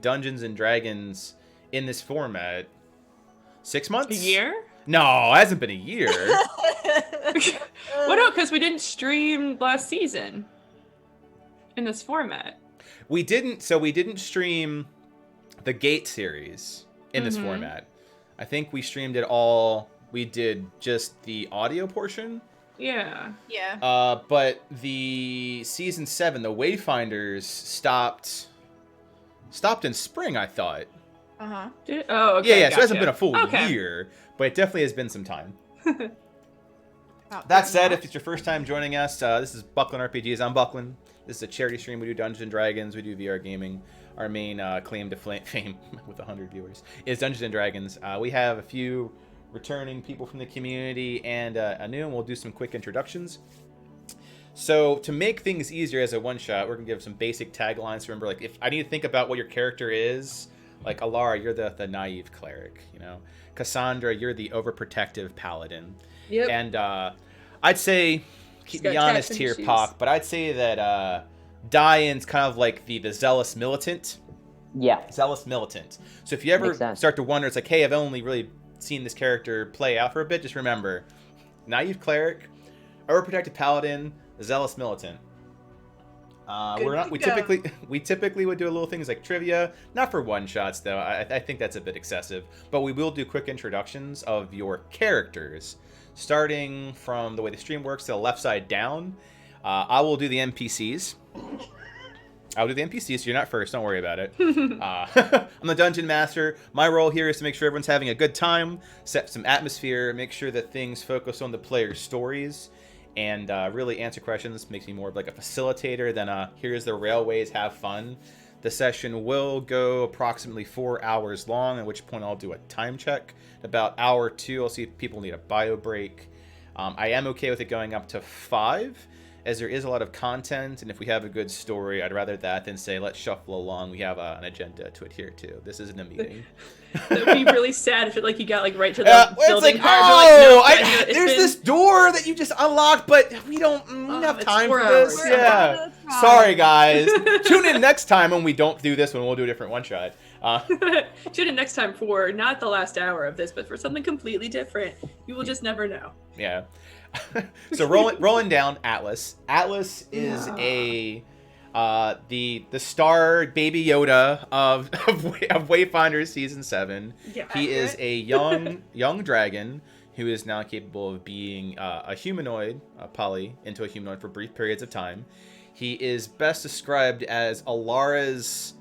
Dungeons and Dragons in this format. 6 months? A year? No, it hasn't been a year. Well, no, because we didn't stream last season in this format. We didn't stream the Gate series in this format. I think we streamed it all. We did just the audio portion. Yeah. Yeah. But the season 7, the Wayfinders stopped in spring, I thought. Oh, okay. Yeah. So it hasn't been a full Okay. year, but it definitely has been some time. That said, if it's your first time joining us, this is Bucklin RPGs. I'm Bucklin. This is a charity stream. We do Dungeons and Dragons. We do VR gaming. Our main claim to fame with 100 viewers is Dungeons and Dragons. We have a few returning people from the community and a new one. We'll do some quick introductions. So to make things easier as a one-shot, we're going to give some basic taglines. Remember, like, if I need to think about what your character is, like Alara, you're the naive cleric, you know. Cassandra, you're the overprotective paladin. Yep. And I'd say, keep me honest here, Pock, but I'd say that Diane's kind of like the zealous militant. Yeah. Zealous militant. So if you ever start to wonder, it's like, hey, I've only really seen this character play out for a bit, just remember, naive cleric, overprotective paladin, zealous militant. We typically would do a little things like trivia, not for one shots though. I think that's a bit excessive, but we will do quick introductions of your characters, starting from the way the stream works to the left side down. I will do the NPCs. I'll do the NPCs, so you're not first. Don't worry about it. I'm the Dungeon Master. My role here is to make sure everyone's having a good time, set some atmosphere, make sure that things focus on the players' stories, and really answer questions. Makes me more of like a facilitator than here's the railways, have fun. The session will go approximately 4 hours long, at which point I'll do a time check. About hour 2, I'll see if people need a bio break. I am okay with it going up to 5, as there is a lot of content, and if we have a good story, I'd rather that than say, let's shuffle along. We have an agenda to adhere to. This isn't a meeting. That would be really sad if you got right to the building it's like, part. there's this door that you just unlocked, but we don't have time for this. Yeah. Sorry, guys. Tune in next time when we don't do this one. We'll do a different one-shot. Tune in next time for not the last hour of this, but for something completely different. You will just never know. Yeah. So rolling down Atlas. Atlas is the star baby Yoda of Wayfinders season 7. Yeah, he is a young dragon who is now capable of being a humanoid, poly into a humanoid for brief periods of time. He is best described as Alara's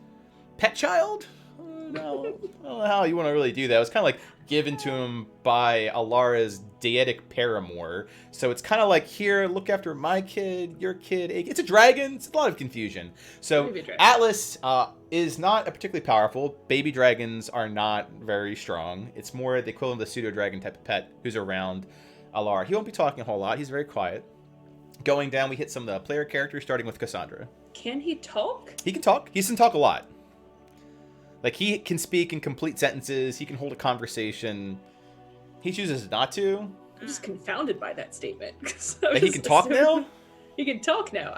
pet child. I don't know how you want to really do that. It was kind of like given to him by Alara's deitic paramour. So it's kind of like, here, look after my kid, your kid. It's a dragon. It's a lot of confusion. So Atlas is not a particularly powerful. Baby dragons are not very strong. It's more the equivalent of the pseudo-dragon type of pet who's around Alara. He won't be talking a whole lot. He's very quiet. Going down, we hit some of the player characters, starting with Cassandra. Can he talk? He can talk. He doesn't talk a lot. Like, he can speak in complete sentences. He can hold a conversation. He chooses not to. I'm just confounded by that statement. That he can talk now? He can talk now.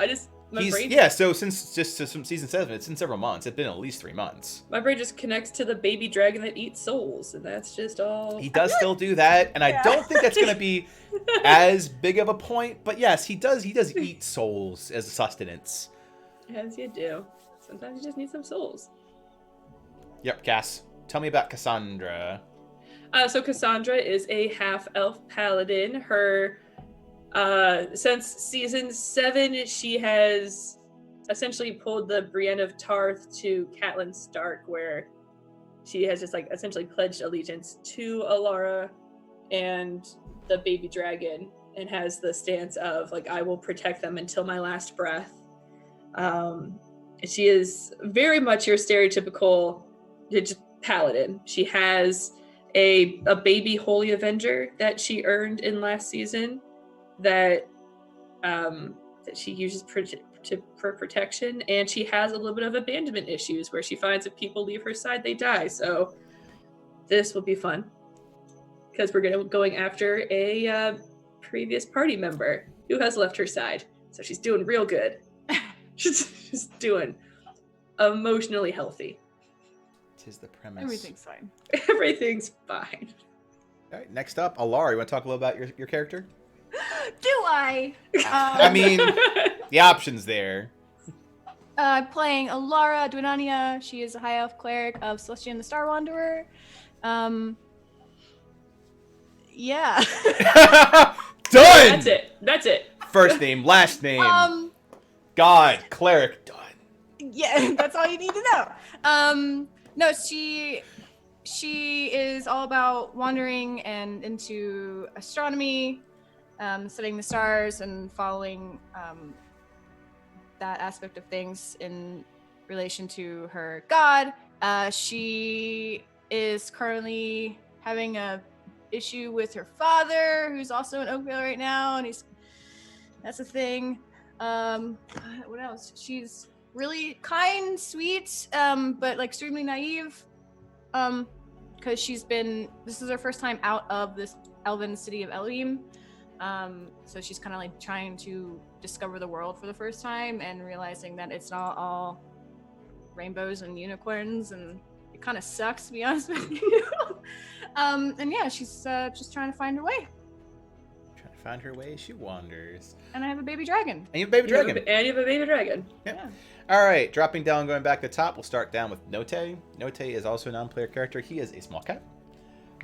So since season 7, it's in several months. It's been at least 3 months. My brain just connects to the baby dragon that eats souls, and that's just all. He does still do that, and I don't think that's going to be as big of a point. But yes, he does eat souls as a sustenance. As you do. Sometimes you just need some souls. Yep, Cass. Tell me about Cassandra. So Cassandra is a half-elf paladin. Her, since season 7, she has essentially pulled the Brienne of Tarth to Catelyn Stark, where she has just essentially pledged allegiance to Alara and the baby dragon, and has the stance of I will protect them until my last breath. She is very much your stereotypical paladin. She has a baby holy avenger that she earned in last season that she uses for protection, and she has a little bit of abandonment issues where she finds if people leave her side, they die. So this will be fun because we're going after a previous party member who has left her side. So she's doing real good. She's doing emotionally healthy. 'Tis the premise. Everything's fine. Everything's fine. All right, next up, Alara. You want to talk a little about your character? Do I? I mean, the options there. Playing Alara Dwynania. She is a high elf cleric of Celestia and the Star Wanderer. Yeah. Done. That's it. First name, last name. God, cleric, done. Yeah, that's all you need to know. No, she is all about wandering and into astronomy, studying the stars and following that aspect of things in relation to her god. She is currently having a issue with her father, who's also in Oakville right now, and that's a thing. What else? She's really kind, sweet, but like extremely naive. Because this is her first time out of this elven city of Elohim. So she's kind of like trying to discover the world for the first time and realizing that it's not all rainbows and unicorns, and it kind of sucks, to be honest with you. And yeah, she's just trying to find her way. Trying to find her way, she wanders. And I have a baby dragon. And you have a baby dragon. And you have a baby dragon. Yep. Yeah. All right, dropping down, going back to the top, we'll start down with Note. Note is also a non-player character. He is a small cat.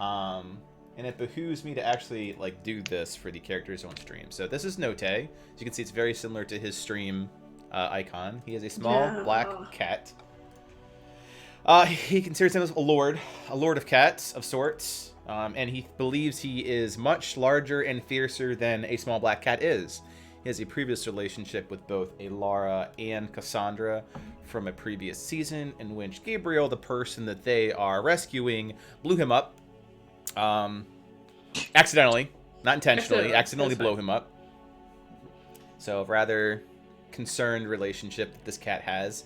And it behooves me to actually like do this for the characters on stream. So this is Note. As you can see, it's very similar to his stream icon. He is a small black cat. He considers himself a lord of cats of sorts, and he believes he is much larger and fiercer than a small black cat is. He has a previous relationship with both Alara and Cassandra from a previous season in which Gabriel, the person that they are rescuing, blew him up. Accidentally, not intentionally, accidentally blow him up. So a rather concerned relationship that this cat has.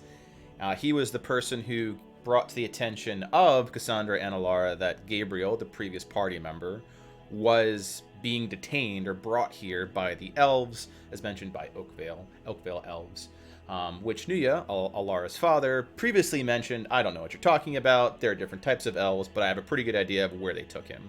He was the person who brought to the attention of Cassandra and Alara that Gabriel, the previous party member, was being detained or brought here by the elves, as mentioned by Oakvale elves, which Nuya, Alara's father, previously mentioned. I don't know what you're talking about. There are different types of elves, but I have a pretty good idea of where they took him.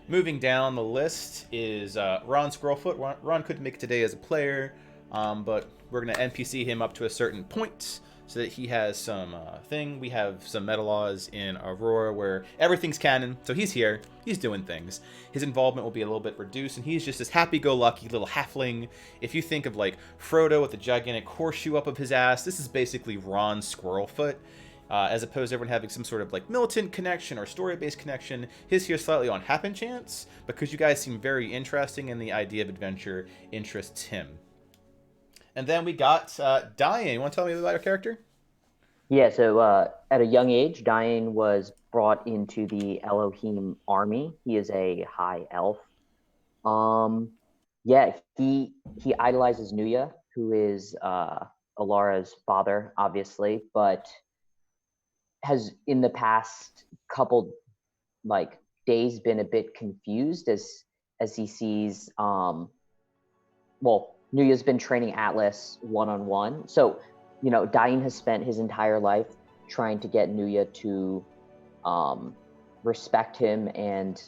Moving down the list is Ron Squirrelfoot. Ron couldn't make it today as a player, but we're going to NPC him up to a certain point so that he has some thing. We have some meta laws in Arhor'ha where everything's canon, so he's here. He's doing things. His involvement will be a little bit reduced, and he's just this happy-go-lucky little halfling. If you think of like Frodo with the gigantic horseshoe up of his ass, this is basically Ron Squirrelfoot. As opposed to everyone having some sort of like militant connection or story-based connection, his here slightly on happen chance, because you guys seem very interesting and the idea of adventure interests him. And then we got Diane. You want to tell me about your character? Yeah, so at a young age, Diane was brought into the Elohim army. He is a high elf. Yeah, he idolizes Nuya, who is Alara's father, obviously, but has in the past couple like days been a bit confused as he sees Nuya's been training Atlas one-on-one. So, you know, Diane has spent his entire life trying to get Nuya to respect him and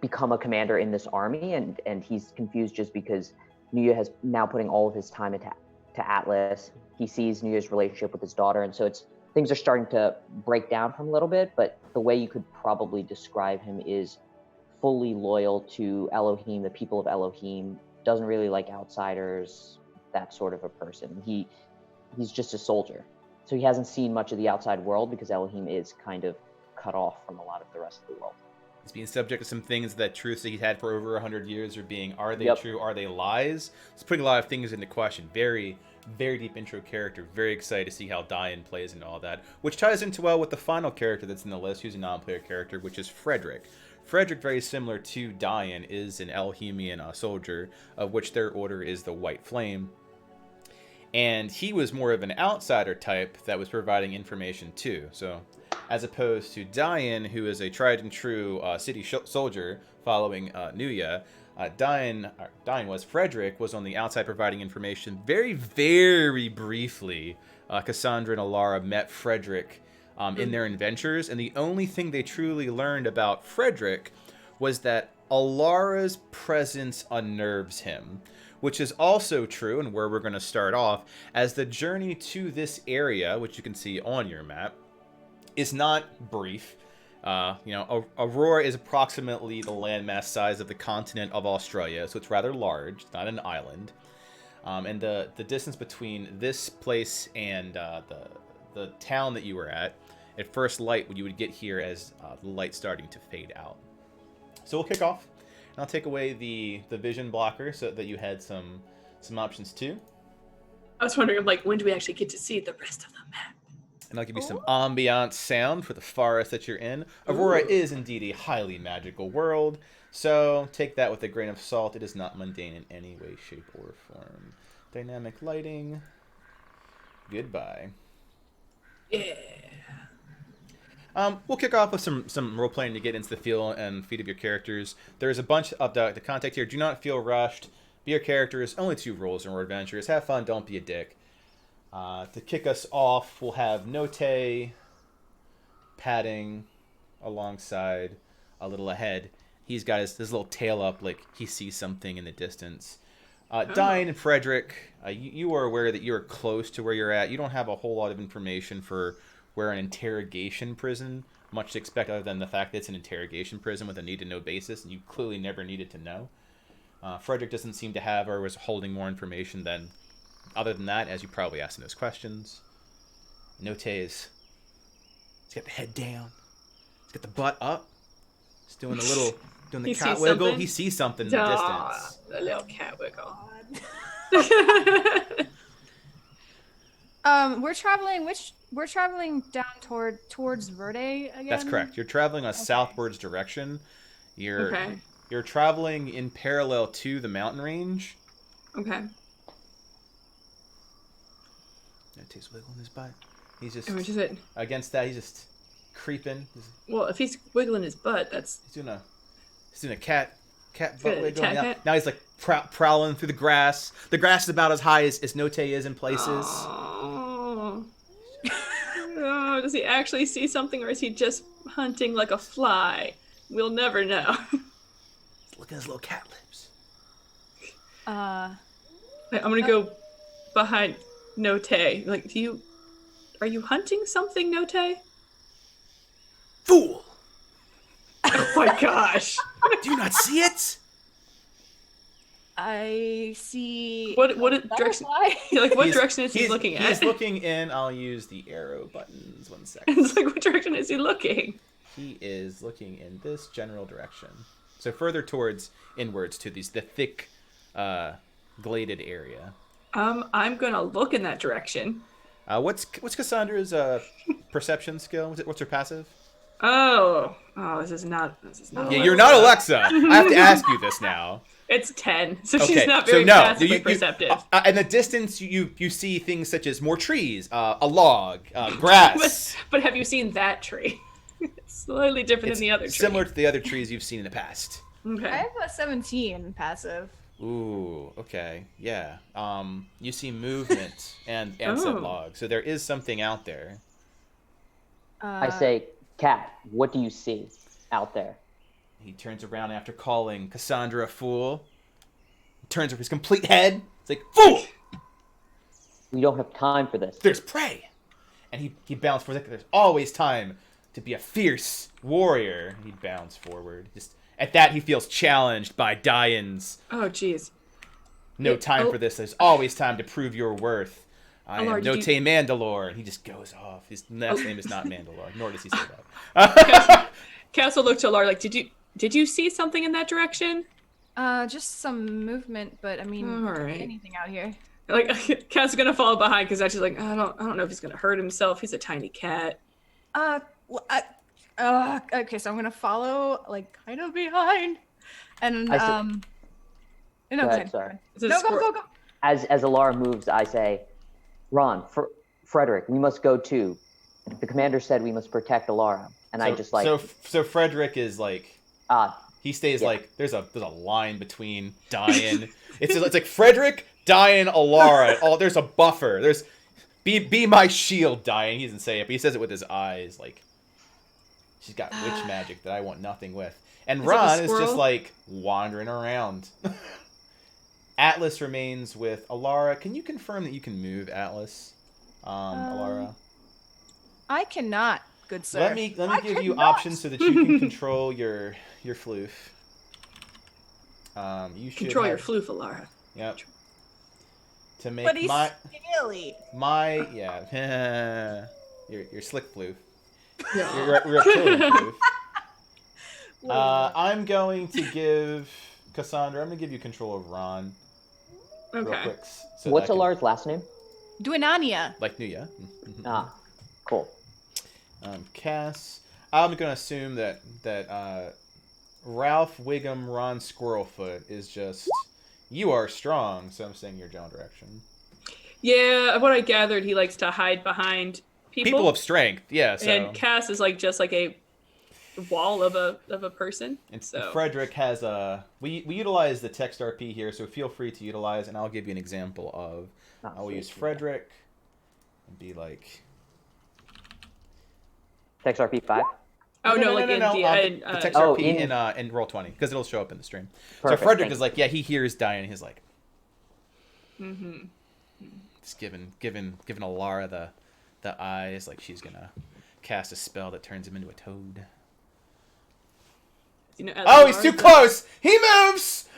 become a commander in this army, and he's confused just because Nuya has now putting all of his time into Atlas. He sees Nuya's relationship with his daughter, and so things are starting to break down from a little bit, but the way you could probably describe him is fully loyal to Elohim, the people of Elohim, doesn't really like outsiders, that sort of a person. He's just a soldier. So he hasn't seen much of the outside world because Elohim is kind of cut off from a lot of the rest of the world. He's being subject to some things that truths that he's had for over 100 years are they true? Are they lies? It's putting a lot of things into question. Very, very deep intro character. Very excited to see how Diane plays and all that, which ties into well with the final character that's in the list, who's a non-player character, which is Frederick. Frederick, very similar to Diane, is an Elhemian soldier, of which their order is the White Flame. And he was more of an outsider type that was providing information too. So, as opposed to Diane, who is a tried and true city soldier following Nuya, Frederick was on the outside providing information very, very briefly Cassandra and Alara met Frederick in their adventures, and the only thing they truly learned about Frederick was that Alara's presence unnerves him, which is also true, and where we're going to start off, as the journey to this area, which you can see on your map, is not brief. Arhor'ha is approximately the landmass size of the continent of Australia, so it's rather large. It's not an island. And the distance between this place and the town that you were at first light, when you would get here as the light starting to fade out. So we'll kick off, and I'll take away the vision blocker so that you had some options too. I was wondering, like, when do we actually get to see the rest of the map? And I'll give you some ambiance sound for the forest that you're in. Arhor'ha is indeed a highly magical world, so take that with a grain of salt. It is not mundane in any way, shape, or form. Dynamic lighting. Goodbye. Yeah. We'll kick off with some role playing to get into the feel and feed of your characters. There's a bunch of the context here. Do not feel rushed. Be your characters. Only 2 roles in War Adventures. Have fun. Don't be a dick. To kick us off, we'll have Note padding alongside a little ahead. He's got his little tail up like he sees something in the distance. Diane and Frederick, you are aware that you're close to where you're at. You don't have a whole lot of information for where an interrogation prison, much to expect other than the fact that it's an interrogation prison with a need-to-know basis, and you clearly never needed to know. Frederick doesn't seem to have or was holding more information than... Other than that, as you probably asked in those questions, Note he's got the head down. He's got the butt up. He's doing the cat wiggle. He sees something in the distance. The little cat wiggle. We're traveling down towards Verde again. That's correct. You're traveling a southwards direction. You're traveling in parallel to the mountain range. Okay. Note's wiggling his butt. He's just Which is it? Against that. He's just creeping. Well, if he's wiggling his butt, that's... He's doing a cat butt wiggle. Cat. Now he's like prowling through the grass. The grass is about as high as Note is in places. Oh. Oh, does he actually see something, or is he just hunting like a fly? We'll never know. Look at his little cat lips. I'm gonna go behind Note. Like, are you hunting something, Note? Fool! Oh my gosh! Do you not see it? I see. What direction? What direction is he looking at? He's looking in. I'll use the arrow buttons. 1 second. It's like, what direction is he looking? He is looking in this general direction. So further inwards to the thick, gladed area. I'm gonna look in that direction. What's Cassandra's perception skill? What's her passive? Oh, this is not. Yeah, you're not Alexa. I have to ask you this now. It's 10, so Okay, she's not very passively perceptive. In the distance, you see things such as more trees, a log, grass. But have you seen that tree? It's slightly different than the other tree. Similar to the other trees you've seen in the past. Okay. I have a 17 passive. Ooh, okay, yeah. You see movement and said log, so there is something out there. I say, Cat, what do you see out there? He turns around after calling Cassandra a fool. He turns up his complete head. It's like, fool! We don't have time for this. There's prey! And he bounced forward. There's always time to be a fierce warrior. He bounced forward. Just at that, he feels challenged by Diane's. Oh, jeez. No time for this. There's always time to prove your worth. I am Note Mandalore. And he just goes off. His last name is not Mandalore, nor does he say that. Castle looked to Alara like, did you see something in that direction? Just some movement, but I mean, All right. anything out here. Like, Cat's gonna follow behind because she's like, I don't know if he's gonna hurt himself. He's a tiny cat. Okay, so I'm gonna follow, like, kind of behind, and Go go ahead, sorry. go. As Alara moves, I say, Ron, Frederick, we must go too. The commander said we must protect Alara, and I just like. So Frederick is like. He stays like there's a line between Diane. It's like Frederick, Diane, Alara. There's a buffer. Be my shield, Diane. He doesn't say it, but he says it with his eyes. Like, she's got witch magic that I want nothing with. And Ron is just like wandering around. Atlas remains with Alara. Can you confirm that you can move, Atlas? Alara. I cannot, good sir. Let me give you options so that you can control your floof. You should control your floof, Alara. Yep. To make but he's scaly. your slick floof. Yeah. Your reptilian floof. I'm going to give Cassandra. I'm going to give you control of Ron. Okay. Real quick, so What's Alara's last name? Duinania. Like Nuya. Ah, cool. Cass. I'm going to assume that Ralph Wiggum Ron Squirrelfoot is just, you are strong, so I'm saying your general direction. Yeah, what I gathered, he likes to hide behind People of strength, yeah. So. And Cass is like just like a wall of a person. And so Frederick has a. We utilize the text RP here, so feel free to utilize, and I'll give you an example of. I'll use Frederick and be like. Text RP 5. Oh no, the text RP in Roll20 because it'll show up in the stream. Perfect, so Frederick is like, yeah, he hears Diane. He's like, just giving Alara the eyes, like she's gonna cast a spell that turns him into a toad. You know, oh, he's too close. He moves.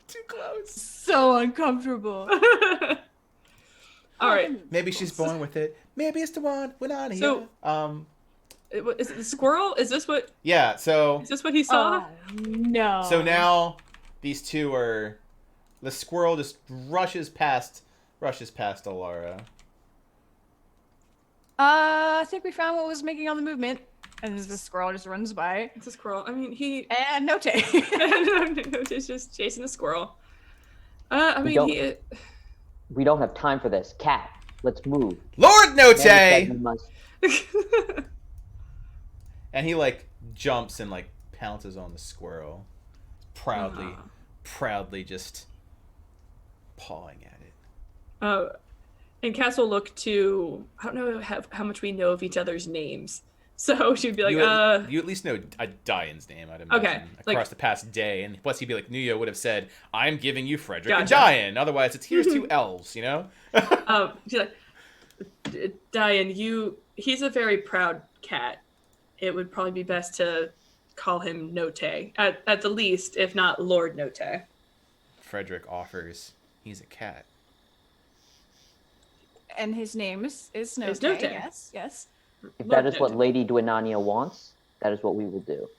Too close. So uncomfortable. All right. Maybe she's born with it. Maybe it's the one went on here. So, is it the squirrel? Is this what? Yeah. So. Is this what he saw? No. So now these two are. The squirrel just rushes past Alara. I think we found what was making all the movement, and the squirrel just runs by. It's a squirrel. I mean, and Note. Note's just chasing the squirrel. We don't have time for this. Cat, let's move. Lord Note! Must... And he like jumps and like pounces on the squirrel, proudly just pawing at it. And Cass will look to. I don't know how much we know of each other's names, so she'd be like, You at least know Diane's name, I'd imagine. Okay, across the past day, and plus he'd be like, Nuya would have said, "I'm giving you Frederick and Gotcha. Diane." Otherwise, it's here's two elves, you know. She's like, Diane, he's a very proud cat. It would probably be best to call him Note at the least, if not Lord Note. Frederick offers. He's a cat. And his name is Note. Note. Yes. If that is what Lady Duinania wants, that is what we will do.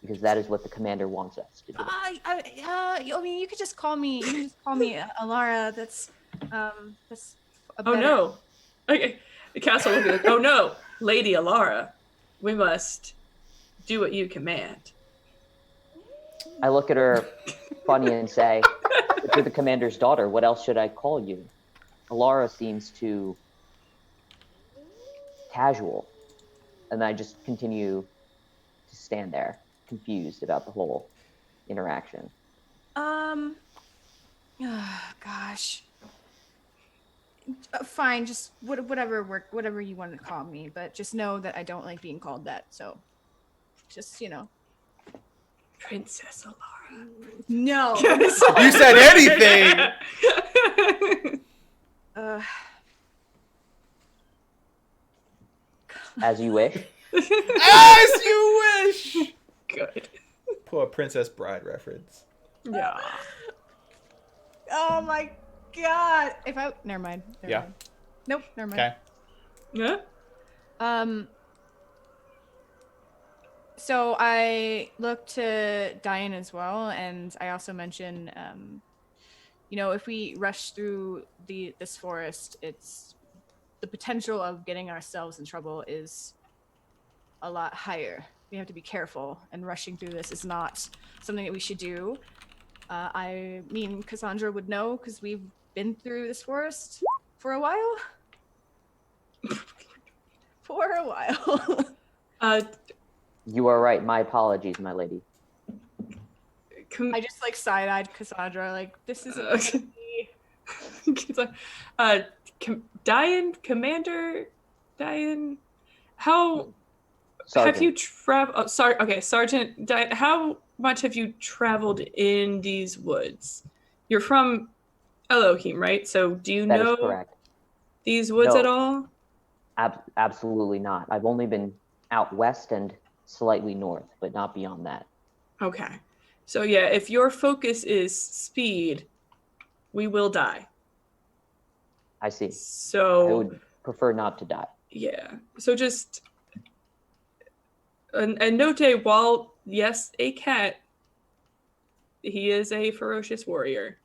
Because that is what the commander wants us to do. I mean, you could just call me. Alara. That's Oh no. Okay. The castle will be like, oh no, Lady Alara, we must do what you command. I look at her funny and say, if you're the commander's daughter, what else should I call you? Alara seems too casual. And I just continue to stand there, confused about the whole interaction. Gosh. Fine, just whatever you want to call me, but just know that I don't like being called that. So, just Princess Alara. No. You said anything. As you wish. As you wish. Good. Pull a Princess Bride reference. Yeah. Oh my god. Never mind. Yeah. Nope, never mind. Okay. Yeah. So I look to Diane as well, and I also mention, if we rush through this forest, it's the potential of getting ourselves in trouble is a lot higher. We have to be careful, and rushing through this is not something that we should do. I mean, Cassandra would know because we've been through this forest for a while. You are right. My apologies, my lady. I just side-eyed Cassandra, this isn't gonna be He's like, Diane, how have you Sergeant. traveled? Oh, sorry, okay, Sergeant Diane, how much have you traveled in these woods? You're from Elohim, right? So do you That is know correct. these woods at No, all? absolutely not. I've only been out west and slightly north, but not beyond that. Okay. So yeah, if your focus is speed, we will die. I see. I So would prefer not to die. yeah. So just and note, while yes, a cat, he is a ferocious warrior.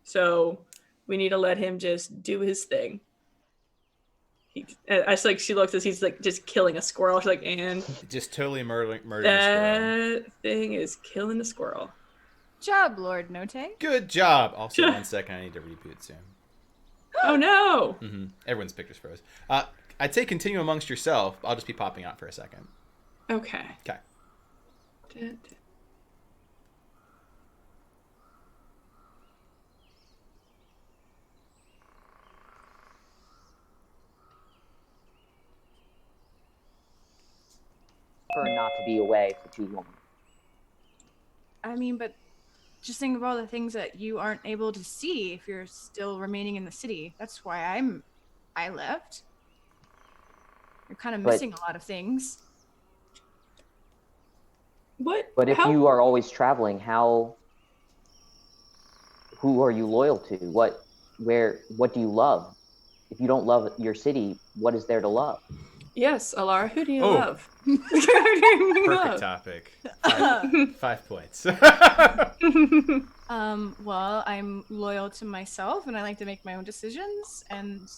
So we need to let him just do his thing. I just like she looks as he's like just killing a squirrel. She's like, and Just totally murdering a squirrel. that thing is killing the squirrel. Job, Lord Note. Good job. Also, 1 second, I need to reboot soon. Oh no! Everyone's pictures froze. I'd say continue amongst yourself. I'll just be popping out for a second. Okay. Okay. Prefer not to be away for too long. I mean, but just think of all the things that you aren't able to see if you're still remaining in the city. That's why I left. You're kind of But- missing a lot of things. What? But if How- you are always traveling, who are you loyal to? What do you love? If you don't love your city, what is there to love? Yes, Alara, who do you Oh. love? Who do you Perfect love? topic. 5 points. Well, I'm loyal to myself and I like to make my own decisions, and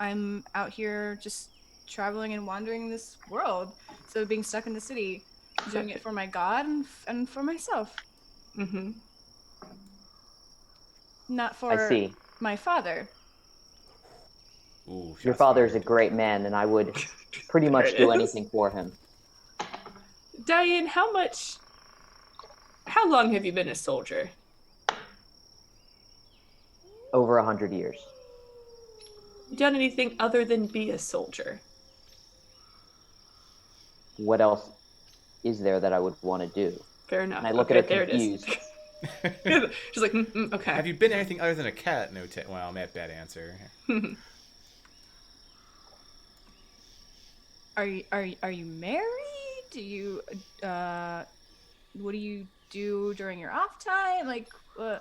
I'm out here just traveling and wandering this world. So being stuck in the city, doing it for my god and for myself, Mm-hmm. not I for see. my father. Ooh, Your shots father is a fired. great man, and I would pretty much it do is. anything for him. Diane, how long have you been a soldier? Over 100 years. You done anything other than be a soldier? What else is there that I would want to do? Fair enough. And I look Okay, at her there it is. confused. She's like, okay. Have you been anything other than a cat? No, well, bad answer. Are you married? Do you what do you do during your off time? Like Do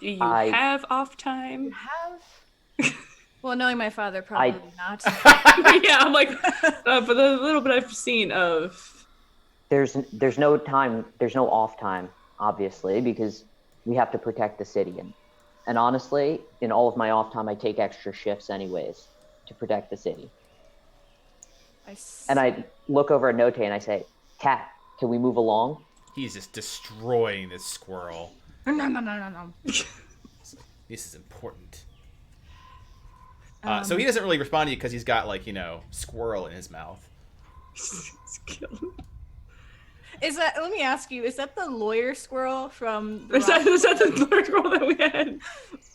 you I- have off you time? have? Well, knowing my father, probably not. Yeah, I'm like, for the little bit I've seen of. There's no time. There's no off time, obviously, because we have to protect the city. And honestly, in all of my off time, I take extra shifts anyways to protect the city. And I look over at Note and I say, "Cat, can we move along?" He's just destroying this squirrel. No. This is important. Um, So he doesn't really respond to you because he's got, like, squirrel in his mouth. Is that? Let me ask you. Is that the lawyer squirrel from? Is that the Lord Girl that we had?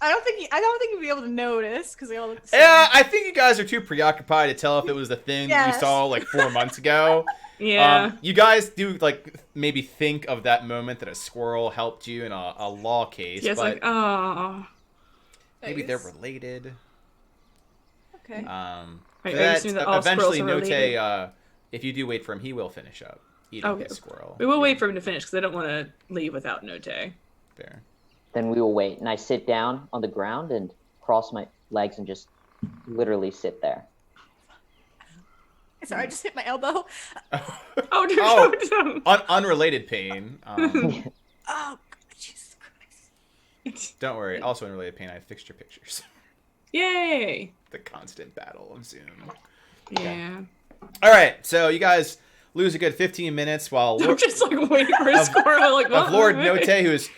I don't think you'd be able to notice because they all look the same. Yeah, I think you guys are too preoccupied to tell if it was the thing that you Yes. saw, like, 4 months ago. Yeah. You guys do, like, maybe think of that moment that a squirrel helped you in a law case, Yeah, it's but like, oh. maybe they're Nice. related. Okay. Are For you that, assuming that all eventually, squirrels are related? Note, if you do wait for him, he will finish up eating Okay. the squirrel. We will wait for him to finish because I don't want to leave without Note. There. Then we will wait. And I sit down on the ground and cross my legs and just literally sit there. Sorry, I just hit my elbow. Oh, dude, Oh. no. Unrelated pain. Oh, Jesus Christ. Don't worry. Also unrelated pain. I fixed your pictures. Yay. The constant battle of Zoom. Yeah. All right, so you guys lose a good 15 minutes while I'm just like waiting for a squirrel. Like, of Lord Note, who's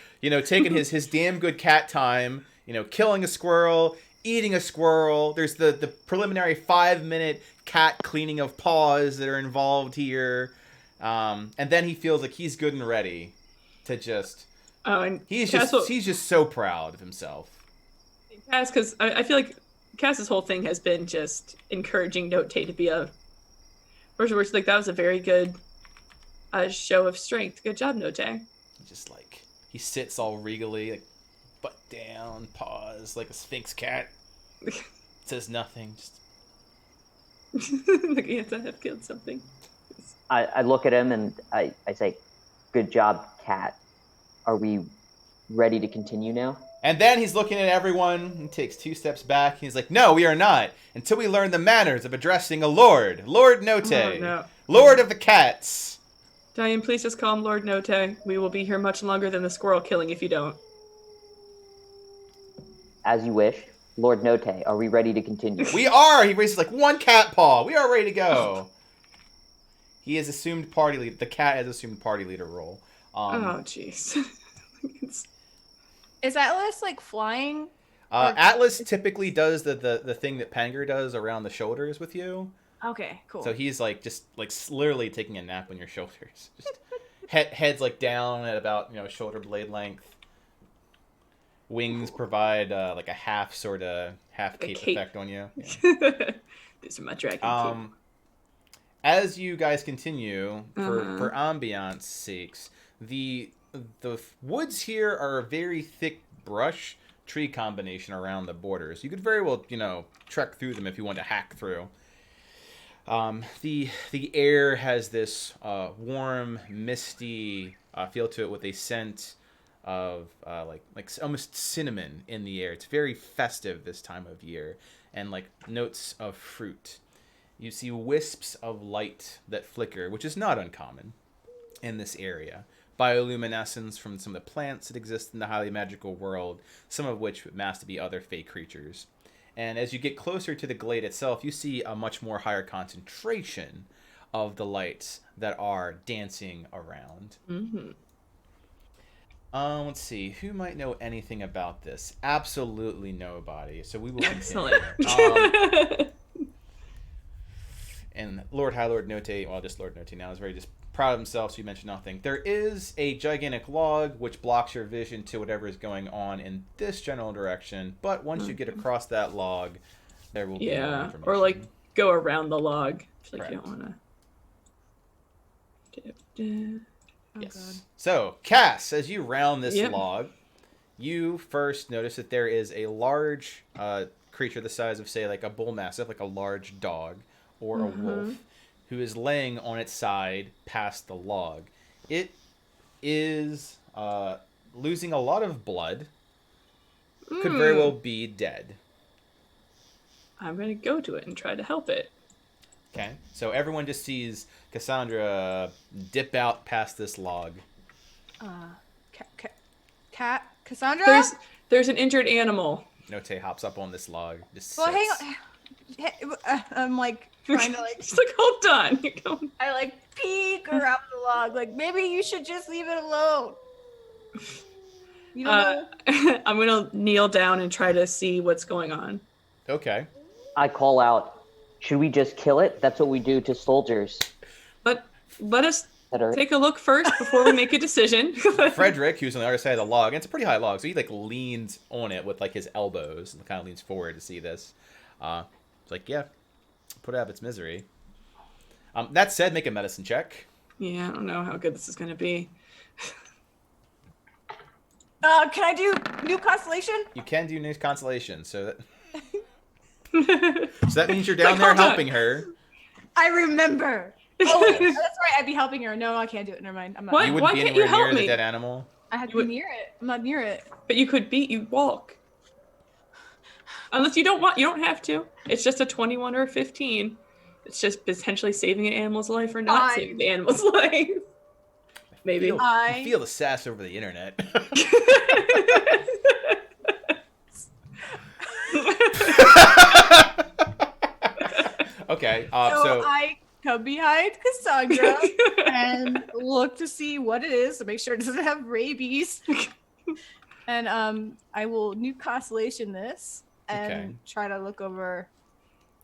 taking his damn good cat time, killing a squirrel, eating a squirrel. There's the preliminary 5-minute cat cleaning of paws that are involved here, and then he feels like he's good and ready to just Oh, and He's Cass just so proud of himself. because I feel like Cass's whole thing has been just encouraging Note to be a. Where's like that was a very good show of strength. Good job, Note. Just like he sits all regally, like butt down, paws like a sphinx cat. Says nothing. Just like he has to have killed something. I look at him and I say, "Good job, cat. Are we ready to continue now?" And then he's looking at everyone and takes 2 steps back. He's like, "No, we are not. Until we learn the manners of addressing a lord. Lord Note. Oh, no. Lord of the cats." Diane, please just call him Lord Note. We will be here much longer than the squirrel killing if you don't. As you wish. Lord Note, are we ready to continue? We are! He raises like 1 cat paw. We are ready to go. He has assumed party leader. The cat has assumed party leader role. Oh, jeez. Is Atlas like flying? Atlas typically does the thing that Panger does around the shoulders with you. Okay, cool. So he's like just like literally taking a nap on your shoulders. Just head's like down at about shoulder blade length. Wings provide like a half cape effect on you. Yeah. These are my dragon cape. As you guys continue, for ambiance sakes, the woods here are a very thick brush tree combination around the borders. You could very well, trek through them if you want to hack through. The air has this warm, misty feel to it with a scent of like almost cinnamon in the air. It's very festive this time of year, and like notes of fruit. You see wisps of light that flicker, which is not uncommon in this area. Bioluminescence from some of the plants that exist in the highly magical world, some of which mask to be other fey creatures. And as you get closer to the glade itself, you see a much more higher concentration of the lights that are dancing around. Mm-hmm. Let's see. Who might know anything about this? Absolutely nobody. So we will Excellent. And Lord High Lord Note, well, just Lord Note now, is very just proud of himself, so you mentioned nothing. There is a gigantic log which blocks your vision to whatever is going on in this general direction, but once you get across that log, there will be more information. Or like go around the log. It's like Correct. you don't want to. Oh, Yes. God. So, Cass, as you round this Yep. log, you first notice that there is a large creature the size of, say, like a bull mastiff, like a large dog or a wolf, who is laying on its side past the log. It is losing a lot of blood. Could very well be dead. I'm gonna go to it and try to help it. Okay, so everyone just sees Cassandra dip out past this log. Cat Cassandra? There's an injured animal. Note hops up on this log. Just Well, hang sits. on. I'm like trying to like Just like hold on. I like peek around the log. Like maybe you should just leave it alone. You don't know. I'm gonna kneel down and try to see what's going on. Okay. I call out, "Should we just kill it? That's what we do to soldiers But let us that are." take a look first before we make a decision. Frederick, who's on the other side of the log, and it's a pretty high log, so he like leans on it with like his elbows and kind of leans forward to see this. It's like, yeah, put it out of its misery. That said, make a medicine check. Yeah, I don't know how good this is gonna be. Can I do new constellation? You can do new consolation, so that means you're down Like, there hold on. helping her. I remember. Oh, that's right. I'd be helping her. No, I can't do it. Never mind. I'm not. What? You wouldn't Why be can't you anywhere near help the me? dead animal. I have to You be near it. I'm not near it. But you could you walk. Unless you don't have to. It's just a 21 or a 15. It's just potentially saving an animal's life or not Fine. saving the animal's life. Maybe. You feel the sass over the internet. Okay, So I come behind Cassandra and look to see what it is to make sure it doesn't have rabies. And I will new constellation this and Okay. try to look over.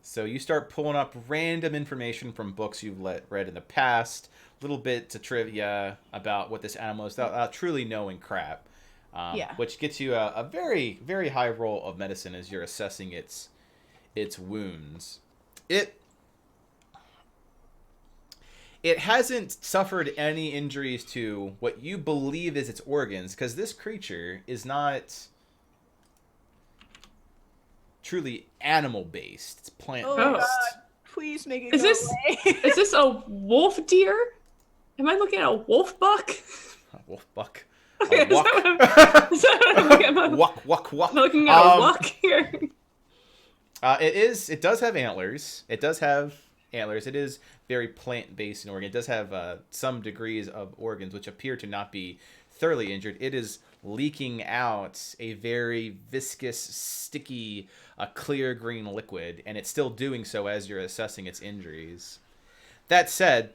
So you start pulling up random information from books you've read in the past, little bits of trivia about what this animal is, without truly knowing crap. Yeah. Which gets you a very, very high roll of medicine as you're assessing its wounds. It hasn't suffered any injuries to what you believe is its organs, because this creature is not truly animal-based. It's plant-based. Oh God! Please make it Is go this away. is this a wolf deer? Am I looking at a wolf buck? A wolf buck. Okay, A is that wuck. what I'm- is that what I'm looking at? Wuck, wuck, wuck. I'm looking at a wuck here. It does have antlers. It is very plant-based in organ. It does have some degrees of organs which appear to not be thoroughly injured. It is leaking out a very viscous, sticky, clear green liquid, and it's still doing so as you're assessing its injuries. That said,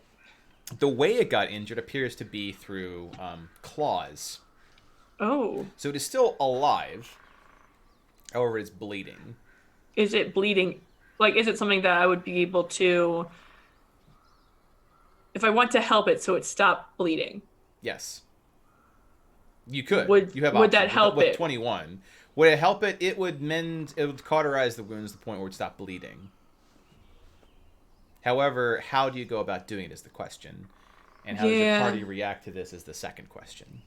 the way it got injured appears to be through claws. Oh. So it is still alive. However, it's bleeding. Is it bleeding? Like, is it something that I would be able to, if I want to help it so it stop bleeding? Yes. You could. Would You have that options. help with it? 21. Would it help it? It would cauterize the wounds to the point where it would stop bleeding. However, how do you go about doing it is the question. And how does your party react to this is the second question.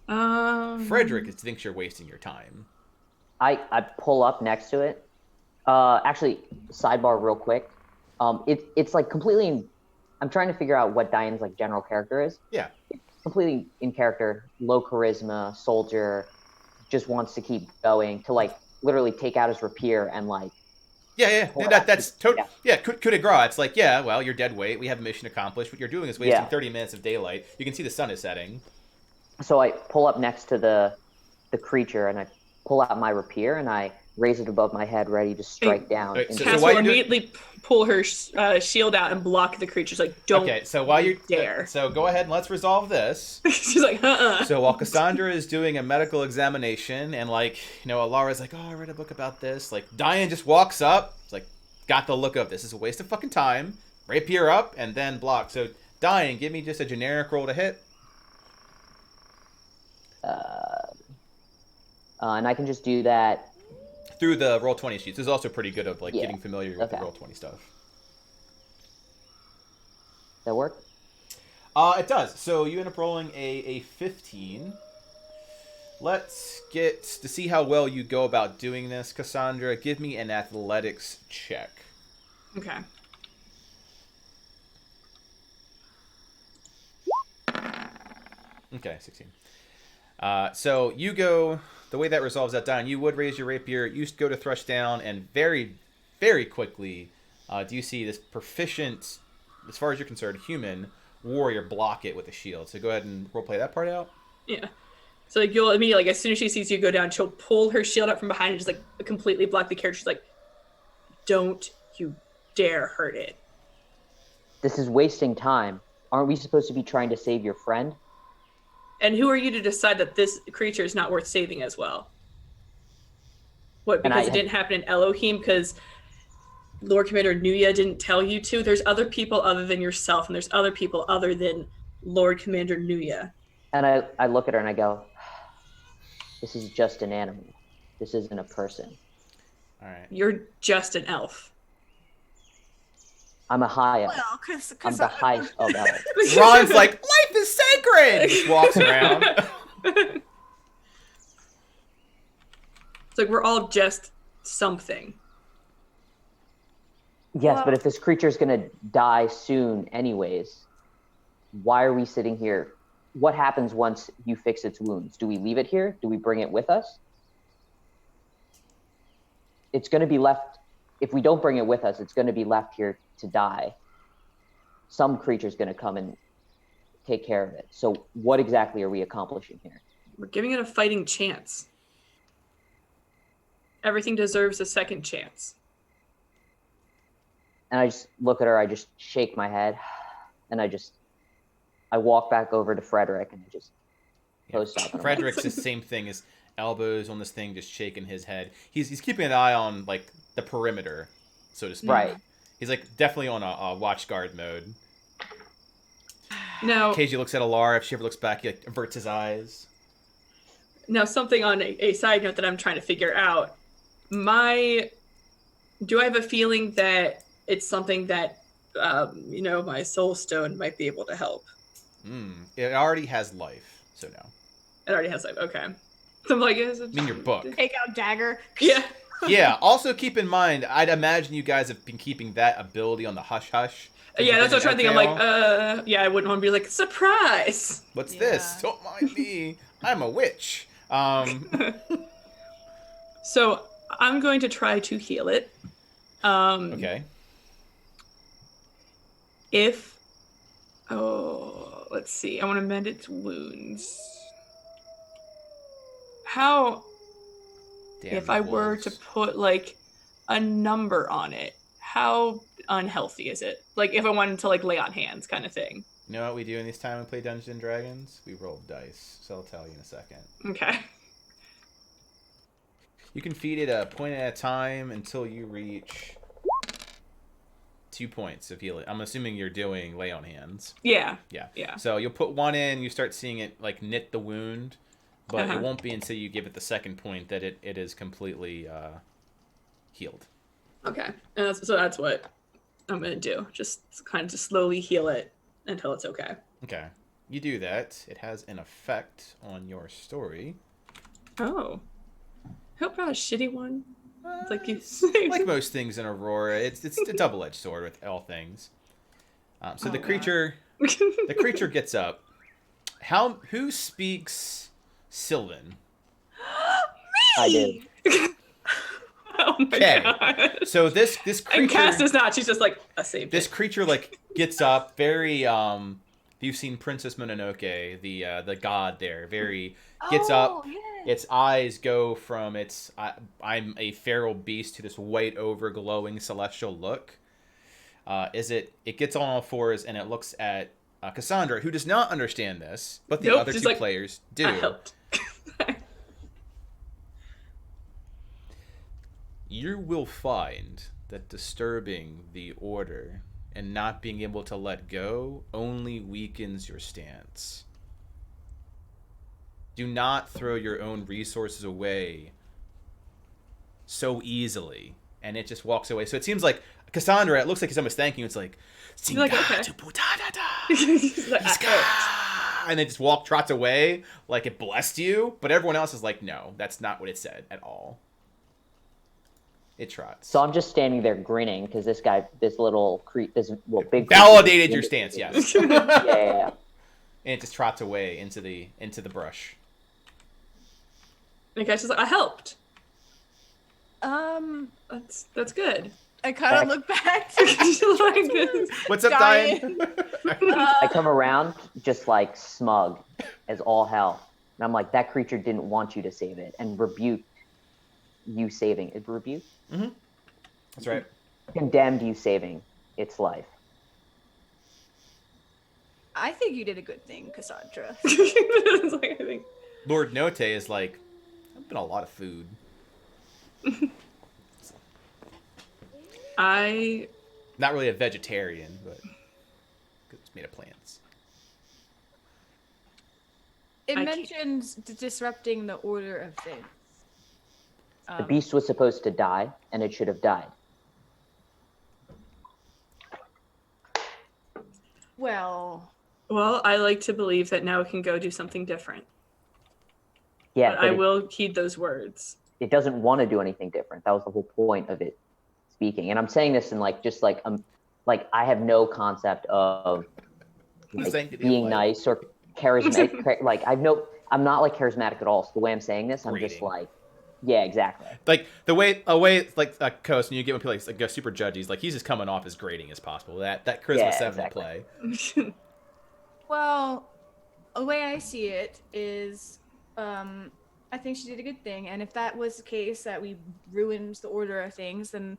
Frederick thinks you're wasting your time. I pull up next to it. Actually, sidebar real quick. It's like completely. I'm trying to figure out what Diane's like general character is. Yeah. Completely in character, low charisma, soldier, just wants to keep going to like literally take out his rapier and like. Yeah. That's total. Yeah, coup de grace. It's like, yeah, well, you're dead weight. We have a mission accomplished. What you're doing is wasting 30 minutes of daylight. You can see the sun is setting. So I pull up next to the creature and I pull out my rapier and I raise it above my head, ready to strike down. Cass will immediately pull her shield out and block the creature. She's like, don't. Okay, so while you dare. So go ahead and let's resolve this. She's like, So while Cassandra is doing a medical examination and like, Alara's like, oh, I read a book about this. Like, Diane just walks up. It's like, got the look of this is a waste of fucking time. Rapier up and then block. So Diane, give me just a generic roll to hit. And I can just do that through the Roll20 sheets. This is also pretty good of like getting familiar with the Roll20 stuff. That work? It does. So you end up rolling a 15. Let's get to see how well you go about doing this, Cassandra. Give me an athletics check. Okay. Okay, 16. So you go, the way that resolves that down, you would raise your rapier, you go to thrust down, and very, very quickly do you see this proficient, as far as you're concerned, human warrior block it with a shield. So go ahead and roleplay that part out. Yeah. So like you'll immediately, like as soon as she sees you go down, she'll pull her shield up from behind and just like completely block the character. She's like, don't you dare hurt it. This is wasting time. Aren't we supposed to be trying to save your friend? And who are you to decide that this creature is not worth saving as well? What, because it didn't happen in Elohim? Because Lord Commander Nuya didn't tell you to? There's other people other than yourself, and there's other people other than Lord Commander Nuya. And I look at her and I go, this is just an animal. This isn't a person. All right. You're just an elf. I'm a high elf. Well, cause I'm the highest of elves. Ron's like, life is sacred! Just walks around. It's like we're all just something. Yes, but if this creature is going to die soon anyways, why are we sitting here? What happens once you fix its wounds? Do we leave it here? Do we bring it with us? It's going to be left, if we don't bring it with us, it's going to be left here to die. Some creature's going to come and take care of it. So what exactly are we accomplishing here? We're giving it a fighting chance. Everything deserves a second chance. And I just look at her, I just shake my head, and I walk back over to Frederick and I just post up. Frederick's the same thing, as elbows on this thing, just shaking his head. He's keeping an eye on like the perimeter, so to speak. Right. He's like definitely on a watch guard mode. Now, Occasionally looks at Alara. If she ever looks back, he like averts his eyes. Now, something on a side note that I'm trying to figure out. Do I have a feeling that it's something that, my soul stone might be able to help? It already has life, so no. It already has life. Okay. So I'm like, is it... I mean, your book. Take out dagger. Yeah. Yeah. Also, keep in mind, I'd imagine you guys have been keeping that ability on the hush hush. Yeah, that's what I'm trying to think. I'm like, I wouldn't want to be like, surprise. What's this? Don't mind me. I'm a witch. So I'm going to try to heal it. Okay. Let's see. I want to mend its wounds. How, Damn if I were wolves. to put like a number on it, how unhealthy is it? Like if I wanted to like lay on hands kind of thing. You know what we do in this time we play Dungeons and Dragons? We roll dice. So I'll tell you in a second. Okay. You can feed it a point at a time until you reach 2 points of healing. I'm assuming you're doing lay on hands. Yeah. Yeah. Yeah. So you'll put one in, you start seeing it like knit the wound, but it won't be until you give it the second point that it is completely healed. Okay. And that's what I'm going to do. Just kind of just slowly heal it until it's okay. Okay. You do that. It has an effect on your story. Oh. I hope not a shitty one. It's like you like most things in Aurora, it's a double-edged sword with all things. So the creature gets up. Who speaks Sylvan? I did. Oh my god. So this creature, and Cass is not. She's just like a saved this it. creature like gets up very you've seen Princess Mononoke, the god there, very gets up. Yeah. Its eyes go from I'm a feral beast to this white over glowing celestial look. It gets on all fours and it looks at Cassandra, who does not understand this, but the other two players do. I helped. You will find that disturbing the order and not being able to let go only weakens your stance. Do not throw your own resources away so easily. And it just walks away. So it seems like Cassandra, it looks like someone's thanking you. It's like, Like, okay. And they just trots away like it blessed you. But everyone else is like, no, that's not what it said at all. It trots. So I'm just standing there grinning because this little big validated your stance, yes. Yeah. And it just trots away into the brush. And Cass is like, I helped. Um, That's good. I kind of look back like this. What's up, Diane? I come around just like smug as all hell. And I'm like, that creature didn't want you to save it and rebuke you saving it. Rebuke? Mm-hmm. That's right. Condemned you saving its life. I think you did a good thing, Cassandra. It's like, I think. Lord Note is like, I've been a lot of food. Not really a vegetarian, but it's made of plants. It mentions disrupting the order of things. The beast was supposed to die, and it should have died. Well, I like to believe that now it can go do something different. Yeah, but I will heed those words. It doesn't want to do anything different. That was the whole point of it speaking. And I'm saying this in like I have no concept of being nice or charismatic. I'm not like charismatic at all. So the way I'm saying this, I'm just like, yeah, exactly. Like the way like Coast, and you get when people like go super judgy, he's just coming off as grating as possible. That charisma 7 play. Well, the way I see it is, I think she did a good thing. And if that was the case, that we ruined the order of things, then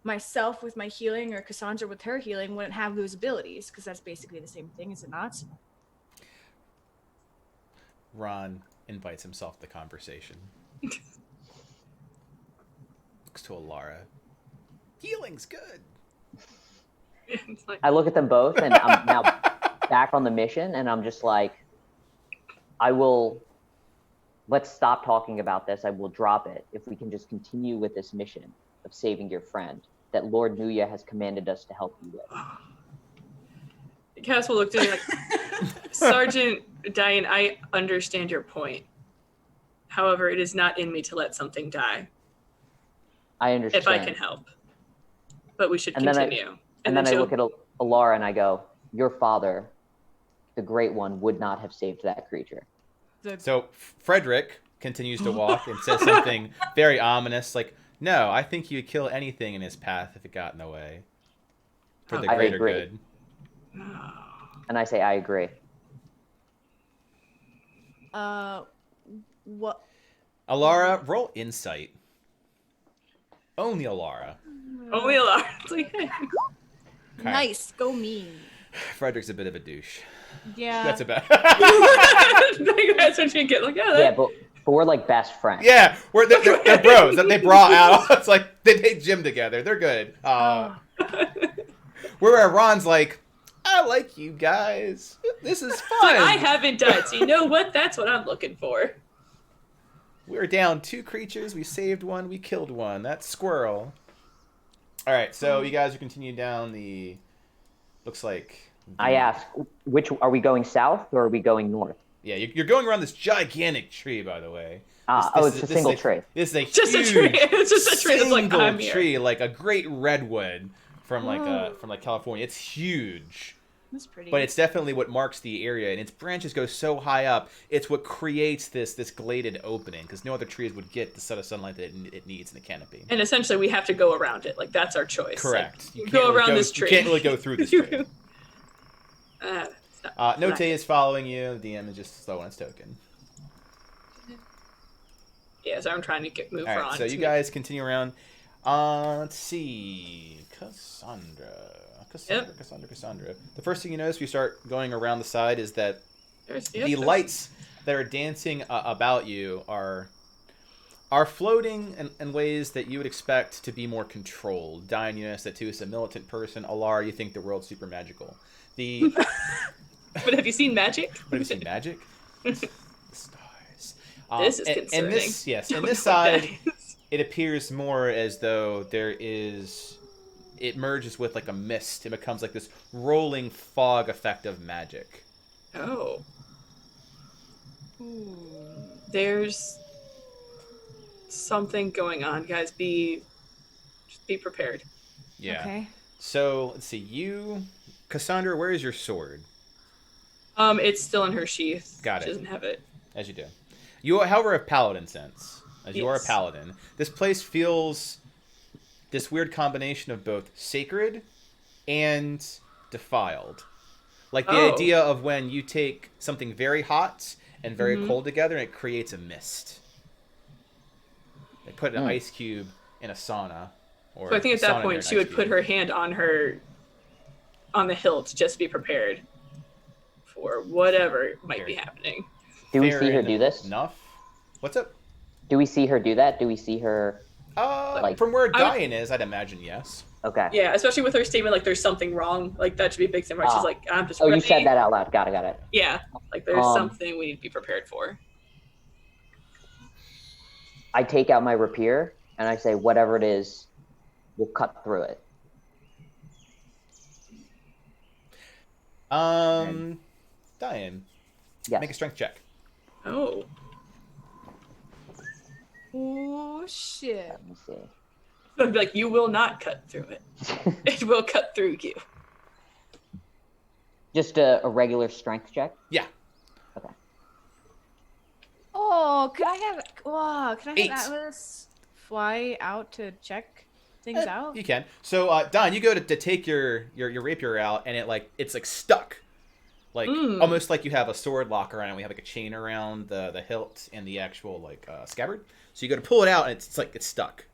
myself with my healing or Cassandra with her healing wouldn't have those abilities, because that's basically the same thing, is it not? Ron invites himself to the conversation. Looks to Alara. Healing's good. I look at them both, and I'm now back on the mission, and I'm just like, I will let's stop talking about this. I will drop it if we can just continue with this mission of saving your friend that Lord Nuya has commanded us to help you with. Cass will look at me like, Sergeant Diane, I understand your point. However, it is not in me to let something die. I understand. If I can help. But we should And continue. Then I look at Alara and I go, your father, the Great One, would not have saved that creature. So Frederick continues to walk and says something very ominous, like, no, I think he would kill anything in his path if it got in the way. For the greater good. And I say, I agree. What? Alara, roll insight. Only Alara. Only Alara. It's like, hey. Okay. Nice. Go me. Frederick's a bit of a douche. Yeah. That's about. That's what you get. Like, Yeah, but we're like best friends. Yeah, they're bros that they brought out. It's like they gym together. They're good. Where Ron's like, I like you guys. This is fun. Like, I haven't died, so you know what? That's what I'm looking for. We're down 2 creatures. We saved one. We killed one. That's Squirrel. All right, so you guys are continuing down the. Looks like. I ask, which are we going south or are we going north? Yeah, you're going around this gigantic tree, by the way. It's a single tree. This is a Just a tree. It's just a tree that's like, I'm here. Tree, like a great redwood from California. It's huge. That's pretty. But it's definitely what marks the area, and its branches go so high up. It's what creates this gladed opening, because no other trees would get the set of sunlight that it needs in the canopy. And essentially, we have to go around it. Like, that's our choice. Correct. Like, You can't go really around this tree. You can't really go through this tree. Note nice. is following you. The DM is just slow on its token. Yeah, so I'm trying to move All right, on. so you guys continue around. Let's see. Cassandra. The first thing you notice when you start going around the side is that the lights that are dancing about you are floating in ways that you would expect to be more controlled. Diane, you notice that too. Is a militant person. Alara, you think the world's super magical. But have you seen magic? But have you seen magic? The stars. This is concerning. In this side, it appears more as though it merges with like a mist. It becomes like this rolling fog effect of magic. Oh. There's something going on, guys. Just be prepared. Yeah. Okay. So let's see. Cassandra, where is your sword? It's still in her sheath. Got it. She doesn't have it. As you do. You, however, have paladin sense. As you are a Yes. paladin, this place feels this weird combination of both sacred and defiled. Like the idea of when you take something very hot and very cold together and it creates a mist. They put an ice cube in a sauna. Or So I think at that point she would put her her hand on the hilt, just be prepared for whatever might be happening. Do we see her do this? Enough. What's up? Do we see her do that? Do we see her? From where Diane is, I'd imagine yes. Okay. Yeah, especially with her statement, like there's something wrong. Like that should be a big thing, right? She's like, I'm just ready. You said that out loud. Got it. Yeah, like there's something we need to be prepared for. I take out my rapier and I say, whatever it is, we'll cut through it. Diane, Yes. make a strength check. Oh. Oh shit. Let me see. I'd be like, you will not cut through it. It will cut through you. Just a regular strength check? Yeah. Okay. Oh, could I have? Wow, can I 8. have Atlas fly out to check things out? You can. So, Don, you go to take your rapier out, and it's like stuck, like almost like you have a sword lock around it. We have like a chain around the hilt and the actual scabbard. So you go to pull it out, and it's stuck.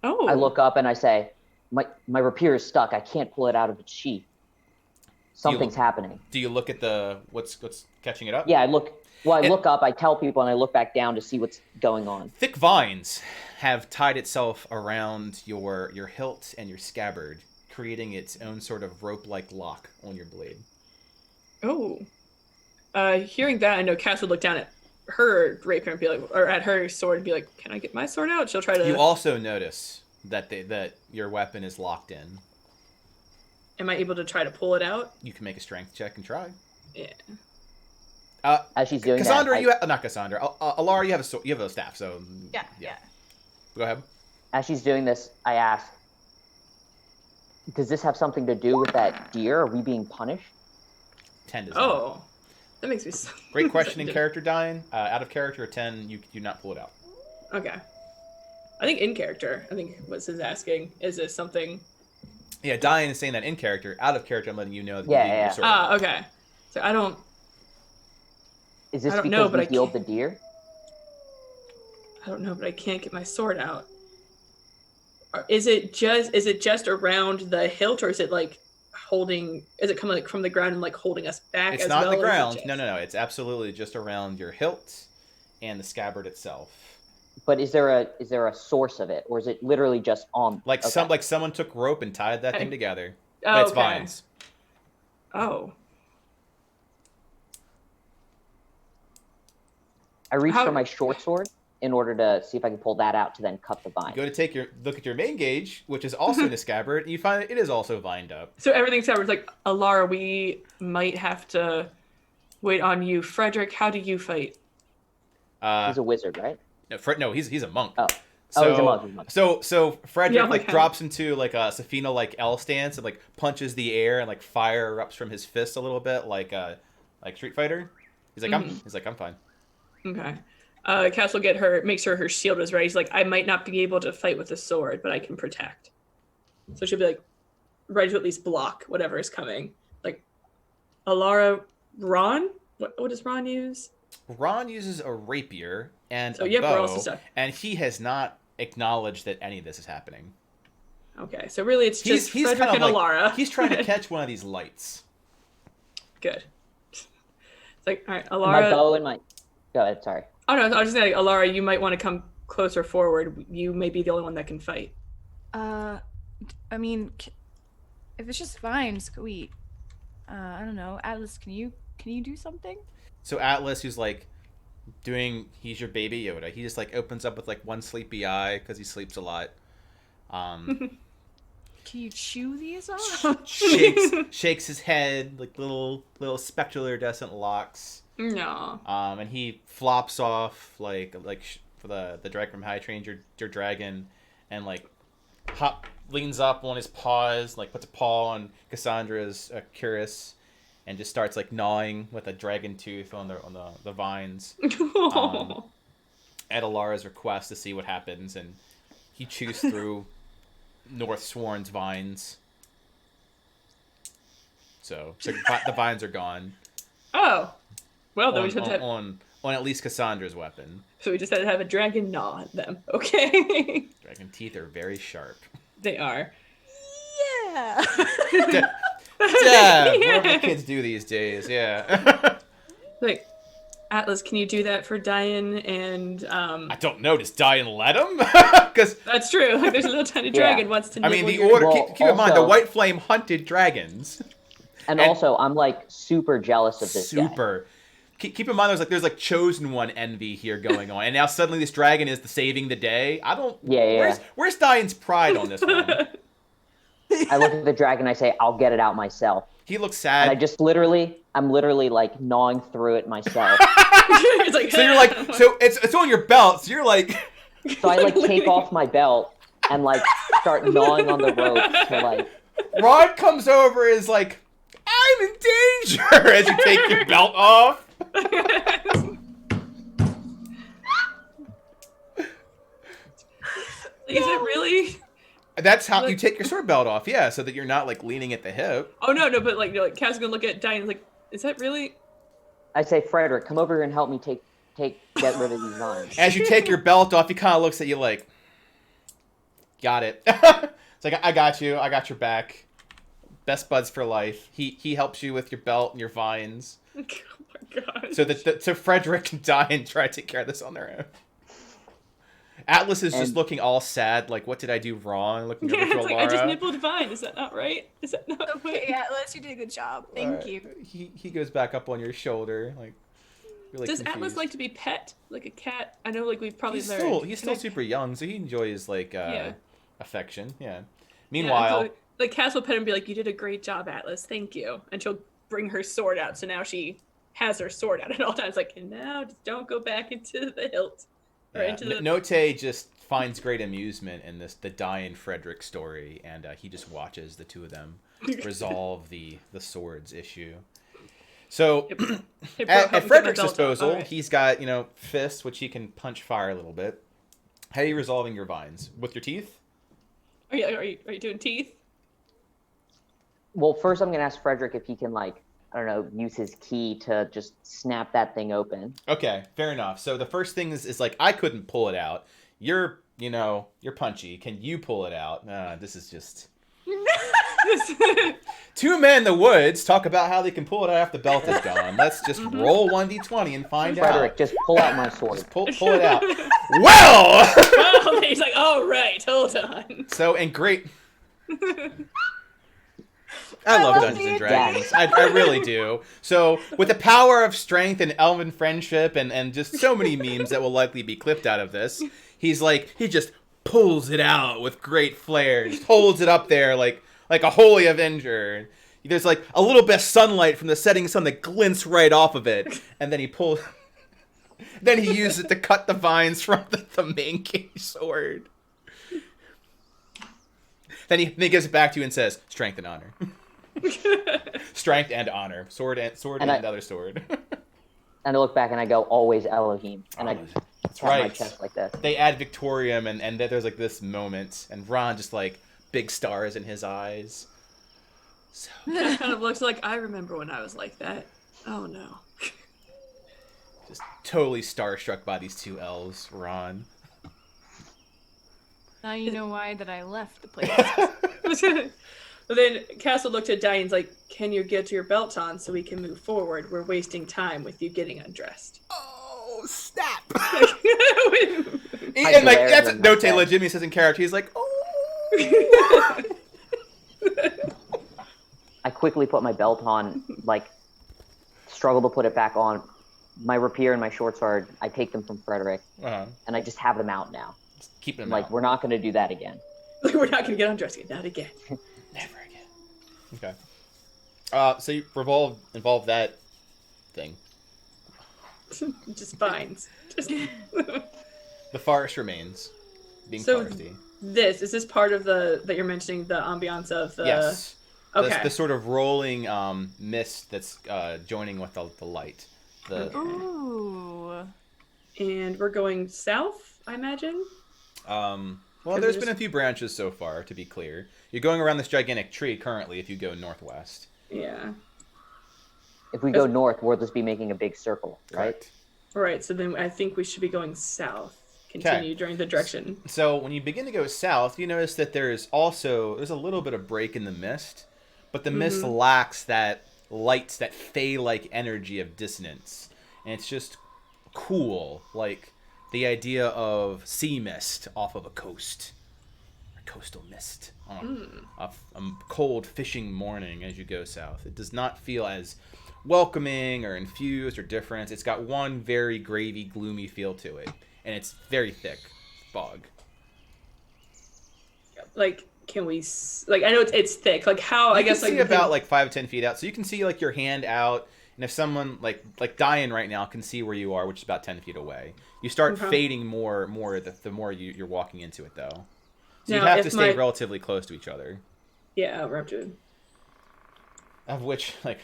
Oh. I look up and I say, my rapier is stuck. I can't pull it out of its sheath. Something's happening. Do you look at what's catching it up? Yeah, I look. Well, I look up, I tell people, and I look back down to see what's going on. Thick vines have tied itself around your hilt and your scabbard, creating its own sort of rope-like lock on your blade. Oh. Hearing that, I know Cass would look down at her rapier and be like, or at her sword and be like, "Can I get my sword out?" She'll try to. You also notice that that your weapon is locked in. Am I able to try to pull it out? You can make a strength check and try. Yeah. As she's doing Cassandra, that, not Cassandra. Alara, you have a staff, so Yeah. Go ahead. as she's doing this, I ask, does this have something to do with that deer? Are we being punished? 10 does not. Oh, that makes me. So Great question in character, Dying. Out of character, 10, you do not pull it out. Okay. I think in character. I think what is asking is this something. Yeah, Dying is saying that in character. Out of character, I'm letting you know that Yeah, you yeah. sort of. Okay. So I don't. Is this I don't because know, but we I healed the can't- deer? I don't know, but I can't get my sword out. Is it just around the hilt, or is it like holding? Is it coming like from the ground and like holding us back? It's as not well, the or is it ground. just- No. It's absolutely just around your hilt and the scabbard itself. But is there a source of it, or is it literally just on? Like okay. someone took rope and tied that Okay. thing together. Oh, But it's okay. vines. Oh. I reach How- for my short sword in order to see if I can pull that out to then cut the vine. You go to take your look at your main gauge, which is also in a scabbard, and you find it is also vined up. So everything's covered. Like, Alara, we might have to wait on you. Frederick, how do you fight? He's a wizard, right? No, he's a monk. Oh. So, He's a monk. He's a monk. So Frederick Yeah, like okay. drops into like a Safina like L stance and like punches the air and like fire erupts from his fist a little bit like Street Fighter. He's like I'm fine. Okay. Cass will make sure her shield is ready. He's like, I might not be able to fight with a sword, but I can protect. So she'll be like, ready to at least block whatever is coming. Like, Alara, Ron? What does Ron use? Ron uses a rapier and So, a yep, we're bow, also stuck. and he has not acknowledged that any of this is happening. Okay, so really it's just He's Frederick kind of and like Alara. he's trying to catch one of these lights. Good. It's like, all right, My Alara. bow and my. Go ahead. Sorry. Oh, no, I was just saying, Alara, you might want to come closer forward. You may be the only one that can fight. I mean, if it's just vines, sweet. I don't know, Atlas. Can you do something? So Atlas, who's like he's your baby Yoda. He just like opens up with like one sleepy eye because he sleeps a lot. Can you chew these off? shakes his head like little spectral iridescent locks. No. And he flops off for the dragon from High Trained Your Dragon, and like leans up on his paws, like puts a paw on Cassandra's cuirass, and just starts like gnawing with a dragon tooth on the vines. At Alara's request to see what happens, and he chews through North Sworn's vines. So the vines are gone. Oh. Well, then we just have to on at least Cassandra's weapon. So we just had to have a dragon gnaw at them. Okay. Dragon teeth are very sharp. They are. Yeah. Dab! What do the kids do these days? Yeah. Like, Atlas, can you do that for Diane and I don't know. Does Diane let him? Because That's true. Like, there's a little tiny Yeah. dragon wants to. I mean, nibble the your- order. Well, Keep in mind, the also- White Flame hunted dragons. And And- also, I'm like super jealous of this guy. Super. Keep in mind, there's like chosen one envy here going on, and now suddenly this dragon is saving the day. I don't. Yeah. Where's Diane's pride on this one? I look at the dragon. I say, "I'll get it out myself." He looks And I sad. just I'm literally like gnawing through it myself. It's like, So you're like, so it's on your belt. So you're like, So I like take off my belt and like start gnawing on the rope to like. Rod comes over and is like, I'm in danger as you take your belt off. Is it really? That's how you take your sword belt off, yeah, so that you're not like leaning at the hip. Oh no, but like, Cass gonna look at Diane and is like, is that really? I say, Frederick, come over here and help me get rid of these vines. As you take your belt off, he kind of looks at you like, got it. It's like, I got you. I got your back. Best buds for life. He helps you with your belt and your vines. Oh my gosh. So Frederick and Diane try to take care of this on their own. Atlas is just And- looking all sad, like, what did I do wrong? Looking over Yeah, to it's like I just Alara. nibbled vine. Is that not right? Is that not Okay, Atlas, you did a good job. Thank you. He goes back up on your shoulder, like, Really Does Atlas confused. like to be pet like a cat? I know, like we've probably He's learned. still super young, so he enjoys like Yeah. affection. Yeah. Yeah, Meanwhile, like Cass will pet him and be like, "You did a great job, Atlas. Thank you." And she'll bring her sword out. So now she has her sword out at all times. Like, and now just don't go back into the hilt or yeah, into the. Note just finds great amusement in the Diane Frederick story, and he just watches the two of them resolve the swords issue. So Hey, bro, at help me get my Frederick's belt on. disposal, All right. he's got fists which he can punch fire a little bit. How are you resolving your vines? With your teeth? Are you doing teeth? Well, first I'm gonna ask Frederick if he can I don't know, use his key to just snap that thing open. Okay, fair enough. So the first thing is like, I couldn't pull it out. You're punchy. Can you pull it out? This is just two men in the woods talk about how they can pull it out after the belt is gone. Let's just roll 1d20 and find Frederick, out. just pull out my sword. Just pull it out. Well. Oh, he's like, "All right, hold on." So and great. I love Dungeons and Dragons. I really do. So, with the power of strength and elven friendship and just so many memes that will likely be clipped out of this, he just pulls it out with great flair, just holds it up there like a holy avenger. There's like a little bit of sunlight from the setting sun that glints right off of it, and then he pulls. Then he uses it to cut the vines from the main king sword. Then he gives it back to you and says, "Strength and honor." Strength and honor. Sword and other sword. And I look back and I go, "Always Elohim." And I That's pat my right. chest like this. They add Victorium, and there's like this moment, and Ron just like big stars in his eyes. So It kind of looks like I remember when I was like that. Oh no. just totally starstruck by these two elves, Ron. Now you know why that I left the place. But then Castle looked at Diane's like, "Can you get your belt on so we can move forward? We're wasting time with you getting undressed." Oh, snap! I And like glared that's in my Note face. legitimately says in character. He's like, "Oh." I quickly put my belt on, struggle to put it back on. My rapier and my short sword, I take them from Frederick, Uh-huh. and I just have them out now. Just keep them out. We're not going to do that again. We're not gonna get undressed again. Not again. Never again. Okay. So you involve that thing. Just vines. Just... The forest remains, being So foresty. Is this part of that you're mentioning, the ambiance of the? Yes. Okay. The sort of rolling mist that's joining with the light. Ooh. And we're going south, I imagine. Well, there's been a few branches so far, to be clear. You're going around this gigantic tree currently if you go northwest. Yeah. If we go north, we'll just be making a big circle, right? Correct. All right. So then I think we should be going south. Continue during the direction. So when you begin to go south, you notice that there's a little bit of break in the mist, but the mist lacks that light, that fey-like energy of dissonance. And it's just cool, like the idea of sea mist off of a coast. Or coastal mist on a cold fishing morning as you go south. It does not feel as welcoming or infused or different. It's got one very gravy, gloomy feel to it. And it's very thick fog. Like, can we? I know it's thick. Like how? I guess You can see about 5 to 10 feet out, so you can see like your hand out. And if someone like Diane right now can see where you are, which is about 10 feet away, you start fading more the more you're walking into it, though. So you Now, have if to stay my- relatively close to each other. Yeah, we're up to it. Of which, like,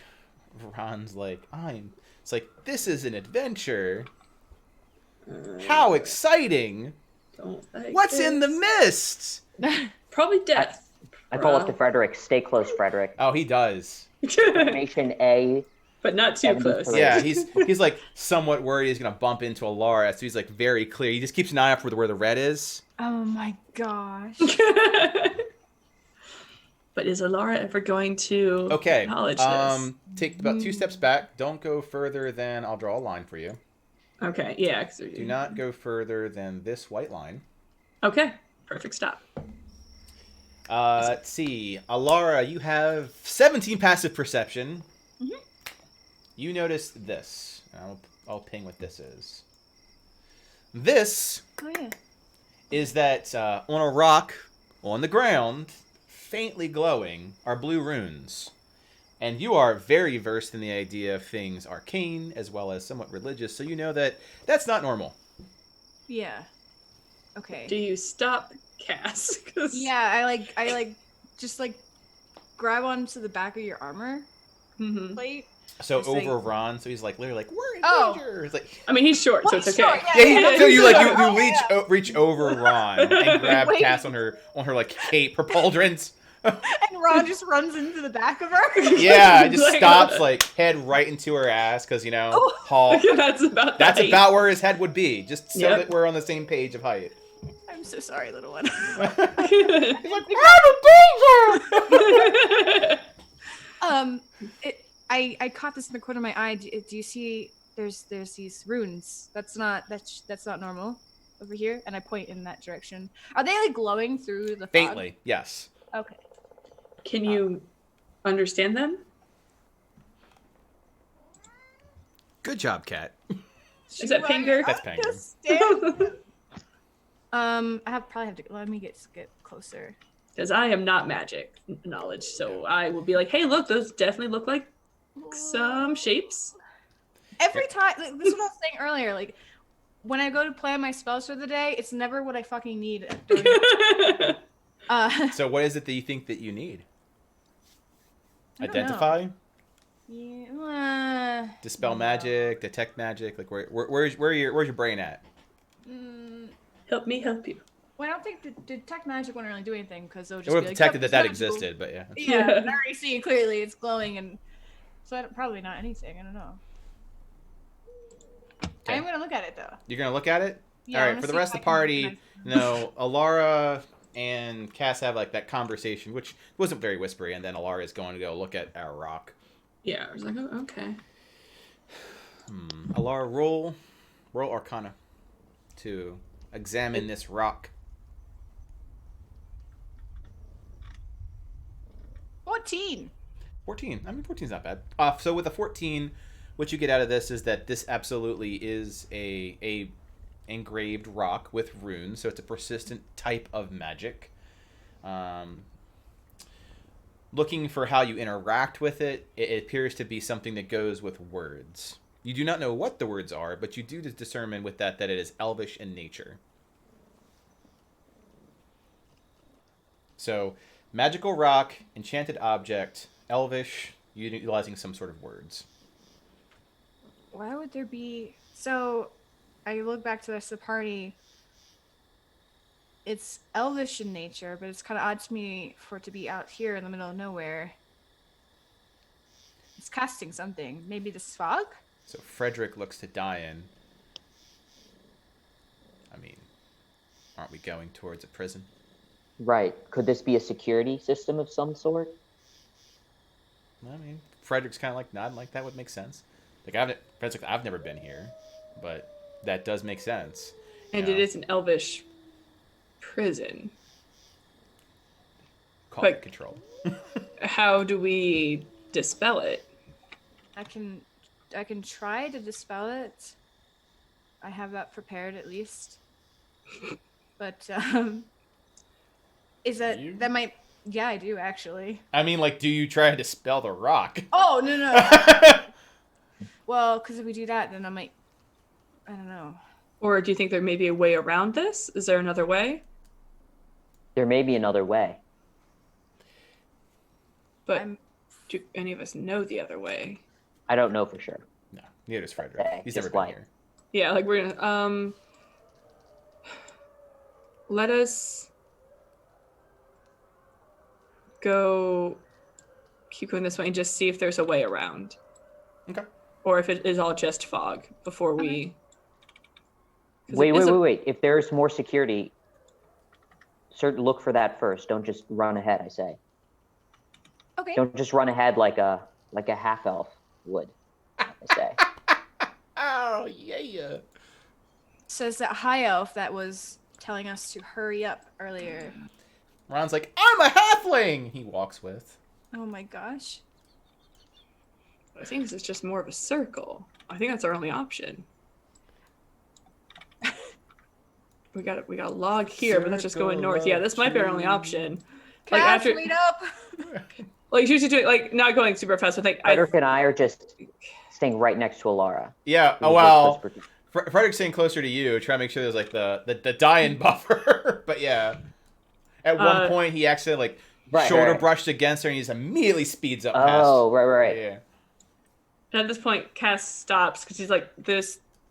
Ron's like, It's like, this is an adventure. How exciting! Don't like What's in the this. mist? Probably death. I call up to Frederick. Stay close, Frederick. Oh, he does. Information A. But not too close. Yeah, he's like somewhat worried he's gonna bump into Alara, so he's like very clear. He just keeps an eye out for where the red is. Oh my gosh. But is Alara ever going to Okay. acknowledge this? Take about 2 steps back. Don't go further than I'll draw a line for you. Okay, yeah. Do not go further than this white line. Okay, perfect stop. Let's see. Alara, you have 17 passive perception. Mhm. You notice this. I'll ping what this is. This Oh yeah. is that on a rock on the ground, faintly glowing, are blue runes. And you are very versed in the idea of things arcane as well as somewhat religious, so you know that that's not normal. Yeah. Okay. Do you stop cast? 'Cause- Yeah, I just grab onto the back of your armor Mhm. plate. So Just like- over Ron, so he's like literally like, we're in Oh. danger. It's like I mean, he's short, so Well, it's okay. sure, yeah, so you like you Oh, reach yeah. reach over Ron and grab Wait. Cass on her like cape prepulgence. And Ron just runs into the back of her. Yeah, it just Like- stops like head right into her ass because Oh. Hall. That's about the That's height. about where his head would be, just so Yep. that we're on the same page of height. I'm so sorry, little one. He's like, we're in danger. I caught this in the corner of my eye. Do you see? There's these runes. That's not normal over here. And I point in that direction. Are they like glowing through the fog? Faintly, yes. Okay. Can you understand them? Good job, Kat. Is that Pinger? That's Pinger. Understand? I probably have to let me get closer. Because I am not magic knowledge, so I will be like, hey, look, those definitely look like some shapes. Every time, like, this is what I was saying earlier. Like when I go to plan my spells for the day, it's never what I fucking need. So what is it that you think that you need? I don't know. Identify? Yeah, Dispel no. magic, detect magic, like where's your brain at? Help me help you. Well, I don't think the detect magic wouldn't really do anything because they'll It just would be have like, detected "Yep, that it's that magical." existed, but yeah. Yeah, I already see it clearly. It's glowing, and so probably not anything. I don't know. Okay. I'm gonna look at it though. You're gonna look at it? Yeah, All I right, wanna for the see rest if of the I can party, recognize- Alara and Cass have like that conversation, which wasn't very whispery, and then Alara is going to go look at our rock. Yeah, I was like, oh, okay. Alara, roll Arcana to examine this rock. 14. 14. I mean, 14's not bad. So with a 14, what you get out of this is that this absolutely is a engraved rock with runes, so it's a persistent type of magic. Looking for how you interact with it, it appears to be something that goes with words. You do not know what the words are, but you do discern with that it is elvish in nature. So, magical rock, enchanted object, elvish, utilizing some sort of words. Why would there be? So, I look back to the rest of the party. It's elvish in nature, but it's kind of odd to me for it to be out here in the middle of nowhere. It's casting something. Maybe this fog? So Frederick looks to Diane. I mean, aren't we going towards a prison? Right. Could this be a security system of some sort? I mean, Frederick's kind of like nodding like that would make sense. Like Frederick's like, I've never been here, but that does make sense. And Yeah. it is an elvish prison. Quality But- control. How do we dispel it? I can try to dispel it. I have that prepared at least. But is that You? that might? Yeah, I do actually. I mean, like, do you try to dispel the rock? Oh no. Well, because if we do that, then I might. I don't know. Or do you think there may be a way around this? Is there another way? There may be another way. But I'm- do any of us know the other way? I don't know for sure. No, neither does Frederick. Okay, He's just never been like- here. Yeah, like we're gonna let us go keep going this way and just see if there's a way around. Okay. Or if it is all just fog before we 'cause Wait. it is a- If there's more security, look for that first. Don't just run ahead, I say. Okay. Don't just run ahead like a half elf would, I say. Oh, yeah. Says that high elf that was telling us to hurry up earlier. Ron's like, I'm a halfling! He walks with. Oh my gosh. I think this is just more of a circle. I think that's our only option. we got a log here, but that's just going north. Yeah, this might be our only option. Like Cash, after, wait up. like usually doing like not going super fast. I think Frederick and I are just staying right next to Alara. Yeah. We Well, both whisper- Frederick's staying closer to you, trying to make sure there's like the die-in buffer. But yeah, at one point he accidentally shoulder brushed against her, and he just immediately speeds up. Oh, past. right. Yeah. And at this point, Cass stops because he's like,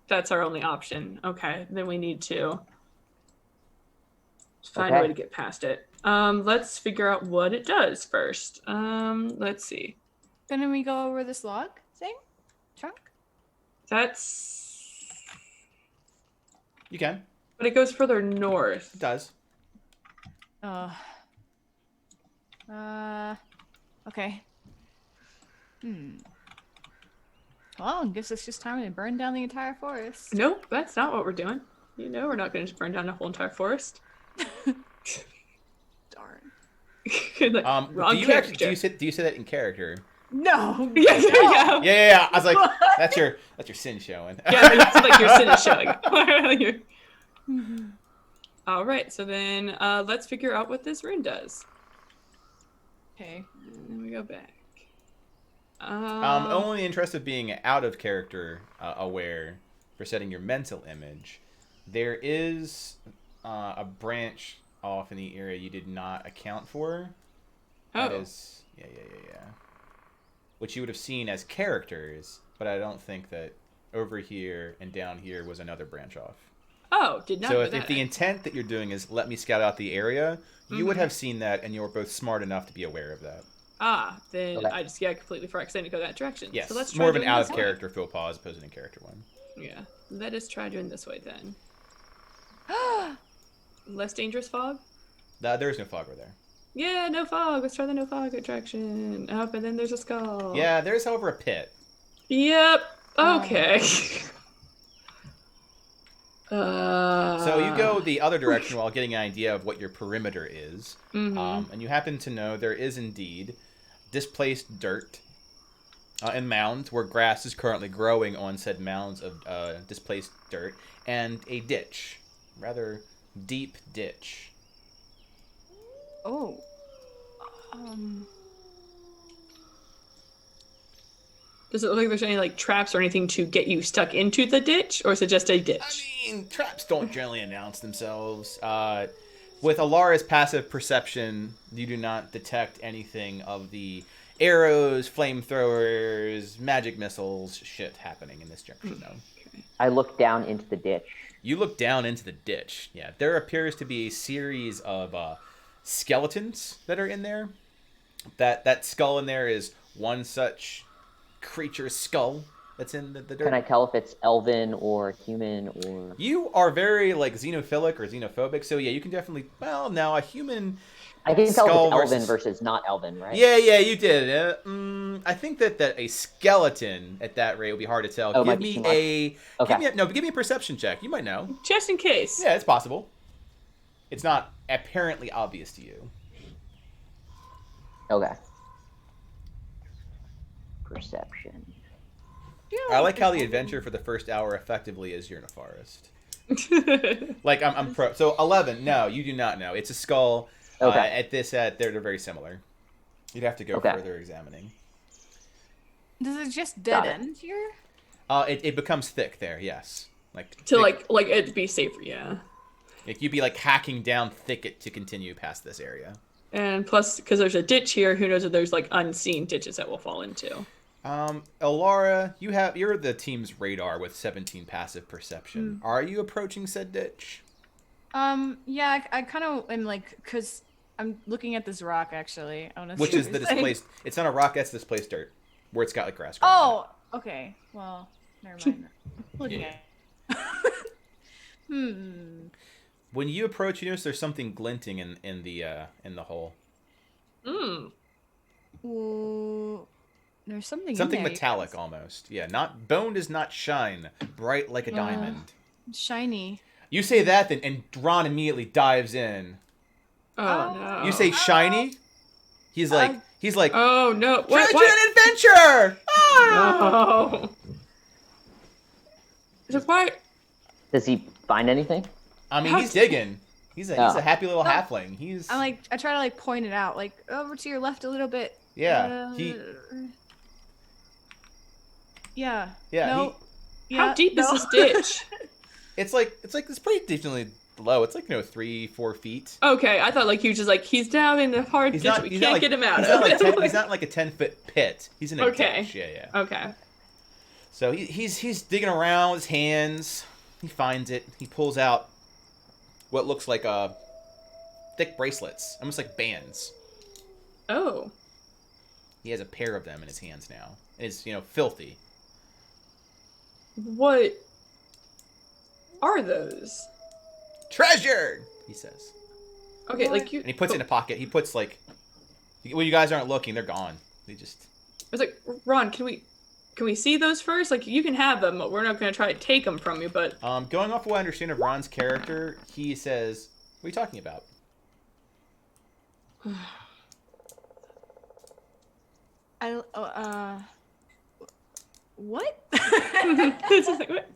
that's our only option. Okay, then we need to find a way to get past it. Let's figure out what it does first. Let's see. Then we go over this log thing? Trunk? That's... You can. But it goes further north. It does. Okay. Well, I guess it's just time to burn down the entire forest. Nope, that's not what we're doing. You know we're not going to just burn down the whole entire forest. Darn. Like, wrong do you character. do you say that in character? No. Yeah. Yeah. I was like, that's your sin showing. Yeah, it's like your sin is showing. All right, so then let's figure out what this rune does. Okay. And then we go back. Only in the interest of being out of character aware for setting your mental image, there is a branch off in the area you did not account for. That is, yeah. Which you would have seen as characters, but I don't think that over here and down here was another branch off. Oh, did not So know if the intent that you're doing is let me scout out the area, you would have seen that, and you were both smart enough to be aware of that. Then Okay. I just completely forgot because I didn't go that direction. Yes, So let's try more of an doing out this of way. character faux pas as opposed to an in-character one. Yeah, let us try doing this way then. Less dangerous fog? There's no fog over there. Yeah, no fog. Let's try the no fog attraction. Up, and then there's a skull. Yeah, there's however a pit. Yep. Okay. So you go the other direction while getting an idea of what your perimeter is. Mhm. And you happen to know there is indeed displaced dirt and mounds where grass is currently growing on said mounds of displaced dirt, and a ditch. Rather deep ditch. Oh. Does it look like there's any like traps or anything to get you stuck into the ditch, or is it just a ditch? I mean, traps don't generally announce themselves. With Alara's passive perception, you do not detect anything of the arrows, flamethrowers, magic missiles shit happening in this junction, though. I look down into the ditch. You look down into the ditch. Yeah, there appears to be a series of skeletons that are in there. That skull in there is one such creature's skull that's in the dirt. Can I tell if it's elven or human or... You are very like xenophilic or xenophobic, so yeah, you can definitely. Well, now a human. I can tell skull if it's elven versus not elven, right? Yeah, you did. I think that a skeleton at that rate would be hard to tell. Oh, Give might me be too much. Okay. give me a perception check. You might know. Just in case. Yeah, it's possible. It's not apparently obvious to you. Okay. Perception. I like how the adventure for the first hour effectively is you're in a forest. Like I'm pro. So 11. No, you do not know. It's a skull. Okay. They're very similar. You'd have to go further examining. Does it just Got dead it. end here? It becomes thick there. Yes. Like To thick, like it'd be safer, yeah. like you'd be like hacking down thicket to continue past this area. And plus, because there's a ditch here, who knows if there's like unseen ditches that we'll fall into. Elara, you're the team's radar with 17 passive perception. Are you approaching said ditch? Yeah, I kind of am like, because I'm looking at this rock actually. I wanna Which see is what the it's like. displaced. It's not a rock. That's displaced dirt, where it's got like grass. Oh, okay. Well, never mind. Looking Yeah. at. When you approach, you notice there's something glinting in the hole. Ooh, there's something. Something in there, you metallic guys. almost. Yeah, not bone does not shine bright like a diamond. Shiny. You say that, then, and Ron immediately dives in. Oh no. You say shiny. He's like, Oh no. Treasure and adventure! No. So why? Does he find anything? I mean, How he's digging. He's a happy little halfling. He's I try to like point it out, like over to your left a little bit. yeah. Yeah. Yeah, No. How deep is this ditch? it's pretty decently low. It's like 3-4 feet. Okay, I thought like he was just like he's down in the hard ditch. We can't get him out. He's not like a 10-foot pit. He's in a ditch. Yeah. Okay. So he's digging around with his hands. He finds it. He pulls out what looks like thick bracelets, almost like bands. Oh. He has a pair of them in his hands now. And it's filthy. What are those? Treasure, he says. Okay, What? like you. And he puts it in a pocket. He puts when you guys aren't looking, they're gone. They just. I was like, Ron, can we see those first? Like, you can have them. But we're not going to try to take them from you, but... Going off what I understand of Ron's character, he says, what are you talking about? What? It's just like, what?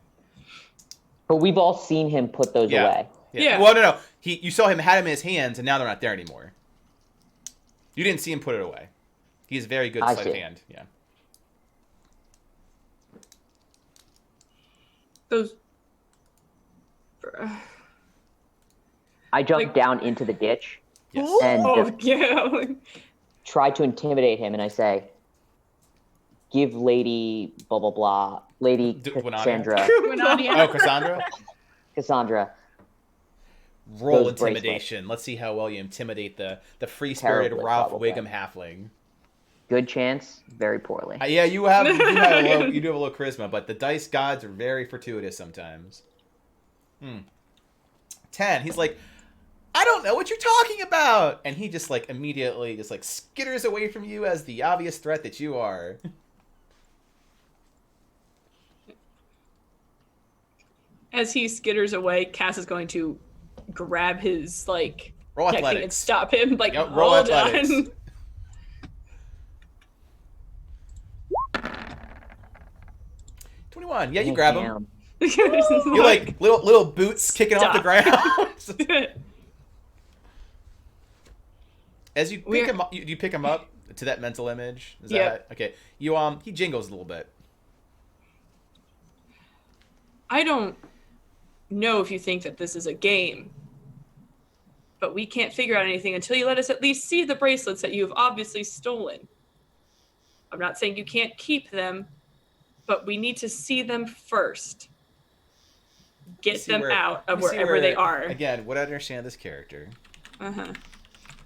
But we've all seen him put those away. Yeah. Well, no. You saw him, had him in his hands, and now they're not there anymore. You didn't see him put it away. He has very good sleight of hand. Yeah. Those... I jumped down into the ditch Yes. and yeah. try to intimidate him, and I say, "Give Lady blah blah blah, Lady Cassandra, Oh, Cassandra, roll those intimidation. Let's see how well you intimidate the free-spirited Terribly, Ralph probably. Wiggum halfling. good chance, very poorly." Yeah, you do have a low charisma, but the dice gods are very fortuitous sometimes. 10. He's like, I don't know what you're talking about, and he just immediately skitters away from you as the obvious threat that you are. As he skitters away, Cass is going to grab his Roll neck thing athletics. and stop him. Like, Yep, roll hold athletics. on. 21. Yeah, you grab him. Damn. You're like little boots kicking off the Stop. ground. As you pick him up, you pick him up to that mental image. Is that okay? You he jingles a little bit. I don't know if you think that this is a game, but we can't figure out anything until you let us at least see the bracelets that you have obviously stolen. I'm not saying you can't keep them, but we need to see them first. Get them out of wherever they are. Again, what I understand of this character.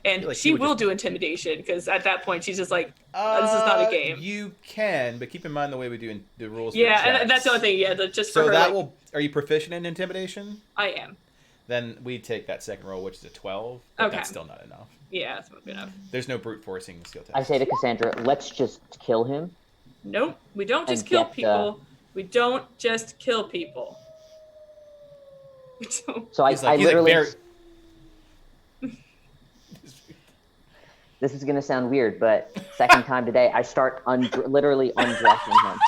And she will do intimidation, because at that point she's just like, this is not a game. You can, but keep in mind the way we do the rules. Yeah, for and that's the only thing. Yeah, just so for her, that will. Are you proficient in intimidation? I am. Then we take that second roll, which is a 12. But Okay. That's still not enough. Yeah, that's not good enough. There's no brute forcing skill test. I say to Cassandra, "Let's just kill him." Nope, we don't just And kill get the- people. We don't just kill people. So I He's like literally. very- This is gonna sound weird, but second time today, I start literally undressing him.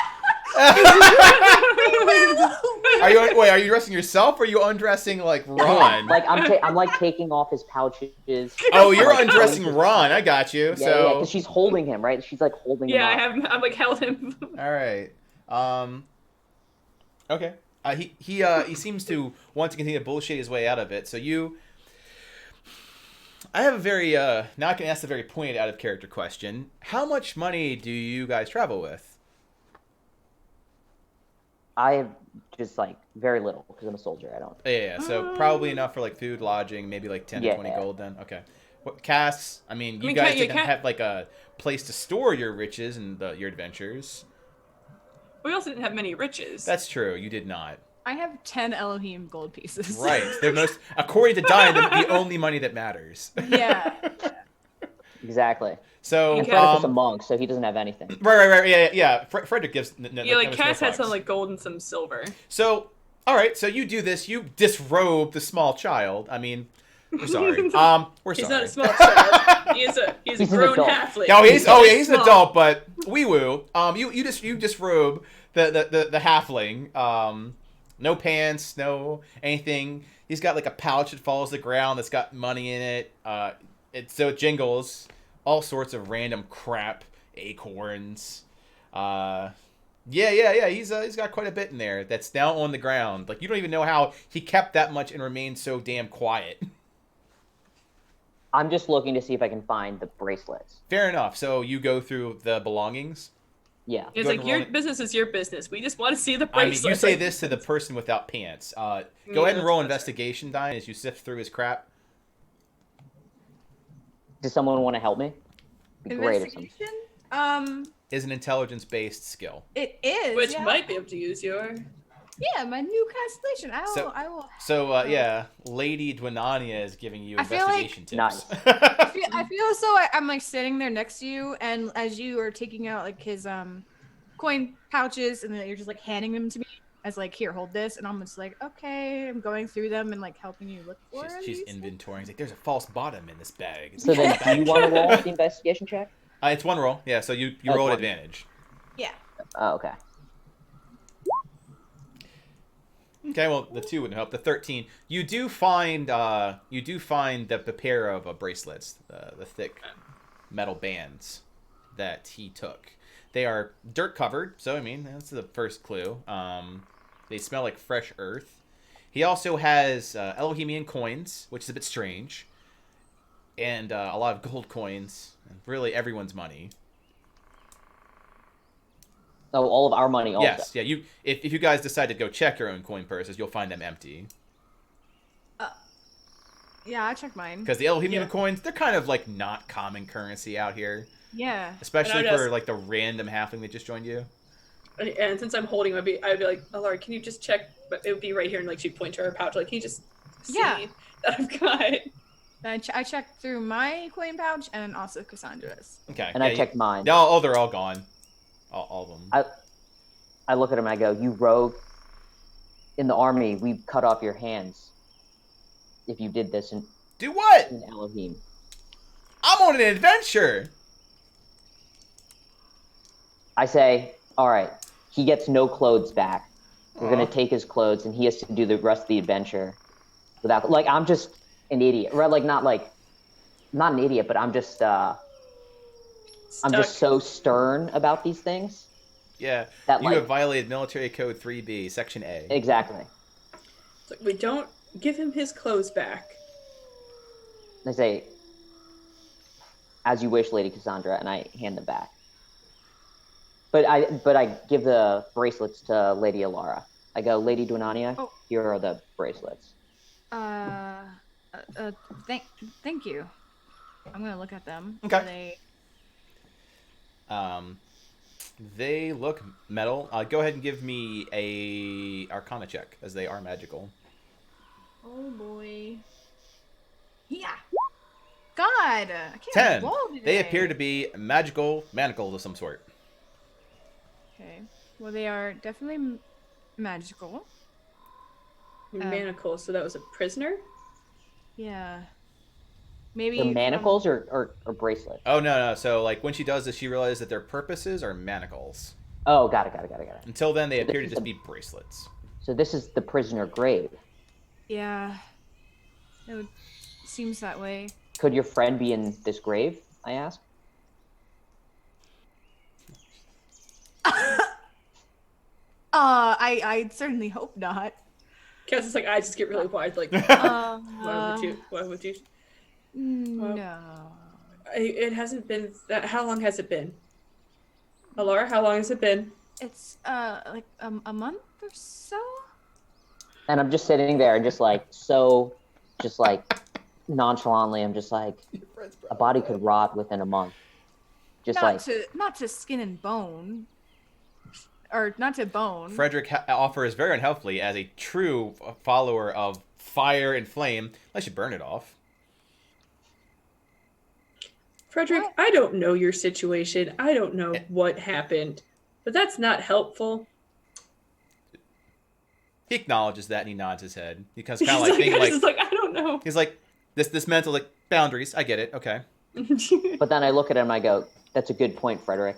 Are you undressing yourself, or are you undressing Ron? Like I'm like taking off his pouches. Oh, you're like, undressing Ron. I got you. Yeah, so because she's holding him, right? She's like holding Yeah, him up. I'm like held him. all right. Okay. He seems to want to continue to bullshit his way out of it. So I have a very now I can ask a very pointed out of character question. How much money do you guys travel with? I have just very little because I'm a soldier. I don't. Yeah. So probably enough for food, lodging, maybe 10 to 20 gold. Then okay. What casks? I mean, you guys didn't have a place to store your riches and your adventures. We also didn't have many riches. That's true. You did not. I have 10 Elohim gold pieces. Right. They're most, according to Diane, the only money that matters. Yeah. Exactly. So And Frederick is a monk, so he doesn't have anything. Right. Yeah. Frederick gives. Cass had some gold and some silver. So, all right. So you do this. You disrobe the small child. I mean, We're sorry. We're He's sorry. not a small child. He's a He's an grown adult. halfling. No, he's an small. adult, but wee woo. You just robe the halfling. No pants, no anything. He's got like a pouch that follows the ground that's got money in it. So it jingles all sorts of random crap, acorns. Yeah. He's got quite a bit in there that's now on the ground. Like, you don't even know how he kept that much and remained so damn quiet. I'm just looking to see if I can find the bracelets. Fair enough. So you go through the belongings. Yeah. It's Go like, ahead and your roll it. business is your business. We just want to see the I bracelet. mean, you say this to the person without pants. Go ahead and that's roll fine. investigation, Diane, as you sift through his crap. Does someone want to help me? Be great if some- Investigation? Is an intelligence-based skill. It is. Which yeah. might be able to use your. Yeah, my new constellation. I will. So, yeah, Lady Dwanania is giving you I feel like- investigation tips. Nice. I feel as though I'm like sitting there next to you, and as you are taking out like his coin pouches, and then you're just like handing them to me as like, here, hold this, and I'm just like, okay, I'm going through them and like helping you look for She's these. inventorying. She's like, there's a false bottom in this bag. It's So then, a do you want to roll the investigation check? It's one roll. Yeah, so you That's roll one. advantage. Yeah. Oh, okay. Okay, well, the 2 wouldn't help. The 13. You do find the pair of bracelets, the thick metal bands that he took. They are dirt covered, so I mean that's the first clue. They smell like fresh earth. He also has Elohimian coins, which is a bit strange, and a lot of gold coins, and really everyone's money. Oh, all of our money also. Yes, yeah. If you guys decide to go check your own coin purses, you'll find them empty. Yeah, I checked mine. Because the Elohimian Yeah. coins, they're kind of like not common currency out here, Yeah. especially And I for just- like the random halfling that just joined you. And since I'm holding, I'd be like, Alara, can you just check? But it would be right here, and like she'd point to her pouch, like, can you just see Yeah. that I've got? I checked through my coin pouch and also Cassandra's. Okay. And I checked mine. No, they're all gone. All of them. I look at him and I go, "You rogue! In the army, we cut off your hands. If you did this in Do what? Elohim." I'm on an adventure. I say, "All right, he gets no clothes back. We're gonna Aw. take his clothes, and he has to do the rest of the adventure without. Like, I'm just an idiot, right? Not an idiot, but I'm just Stuck. so stern about these things Yeah. that You like have violated Military Code 3B, Section A. exactly. It's like, we don't give him his clothes back. I say, "As you wish, Lady Cassandra," and I hand them back. But I give the bracelets to Lady Alara. I go, "Lady Dwanania, Oh. here are the bracelets." Thank you. I'm gonna look at them. Okay. Are they... They look metal. Go ahead and give me a Arcana check, as they are magical. Oh boy. Yeah. God, I can't 10. roll today. They appear to be magical manacles of some sort. Okay. Well, they are definitely magical. Manacles. So that was a prisoner. Yeah. Maybe They're from- manacles or bracelets? Oh, no. So, like, when she does this, she realizes that their purposes are manacles. Oh, got it. Until then, they So appear to this is just a- be bracelets. So this is the prisoner grave. Yeah. Seems that way. Could your friend be in this grave? I ask. I certainly hope not. Cass's like eyes just get really wide. Like, Uh, why would you? Why would you? No. It hasn't been that. How long has it been? Alara, how long has it been? It's like a month or so. And I'm just sitting there and just like nonchalantly, I'm just like, a body could rot within a month. Just Not to skin and bone, or not to bone. Frederick offers very unhelpfully, as a true follower of fire and flame, unless you burn it off. Frederick, What? I don't know your situation. I don't know what happened, but that's not helpful. He acknowledges that and he nods his head. Because kind He's of like like, thinking, I like, was like, I don't know. he's like, This mental like boundaries. I get it. Okay. But then I look at him, I go, "That's a good point, Frederick."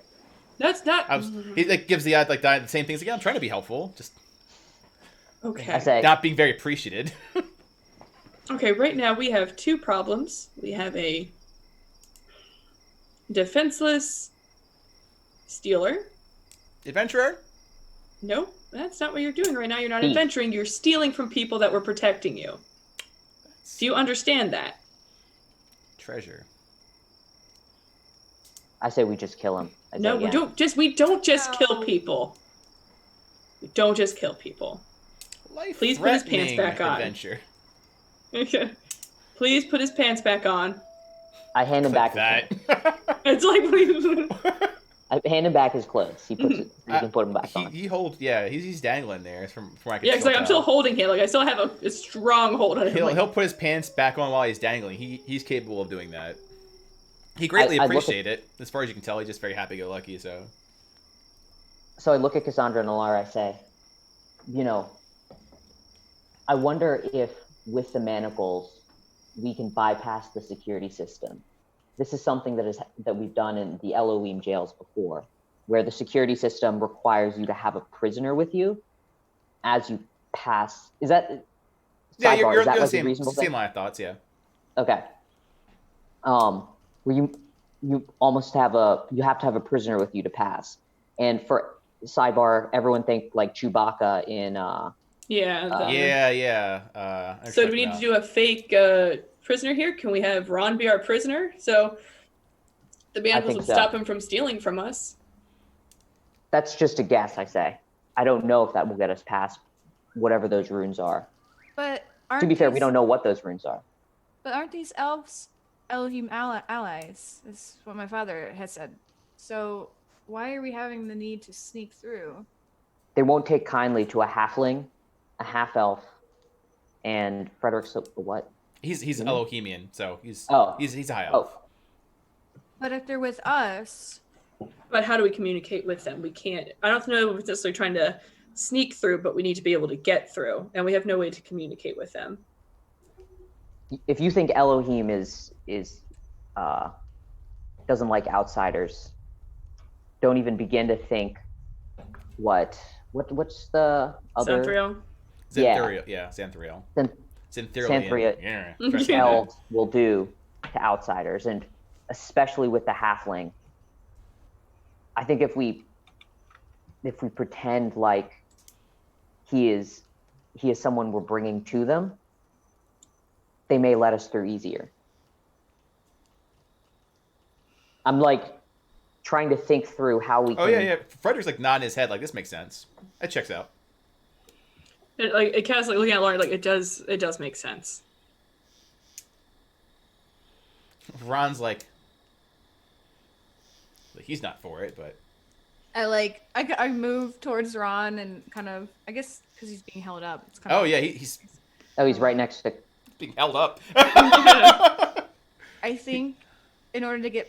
That's not. He like gives the the same things again. I'm trying to be helpful, just Okay. I say, not being very appreciated. Okay, right now we have two problems. We have a defenseless stealer. Adventurer. No, that's not what you're doing right now. You're not Thief. adventuring. You're stealing from people that were protecting you. Do you understand that? Treasure. I say we just kill him. I say, No, we yeah. don't just kill people. We don't just kill people. Please put his pants back on. Adventure. Okay. Please put his pants back on. I hand him back That. his clothes. It's like I hand him back his clothes. He puts it. He can put them back on. He holds. Yeah, he's dangling there from what I can yeah, because like I'm still holding him. Like I still have a strong hold on him. He'll put his pants back on while he's dangling. He's capable of doing that. He greatly I look appreciate it. As far as you can tell, he's just very happy-go-lucky. So I look at Cassandra and Alara. I say, I wonder if with the manacles we can bypass the security system. This is something that we've done in the Elohim jails before, where the security system requires you to have a prisoner with you as you pass. Is that? Yeah, sidebar, you're is that the like a same reasonable thing? line of thoughts. Yeah. Okay. Where you almost have you have to have a prisoner with you to pass. And for sidebar, everyone think like Chewbacca in Yeah. So do we need to do a fake prisoner here? Can we have Ron be our prisoner? So the manacles would stop him from stealing from us. That's just a guess, I say. I don't know if that will get us past whatever those runes are. But To be fair, we don't know what those runes are. But aren't these elves Elohim allies? Is what my father has said. So why are we having the need to sneak through? They won't take kindly to a halfling, a half-elf, and Frederick's what? He's Elohimian, so he's a high elf. Oh. But if they're with us, But how do we communicate with them? We can't. I don't know if it's necessarily trying to sneak through, but we need to be able to get through, and we have no way to communicate with them. If you think Elohim is doesn't like outsiders, don't even begin to think what's the other Xanthriel? Xanthriel. Yeah, Xanthriel. Xanthriel. Yeah. Elves will do to outsiders, and especially with the halfling. I think if we pretend like he is someone we're bringing to them, they may let us through easier. I'm like trying to think through how we can... Oh yeah. Frederick's like nodding his head like this makes sense. That checks out. It kind of like looking at Lauren, like it does make sense. Ron's like he's not for it, but I move towards Ron and kind of, I guess because he's being held up. It's kind of he's he's right next to... being held up. I think in order to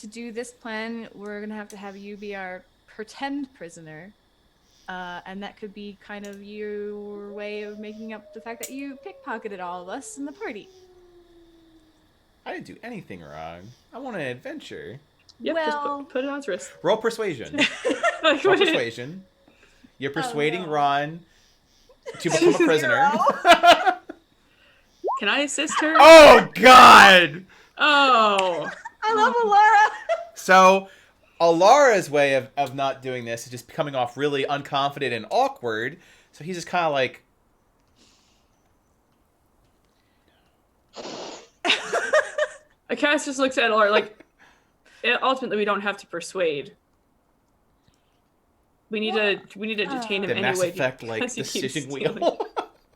do this plan, we're gonna have to have you be our pretend prisoner, and that could be kind of your way of making up the fact that you pickpocketed all of us in the party. I didn't do anything wrong. I want an adventure. Yep, Well- just put it on his wrist. Roll persuasion. Roll persuasion. You're persuading no. Ron to become a prisoner. Can I assist her? Oh God! Oh. I love Alara. So, Alara's way of not doing this is just coming off really unconfident and awkward. So he's just kind of like, Cass just looks at Laura like, ultimately we don't have to persuade. We need to detain him the Mass anyway. Effect like because he keeps decision stealing. wheel.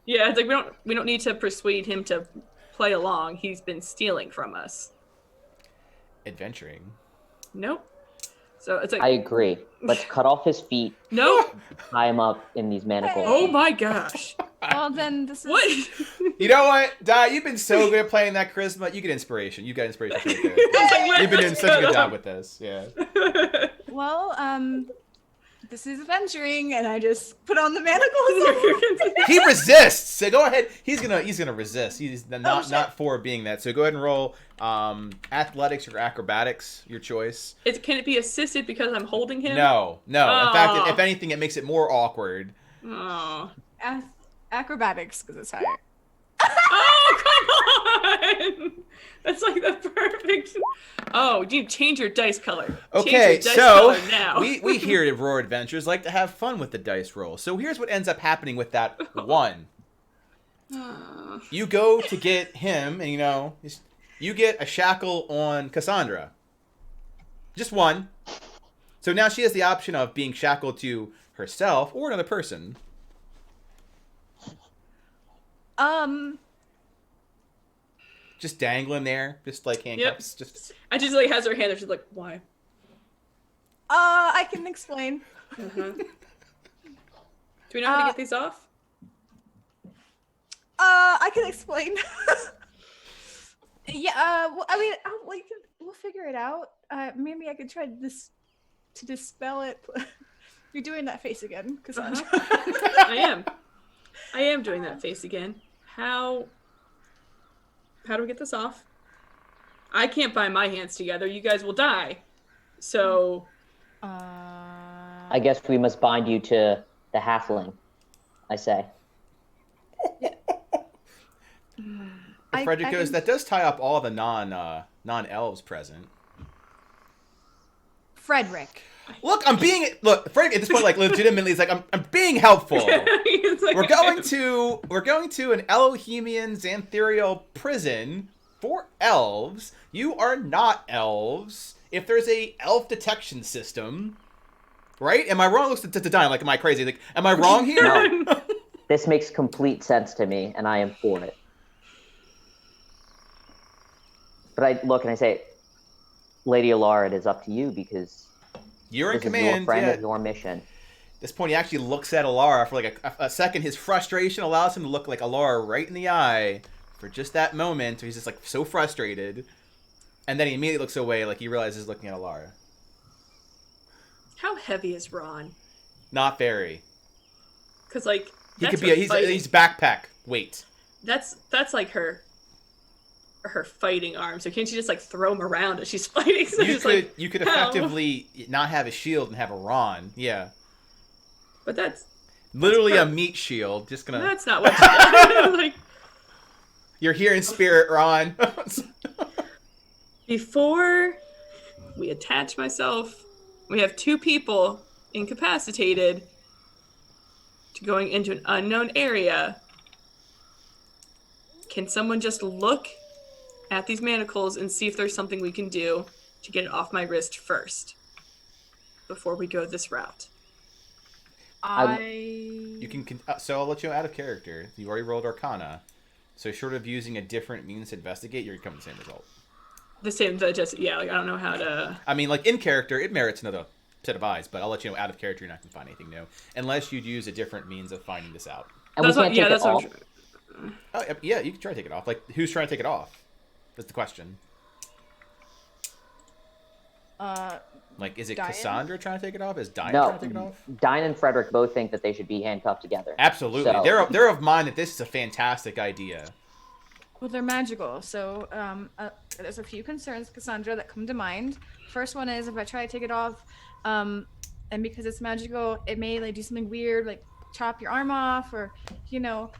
Yeah, it's like we don't need to persuade him to play along. He's been stealing from us. Adventuring. Nope. So it's like, I agree. Let's cut off his feet, nope. tie him up in these manacles. Oh my gosh. Well, then this is... What? You know what, Di? You've been so good at playing that charisma. You get inspiration. You got inspiration. Right there. You've been doing such a good job with this. Yeah. Well, this is adventuring, and I just put on the manacles. He resists. So go ahead. He's gonna resist. He's not for being that. So go ahead and roll athletics or acrobatics, your choice. Can it be assisted because I'm holding him? No. In fact, if anything, it makes it more awkward. Oh. Acrobatics, because it's higher. Oh, come on! That's like the perfect. Oh, you change your dice color. Okay, change your dice so color now. we here at Roar Adventures like to have fun with the dice roll. So here's what ends up happening with that one. You go to get him, and you get a shackle on Cassandra. Just one. So now she has the option of being shackled to herself or another person. Just dangling there, just like handcuffs. Yep. Just I just like has her hand. She's like, why? I can explain. Do we know how to get these off? I can explain. Yeah. Well, I mean, we'll figure it out. Maybe I could try to dispel it. You're doing that face again, Cassandra. I am doing that face again. How do we get this off? I can't bind my hands together. You guys will die. So. I guess we must bind you to the halfling, I say. Frederick goes, that does tie up all the non-elves present. Frederick. Look, Frederick at this point, like, legitimately, is like, I'm being helpful. Like, We're going to an Elohimian Xantherial prison for elves. You are not elves. If there's a elf detection system, right? Am I wrong? Looks to Diane, like, am I crazy? Like, am I wrong here? No. This makes complete sense to me, and I am for it. But I look and I say, Lady Alara, it is up to you because you're in this command. is your friend yeah. and your mission. At this point, he actually looks at Alara for like a second. His frustration allows him to look like Alara right in the eye for just that moment. He's just like so frustrated, and then he immediately looks away, like he realizes he's looking at Alara. How heavy is Ron? Not very. Because like He could be. He's backpack weight. That's like her fighting arm. So can't you just like throw him around as she's fighting? So You could effectively not have a shield and have a Ron. Yeah. But that's literally a meat shield. Just gonna. That's not what she does. Like, you're here in spirit, Ron. Before we attach myself, we have 2 people incapacitated to going into an unknown area. Can someone just look at these manacles and see if there's something we can do to get it off my wrist first before we go this route? You can. So I'll let you know out of character. You already rolled Arcana, so short of using a different means to investigate, you're coming to the same result. The same, like I don't know how to. I mean, like in character, it merits another set of eyes, but I'll let you know out of character, you're not gonna find anything new unless you'd use a different means of finding this out. And we can't take it off. Oh, yeah, you can try to take it off. Like, who's trying to take it off? That's the question. Like, is it Diane? Cassandra trying to take it off? Is Diane No, trying to take it off? Diane and Frederick both think that they should be handcuffed together. Absolutely. So- They're of mind that this is a fantastic idea. Well, they're magical, so there's a few concerns, Cassandra, that come to mind. First one is if I try to take it off, and because it's magical, it may like do something weird, like chop your arm off, or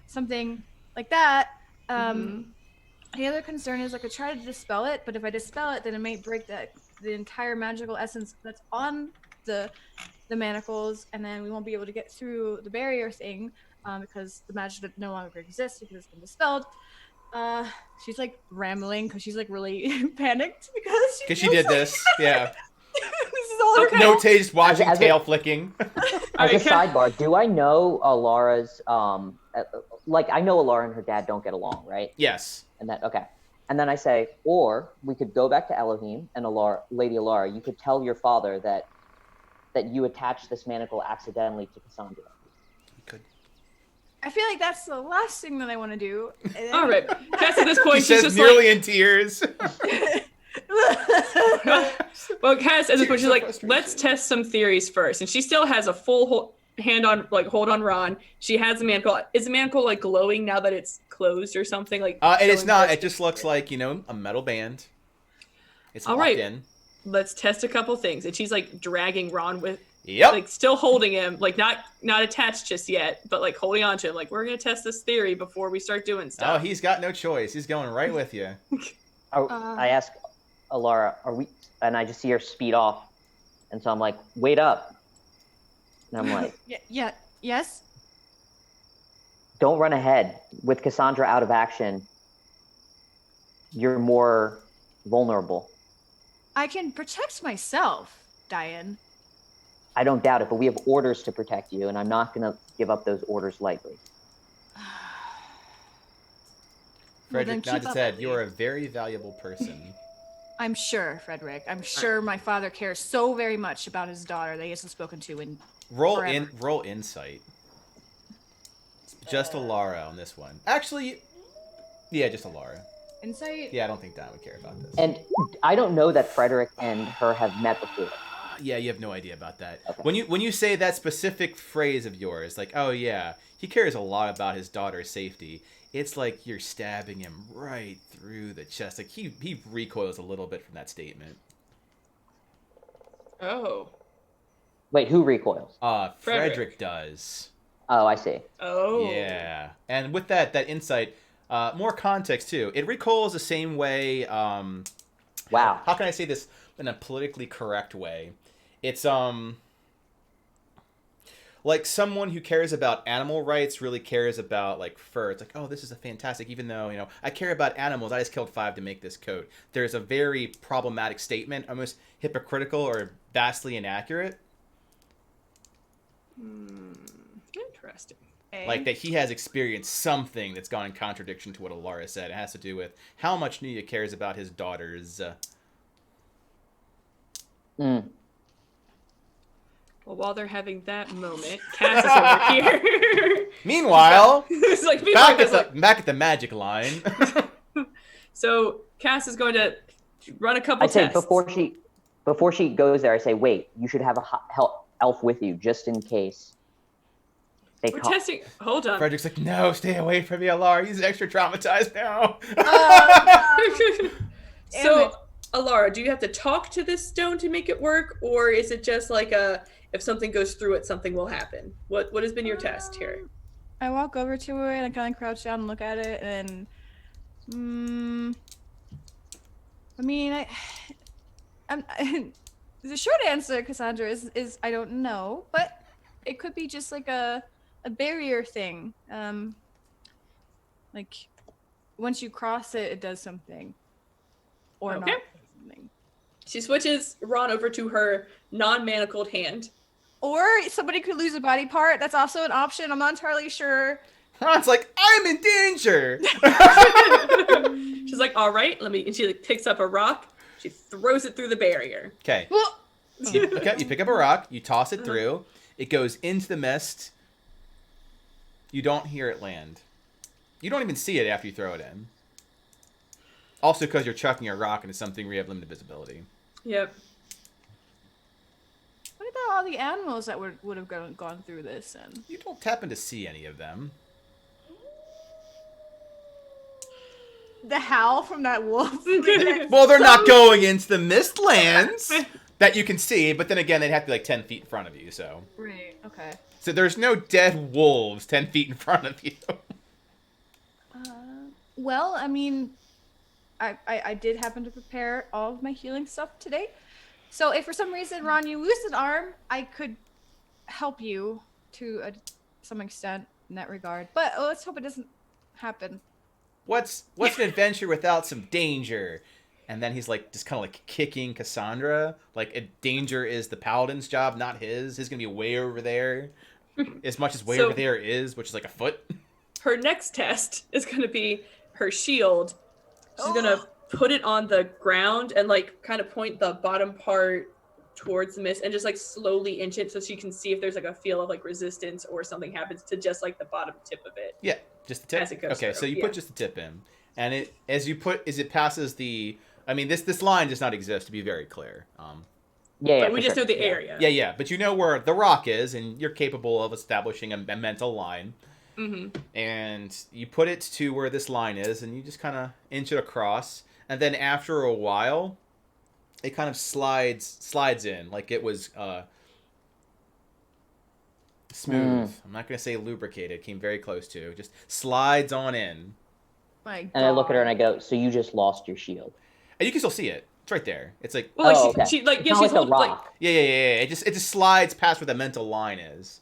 something like that. The other concern is I could try to dispel it, but if I dispel it, then it may break the entire magical essence that's on the manacles, and then we won't be able to get through the barrier thing because the magic no longer exists because it's been dispelled. She's like rambling because she's like really panicked because she did this. Yeah. This is all okay. No taste watching As tail flicking. As a sidebar, do I know Alara's I know Alara and her dad don't get along, right? Yes. And okay. And then I say, or we could go back to Elohim and Lady Alara, you could tell your father that you attached this manacle accidentally to Cassandra. You could. I feel like that's the last thing that I want to do. All right. Cass at this point, She she's says just nearly like, in tears. Well, Cass, at this point, Tears she's of like, frustration. let's test some theories first. And she still has a full hold on Ron. She has the manacle. Is the manacle like glowing now that it's closed or something? Like, And it's showing not. us- It just looks like, a metal band. It's All locked right. in. Let's test a couple things. And she's like dragging Ron with, Yep. like, still holding him, like not attached just yet, but like holding on to him. Like, we're gonna test this theory before we start doing Oh, stuff. he's got no choice. He's going right with you. I ask Alara, are we? And I just see her speed off, and so I'm like, wait up. And I'm like, Yes. don't run ahead. With Cassandra out of action, you're more vulnerable. I can protect myself, Diane. I don't doubt it, but we have orders to protect you, and I'm not going to give up those orders lightly. Well, then Frederick keep nods his up, head. at You are a least. very valuable person. I'm sure, Frederick. I'm sure my father cares so very much about his daughter that he hasn't spoken to in Roll forever. insight. Just Alara on this one. Actually, yeah, just Alara. insight. Yeah, I don't think Don would care about this. And I don't know that Frederick and her have met before. Yeah, you have no idea about that. Okay. When you say that specific phrase of yours, like, oh yeah, he cares a lot about his daughter's safety, it's like you're stabbing him right through the chest. Like he recoils a little bit from that statement. Oh. Wait, who recoils? Frederick does. Oh, I see. Oh. Yeah. And with that insight, more context too. It recoils the same way. Wow. How can I say this in a politically correct way? It's like someone who cares about animal rights really cares about like fur. It's like, oh, this is a fantastic. Even though I care about animals, I just killed 5 to make this coat. There's a very problematic statement, almost hypocritical or vastly inaccurate. Interesting. Like that he has experienced something that's gone in contradiction to what Alara said. It has to do with how much Nya cares about his daughters. Well, while they're having that moment, Cass is over here. Meanwhile, It's like, back at the magic line. So Cass is going to run a couple I say tests. before she goes there, I say, wait, you should have a elf with you just in case. We're testing. Hold on. Frederick's like, no, stay away from me, Alara. He's extra traumatized now. So, Alara, do you have to talk to this stone to make it work, or is it just like if something goes through it, something will happen? What has been your test here? I walk over to it and I kind of crouch down and look at it, and I mean, I'm the short answer, Cassandra, is I don't know, but it could be just like a barrier thing. Like once you cross it, it does something, or Okay. not something. She switches Ron over to her non-manacled hand. Or somebody could lose a body part. That's also an option. I'm not entirely sure. Ron's like, I'm in danger. She's like, all right, let me. And she like picks up a rock. She throws it through the barrier. Okay. Well, You pick up a rock. You toss it through. It goes into the mist. You don't hear it land. You don't even see it after you throw it in. Also because you're chucking a rock into something where you have limited visibility. Yep. what about all the animals that would have gone through this? And You don't happen to see any of them. the howl from that wolf. Well, they're not going into the mist lands that you can see, but then again, they'd have to be like 10 feet in front of you, so. Right. Okay. So there's no dead wolves 10 feet in front of you. Well, I mean, I did happen to prepare all of my healing stuff today. So if for some reason, Ron, you lose an arm, I could help you to some extent in that regard. But let's hope it doesn't happen. What's an adventure without some danger? And then he's like, just kind of like kicking Cassandra. Like, danger is the paladin's job, not his. He's going to be way over there. As much as way over there is, which is like a foot. Her next test is going to be her shield. She's going to put it on the ground and like kind of point the bottom part towards the mist and just like slowly inch it so she can see if there's like a feel of like resistance or something happens to just like the bottom tip of it. Yeah, just the tip. As it goes okay, through, so you yeah. put just the tip in. And as it passes the I mean, this line does not exist, to be very clear. Yeah, But we for just sure. know the area. Yeah, but you know where the rock is, and you're capable of establishing a mental line. Mm-hmm. And you put it to where this line is, and you just kind of inch it across. And then after a while, it kind of slides in, like it was smooth. I'm not gonna say lubricated. It came very close to. Just slides on in. My God. And I look at her and I go, "So you just lost your shield?" And you can still see it. It's right there. It's like, Well, like Oh, okay. she like It's yeah, not she's like a holding like rock. yeah. It just slides past where the mental line is.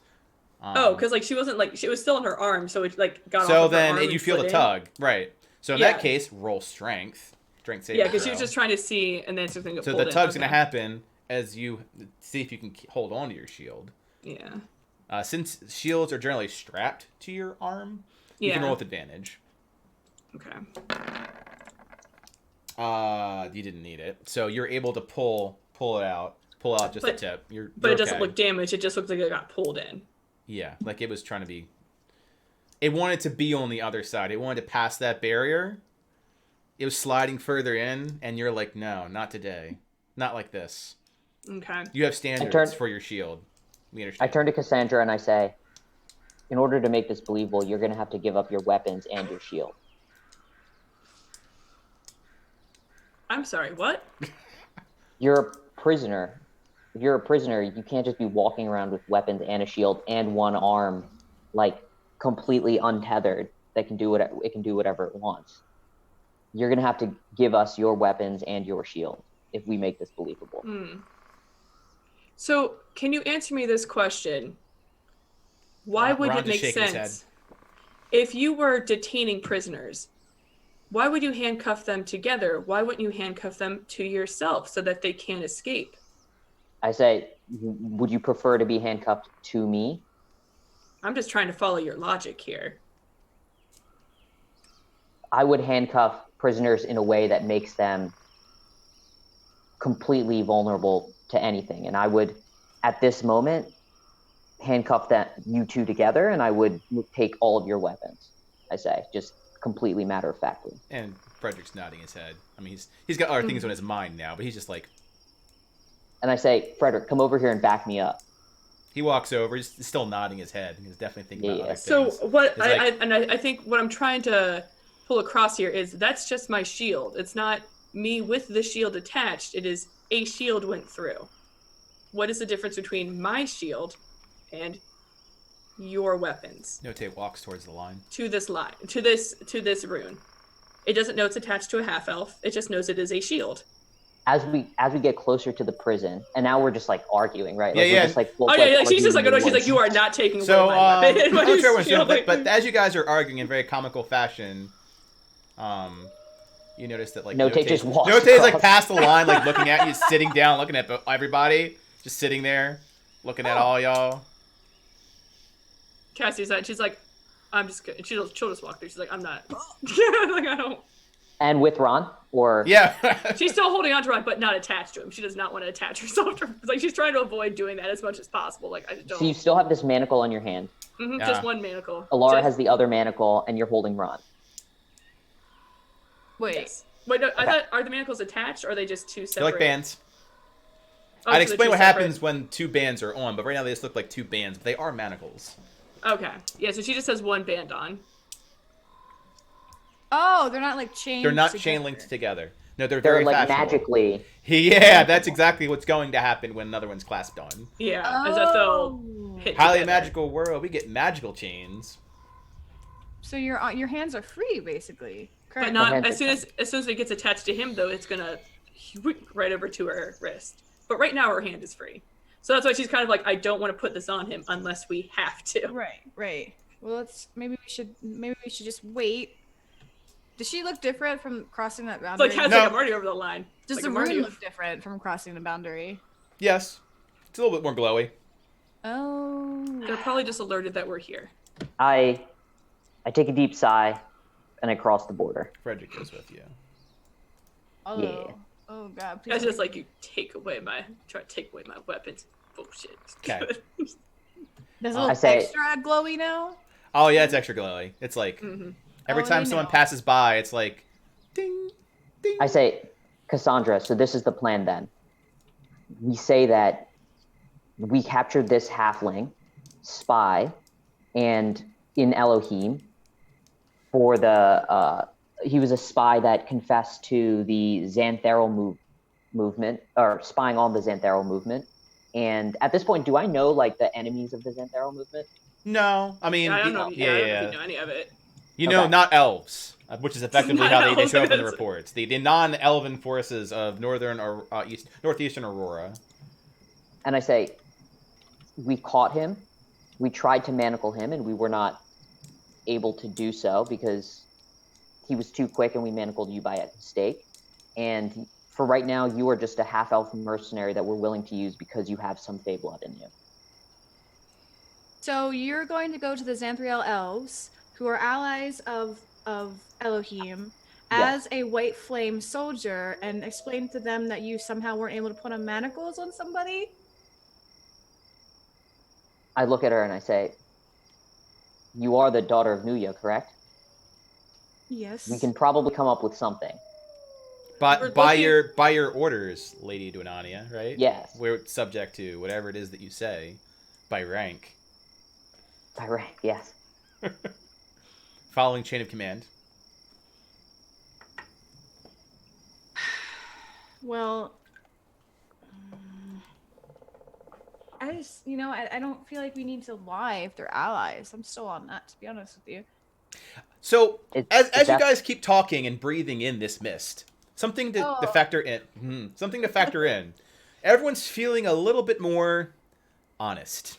because like she wasn't like she was still in her arm, so it like got off So of her then arm you and feel the slid in. tug, right? So in Yeah. that case, roll strength. Strength saving Yeah, because she throw. was just trying to see, and then it's just gonna get So pulled the in. tug's Okay. gonna happen as you see if you can hold on to your shield. Yeah. Since shields are generally strapped to your arm, you can Yeah. roll with advantage. Okay. You didn't need it, so you're able to pull out just the But- tip. But You're it doesn't okay. look damaged. It just looks like it got pulled in. Yeah, like it was trying to be. It wanted to be on the other side. It wanted to pass that barrier. It was sliding further in, and you're like, no, not today, not like this. Okay. You have standards for your shield. We I understand. turn to Cassandra and I say, "In order to make this believable, you're going to have to give up your weapons and your shield." I'm sorry. What? You're a prisoner. If you're a prisoner, you can't just be walking around with weapons and a shield and one arm, like completely untethered. That can do whatever it wants. You're gonna have to give us your weapons and your shield if we make this believable. So, can you answer me this question? Why would Ron it just make shaking his sense if you were detaining prisoners? Why would you handcuff them together? Why wouldn't you handcuff them to yourself so that they can't escape? I say, would you prefer to be handcuffed to me? I'm just trying to follow your logic here. I would handcuff prisoners in a way that makes them completely vulnerable to anything. And I would, at this moment, handcuff you two together, and I would take all of your weapons. I say, just completely matter of factly. And Frederick's nodding his head. I mean, he's got other things on his mind now, but he's just like. And I say, "Frederick, come over here and back me up." He walks over. He's still nodding his head. He's definitely thinking about Yeah. other So things. what It's like- I think what I'm trying to pull across here is that's just my shield. It's not me with the shield attached. It is a shield went through. What is the difference between my shield and your weapons Note walks towards the line. to this line to this rune? It doesn't know it's attached to a half elf. It just knows it is a shield. As we get closer to the prison, and now we're just like arguing, right? Yeah, like, yeah. We're just, like, Oh yeah, like she's just like, arguing oh no, she's in like, you are not taking away So, my weapon. I'm not sure what's Shield, doing, but as you guys are arguing in very comical fashion, you notice that like Note just walks Note's like across. past the line, like looking at you, sitting down, looking at everybody, just sitting there, looking at all y'all. Cassie's that she's like, I'm just good. She'll just walk through. She's like, I'm not. like I don't. And with Ron, or Yeah. She's still holding on to Ron, but not attached to him. She does not want to attach herself to him. Like she's trying to avoid doing that as much as possible. Like I don't. so you still have this manacle on your hand. Yeah. Just one manacle. Alara Just- has the other manacle, and you're holding Ron. Wait. Yes. Wait, no. I Okay. thought are the manacles attached, or are they just two They're separate? like bands. Oh, I'd so they're explain two what separate. happens when two bands are on, but right now they just look like two bands. But they are manacles. Okay. Yeah. So she just has one band on. Oh, they're not like chain. They're not together. chain linked together. No, they're They're very like fashionable. magically. Yeah, that's exactly what's going to happen when another one's clasped on. Yeah. As if they'll Oh. hit Highly together. magical world, we get magical chains. So your hands are free, basically. Correct. But not hands as soon are as soon as it gets attached to him, though, it's gonna right over to her wrist. But right now, her hand is free. So that's why she's kind of like, I don't want to put this on him unless we have to. Right. Right. Well, maybe we should just wait. Does she look different from crossing that It's boundary? like, No. like I'm already over the line. Does Like, the I'm already- rune look different from crossing the boundary? Yes, it's a little bit more glowy. Oh. They're probably just alerted that we're here. I take a deep sigh, and I cross the border. Frederick goes with you. Oh. Yeah. Oh God. That's Please. just like you try to take away my weapons. Bullshit. Okay. Does it I look say- extra glowy now? Oh yeah, it's extra glowy. It's like Mhm. every Oh, time they someone know. passes by, it's like, ding, ding. I say, Cassandra, so this is the plan then. We say that we captured this halfling spy and in Elohim for the he was a spy that confessed to the Xantheral movement, or spying on the Xantheral movement. And at this point, do I know like the enemies of the Xantheral movement? No, I mean, I don't know if you know any of it. You know, Okay. not elves, which is effectively Not how they elves, show up in the that's- reports. The non-elven forces of northeastern Aurora. And I say, we caught him. We tried to manacle him, and we were not able to do so because he was too quick, and we manacled you by mistake. And for right now, you are just a half-elf mercenary that we're willing to use because you have some Fey blood in you. So you're going to go to the Xanthriel elves, who are allies of Elohim, Yes. as a white flame soldier, and explain to them that you somehow weren't able to put on manacles on somebody. I look at her and I say, you are the daughter of Nuya, correct? Yes. We can probably come up with something. But We're by looking- your orders, Lady Duanania, right? Yes. We're subject to whatever it is that you say, by rank. By rank, yes. Following chain of command. Well, I just, I don't feel like we need to lie if they're allies. I'm still on that, to be honest with you. So, It's as you def- guys keep talking and breathing in this mist, something to Oh. factor in. Something to factor in. Everyone's feeling a little bit more honest.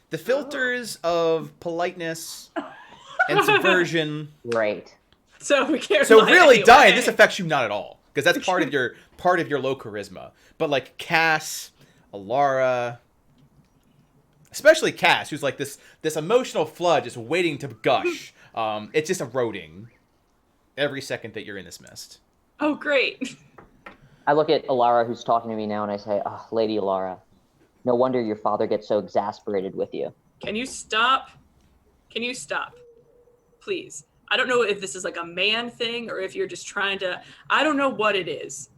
The filters of politeness and subversion. Great. So we can't. So lie really, anyway. Diane, this affects you not at all because that's part of your low charisma. But like Cass, Alara, especially Cass, who's like this emotional flood just waiting to gush. It's just eroding every second that you're in this mist. Oh, great. I look at Alara, who's talking to me now, and I say, oh, Lady Alara, no wonder your father gets so exasperated with you. Can you stop? Please. I don't know if this is like a man thing or if you're just trying to. I don't know what it is.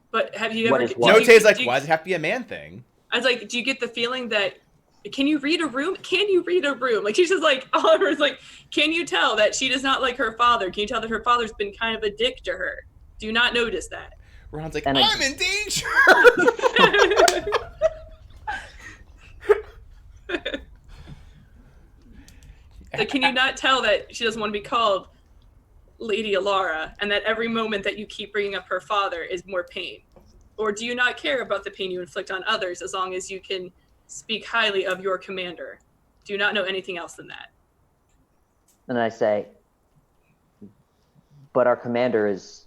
But have you What ever? is what? Note's like, why does it have to be a man thing? I was like, do you get the feeling that? Can you read a room? Can you read a room? Like she's just like, Oliver's like, can you tell that she does not like her father? Can you tell that her father's been kind of a dick to her? Do you not notice that? Ron's like, And I'm in danger. Like, can you not tell that she doesn't want to be called Lady Alara, and that every moment that you keep bringing up her father is more pain? Or do you not care about the pain you inflict on others as long as you can speak highly of your commander? Do you not know anything else than that? And I say, but our commander is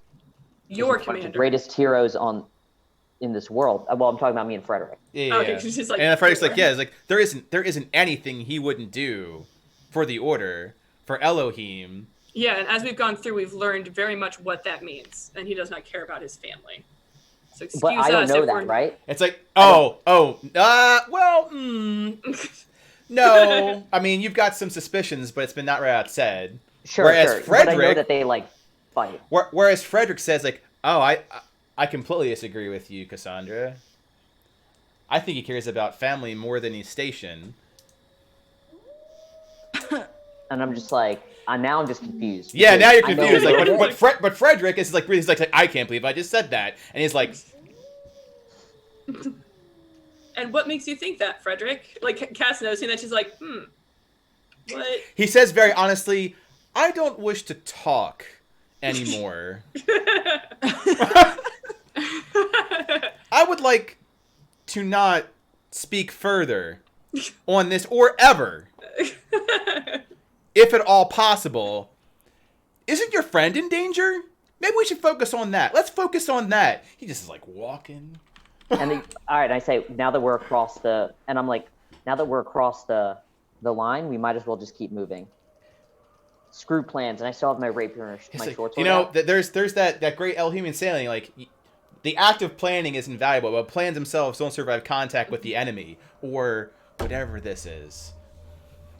Your one of the commander. greatest heroes in this world. Well, I'm talking about me and Frederick. Yeah. Okay, she's just like, and Frederick's like, yeah, it's like there isn't anything he wouldn't do for the Order, for Elohim. Yeah, and as we've gone through, we've learned very much what that means, and he does not care about his family. So excuse But I don't us know if that, we're... right? It's like, no. I mean, you've got some suspicions, but it's been not right out said. Sure, Whereas sure. But I know Frederick- that they like fight. Whereas Frederick says like, oh, I completely disagree with you, Cassandra. I think he cares about family more than his station. And I'm just like, now I'm just confused. Yeah, because now you're I know confused. a Like, little bit. but Frederick is like, he's like, I can't believe I just said that, and he's like, And what makes you think that, Frederick? Like, Cass noticing that, she's like, what? he says very honestly, I don't wish to talk anymore. I would like to not speak further on this or ever, if at all possible. Isn't your friend in danger? Maybe we should focus on that. Let's focus on that. He just is like walking. And all right, I say, now that we're across the line, we might as well just keep moving. Screw plans, and I still have my rapier and It's my like, short you sword know, out. there's that great Elhuman saying, like, the act of planning is invaluable, but plans themselves don't survive contact with the enemy, or whatever this is.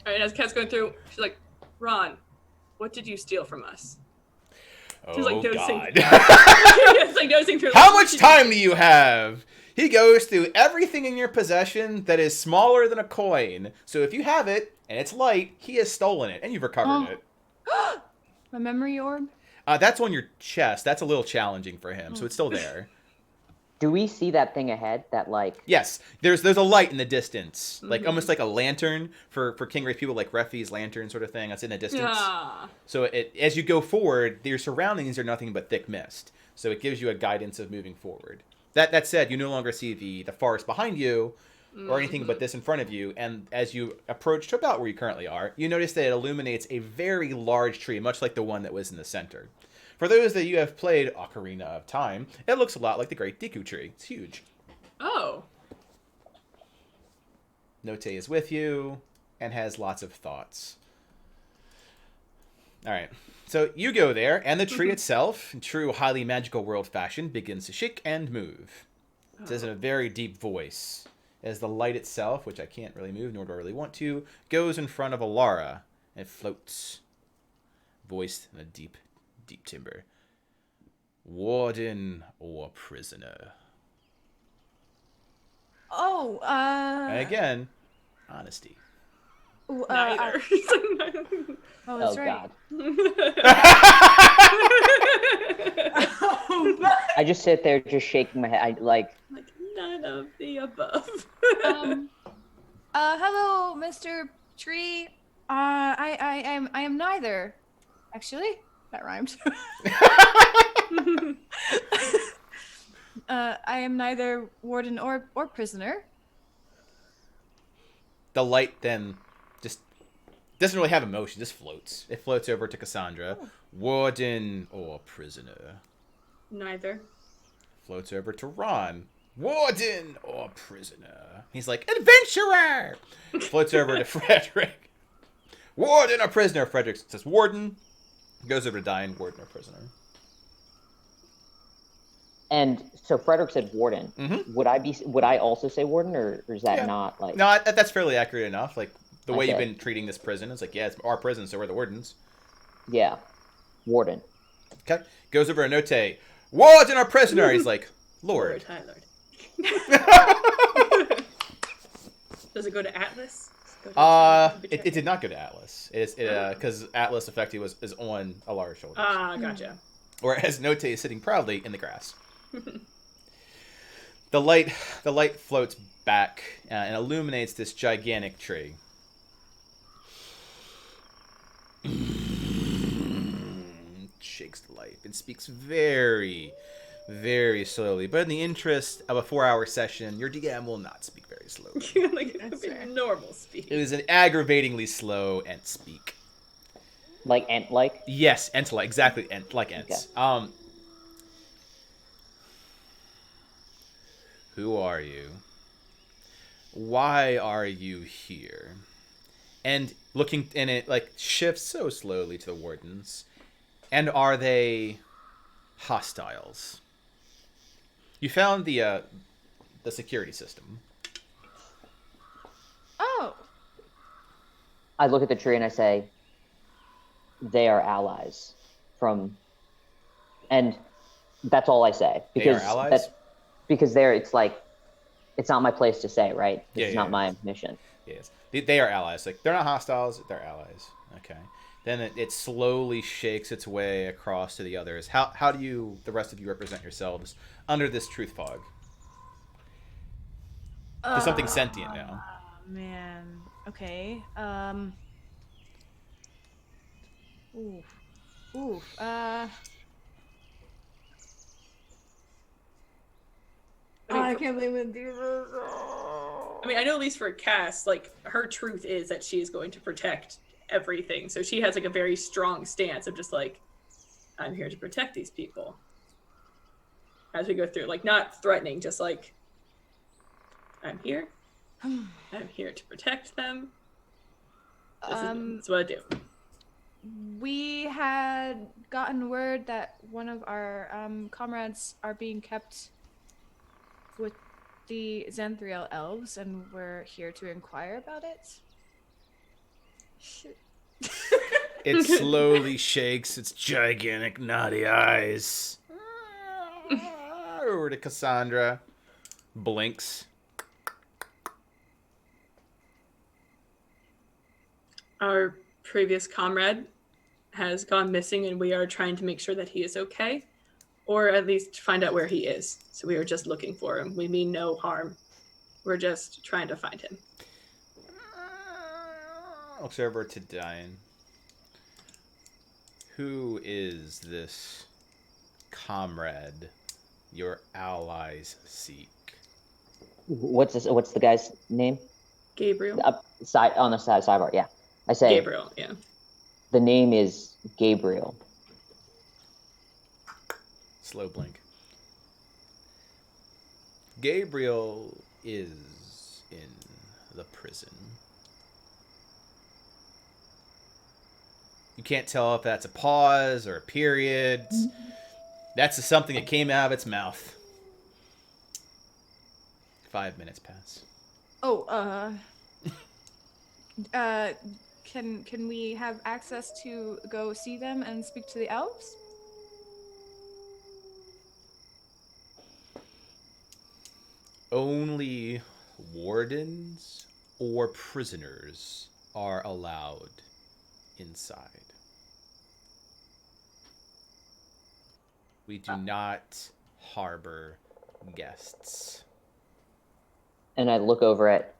All right, as Kat's going through, she's like, Ron, what did you steal from us? Just, like, Oh, noticing. God. It's like noticing through. How much time do you have? He goes through everything in your possession that is smaller than a coin. So if you have it, and it's light, he has stolen it, and you've recovered it. My memory orb? That's on your chest. That's a little challenging for him, so it's still there. Do we see that thing ahead? That like? Yes, there's a light in the distance, like almost like a lantern for King Race people, like Refi's lantern sort of thing. That's in the distance. Ah. So as you go forward, your surroundings are nothing but thick mist. So it gives you a guidance of moving forward. That said, you no longer see the forest behind you or anything but this in front of you. And as you approach to about where you currently are, you notice that it illuminates a very large tree, much like the one that was in the center. For those that you have played Ocarina of Time, it looks a lot like the Great Deku Tree. It's huge. Oh. Note is with you and has lots of thoughts. All right. So you go there, and the tree itself, in true highly magical world fashion, begins to shake and move. It says in a very deep voice, as the light itself, which I can't really move, nor do I really want to, goes in front of Alara and floats, voiced in a deep, deep timbre. Warden or prisoner? Oh, And again, honesty. Neither. Oh, that's Oh right. God. I just sit there, just shaking my head. I like. Like none of the above. Hello, Mr. Tree. I am neither. Actually, that rhymed. I am neither warden or prisoner. The light then just doesn't really have emotion, just floats. It floats over to Cassandra. Warden or prisoner? Neither. Floats over to Ron. Warden or prisoner? He's like, adventurer! Floats over to Frederick. Warden or prisoner? Frederick says, warden. Goes over to Diane, warden or prisoner. And so Frederick said warden. Mm-hmm. Would I also say warden, or is that not like? No, that's fairly accurate enough. Like, the way Okay. you've been treating this prison, it's like, yeah, it's our prison, so we're the wardens. Yeah, warden. Okay. Goes over to Note. Warden or prisoner? He's like, Lord. High Lord. Does it go to Atlas? It did not go to Atlas. Because Atlas effectively is on Alara's shoulders. Ah, gotcha. Whereas Note is sitting proudly in the grass. The light floats back and illuminates this gigantic tree. Shakes the light and speaks very, very slowly. But in the interest of a 4-hour session, your DM will not speak very slowly. Like it would be normal speed. It was an aggravatingly slow ent speak. Like ant like? Yes, ent like, exactly, ent like ents. Okay. Who are you? Why are you here? And looking, and it like shifts so slowly to the wardens. And are they hostiles? You found the security system. Oh. I look at the tree and I say, they are allies from, and that's all I say. Because they are allies? Because it's like, it's not my place to say, right? It's not my mission. Yes. They are allies. Like, they're not hostiles, they're allies. Okay. Then it slowly shakes its way across to the others. How do you, the rest of you, represent yourselves under this truth fog? There's something sentient now. Man. Okay. I can't believe it. I mean, I know at least for Cass, like, her truth is that she is going to protect everything. So she has, like, a very strong stance of just, like, I'm here to protect these people. As we go through, like, not threatening, just like, I'm here. I'm here to protect them. This is what I do. We had gotten word that one of our comrades are being kept with the Xanthriel elves, and we're here to inquire about it. It slowly shakes its gigantic naughty eyes. Over to Cassandra. Blinks. Our previous comrade has gone missing, and we are trying to make sure that he is okay, or at least find out where he is. So we are just looking for him. We mean no harm. We're just trying to find him. Looks over to Diane. Who is this comrade your allies seek? What's the guy's name? Gabriel. On the sidebar, yeah. I say Gabriel, yeah. The name is Gabriel. Slow blink. Gabriel is in the prison. You can't tell if that's a pause or a period. That's something that came out of its mouth. 5 minutes pass. Oh, can we have access to go see them and speak to the elves? Only wardens or prisoners are allowed inside. We do not harbor guests. And I look over at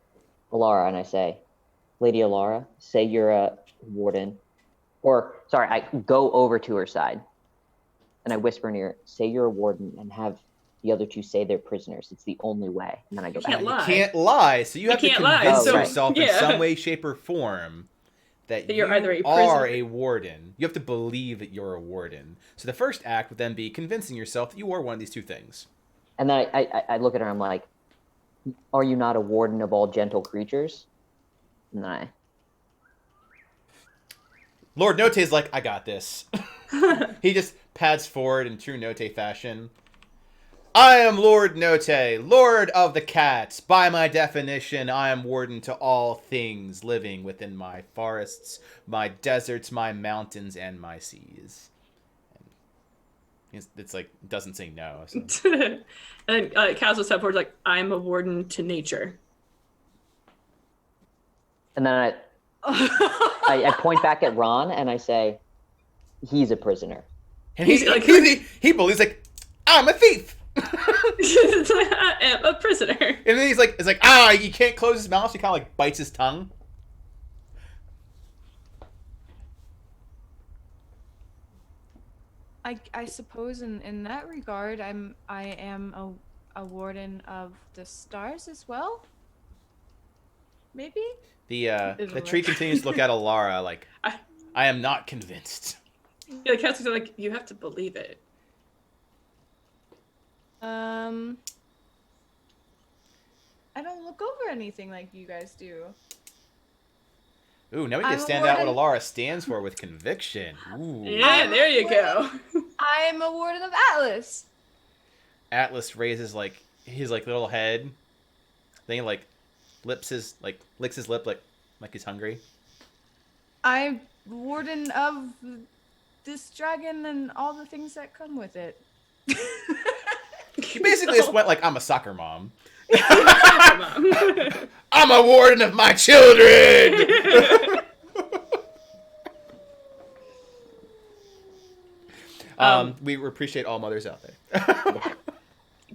Alara and I say, Lady Alara, say you're a warden. Or, sorry, I go over to her side and I whisper in her ear, say you're a warden and have the other two say they're prisoners. It's the only way. And then I go back. Can't lie. You can't lie, so you have to can't lie, convince so- yourself in yeah. some way, shape, or form that you're either a are prisoner. a warden. You have to believe that you're a warden. So the first act would then be convincing yourself that you are one of these two things. And then I look at her and I'm like, are you not a warden of all gentle creatures? And then Lord Note's like, I got this. He just pads forward in true Note fashion. I am Lord Note, Lord of the Cats. By my definition, I am warden to all things living within my forests, my deserts, my mountains, and my seas. It's like, doesn't say no. So. And then Kaz will step forward like, I'm a warden to nature. and then I point back at Ron and I say, he's a prisoner. And he believes, like, I'm a thief. I am a prisoner. And then he's like, you can't close his mouth. So he kind of like bites his tongue. I suppose in that regard, I am a warden of the stars as well. Maybe. The tree continues to look at Alara like, I am not convinced. Yeah, the cats are like, you have to believe it. I don't look over anything like you guys do. Ooh, now we I'm can a stand out what warden. Alara stands for with conviction. Ooh. Yeah, there you go. I'm a warden of Atlas. Atlas raises like his like little head. Then he like licks his lip like he's hungry. I'm warden of this dragon and all the things that come with it. He basically just went like, I'm a soccer mom. Mom. I'm a warden of my children. We appreciate all mothers out there.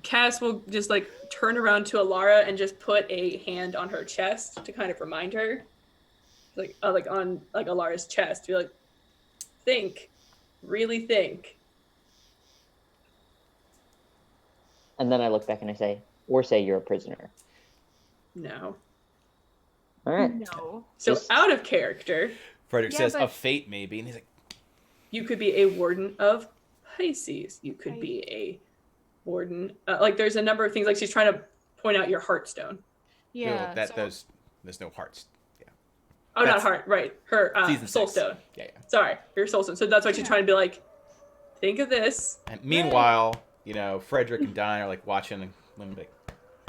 Cass will just like turn around to Alara and just put a hand on her chest to kind of remind her, like on like Alara's chest. Be like, think, really think. And then I look back and I say, or say you're a prisoner. No. All right. No. So Just- out of character, Frederick Yeah, says, but- of fate maybe. And he's like, you could be a warden of Pisces. You could be a warden. Like there's a number of things. Like she's trying to point out your heartstone. Yeah. no, so- there's no hearts. Yeah. Oh, That's- not heart. Right. Her Season soul 6. stone. Yeah. Sorry, your soul stone. So that's why she's Yeah. trying to be like, think of this. And meanwhile, Frederick and Diane are like watching and like,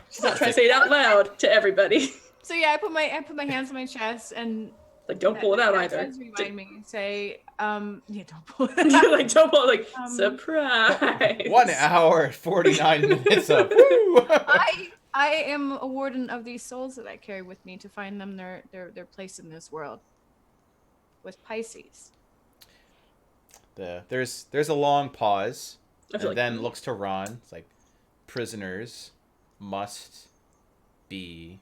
She's not trying to say it out loud to everybody. So yeah, I put my hands on my chest and Like, don't pull it out that either. does remind me. Say, yeah, don't pull it You're out. like, don't pull it. Like, Um, surprise. 1 hour, 49 minutes of woo! I am a warden of these souls that I carry with me to find them their place in this world. With Pisces. There's a long pause, I feel and like then looks to Ron. It's like, prisoners must be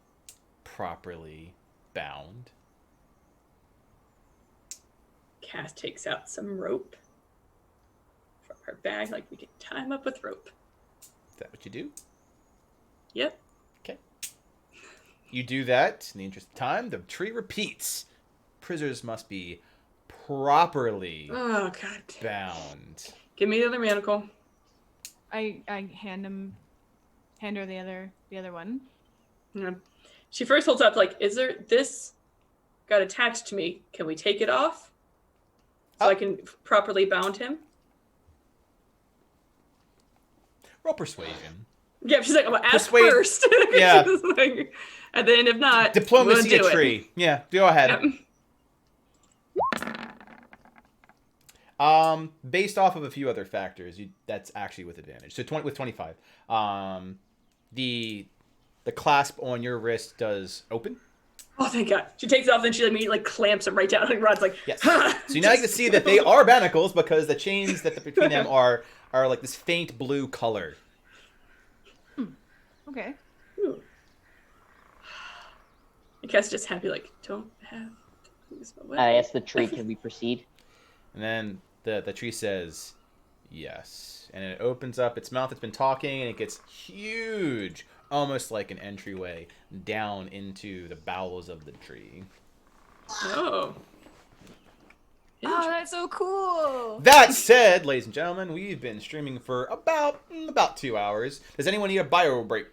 properly bound. Cass takes out some rope from her bag. Like, we can tie him up with rope. Is that what you do? Yep. Okay. You do that. In the interest of time, the tree repeats. Prisoners must be properly Oh, God. bound. Give me the other manacle. I hand her the other one. Yeah. She first holds up, like, is there, this got attached to me. Can we take it off? So I can properly bound him? Roll persuasion. Yeah, she's like, I'm gonna ask Persuade- first. Yeah. She's like, and then if not, Diplomacy we'll do a tree. it. Yeah, go ahead. Yep. Based off of a few other factors, that's actually with advantage. So with 25, the clasp on your wrist does open. Oh, thank God. She takes it off, then she immediately clamps it right down. And Rod's like, Yes. So now you can see that they are manacles because the chains that between them are like this faint blue color. Okay. Ooh. And Cass just happy, like, don't have to lose my weapon. I asked the tree, can we proceed? And then the tree says yes. And it opens up its mouth. It's been talking, and it gets huge, almost like an entryway down into the bowels of the tree. Oh. Oh, that's so cool. That said, ladies and gentlemen, we've been streaming for about 2 hours. Does anyone need a bio break?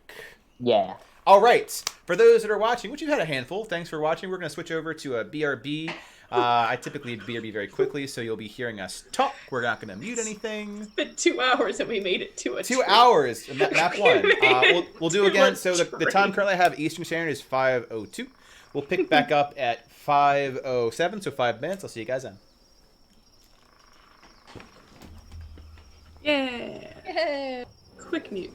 Yeah. All right. For those that are watching, which you've had a handful, thanks for watching. We're going to switch over to a BRB. I typically BRB very quickly, so you'll be hearing us talk. We're not going to mute anything. It's been 2 hours and we made it to a 2 tree. hours, map one. We'll do again. So the tree. time currently I have Eastern Standard is 5:02. We'll pick back up at 5:07, so 5 minutes. I'll see you guys then. Yeah. Yeah. Quick mute.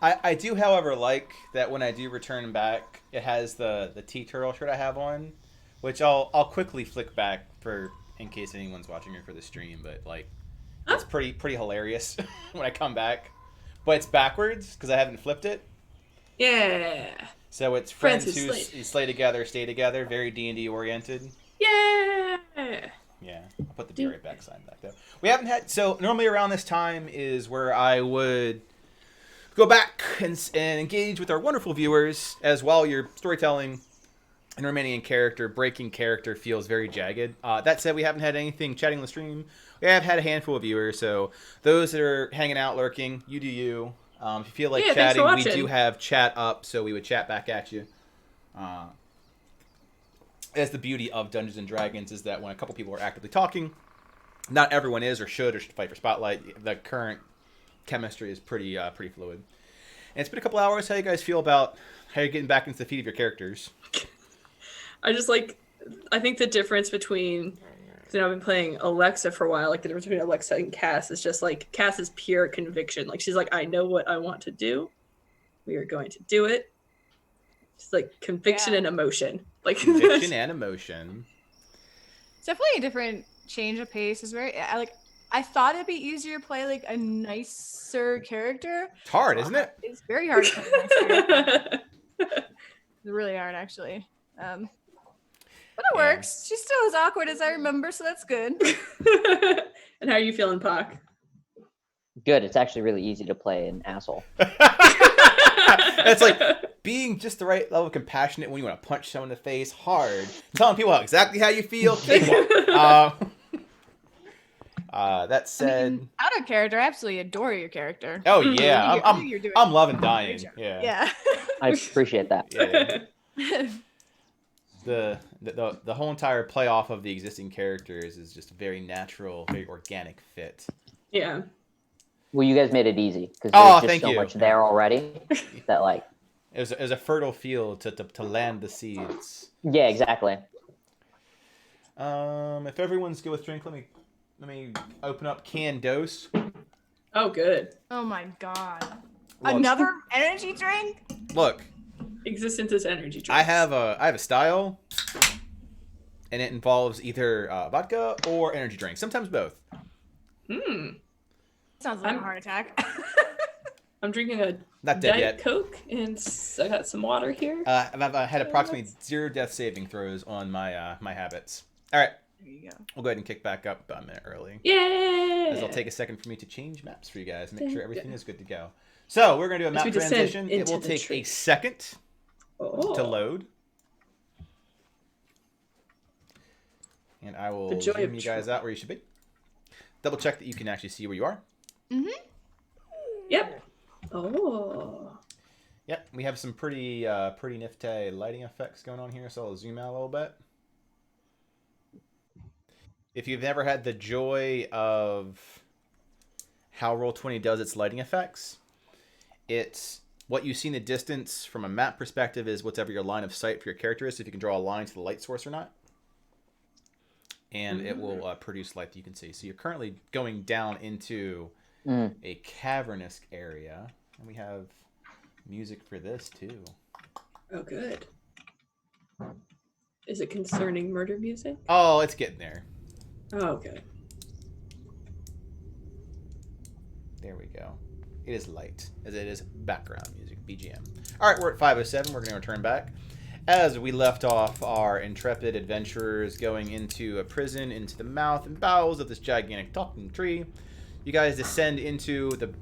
I do, however, like that when I do return back, it has the T-Turtle shirt I have on, which I'll quickly flick back for in case anyone's watching it for the stream. But like, it's pretty hilarious when I come back. But it's backwards because I haven't flipped it. Yeah. So it's friends who slay together, stay together. Very D&D oriented. Yeah. Yeah, I'll put the be right back sign back though. We haven't had, so normally around this time is where I would go back and engage with our wonderful viewers as while you're storytelling and remaining in character, breaking character feels very jagged. That said, we haven't had anything chatting on the stream. We have had a handful of viewers, so those that are hanging out, lurking, you do you. If you feel like chatting, we do have chat up, so we would chat back at you. As the beauty of Dungeons and Dragons is that when a couple people are actively talking, not everyone is or should fight for spotlight. The current chemistry is pretty fluid. And it's been a couple hours. How you guys feel about how you're getting back into the feet of your characters? I think the difference between, because I've been playing Alexa for a while, like the difference between Alexa and Cass is just like Cass's pure conviction. Like she's like, I know what I want to do. We are going to do it. It's like conviction and emotion. Like Conviction and emotion. It's definitely a different change of pace. It's very I thought it'd be easier to play like a nicer character. It's hard, isn't it? It's very hard to play a nice character. It's really hard, actually. But it works. She's still as awkward as I remember, so that's good. And how are you feeling, Pac? Good. It's actually really easy to play an asshole. It's like being just the right level of compassionate when you want to punch someone in the face hard. Telling people exactly how you feel. That said, out of character, I absolutely adore your character. Oh yeah, I'm loving dying. Yeah. I appreciate that. Yeah. The whole entire playoff of the existing characters is just a very natural, very organic fit. Yeah. Well, you guys made it easy because there's just so you. much there already that like it was a fertile field to land the seeds. Yeah, exactly. If everyone's good with drink, let me open up Can Dose. Oh, good. Oh my god. Look. Another energy drink? Look. Existence is energy drink. I have a style, and it involves either vodka or energy drink. Sometimes both. Sounds like a heart attack. I'm drinking a Not dead Diet yet. Coke, and I got some water here. I've had approximately 0 death saving throws on my my habits. All right. There you go. We'll go ahead and kick back up about a minute early. Yeah. As it'll take a second for me to change maps for you guys, make sure everything is good to go. So we're gonna do a map transition. It will take a second to load. And I will zoom you guys out where you should be. Double check that you can actually see where you are. Mm-hmm. Yep. Oh. Yep, we have some pretty nifty lighting effects going on here, so I'll zoom out a little bit. If you've never had the joy of how Roll20 does its lighting effects, it's what you see in the distance from a map perspective is whatever your line of sight for your character is, if you can draw a line to the light source or not. And it will produce light that you can see. So you're currently going down into a cavernous area. And we have music for this, too. Oh, good. Is it concerning murder music? Oh, it's getting there. Oh, okay. There we go. It is light, as it is background music, BGM. All right, we're at 5:07. We're going to return back. As we left off our intrepid adventurers going into a prison, into the mouth and bowels of this gigantic talking tree, you guys descend into the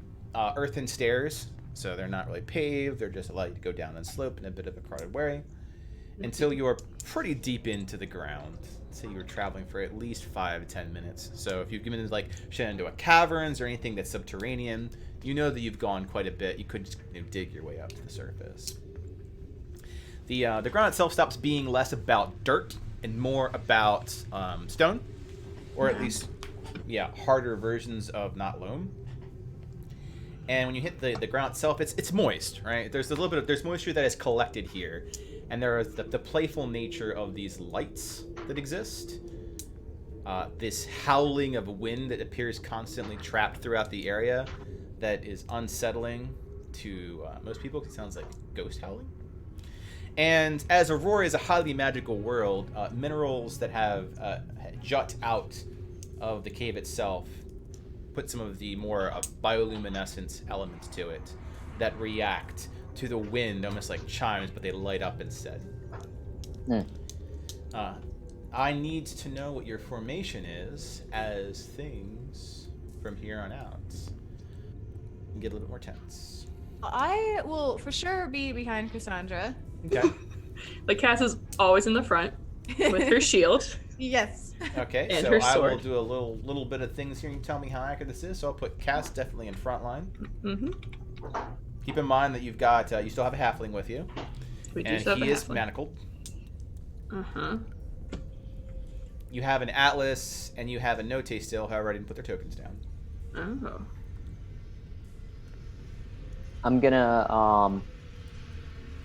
earthen stairs. So they're not really paved. They're just allow you to go down and slope in a bit of a crowded way until you are pretty deep into the ground. So you were traveling for at least 5 to 10 minutes. So if you've given like shit into a caverns or anything that's subterranean, you know that you've gone quite a bit. You could just dig your way up to the surface. The ground itself stops being less about dirt and more about stone, or at least, harder versions of not loam. And when you hit the ground itself, it's moist, right? There's there's moisture that is collected here, and there is the playful nature of these lights that exist. This howling of wind that appears constantly trapped throughout the area, that is unsettling to most people. It sounds like ghost howling. And as Aurora is a highly magical world, minerals that have jut out of the cave itself put some of the more bioluminescent elements to it that react to the wind almost like chimes, but they light up instead. I need to know what your formation is as things from here on out get a little bit more tense. I will for sure be behind Cassandra. Okay. Like Cass is always in the front with her shield. Yes. Okay, And so her I will sword. do a little bit of things here. You tell me how accurate this is. So I'll put Cass definitely in front line. Mm-hmm. Keep in mind that you've got you still have a halfling with you, We do and still have he a is halfling. manacled. Uh-huh. You have an atlas and you have a note still. However, I didn't put their tokens down. Oh. I'm gonna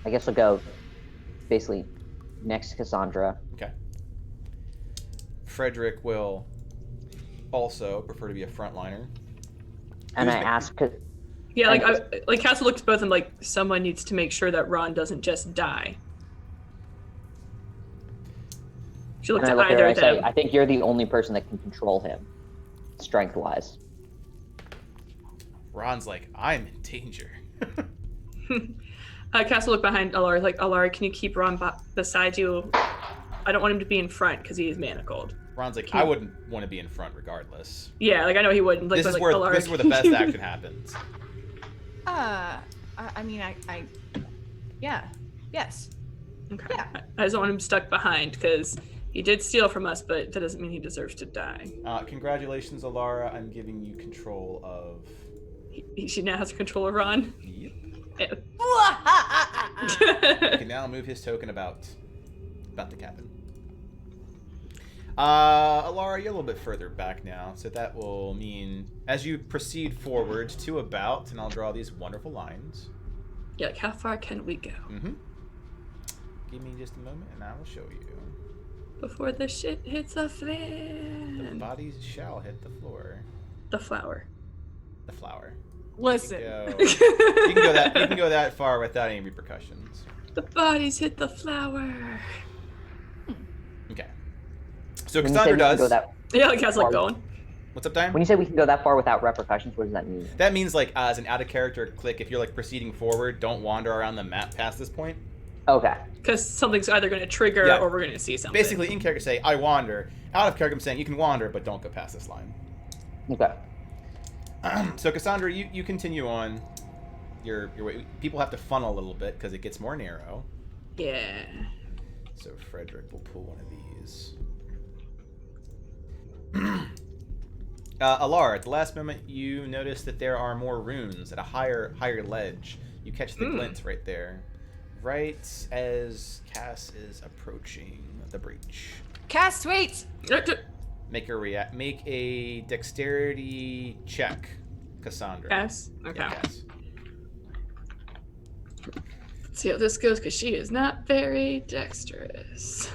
I guess I'll go basically next to Cassandra. Okay. Frederick will also prefer to be a frontliner. And Who's I ma- ask Yeah, like Castle looks at both and like someone needs to make sure that Ron doesn't just die. She looked and I at look at her either and of I say, them. I think you're the only person that can control him, strength-wise. Ron's like, I'm in danger. Castle looked behind Alara, like, Alara, can you keep Ron beside you? I don't want him to be in front because he is manacled. Ron's like, I wouldn't want to be in front regardless. Yeah, like I know he wouldn't. Like, This is like, where Alara, this is where the best action happens. I mean, yeah, yes. Okay. Yeah. I just don't want him stuck behind because he did steal from us, but that doesn't mean he deserves to die. Congratulations, Alara. I'm giving you control of. She now has control of Ron. Yep. You can now move his token about the cabin. Alara, you're a little bit further back now, so that will mean as you proceed forward to about, and I'll draw these wonderful lines. Yeah, like how far can we go Mm-hmm. Give me just a moment, and I will show you. before the shit hits the The fan? bodies shall hit the floor. The flower. The flower. Listen. You can go that. You can go that far without any repercussions. The bodies hit the flower. Okay. So When you say Cassandra we can does. go that, Yeah, like how's like going? What's up, Diane? when you say we can go that far without repercussions, what does that mean? That means like as an out of character click, if you're like proceeding forward, don't wander around the map past this point. Okay. Because something's either going to trigger Yeah. or we're going to see something. Basically, in character say I wander. Out of character, I'm saying you can wander, but don't go past this line. Okay. So Cassandra, you continue on your way. People have to funnel a little bit because it gets more narrow. Yeah. So Frederick will pull one of these. Alara, at the last moment, you notice that there are more runes at a higher ledge. You catch the glint right there, right as Cass is approaching the breach. Cast, wait. Make a dexterity check, Cassandra. Cass? Okay. Yeah, Cass. Let's see how this goes because she is not very dexterous.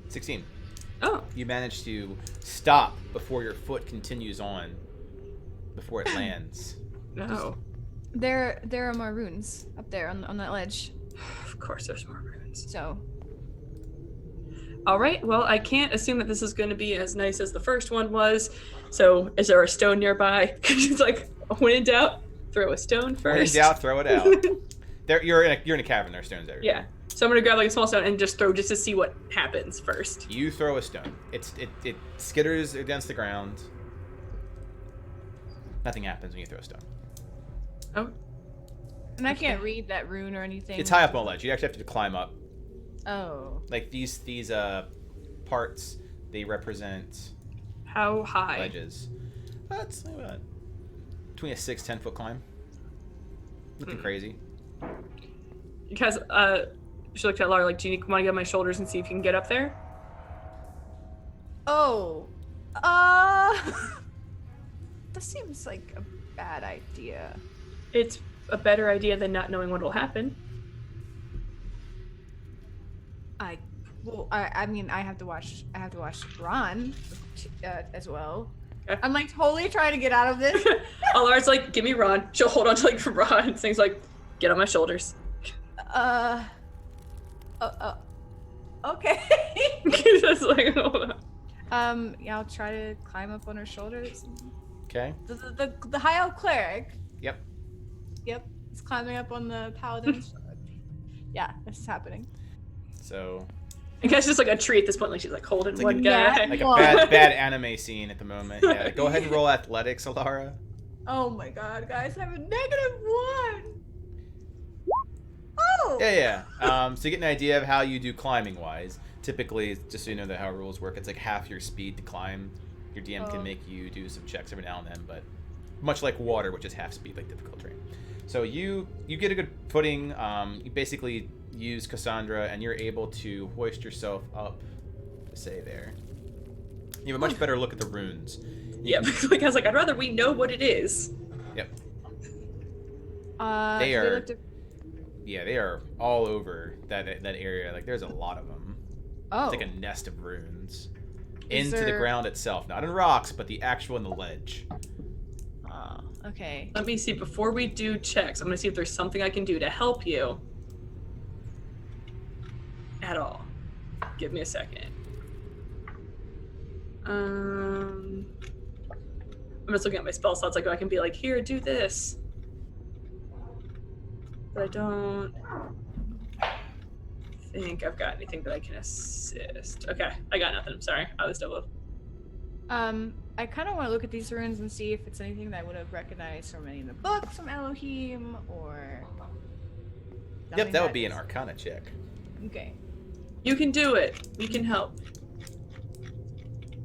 16. Oh. You manage to stop before your foot continues on, before it lands. No. There are more runes up there on that ledge. Of course there's more runes. So All right. Well, I can't assume that this is going to be as nice as the first one was. So is there a stone nearby? She's like, when in doubt, throw a stone first. When in doubt, throw it out. You're in a cavern. There are stones everywhere. Yeah. So I'm gonna grab like a small stone and just throw just to see what happens first. You throw a stone. It skitters against the ground. Nothing happens when you throw a stone. Oh. and I can't read that rune or anything. It's high up on a ledge. You actually have to climb up. Oh. Like these parts, they represent How high? ledges. That's between a 6-10 foot climb. Nothing crazy. Because she looked at Laura like, do you want to get on my shoulders and see if you can get up there? Oh. That seems like a bad idea. It's a better idea than not knowing what'll happen. I mean, I have to watch Ron as well. Okay. I'm like totally trying to get out of this. Laura's like, give me Ron. She'll hold on to like Ron. And things like, get on my shoulders. Okay. Just like, hold on. Yeah, I'll try to climb up on her shoulders. Okay. The high elf cleric. Yep. Yep, it's climbing up on the paladin's shoulder. Yeah, this is happening. So I guess just like a tree at this point, like she's like holding It's like one a- guy. like a bad anime scene at the moment. Yeah. Go ahead and roll athletics, Alara. Oh my god, guys, I have a -1. Oh. Yeah. So you get an idea of how you do climbing wise. Typically, just so you know how rules work, it's like half your speed to climb. Your DM can make you do some checks every now and then, but much like water, which is half speed, like difficult terrain. So you get a good footing. You basically use Cassandra, and you're able to hoist yourself up to say there. You have a much better look at the runes. Yeah, like I was like, I'd rather we know what it is. Yep. So They are. looked at- Yeah, they are all over that area. Like, there's a lot of them. Oh. It's like a nest of runes. Is Into the there- ground itself. Not in rocks, but the actual in the ledge. Oh, okay. Let me see, before we do checks, I'm gonna see if there's something I can do to help you. At all. Give me a second. I'm just looking at my spell slots. Like I can be like, here, do this. But I don't think I've got anything that I can assist. Okay, I got nothing. I'm sorry. I was double. I kind of want to look at these runes and see if it's anything that I would have recognized from any of the books from Elohim or. Yep, that would be an Arcana check. Okay. You can do it. You can help.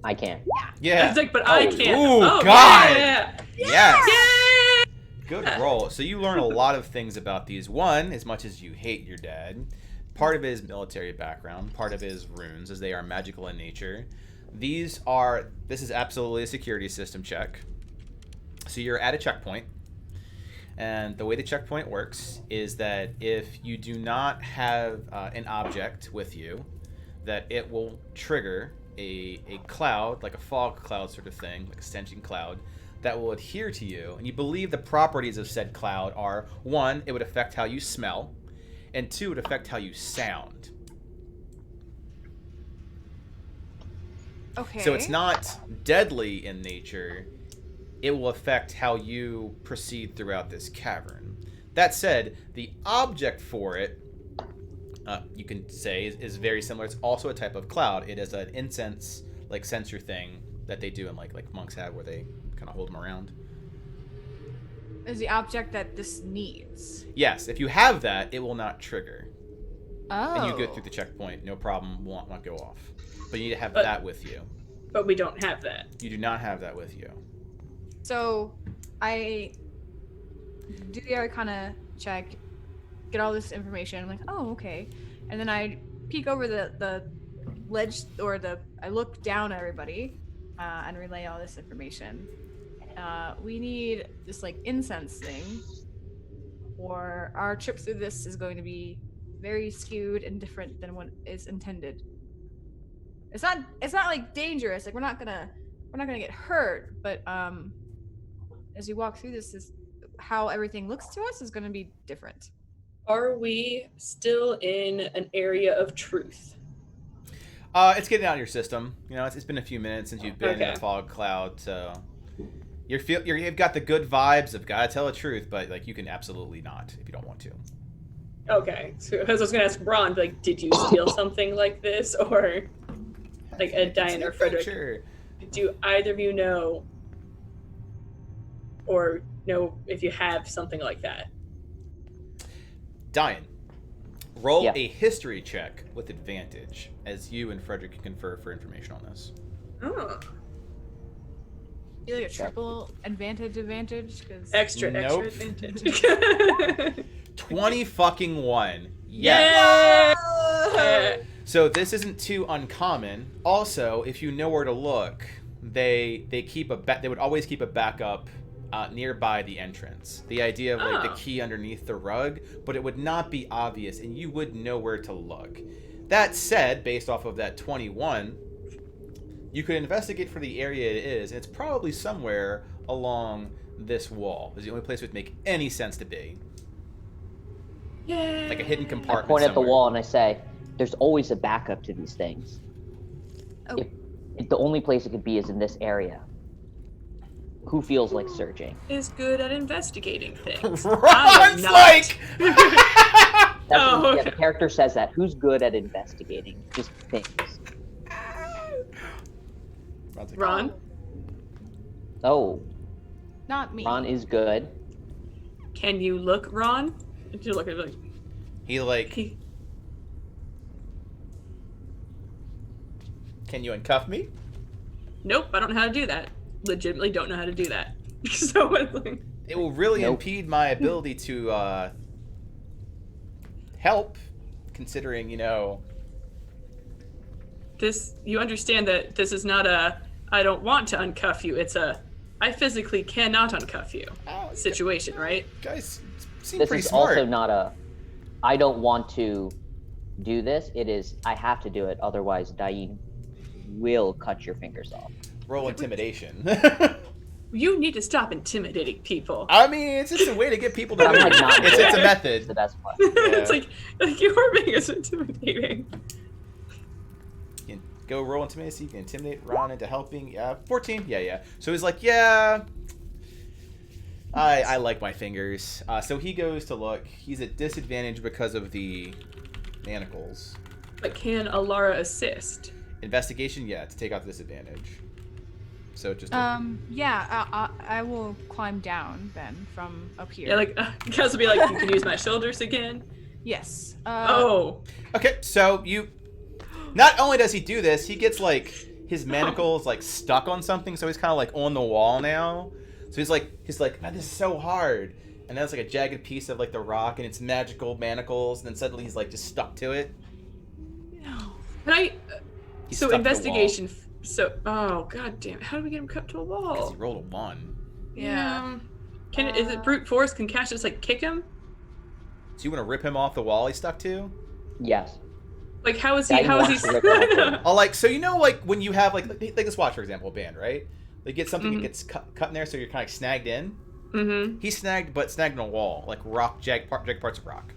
I can't. Yeah. It's like, but I can't. Ooh, oh, God. Yeah. Yes. Yay! Good roll. So you learn a lot of things about these. One, as much as you hate your dad, part of his military background, part of his runes, as they are magical in nature. This is absolutely a security system check. So you're at a checkpoint. And the way the checkpoint works is that if you do not have an object with you, that it will trigger a cloud, like a fog cloud sort of thing, like a stenching cloud, that will adhere to you. And you believe the properties of said cloud are, 1, it would affect how you smell, and 2, it would affect how you sound. Okay. So it's not deadly in nature. It will affect how you proceed throughout this cavern. That said, the object for it, you can say, is very similar. It's also a type of cloud. It is an incense, like, sensor thing that they do in, like monks have, where they kind of hold them around. Is the object that this needs. Yes, if you have that, it will not trigger. Oh. And you go through the checkpoint, no problem, will not go off. But you need to have But- that with you. But we don't have that. You do not have that with you. So, I do the Arcana check, get all this information. I'm like, oh, okay. And then I peek over the ledge, or I look down at everybody and relay all this information. We need this, like, incense thing, or our trip through this is going to be very skewed and different than what is intended. It's not like dangerous. Like, we're not gonna get hurt, but as we walk through this, is how everything looks to us is going to be different. Are we still in an area of truth? It's getting out of your system. You know, it's been a few minutes since you've been in Okay. a fog cloud, so you've got the good vibes of gotta tell the truth, but like you can absolutely not if you don't want to. Okay. So, because I was going to ask Ron, like, did you steal something like this? Or, like, Diane or Frederick, Sure. do either of you know, or know if you have something like that? Diane, roll Yeah. a history check with advantage as you and Frederick can confer for information on this. Oh. You like a triple advantage, because Extra Nope. advantage. 20-1. Yes. Yeah. So this isn't too uncommon. Also, if you know where to look, they would always keep a backup nearby the entrance. The idea of like the Oh. key underneath the rug, but it would not be obvious, and you would know where to look. That said, based off of that 21, you could investigate for the area it is, and it's probably somewhere along this wall. It's the only place it would make any sense to be. Yay. Like a hidden I compartment point at the somewhere. wall and I say, "There's always a backup to these things. Oh. If the only place it could be is in this area. Who feels like searching?" Is good at investigating things. I am Ron's not. like... That's Oh, what, yeah, okay. the character says that. Who's good at investigating just things? Ron's like, Ron, Oh, not me. Ron is good. can you look, Ron? Did you look at like He like, he, can you uncuff me? nope, I don't know how to do that. Legitimately don't know how to do that. So it's like, It will really Nope. impede my ability to help, considering, you know... this, you understand that this is not a I don't want to uncuff you. It's a I physically cannot uncuff you situation, right? Guys seem This pretty is smart. also not a, I don't want to do this. It is, I have to do it. Otherwise, Dain will cut your fingers off. Roll intimidation. You need to stop intimidating people. I mean, it's just a way to get people to I'm move. like, not It's doing a it. method. It's the best part. It's like you are being as intimidating. You can go roll intimidation. You can intimidate Ron into helping. Yeah, 14. Yeah. So he's like, yeah, I like my fingers. So he goes to look. He's at disadvantage because of the manacles. But can Alara assist? Investigation, yeah, to take out the disadvantage. So just I will climb down then from up here. Yeah, like Kaz will be like, you can use my shoulders again. Yes. okay. So you, not only does he do this, he gets like his manacles like stuck on something, so he's kind of like on the wall now. So he's like, man, this is so hard. And then it's like a jagged piece of like the rock, and it's magical manacles, and then suddenly he's like just stuck to it. Can I? He's So stuck to the investigation. So god damn it! How do we get him cut to a wall. 'Cause wall? he rolled a 1. Yeah. Is it brute force? Can Cash just like kick him? So you want to rip him off the wall he's stuck to? Yes. Like how is he? Dain How is wants he? to rip it off. Oh, like, so you know, like when you have like this watch, for example, a band, right? They get something that gets cut in there, so you're kind of snagged in. Mm-hmm. He's snagged in a wall, like rock, jagged parts of rock.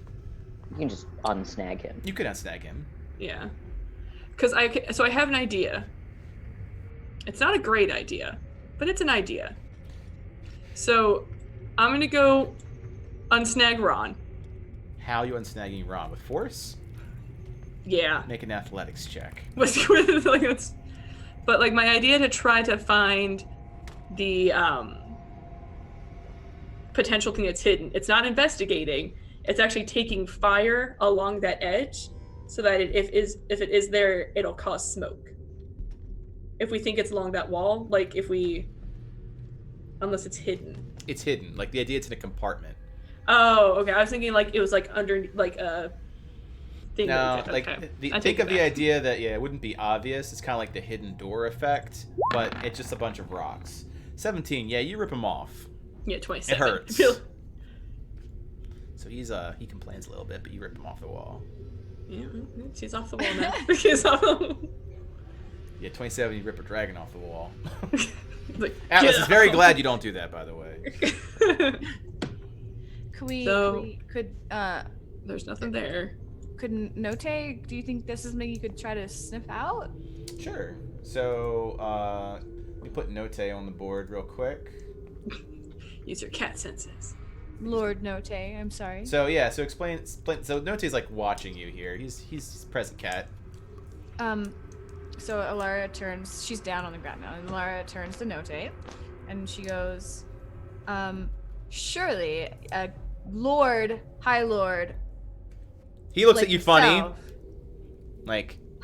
You can just unsnag him. You could unsnag him. Yeah. Because I have an idea. It's not a great idea, but it's an idea. So I'm gonna go unsnag Ron. How are you unsnagging Ron? With force? Yeah. Make an athletics check. But like my idea to try to find the potential thing that's hidden. It's not investigating. It's actually taking fire along that edge, so that if it is there, it'll cause smoke. If we think it's along that wall, like unless it's hidden. It's hidden. Like the idea it's in a compartment. Oh, okay. I was thinking like it was like under like a thing. No, Okay. like think of the idea that it wouldn't be obvious. It's kind of like the hidden door effect, but it's just a bunch of rocks. 17. Yeah, you rip him off. Yeah, 27. It hurts. So he complains a little bit, but you rip him off the wall. Yeah, she's off the wall now. She's off the wall. Yeah, 27. You rip a dragon off the wall. Like, Atlas get is very off. glad you don't do that, by the way. There's nothing there. Could Note, do you think this is something you could try to sniff out? Sure. So we put Note on the board real quick. Use your cat senses. Lord Note, I'm sorry. So yeah, so explain. So Note's like watching you here. He's present cat. So Alara turns, she's down on the ground now, and Alara turns to Note, and she goes, surely a High Lord, He looks like at you funny. yourself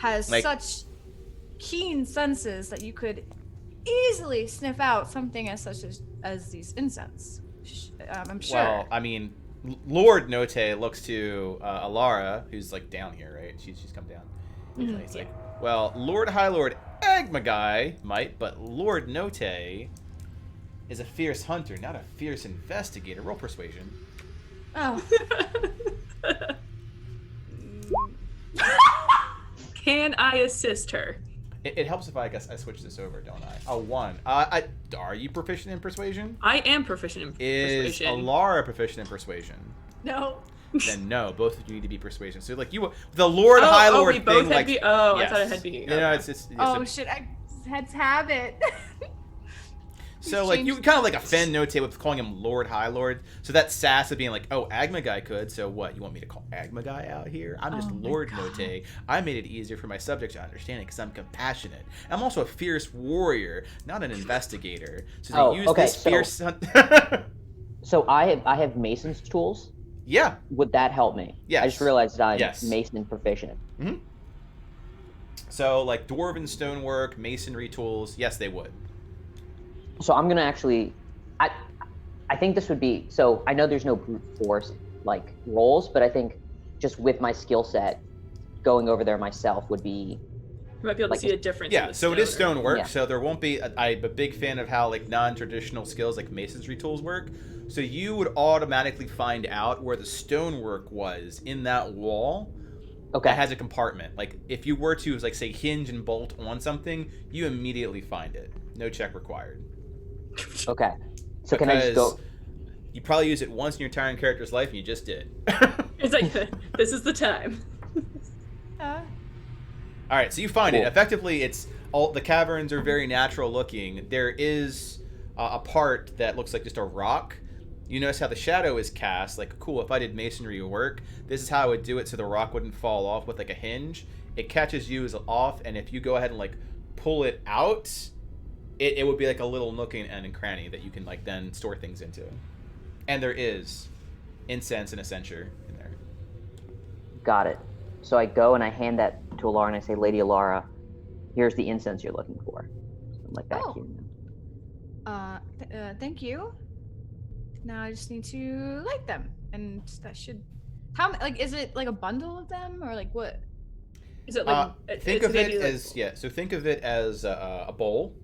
has such keen senses that you could easily sniff out something as these incense. I'm sure. Well, I mean, Lord Note looks to Alara, who's like down here, right? She's come down. Mhm, He's like, well, High Lord Agmagai might, but Lord Note is a fierce hunter, not a fierce investigator. Roll persuasion. Oh. Can I assist her? It helps if I switch this over, don't I? Oh, 1. Are you proficient in persuasion? I am proficient in Is persuasion. Alara proficient in persuasion? No. Then no, both of you need to be persuasion. So like the Lord High Lord we thing, both had like to be. yes. I thought it had to be. No, it's Oh shit! Let's have it. so like you kind of like offend Note with calling him Lord High Lord. So that sass of being like, oh, Agmagai could. So what? You want me to call Agmagai out here? I'm just Lord Note. I made it easier for my subject to understand it because I'm compassionate. I'm also a fierce warrior, not an investigator. So they use this fierce. So I have Mason's tools. Yeah. Would that help me? Yes. I just realized I'm Yes. Mason proficient. Mm-hmm. So like dwarven stonework, masonry tools, yes, they would. So I'm gonna actually, I think this would be, so I know there's no brute force like rolls, but I think just with my skill set, going over there myself would be You might be able to Like see a difference. Yeah, in the so it is stone. stonework, Yeah. so there won't be. I'm a big fan of how like non-traditional skills like masonry tools work. So you would automatically find out where the stonework was in that wall Okay. that has a compartment. Like if you were to like say hinge and bolt on something, you immediately find it. No check required. Okay. So can I just go? Because you probably use it once in your entire character's life, and you just did. It's like this is the time. All right, so you find it. Cool. Effectively, it's all the caverns are very natural looking. There is a part that looks like just a rock. You notice how the shadow is cast. Like, cool, if I did masonry work, this is how I would do it so the rock wouldn't fall off with like a hinge. It catches you as off, and if you go ahead and like pull it out, it would be like a little nook and cranny that you can like then store things into. And there is incense and a censer in there. Got it. So I go and I hand that to Alara and I say, Lady Alara, here's the incense you're looking for. I'm like back here now. Thank you. Now I just need to light them, and that should. How like is it like a bundle of them or like what? Is it like think it's of it maybe, like- as So think of it as a bowl.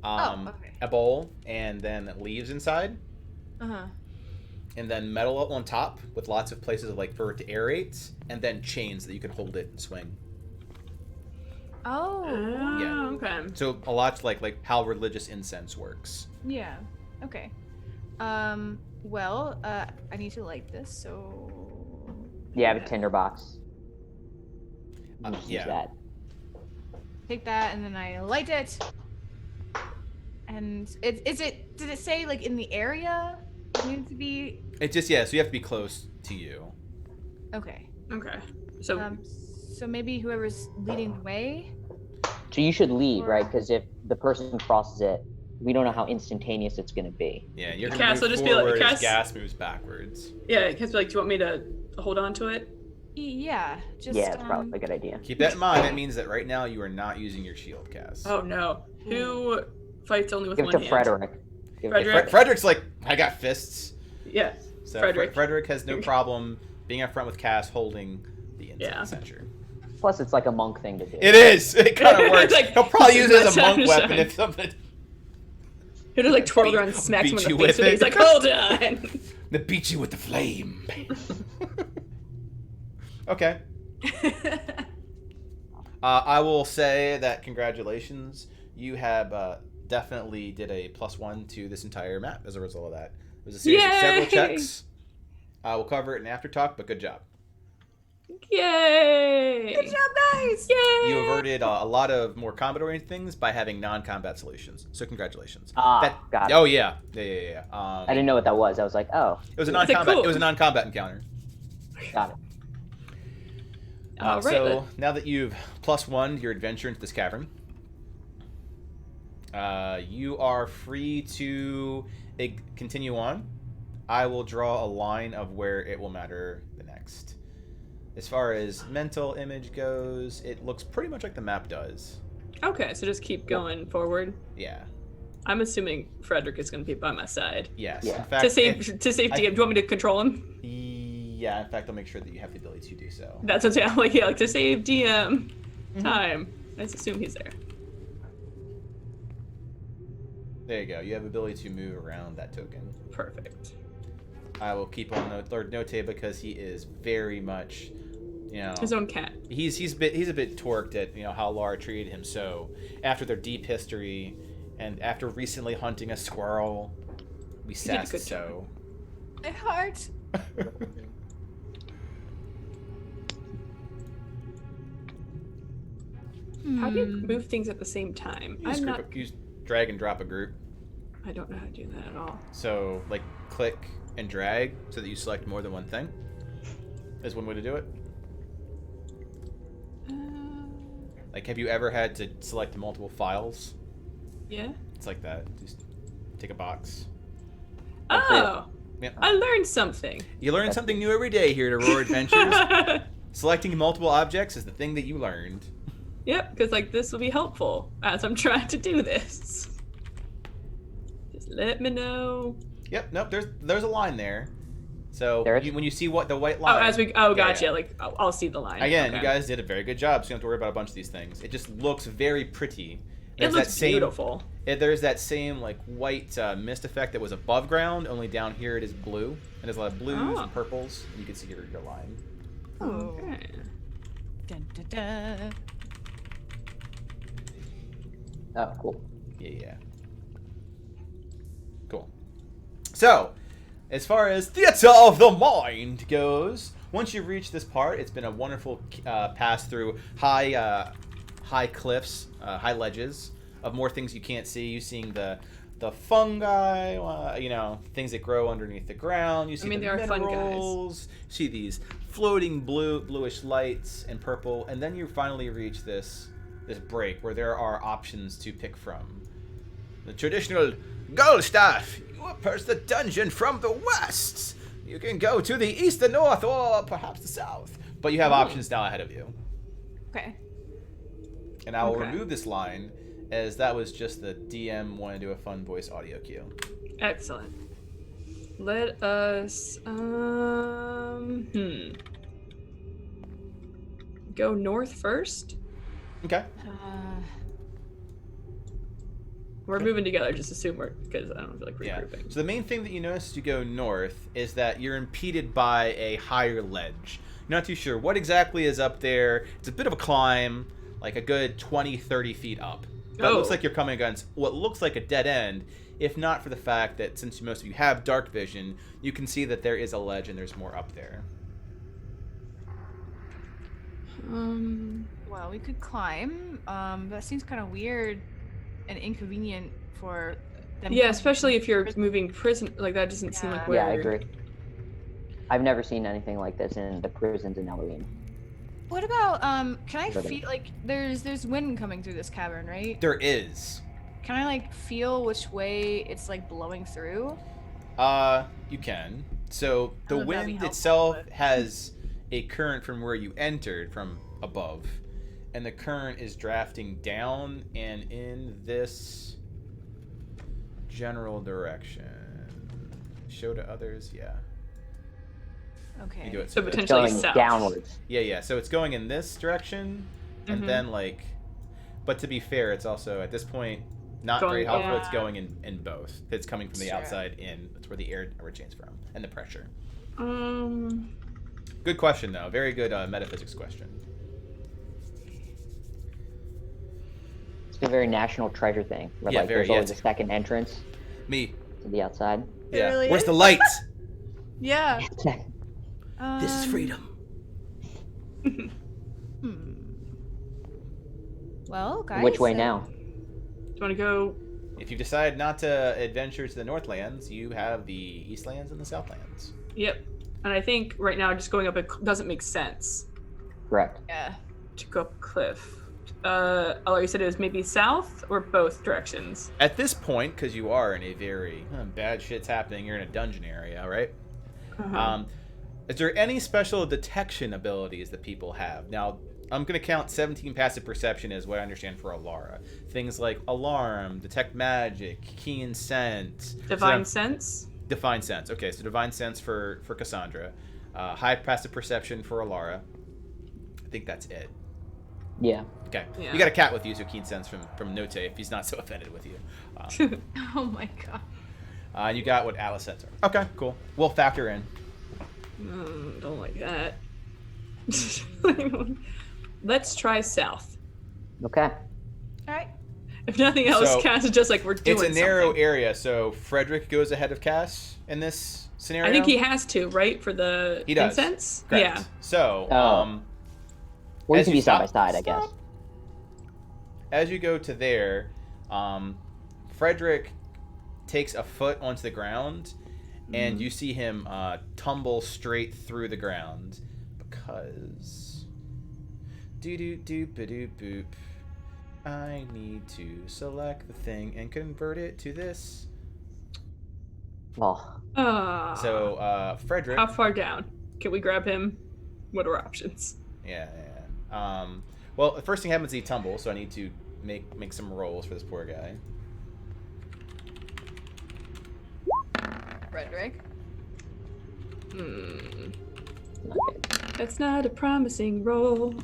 Okay. A bowl, and then leaves inside, and then metal on top with lots of places like for it to aerate, and then chains that you can hold it and swing. Oh. Yeah. Okay. So a lot like how religious incense works. Yeah. Okay. Well, I need to light this, so. Yeah, I have a tinderbox. Just use Yeah. that. Take that, and then I light it. And did it say like in the area? It needs to be. It just so you have to be close to you. Okay. Okay. So So maybe whoever's leading the way. So you should lead, Or- right? Because if the person crosses it, we don't know how instantaneous it's going to be. Yeah, you're Cass gonna move will just be like- forward as Cass- gas moves backwards. yeah, because like, do you want me to hold on to it? Yeah. Just. Yeah, it's probably a good idea. Keep that in mind. That means that right now you are not using your shield, Cass. Oh no. Who fights only with Give it one to hand? Frederick. Give it to Frederick? Frederick's like, I got fists. Yeah. So Frederick. Frederick has no problem being up front with Cass holding the incense Yeah. censer. Plus, it's like a monk thing to do. It is. It kind of It's works. like, He'll probably use this it is as a my monk time to weapon shine. if something. Who just like twirls Beat- around and smacks him beat in you the face with with it. He's it. like, hold on. They beat you with the flame. Okay. I will say that congratulations. You have definitely did a +1 to this entire map as a result of that. It was a series of several Yay! checks. We'll cover it in after talk, but good job. Yay! Good job, guys. Yay! You averted a lot of more combat-oriented things by having non-combat solutions. So congratulations. Got it. Oh yeah. I I didn't know what that was. I was like, oh, It was a It's like, non-combat. cool. It was a non-combat encounter. got it. All right, So then. now that you've +1 your adventure into this cavern, you are free to continue on. I will draw a line of where it will matter the next. As far as mental image goes, it looks pretty much like the map does. Okay, so just keep going forward. Yeah. I'm assuming Frederick is going to be by my side. Yes. Yeah. In fact, To save DM. Do you want me to control him? yeah. In fact, I'll make sure that you have the ability to do so. That's what I'm like. Yeah, like to save DM Mhm. time. Let's assume he's there. There you go. You have ability to move around that token. Perfect. I will keep on Lord Note because he is very much, His own cat. he's a bit torqued at how Lara treated him. So after their deep history, and after recently hunting a squirrel, we did a sassed good so. My heart. How do you move things at the same time? You just drag and drop a group. I don't know how to do that at all. So like click and drag so that you select more than one thing. Is one way to do it. Like, have you ever had to select multiple files? Yeah. It's like that. Just take a box. Oh, Yeah. I learned something. You learn something new every day here at Aurora Adventures. Selecting multiple objects is the thing that you learned. Yep, because like this will be helpful as I'm trying to do this. Just let me know. Yep, nope, there's a line there. So There is? when you see what the white Oh, line. gotcha. yeah. Like I'll see the line. Again, Okay. you guys did a very good job, so you don't have to worry about a bunch of these things. It just looks very pretty. It looks beautiful. There's that same like white mist effect that was above ground, only down here it is blue. And there's a lot of blues and purples, and you can see your line. Okay. Dun, dun, dun. Oh, cool. Yeah. Cool. So, as far as Theater of the Mind goes, once you reach this part, it's been a wonderful pass through high cliffs, high ledges of more things you can't see. You seeing the fungi, things that grow underneath the ground. You see the they are fun guys. minerals. See these floating bluish lights and purple, and then you finally reach this break where there are options to pick from. The traditional Goldstaff. You approach the dungeon from the west. You can go to the east, the north, or perhaps the south. But you have options now ahead of you. Okay. And I will Okay. remove this line, as that was just the DM wanting to do a fun voice audio cue. Excellent. Let us go north first. Okay. We're moving together. Just assume we're because I don't feel like Yeah. regrouping. So the main thing that you notice as you go north is that you're impeded by a higher ledge. You're not too sure what exactly is up there. It's a bit of a climb, like a good 20, 30 feet up. But it looks like you're coming against what looks like a dead end, if not for the fact that since most of you have dark vision, you can see that there is a ledge and there's more up there. Well, we could climb. That seems kind of weird and inconvenient for them. Yeah, especially if you're moving prison like that. Doesn't seem like where. Yeah, I agree. I've never seen anything like this in the prisons in Elohim. What about can I feel like there's wind coming through this cavern, right? There is. Can I like feel which way it's like blowing through? You can. So the That'd be wind helpful, itself but- has a current from where you entered from above, and the current is drafting down and in this general direction. Show to others, yeah. Okay. You do it. So that- potentially Going south. downwards. Yeah. So it's going in this direction, and Mhm. then like, but to be fair, it's also at this point not Going- very helpful. yeah. It's going in both. It's coming from the Sure. outside in. That's where the air originates from, and the pressure. Let's Good question, though. Very good metaphysics question. It's a very national treasure thing. Where, Yeah, like, very, there's yeah, always a it's- second entrance Me. to the outside. It Yeah. really Where's is? the light? Yeah. This is freedom. Well, guys. Which way so- now? Do you want to go? If you decide not to adventure to the Northlands, you have the Eastlands and the Southlands. Yep. And I think right now just going up it doesn't make sense Correct. Yeah. to go up a cliff. Although you said it was maybe south or both directions. At this point, because you are in a very bad shit's happening, you're in a dungeon area, right? Is there any special detection abilities that people have? Now, I'm going to count 17 passive perception as what I understand for Alara. Things like alarm, detect magic, keen sense. Divine sense. Divine sense. Okay, so divine sense for Cassandra. High passive perception for Alara. I think that's it. Yeah. Okay. Yeah. You got a cat with you, so keen sense from Note if he's not so offended with you. Oh my god. And you got what Alice said. Okay, cool. We'll factor in. Don't like that. Let's try south. Okay. All right. If nothing else, So, Cass is just like we're doing. It's a narrow something. area, so Frederick goes ahead of Cass in this scenario. I think he has to, right, for the He does. incense. Correct. Yeah. So, Oh. Or you as can you be side by stop- side, I guess. as you go to there, Frederick takes a foot onto the ground, and you see him tumble straight through the ground because boop. I need to select the thing and convert it to this. Oh, So Frederick. How far down? Can we grab him? What are options? Yeah. Well, the first thing happens, he tumbles, so I need to make some rolls for this poor guy. Frederick. Not good. That's not a promising roll.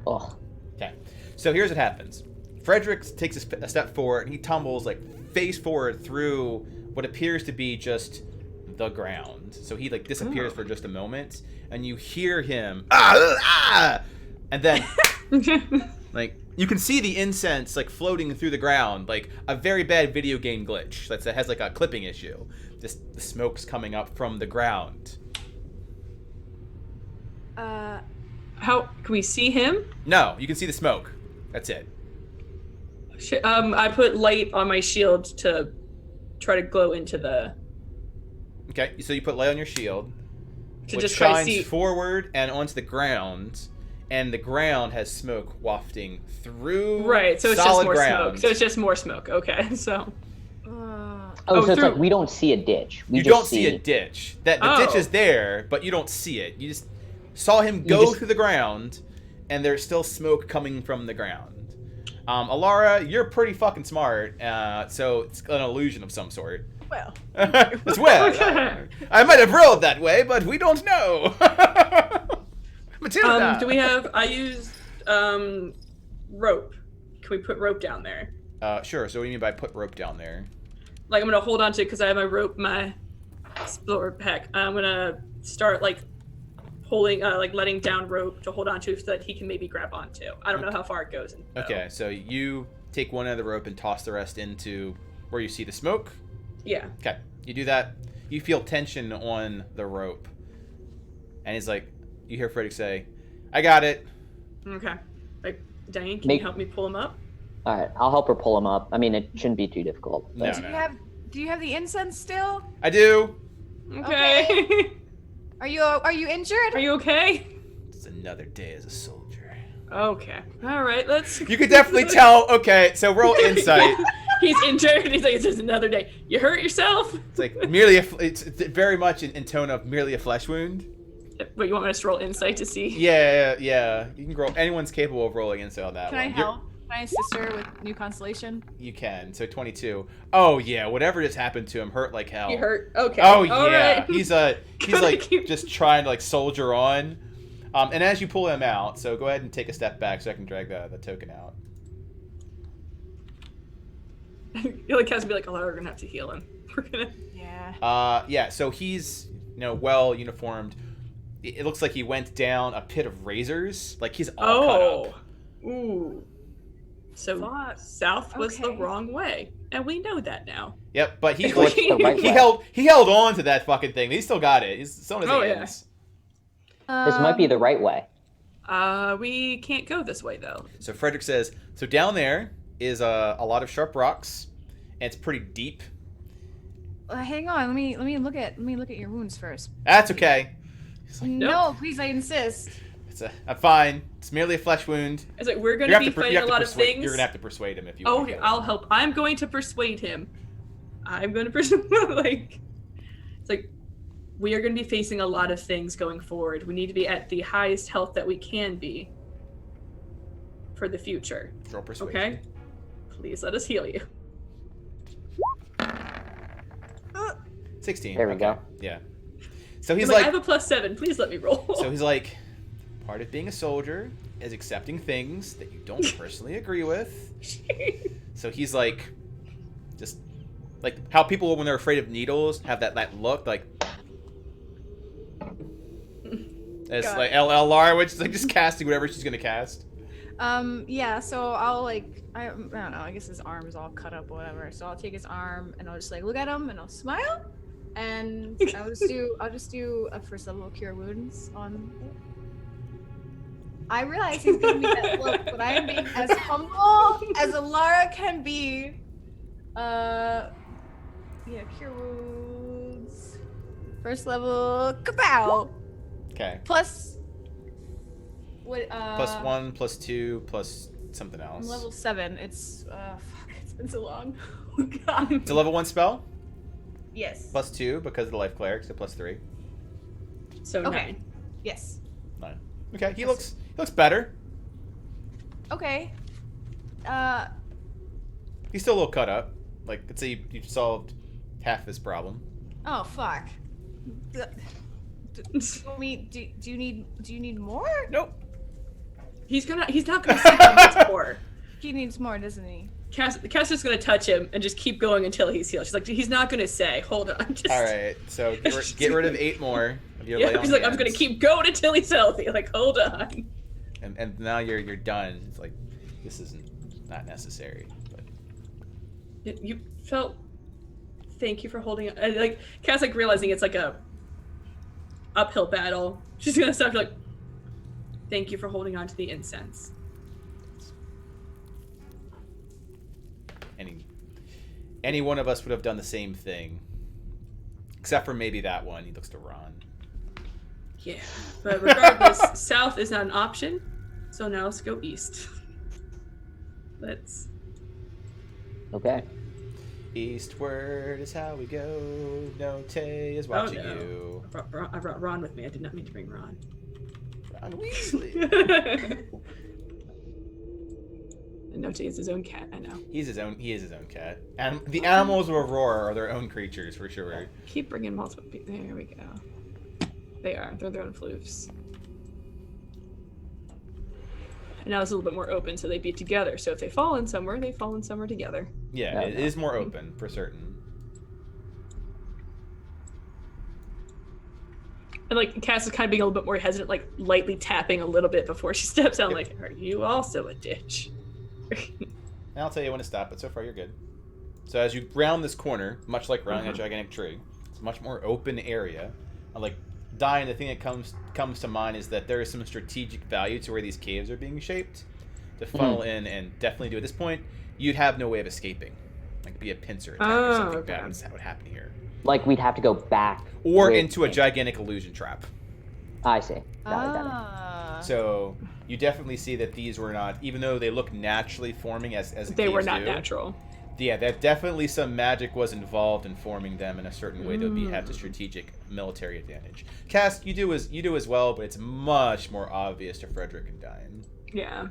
Oh, Okay. So here's what happens. Frederick takes a step forward, and he tumbles like face forward through what appears to be just the ground. So he like disappears for just a moment, and you hear him and then like you can see the incense like floating through the ground, like a very bad video game glitch that has like a clipping issue. The smoke's coming up from the ground. How can we see him? No, you can see the smoke. That's it. I put light on my shield to try to glow into the. Okay, so you put light on your shield, To which just try to shines see. forward and onto the ground, and the ground has smoke wafting through. Right, so it's just solid more ground. smoke. So it's just more smoke. Okay, so. so it's through- like we don't see a ditch. We You just don't see a ditch. The Oh. ditch is there, but you don't see it. You just saw him go through the ground, and there's still smoke coming from the ground. Alara, you're pretty fucking smart, so it's an illusion of some sort. Well, As well. I might have rolled that way, but we don't know. Matilda. Do we have? I used rope. Can we put rope down there? Sure. So what do you mean by put rope down there? Like I'm gonna hold on to it because I have my rope, my explorer pack. I'm gonna start like pulling, like letting down rope to hold on to so that he can maybe grab onto. I don't know how far it goes. Okay, so you take one end of the rope and toss the rest into where you see the smoke. Yeah. Okay, you do that. You feel tension on the rope, and he's like, you hear Frederick say, "I got it." Okay. Like, Diane, can Make- you help me pull him up? All right, I'll help her pull him up. I mean, it shouldn't be too difficult. No, But no. do you have the incense still? I do. Okay. Are you injured? Are you okay? It's another day as a soldier. Okay. All right. Let's. You could definitely tell. Okay, so roll insight. He's injured. He's like, it's just another day. You hurt yourself? It's like merely it's very much in tone of merely a flesh wound. But you want me to roll insight to see? Yeah. You can roll. Anyone's capable of rolling insight on that Can one. I You're- help? Can I assist her with new constellation? You can. So 22. Oh yeah, whatever just happened to him hurt like hell. You hurt. Okay. Oh All yeah, right. he's like just trying to like soldier on. And as you pull him out, so go ahead and take a step back so I can drag the token out. You're like has to be like, oh, we're gonna have to heal him. We're gonna. Yeah. Yeah. So he's well uniformed. It looks like he went down a pit of razors. Like he's all cut up. Ooh. So south was the Okay. wrong way, and we know that now. Yep. But he What's the right he way? he held on to that fucking thing. He still got it. He's still in his Oh, yeah. hands. This might be the right way. We can't go this way though. So Frederick says, so down there is a lot of sharp rocks, and it's pretty deep. Hang on. Let me look at your wounds first. That's okay. He's like, No, please, I insist. I'm fine. It's merely a flesh wound. It's like we're You gonna have be to fighting a lot of things. You're gonna have to persuade him if you. Oh, want to go. I'll help. I'm going to persuade him. I'm going to persuade. Like, it's like we are going to be facing a lot of things going forward. We need to be at the highest health that we can be for the future. Roll persuasion. Okay. Please let us heal you. 16. There we okay. go. Yeah. So he's I'm like, like, I have a +7. Please let me roll. so he's like, part of being a soldier is accepting things that you don't personally agree with. So he's like, just like how people when they're afraid of needles have that look like. It's Got like it. Lara, which is like just casting whatever she's gonna cast. Yeah, so I'll like I don't know, I guess his arm is all cut up or whatever. So I'll take his arm and I'll just like look at him and I'll smile and I'll just do a first level cure wounds on it. I realize he's giving me that look, but I am being as humble as Alara can be. Yeah, cure wounds. First level kapow! Okay. Plus what Plus 1, plus 2, plus something else. I'm level 7. It's it's been so long. Oh god. It's a level 1 spell. Yes. Plus 2 because of the life cleric, so plus 3. So Okay. 9. Yes. 9. Okay, he looks better. Okay. He's still a little cut up. Like, let's say you solved half his problem. Oh fuck. Do you need more? Nope. He's not gonna say he needs more. He needs more, doesn't he? Cass is gonna touch him and just keep going until he's healed. She's like, he's not gonna say. Hold on. Just... All right. So get rid of 8 more of your lay on he's like, I'm hands. gonna keep going until he's healthy. Like, hold on. And now you're done. It's like this isn't not necessary. But You felt. Thank you for holding it. Like Cass, like realizing it's like a uphill battle. She's gonna stop. Like, thank you for holding on to the incense. Any one of us would have done the same thing, except for maybe that one. He looks to Ron. Yeah, but regardless, south is not an option. So now let's go east. Let's. Okay. Eastward is how we go. No Tay is watching you. I brought Ron with me. I did not mean to bring Ron. Ron Weasley. Note is his own cat. I know. He is his own cat. And the animals of Aurora are their own creatures for sure. Keep bringing multiple people. There we go. They are. They're their own floofs. And now it's a little bit more open, so they be together. So if they fall in somewhere, they fall in somewhere together. Yeah, it is more open for certain. And like Cass is kind of being a little bit more hesitant, like lightly tapping a little bit before she steps out. Like, are you also a ditch? And I'll tell you when to stop, but so far you're good. So as you round this corner, much like rounding a gigantic tree, it's a much more open area. Like Diane, the thing that comes to mind is that there is some strategic value to where these caves are being shaped to funnel in, and definitely do at this point. You'd have no way of escaping, like be a pincer attack or something bad would happen here, Like we'd have to go back or into a gigantic illusion trap. I see. Got it. So you definitely see that these were not, even though they look naturally forming as they were not natural. Yeah, that definitely some magic was involved in forming them in a certain way that would have the strategic military advantage. Cass, you do as well, but it's much more obvious to Frederick and Diane. Yeah,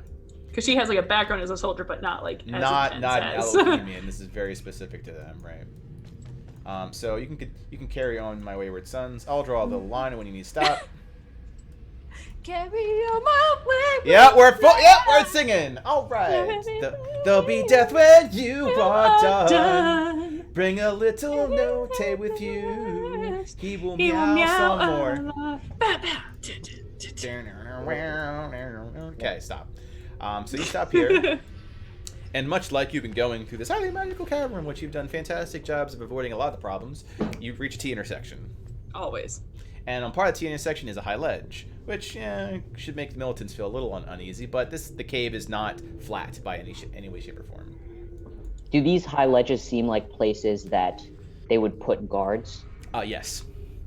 because she has like a background as a soldier, but not like as not as... Elohimian. This is very specific to them, right? So you can carry on, my wayward sons. I'll draw the line when you need to stop. Carry on my way. Yeah, we're singing. All right. There'll be death when you are done. Bring a little note with you. He will meow some more. Okay, stop. So you stop here. And much like you've been going through this highly magical cavern, which you've done fantastic jobs of avoiding a lot of the problems, you reach a T intersection. Always. And on part of the T intersection is a high ledge, which should make the militants feel a little uneasy, but the cave is not flat by any way, shape, or form. Do these high ledges seem like places that they would put guards? Yes.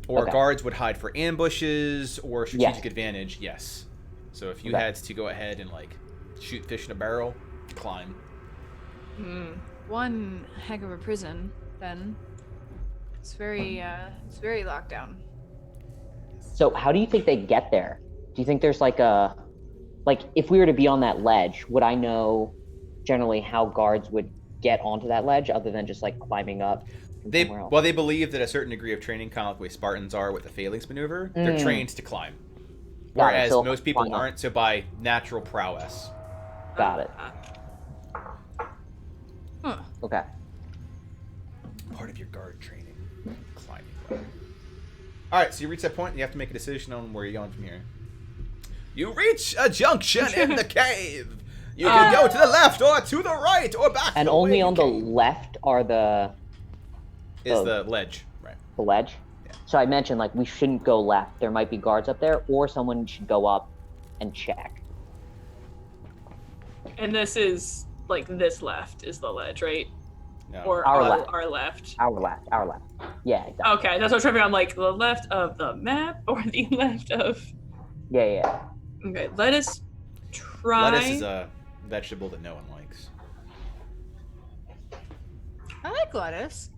Or guards would hide for ambushes or strategic advantage, yes. So if you had to go ahead and like shoot fish in a barrel, climb. One heck of a prison, then. It's very locked down. So how do you think they get there? Do you think there's like if we were to be on that ledge, would I know generally how guards would get onto that ledge other than just like climbing up? They believe that a certain degree of training, kind of like the way Spartans are with the phalanx maneuver, they're trained to climb. Whereas most people aren't, so by natural prowess. Got it. Huh. Okay. Part of your guard training, climbing. All right, so you reach that point, and you have to make a decision on where you're going from here. You reach a junction in the cave. You can go to the left or to the right or back. And only on the left are the ledge, right? The ledge. Yeah. So I mentioned like we shouldn't go left. There might be guards up there, or someone should go up and check. And this is like this left is the ledge, right? No. Or Our our left. Our left. Yeah. Exactly. Okay, that's what I'm trying to figure out. I'm like the left of the map or the left of. Yeah. Okay, let us try. Lettuce is a vegetable that no one likes. I like lettuce.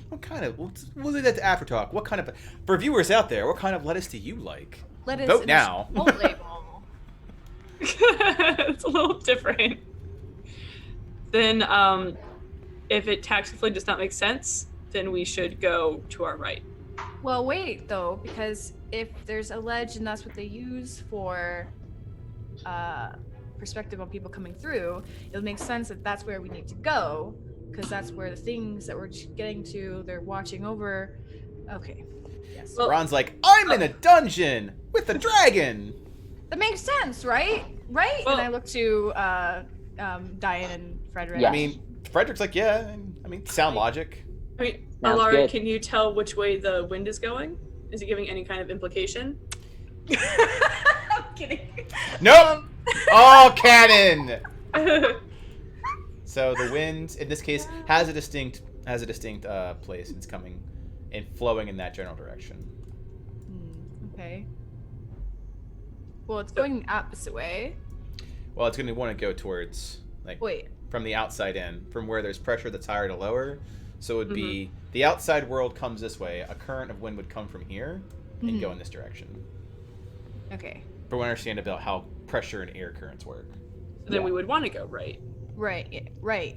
What kind of? We'll leave that to after talk. What kind of? For viewers out there, what kind of lettuce do you like? Lettuce. Vote now. Label. It's a little different. Then, if it tactically does not make sense, then we should go to our right. Well, wait though, because if there's a ledge and that's what they use for perspective on people coming through, it'll make sense that that's where we need to go, because that's where the things that we're getting to, they're watching over. Okay. Yes. Well, Ron's like, I'm in a dungeon with a dragon. That makes sense, right? Right? Well- and I look to Diane and Frederick. Yeah. I mean, Frederick's like, yeah. I mean, sound logic. I mean, Sounds Alara, good. can you tell which way the wind is going? Is it giving any kind of implication? I'm kidding. Nope. All cannon. So the wind, in this case, has a distinct place. It's coming and flowing in that general direction. Okay. Well, it's going the opposite way. Well, it's going to want to go towards Wait. from the outside in, from where there's pressure that's higher to lower. So it would be the outside world comes this way. A current of wind would come from here and go in this direction. Okay. But we understand about how pressure and air currents work. Then we would want to go right. Right. Yeah, right.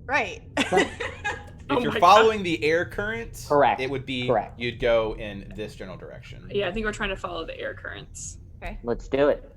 Right. If Oh you're my following the air current, Correct. it would be Correct. you'd go in this general direction. Yeah, I think we're trying to follow the air currents. Let's do it.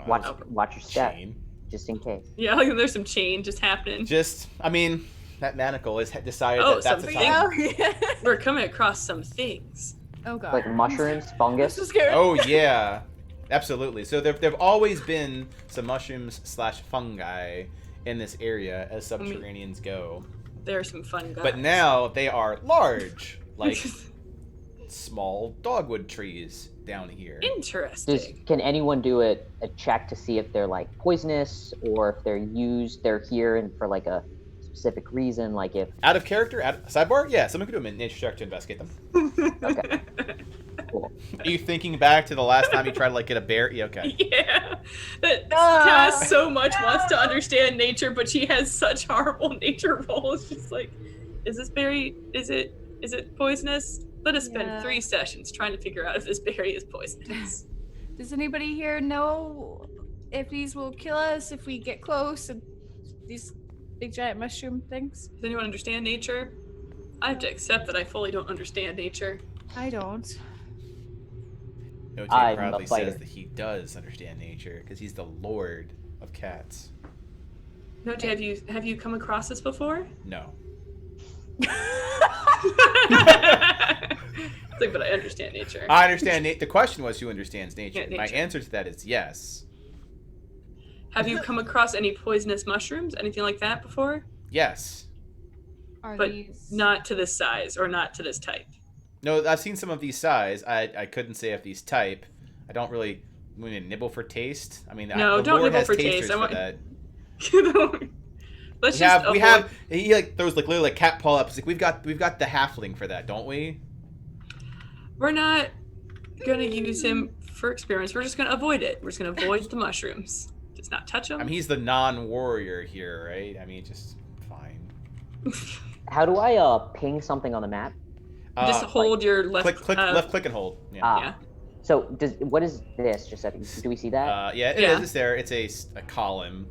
Watch your step, Chain. just in case. Yeah, like there's some chain just happening. Just, I mean, that manacle has decided Oh, that that's the something. time. Oh, yeah. We're coming across some things. Oh god. Like mushrooms, fungus. This is scary. Oh yeah, absolutely. So there've always been some mushrooms / fungi in this area as subterraneans go, There are some fun guys. but now they are large, like small dogwood trees down here. Interesting. Can anyone do a check to see if they're like poisonous or if they're here and for like a specific reason, like if Out of character, sidebar. Yeah, someone could do a nature check to investigate them. okay, cool. Are you thinking back to the last time you tried to like get a bear? Yeah, okay. Yeah, that Ah, Cass so much wants to understand nature, but she has such horrible nature rolls. She's like, is this berry? Is it poisonous? Let us spend Yeah. 3 sessions trying to figure out if this berry is poisonous. Does anybody here know if these will kill us if we get close? And these big giant mushroom things? Does anyone understand nature? I have to accept that I fully don't understand nature. I don't. Note I'm a proudly fighter. says that he does understand nature because he's the lord of cats. No, have you come across this before? No. It's like, but I understand nature. I understand. The question was who understands nature. Yeah, My nature. answer to that is yes. Have you come across any poisonous mushrooms, anything like that before? Yes. Are But these not to this size or not to this type. No, I've seen some of these size. I couldn't say if these type. I don't really want to nibble for taste. I mean, No, the don't Lord nibble has for tasters taste. I for want- that. Let's We just have. He like throws like literally like cat paw up. He's like, we've got the halfling for that, don't we? We're not gonna use him for experiments. We're just gonna avoid it. We're just gonna avoid the mushrooms. Just not touch them. I mean, he's the non-warrior here, right? I mean, just fine. How do I ping something on the map? just hold your left. click, left click and hold. Yeah. Yeah. So what is this? Just do we see that? Yeah, it Yeah. is. It's there. It's a column.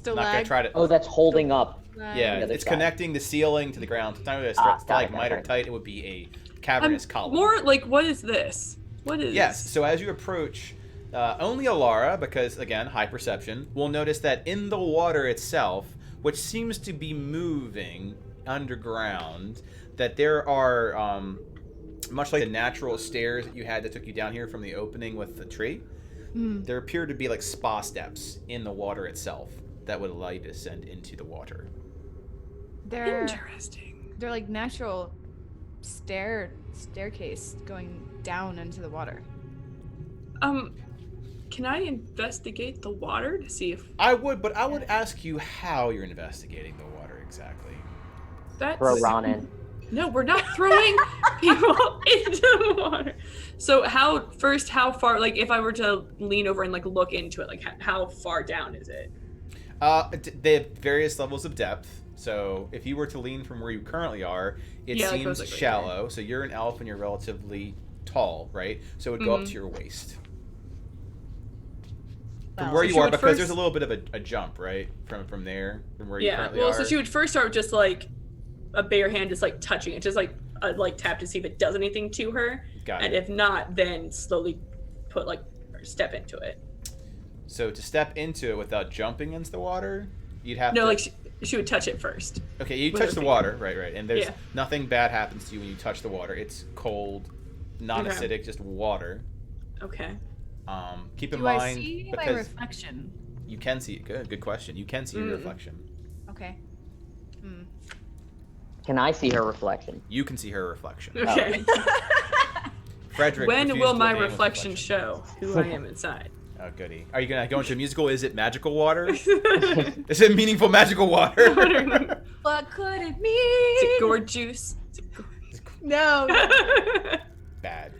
Not gonna stalag? try to. Oh, that's holding up. Yeah, the other it's side. connecting the ceiling to the ground. So it's not really a Got it, stalagmite got or it. tight. It would be a cavernous column. More like, what is this? What is? Yes. So as you approach, only Alara, because again, high perception, will notice that in the water itself, which seems to be moving underground, that there are, much like the natural stairs that you had that took you down here from the opening with the tree, there appear to be like spa steps in the water itself that would allow you to descend into the water. They're Interesting. like natural staircase going down into the water. Can I investigate the water to see if I would, but I would ask you how you're investigating the water exactly. that's Throw Ron in. No, we're not throwing people into the water. So how far, like if I were to lean over and like look into it, like how far down is it? They have various levels of depth. So if you were to lean from where you currently are, it Yeah, it seems goes, like, right shallow. So you're an elf and you're relatively tall, right? So it would go up to your waist. From where So you she are, would because first- there's a little bit of a jump, right? From there, from where you Yeah. currently Well, are. so she would first start with just like a bare hand, just like touching it, just like tap to see if it does anything to her, Got and it. if not, then slowly put like or step into it. So to step into it without jumping into the water, you'd have No, to. like she would touch it first. Okay, you with touch her the finger. water, right, and there's Yeah. nothing bad happens to you when you touch the water. It's cold, non-acidic, just water. Okay. Keep in Do I mind see my because reflection? you can see. Good question. You can see your reflection. Okay. Hmm. Can I see her reflection? You can see her reflection. Okay. Frederick. When refused will to my obey his reflection show who I am inside? Oh, goody. Are you gonna go into a musical? Is it magical water? Is it meaningful magical water? What could it Is mean? it gourd juice? No. Bad.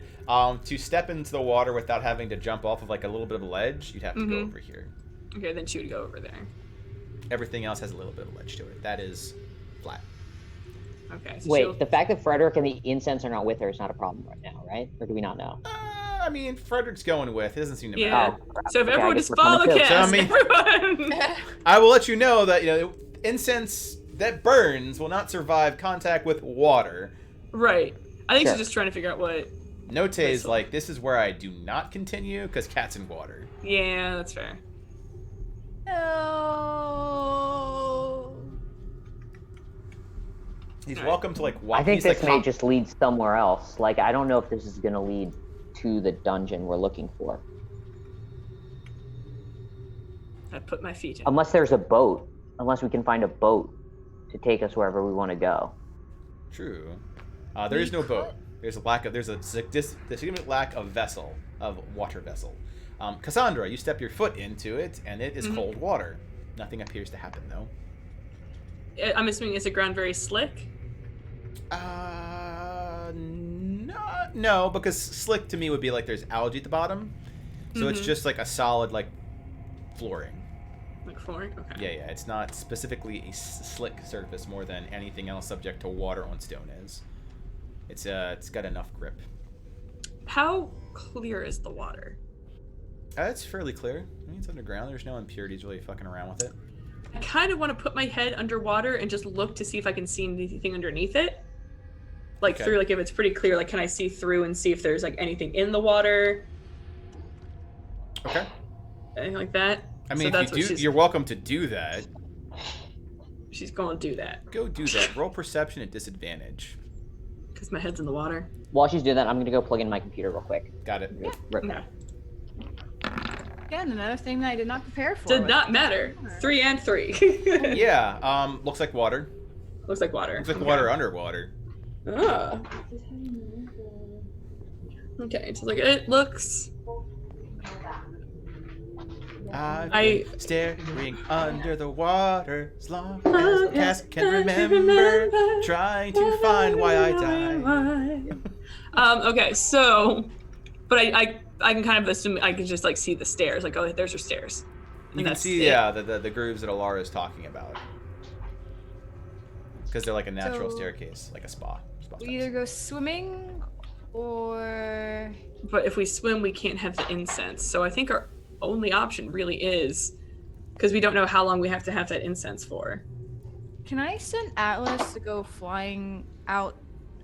To step into the water without having to jump off of like a little bit of a ledge, you'd have to go over here. Okay, then she would go over there. Everything else has a little bit of ledge to it. That is flat. Okay. So Wait, she'll- the fact that Frederick and the incense are not with her is not a problem right now, right? Or do we not know? I mean, Frederick's going with. It doesn't seem to Yeah. matter. Oh, crap. So if Okay, I everyone guess just we're coming follow too. cast, So, I mean- everyone. I will let you know that incense that burns will not survive contact with water. Right. I think Sure. she's just trying to figure out what. Note is like, this is where I do not continue because cat's in water. Yeah, that's fair. No. He's Alright. welcome to like walk. I think he's, this like, may hop- just lead somewhere else. Like, I don't know if this is going to lead to the dungeon we're looking for. I put my feet in. Unless there's a boat. Unless we can find a boat to take us wherever we want to go. True. There is no boat. There's a significant lack of water vessel. Cassandra, you step your foot into it, and it is cold water. Nothing appears to happen though. I'm assuming is the ground very slick? No, because slick to me would be like there's algae at the bottom, so it's just like a solid like flooring. Like flooring? Okay. Yeah. It's not specifically a slick surface more than anything else subject to water on stone is. It's got enough grip. How clear is the water? It's fairly clear. I mean, it's underground. There's no impurities really fucking around with it. I kind of want to put my head underwater and just look to see if I can see anything underneath it. Like Okay. through, like if it's pretty clear, like can I see through and see if there's like anything in the water? Okay. Anything like that? I mean, So if you do, you're welcome to do that. She's going to do that Go do that. Roll perception at disadvantage. because my head's in the water. While she's doing that, I'm going to go plug in my computer real quick. Got it. No. Again, another thing that I did not prepare for. Did not matter. 3 and 3. Yeah. Looks like water. Looks like water. Looks like water underwater. Ah. Okay, so like it looks. I've I- been staring under the water as long as a cat can remember, trying to find why I died. Okay, so, but I can kind of assume I can just like see the stairs. Like, oh, there's her stairs. You And can that's see, it. yeah, the grooves that Alara is talking about, because they're like a natural So- staircase, like a spa. We either go swimming or But if we swim, we can't have the incense. So I think our only option really is because we don't know how long we have to have that incense for. can I send Atlas to go flying out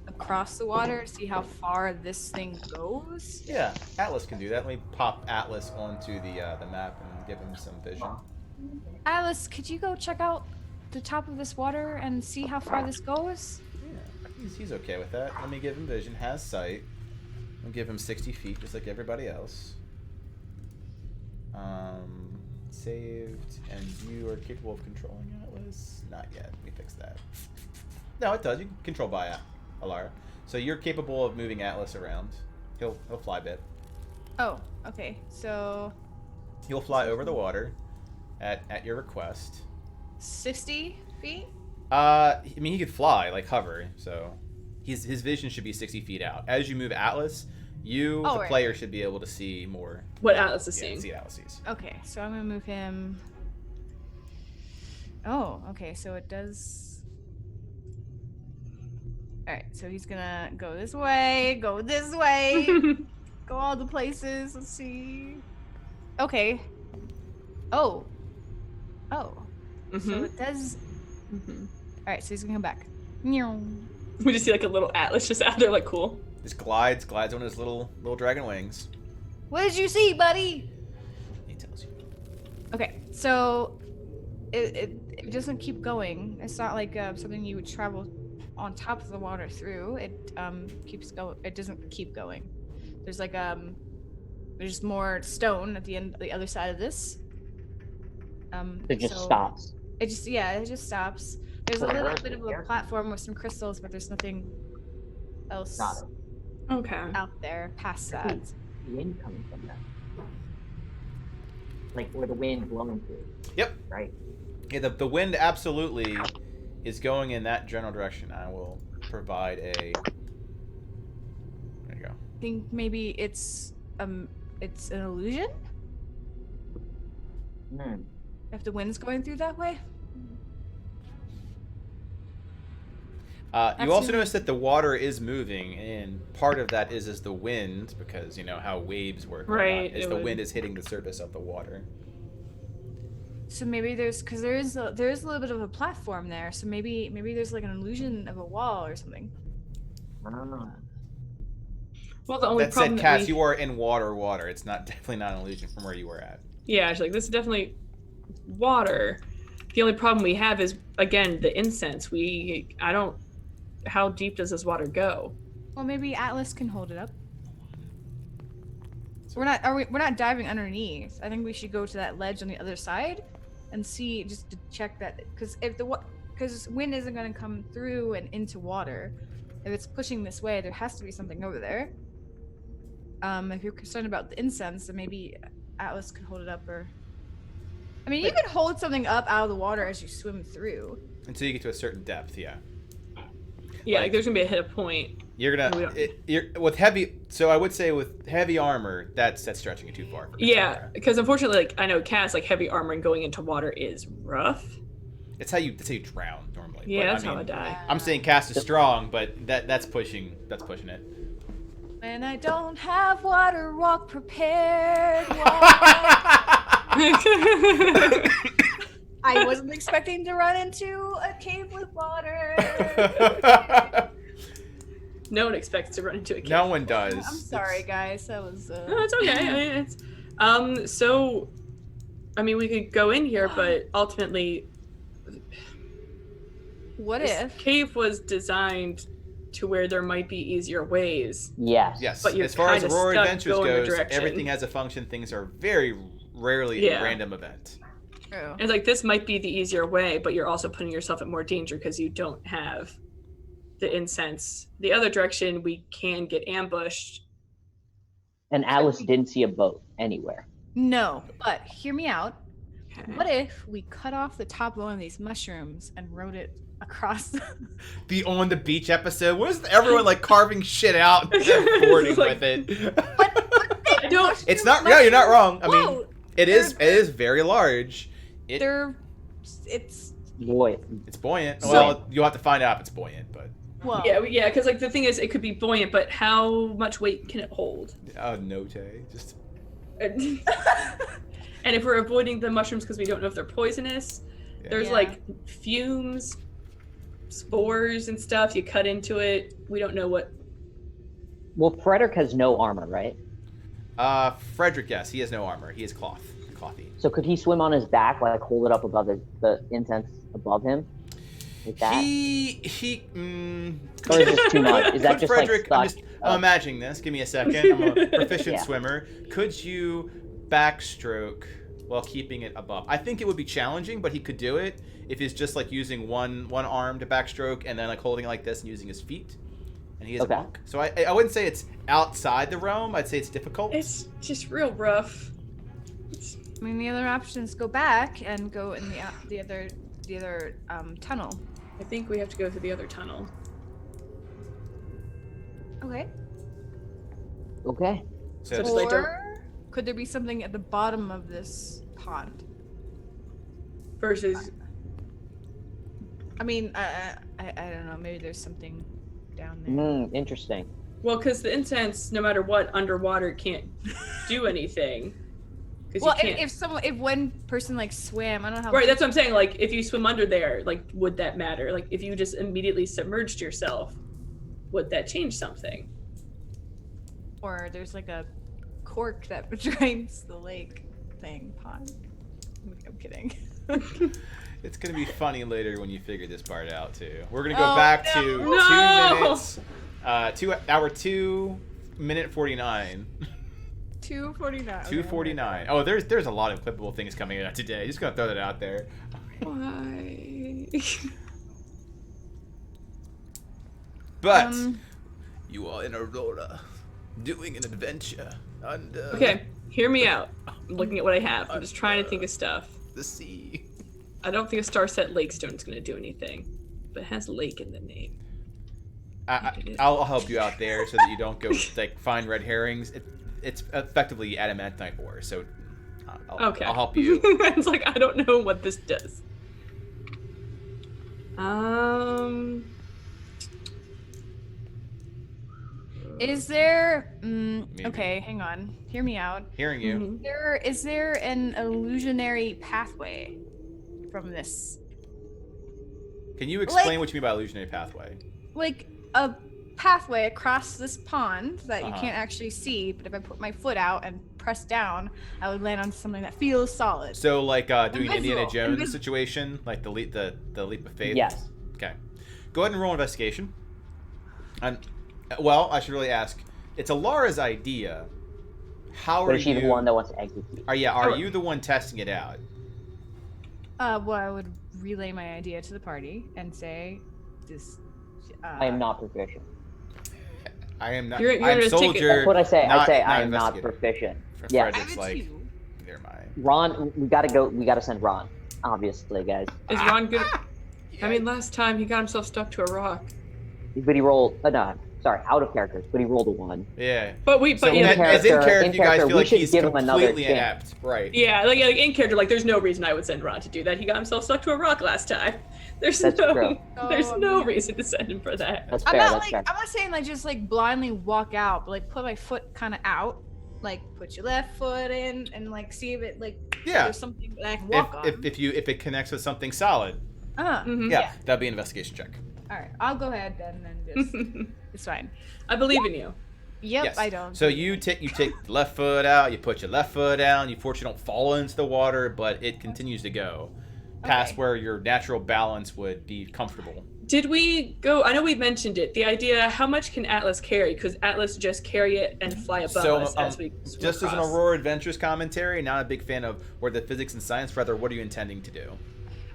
across the water to see how far this thing goes? Yeah, Atlas can do that. Let me pop Atlas onto the map and give him some vision. Atlas, could you go check out the top of this water and see how far this goes? Yeah, he's okay with that. Let me give him vision. Has sight. I'll give him 60 feet, just like everybody else. Saved, and you are capable of controlling Atlas? Not yet. Let me fix that. No, it does. You can control by Alara. So you're capable of moving Atlas around. He'll fly a bit. Oh, okay. So He'll fly over the water at your request. 60 feet? I mean, he could fly, like hover, so his vision should be 60 feet out. As you move Atlas, the right. player, should be able to see more. What Atlas is Yeah, seeing. see what Atlas sees. Okay, so I'm gonna move him. Oh, okay, so it does. Alright, so he's gonna go this way, go all the places. Let's see. Okay. Oh. Oh. So Mhm. it does. Mhm. All right, so he's gonna come back. Meow. We just see like a little Atlas just out there, like cool. Just glides on his little dragon wings. What did you see, buddy? He tells you. Okay, so it doesn't keep going. It's not like something you would travel on top of the water through. It keeps going. It doesn't keep going. There's like there's more stone at the end, the other side of this. It just so stops. It just stops. There's a little bit of a platform with some crystals, but there's nothing else Got it. Okay. out there past that. Wind coming from that. Like where the wind blowing through. Yep. Right. Yeah, the wind absolutely is going in that general direction. I will provide a. There you go. I think maybe it's an illusion Hmm. if the wind's going through that way. You also Absolutely. notice that the water is moving, and part of that is the wind, because you know how waves work. or Right, not, is it the would. wind is hitting the surface of the water. So maybe because there is a little bit of a platform there. So maybe there's like an illusion of a wall or something. Ah. Well, the only That problem said, Cass, that you are in water. It's definitely not an illusion from where you were at. yeah, it's like this is definitely water. The only problem we have is again the incense. I don't. How deep does this water go? Well, maybe Atlas can hold it up. We're not diving underneath. I think we should go to that ledge on the other side and see, just to check that, because because wind isn't going to come through and into water. If it's pushing this way, there has to be something over there. If you're concerned about the incense, then maybe Atlas could hold it up, or I mean, you could hold something up out of the water as you swim through. Until you get to a certain depth, yeah. Yeah, Like- like there's gonna be a hit point. You're We gonna don't- with heavy. So I would say with heavy armor, that's stretching it too far. For Yeah, Katara. because unfortunately, like I know Cass, like heavy armor and going into water is rough. That's how you drown normally. Yeah, But, that's how I mean, die. I'm saying cast is strong, but that's pushing it. When I don't have water, walk prepared. Walk. I wasn't expecting to run into a cave with water. No one expects to run into a cave. No one does. I'm sorry, guys. That was. No, it's okay. I mean, it's so. I mean, we could go in here, but ultimately, What this if? cave was designed to where there might be easier ways. Yes. Yes. But you're As far as kinda Aurora stuck Adventures going the goes, direction. everything has a function. Things are very rarely Yeah. a random event. True. It's like this might be the easier way, but you're also putting yourself at more danger because you don't have the incense. The other direction, we can get ambushed. And Alice didn't see a boat anywhere. No, but hear me out. Okay. What if we cut off the top of one of these mushrooms and rode it across? The on the beach episode was everyone like carving shit out and boarding Like- with it. I don't. It's not. Yeah, you're not wrong. I mean, Whoa, it is very large. it's Boy, It's buoyant. So- Well, you'll have to find out if it's buoyant, but whoa. Yeah, because like the thing is, it could be buoyant, but how much weight can it hold? no, Tay. Just And and if we're avoiding the mushrooms because we don't know if they're poisonous, yeah. there's Yeah. like fumes, spores, and stuff. You cut into it. We don't know what. well, Frederick has no armor, right? Frederick, yes, he has no armor. He is clothy. So could he swim on his back, like hold it up above the incense above him? Like that? Or is this too much? Is that Could just Frederick? like stuck? I'm imagining this. Give me a second. I'm a proficient Yeah. swimmer. Could you backstroke while keeping it above? I think it would be challenging, but he could do it if he's just like using one arm to backstroke and then like holding it like this and using his feet. And he is Okay. a monk, so I wouldn't say it's outside the realm. I'd say it's difficult. It's just real rough. I mean, the other option is go back and go in the other tunnel. I think we have to go through the other tunnel. Okay. Okay. So So it's- just like Or could there be something at the bottom of this pond? Versus, I mean, I don't know. Maybe there's something down there. Interesting. well, because the incense, no matter what, underwater can't do anything. Well, you can't. if one person like swam, I don't know how. Right, that's what I'm saying. Like, if you swim under there, like, would that matter? Like, if you just immediately submerged yourself, would that change something? Or there's like a cork that drains the lake pond. I'm kidding. It's gonna be funny later when you figure this part out too. We're gonna go back to 2 No! minutes, 2 minute 49. 2:49. 2:49. Oh, there's a lot of clippable things coming out today. Just gonna throw that out there. Why? But you are in Arhor'ha, doing an adventure under. Okay, hear me out. I'm looking at what I have. I'm just trying to think of stuff. The sea. I don't think a Starset Lakestone is going to do anything, but it has lake in the name. I'll help you out there so that you don't go like find red herrings. It's effectively adamantite ore, so Okay. I'll help you. It's like, I don't know what this does. Is there? Maybe. Okay, hang on. Hear me out. Hearing you. Is there an illusionary pathway from this? Can you explain Like- what you mean by illusionary pathway? Like a pathway across this pond that you Uh-huh. can't actually see, but if I put my foot out and press down, I would land on something that feels solid. So like doing an Invisible. Indiana Jones Invisible. situation, like the leap of faith. Yes. Okay. Go ahead and roll investigation. And well, I should really ask. It's Alara's idea. How But are is she you? the one that wants to execute? Are you the one testing it out? Well, I would relay my idea to the party and say, "This." I am not proficient. I am not. You're I'm just taking- soldier. That's what I say. I say not I am not investigator. proficient. For Yes. Frederick's like, never mind. Ron, we gotta go. We gotta send Ron. Obviously, guys. Is Ron good? I mean, last time he got himself stuck to a rock. But he rolled. No, sorry, out of characters. But he rolled a 1. Yeah. But So yeah, as in character, you guys we feel like should he's give him another completely chance. inept, right? yeah, like in character, like there's no reason I would send Ron to do that. He got himself stuck to a rock last time. There's That's no, true. there's Oh, no man. reason to send him for that. That's I'm fair. not That's like fair. I'm not saying like just like blindly walk out, but like put my foot kind of out, like put your left foot in and like see if it like Yeah. there's something that I can walk on. If it connects with something solid, Mhm. yeah, that'd be an investigation check. All right, I'll go ahead then and just it's fine. I believe in you. Yep, Yes. I don't. So you take the left foot out, you put your left foot down, you fortunately don't fall into the water, but it continues to go past Okay. where your natural balance would be comfortable. Did we go? I know we mentioned it. The idea: how much can Atlas carry? Because Atlas just carry it and fly above So, us as we swim just as an across. Aurora Adventures commentary, not a big fan of where the physics and science. Rather, what are you intending to do?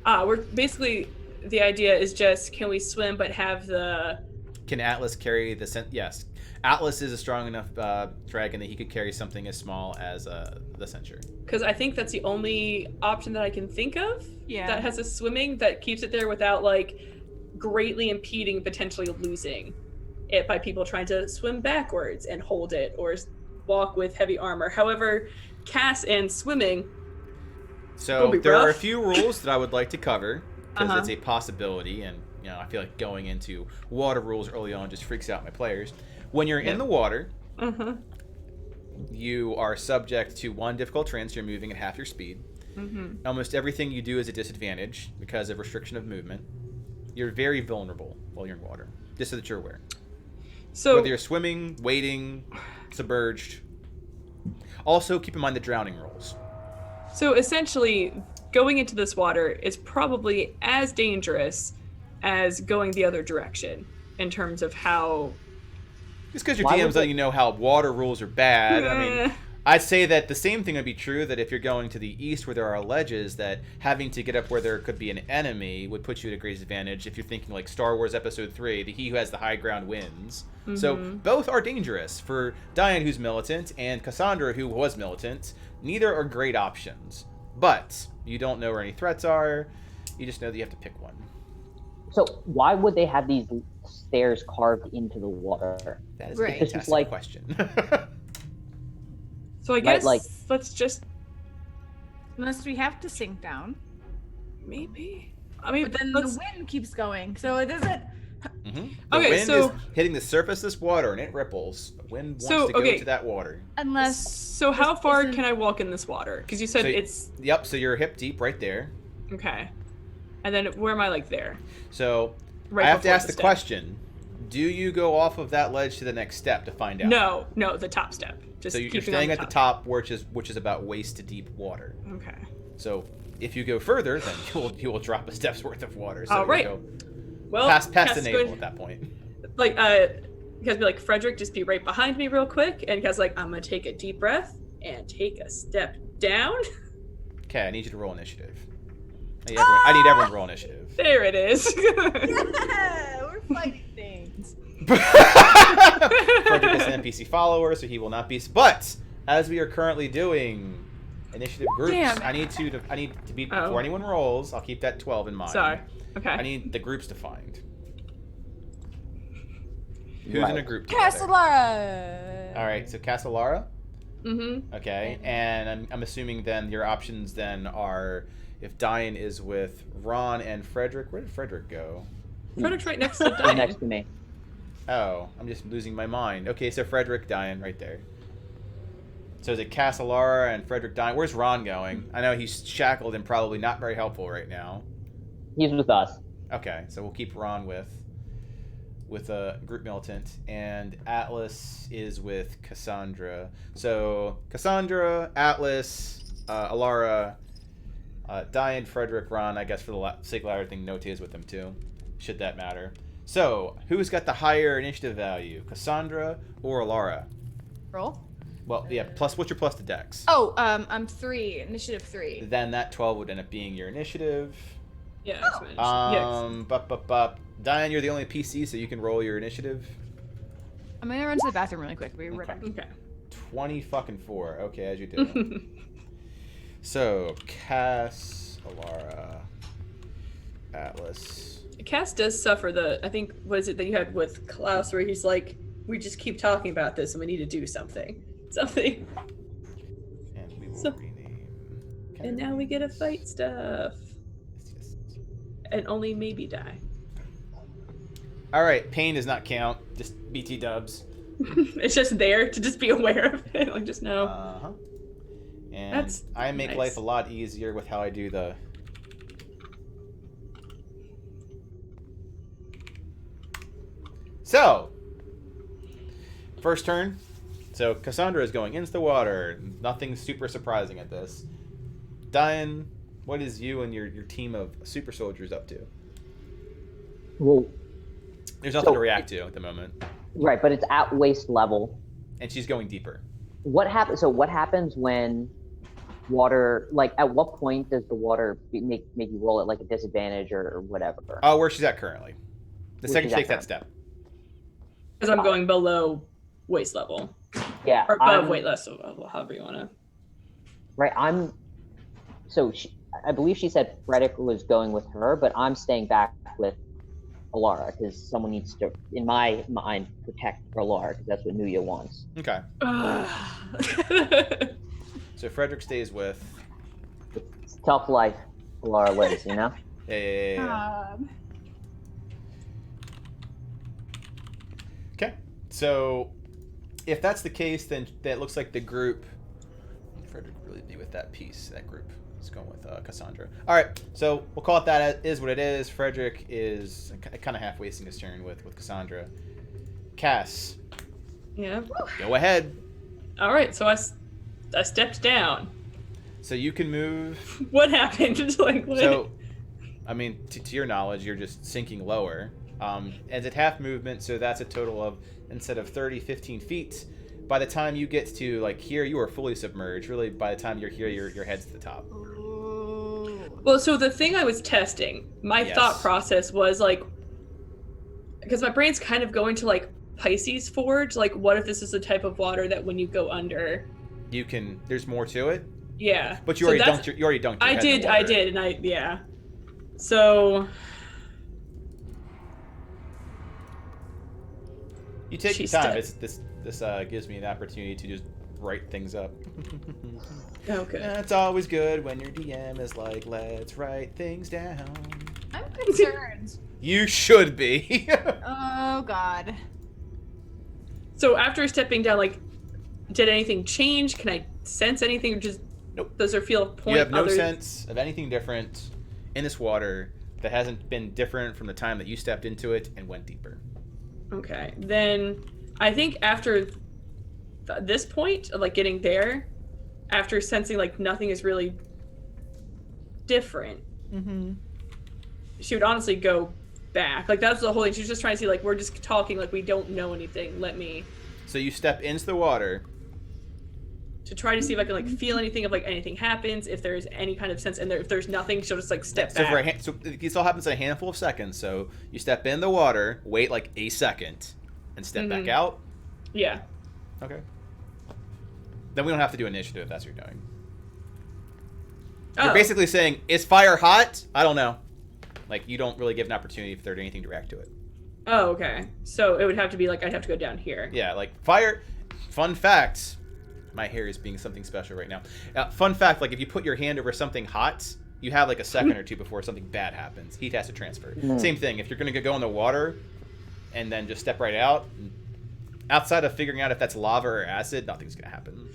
We're basically the idea is just can we swim but have the Can Atlas carry the Yes, Atlas is a strong enough dragon that he could carry something as small as the censure. because I think that's the only option that I can think of Yeah. that has a swimming that keeps it there without like greatly impeding potentially losing it by people trying to swim backwards and hold it or walk with heavy armor. However, Cass and swimming So It'll be there are a rough. few rules that I would like to cover because Uh-huh. it's a possibility, and I feel like going into water rules early on just freaks out my players. When you're in the water, uh-huh. you are subject to 1 difficult trance. You're moving at half your speed. Mm-hmm. Almost everything you do is a disadvantage because of restriction of movement. You're very vulnerable while you're in water, just so that you're aware. So Whether you're swimming, wading, submerged. Also, keep in mind the drowning rules. So essentially, going into this water is probably as dangerous as going the other direction in terms of how. Just because your Why would DM's letting you know how water rules are bad, I mean, Eh. I'd say that the same thing would be true that if you're going to the east where there are ledges, that having to get up where there could be an enemy would put you at a great disadvantage if you're thinking like Star Wars Episode 3, the he who has the high ground wins. So both are dangerous. For Diane, who's militant, and Cassandra, who was militant, neither are great options. But you don't know where any threats are, you just know that you have to pick one. So why would they have these stairs carved into the water? That is Right. a This is fantastic like- question. So I guess like- let's just Unless we have to sink down, maybe. I mean, but then let's- the wind keeps going, so it doesn't. The Okay, wind so- is hitting the surface of this water, and it ripples. The wind wants So, to go okay. to that water. Unless. So how this far isn't- can I walk in this water? Because you said So- it's Yep, so you're hip deep right there. okay. And then where am I, like, there? So Right I have to before ask the step. question. Do you go off of that ledge to the next step to find out? No, the top step. Just So you're keeping staying on at the top, which is about waist to deep water. Okay. So if you go further, then you will drop a step's worth of water. So All right. you Well, go past Cass the is navel going- at that point. like you guys be like, Frederick, just be right behind me real quick, and Cass like, I'm gonna take a deep breath and take a step down. Okay, I need you to roll initiative. I need everyone to roll initiative. There it is. Yeah, we're fighting things. Frederick is an NPC follower, so he will not be. But as we are currently doing initiative groups, Damn. I need to be Oh. before anyone rolls. I'll keep that 12 in mind. Sorry. Okay. I need the groups defined. Who's Right. in a group together? Castellara. All right, so Castellara. Mm-hmm. Okay, and I'm assuming then your options then are if Diane is with Ron and Frederick. Where did Frederick go? Frederick's right next to Right Diane. next to me. Oh, I'm just losing my mind. Okay, so Frederick, Diane, right there. So is it Castellara and Frederick, Diane? Where's Ron going? I know he's shackled and probably not very helpful right now. He's with us. Okay, so we'll keep Ron with a group militant, and Atlas is with Cassandra. So Cassandra, Atlas, Alara, Diane, Frederick, Ron. I guess for the sake of everything, Note is with them too. Should that matter? So who's got the higher initiative value, Cassandra or Alara? Roll. Well, yeah. Plus, what's your plus to Dex? Oh, I'm 3. Initiative 3. Then that 12 would end up being your initiative. Yeah. That's my initiative. Diane, you're the only PC, so you can roll your initiative. I'm gonna run to the bathroom really quick. Be right back. Okay. 20 fucking 4. Okay, as you do. So, Cass, Alara, Atlas. Cass does suffer I think, what is it that you had with Klaus, where he's like, we just keep talking about this and we need to do something. Something. And we will So- rename. And now we get to fight stuff. Yes. And only maybe die. All right, pain does not count. Just BT dubs. It's just there to just be aware of it. Like, just know. Uh-huh. And That's I make nice. life a lot easier with how I do the... So, first turn. So Cassandra is going into the water. Nothing super surprising at this. Diane, what is you and your team of super soldiers up to? Well, There's nothing So- to react to at the moment. right, but it's at waist level. And she's going deeper. What happens? So what happens when water? Like, at what point does the water make you roll it like a disadvantage or whatever? Oh, where she's at currently. The Where second she's she at takes that step. Because I'm going below waist level. Yeah, Or above I'm- weight level, however you want to. Right, So I believe she said Frederick was going with her, but I'm staying back with Alara because someone needs to, in my mind, protect Alara because that's what Nuya wants. Okay. So Frederick stays with... It's tough life Alara lives, you know? Yeah. Okay. So if that's the case, then that looks like the group... Frederick would really be with that piece, that group. He's going with Cassandra. All right, so we'll call it that is what it is. Frederick is kind of half wasting his turn with Cassandra. Cass, Yeah. go ahead. All right. So I stepped down. So you can move. What happened? Like, what? So, I mean, to your knowledge, you're just sinking lower. And it's half movement, so that's a total of, instead of 30, 15 feet. By the time you get to, like, here, you are fully submerged. Really, by the time you're here, your head's to the top. Well, so the thing I was testing, my Yes. thought process was like, because my brain's kind of going to like Pisces Forge. Like, what if this is the type of water that when you go under, You can, there's more to it. yeah. But you So already that's- dunked your I head in did, the I water. did, and yeah. So You take She's your time. dead. This gives me an opportunity to just write things up. okay. It's always good when your DM is like, let's write things down. I'm concerned. You should be. Oh God. So after stepping down, like, did anything change? Can I sense anything, or just Nope. does there feel a point? You have no other... sense of anything different in this water that hasn't been different from the time that you stepped into it and went deeper. Okay, then I think after this point of like getting there, after sensing like nothing is really different, she would honestly go back. Like that's the whole thing. She's just trying to see like we're just talking like we don't know anything. Let me. So you step into the water. To try to see if I can like feel anything, if like anything happens, if there's any kind of sense, and if there's nothing, she'll just like step So, back. so this all happens in a handful of seconds. So you step in the water, wait like a second, and step back out. Yeah. Okay. Then we don't have to do initiative if that's what you're doing. Oh. You're basically saying, is fire hot? I don't know. Like, you don't really give an opportunity for there to anything to react to it. Oh, okay. So it would have to be like I'd have to go down here. Yeah, like fire. Fun fact. My hair is being something special right now. Fun fact, like if you put your hand over something hot, you have like a second or two before something bad happens. Heat has to transfer. Same thing. If you're going to go in the water and then just step right out, outside of figuring out if that's lava or acid, nothing's going to happen.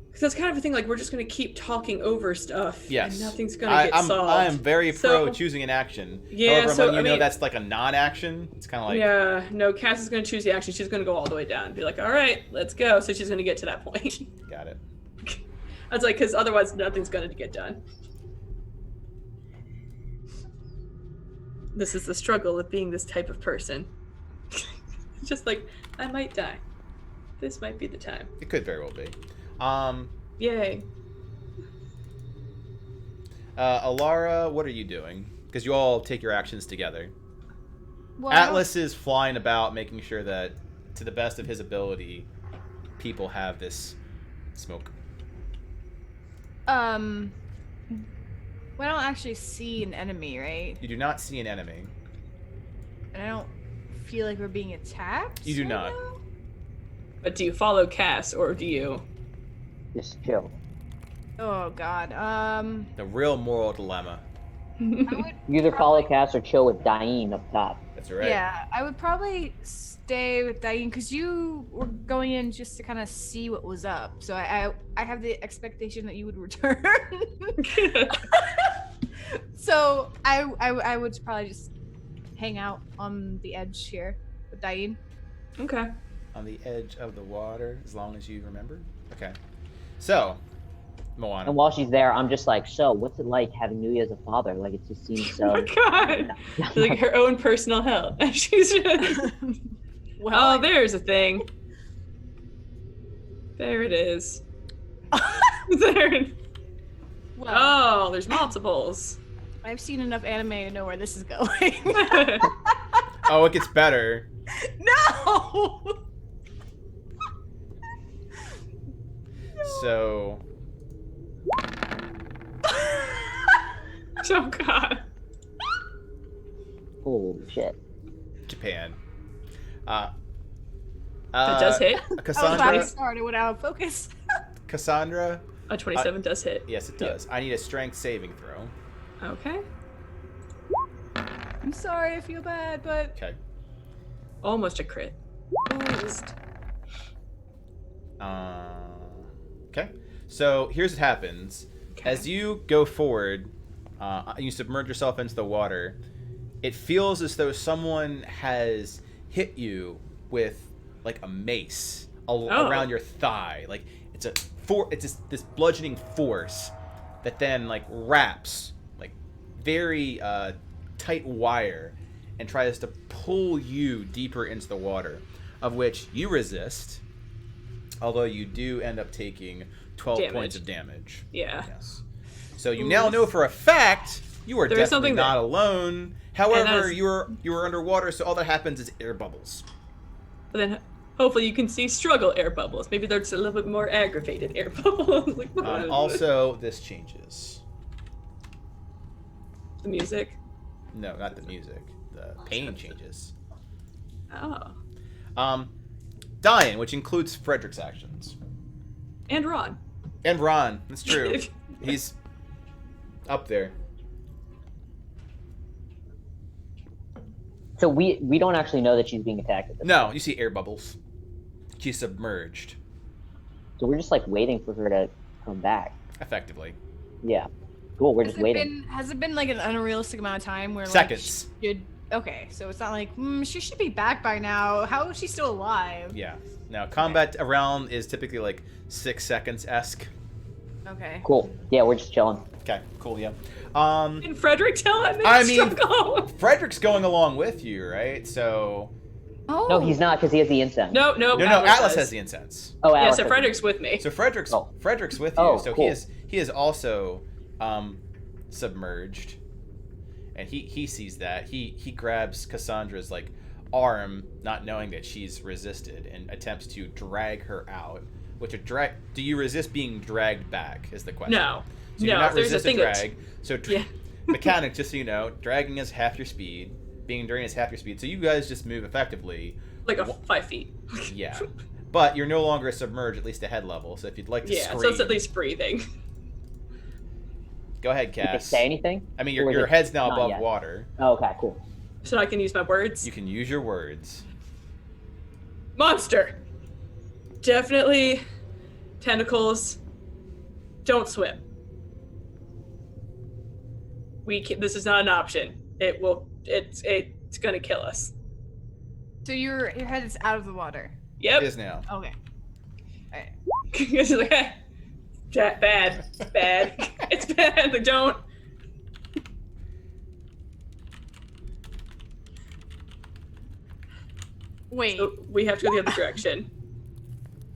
Because that's kind of a thing, like we're just going to keep talking over stuff. Yes. And nothing's going to get solved. I'm very pro choosing an action. Yeah, However, so, when you I know mean, that's like a non-action, it's kind of like... Yeah, no, Cass is going to choose the action. She's going to go all the way down and be like, all right, let's go. So she's going to get to that point. Got it. I was like, because otherwise nothing's going to get done. This is the struggle of being this type of person. Just like, I might die. This might be the time. It could very well be. Yay. Alara, what are you doing? Because you all take your actions together. Well, Atlas is flying about, making sure that, to the best of his ability, people have this smoke. We don't actually see an enemy, right? You do not see an enemy. And I don't feel like we're being attacked. You do right not. now? But do you follow Cass, or do you... Just chill. Oh God. The real moral dilemma. I would You either follow Cass or chill with Dain up top. That's right. Yeah, I would probably stay with Diane because you were going in just to kind of see what was up. So I have the expectation that you would return. So I would probably just hang out on the edge here with Diane. Okay. On the edge of the water, as long as you remember. Okay. So, Moana. And while she's there, I'm just like, so what's it like having Nuya as a father? Like, it just seems so. Oh my god! Like her own personal hell. She's just... Well, Oh, there's a thing. There it is. There. well, Oh, there's multiples. I've seen enough anime to know where this is going. Oh, it gets better. No! So, Oh god. Holy shit. Japan. That does hit. I was about to Cassandra. start. It went out of focus. Cassandra. A 27 does hit. Yes, it does. I need a strength saving throw. Okay. I'm sorry, I feel bad, but Okay. Almost a crit. Okay. So here's what happens. Okay. As you go forward, you submerge yourself into the water. It feels as though someone has hit you with like a mace around your thigh. Like it's this bludgeoning force that then like wraps like very tight wire and tries to pull you deeper into the water, of which you resist. Although you do end up taking 12 points of damage. Yeah. Yes. So you now know for a fact you are There is definitely something not that- alone. However, as- you are underwater, so all that happens is air bubbles. But then hopefully you can see struggle air bubbles. Maybe there's a little bit more aggravated air bubbles. Like, Also, this changes. the music. No, not the music. The pain changes. Oh. Dying, which includes Frederick's actions. And Ron. And Ron, that's true. He's up there. So we don't actually know that she's being attacked at this No, you see air bubbles. She's submerged, So we're just like waiting for her to come back. effectively. Yeah. Cool, we're just waiting. Has it been like an unrealistic amount of time where Seconds. Like, okay, so it's not like she should be back by now. How is she still alive? Yeah. Now, combat around is typically like 6 seconds-esque. Okay. Cool. Yeah, we're just chilling. Okay, cool, yeah. Did Frederick tell him? I mean, Frederick's going along with you, right? So... Oh. No, he's not because he has the incense. No, Atlas has the incense. Oh, Yeah, Alice so has Frederick's with me. So Frederick's with you. Oh, So cool. he is also submerged, and he sees that. He grabs Cassandra's like arm, not knowing that she's resisted, and attempts to drag her out. Do you resist being dragged back? Is the question. No. So you do No, not there's a resist thing that- drag. So Yeah. mechanic, just so you know, dragging is half your speed. Being drained is half your speed. So you guys just move effectively. Like 5 feet. Yeah. But you're no longer submerged, at least to head level. So if you'd like to Yeah, scream, so it's at least breathing. go ahead, Did they Cass. say anything? I mean, Or is your it head's now not above yet? water. Oh, okay, cool. So I can use my words. You can use your words. Monster. Definitely tentacles. Don't swim. This is not an option. It's gonna kill us. So your head is out of the water. Yep. It is now. Okay. Alright. It's like, bad. It's bad. Like, don't. Wait. So we have to go the other direction.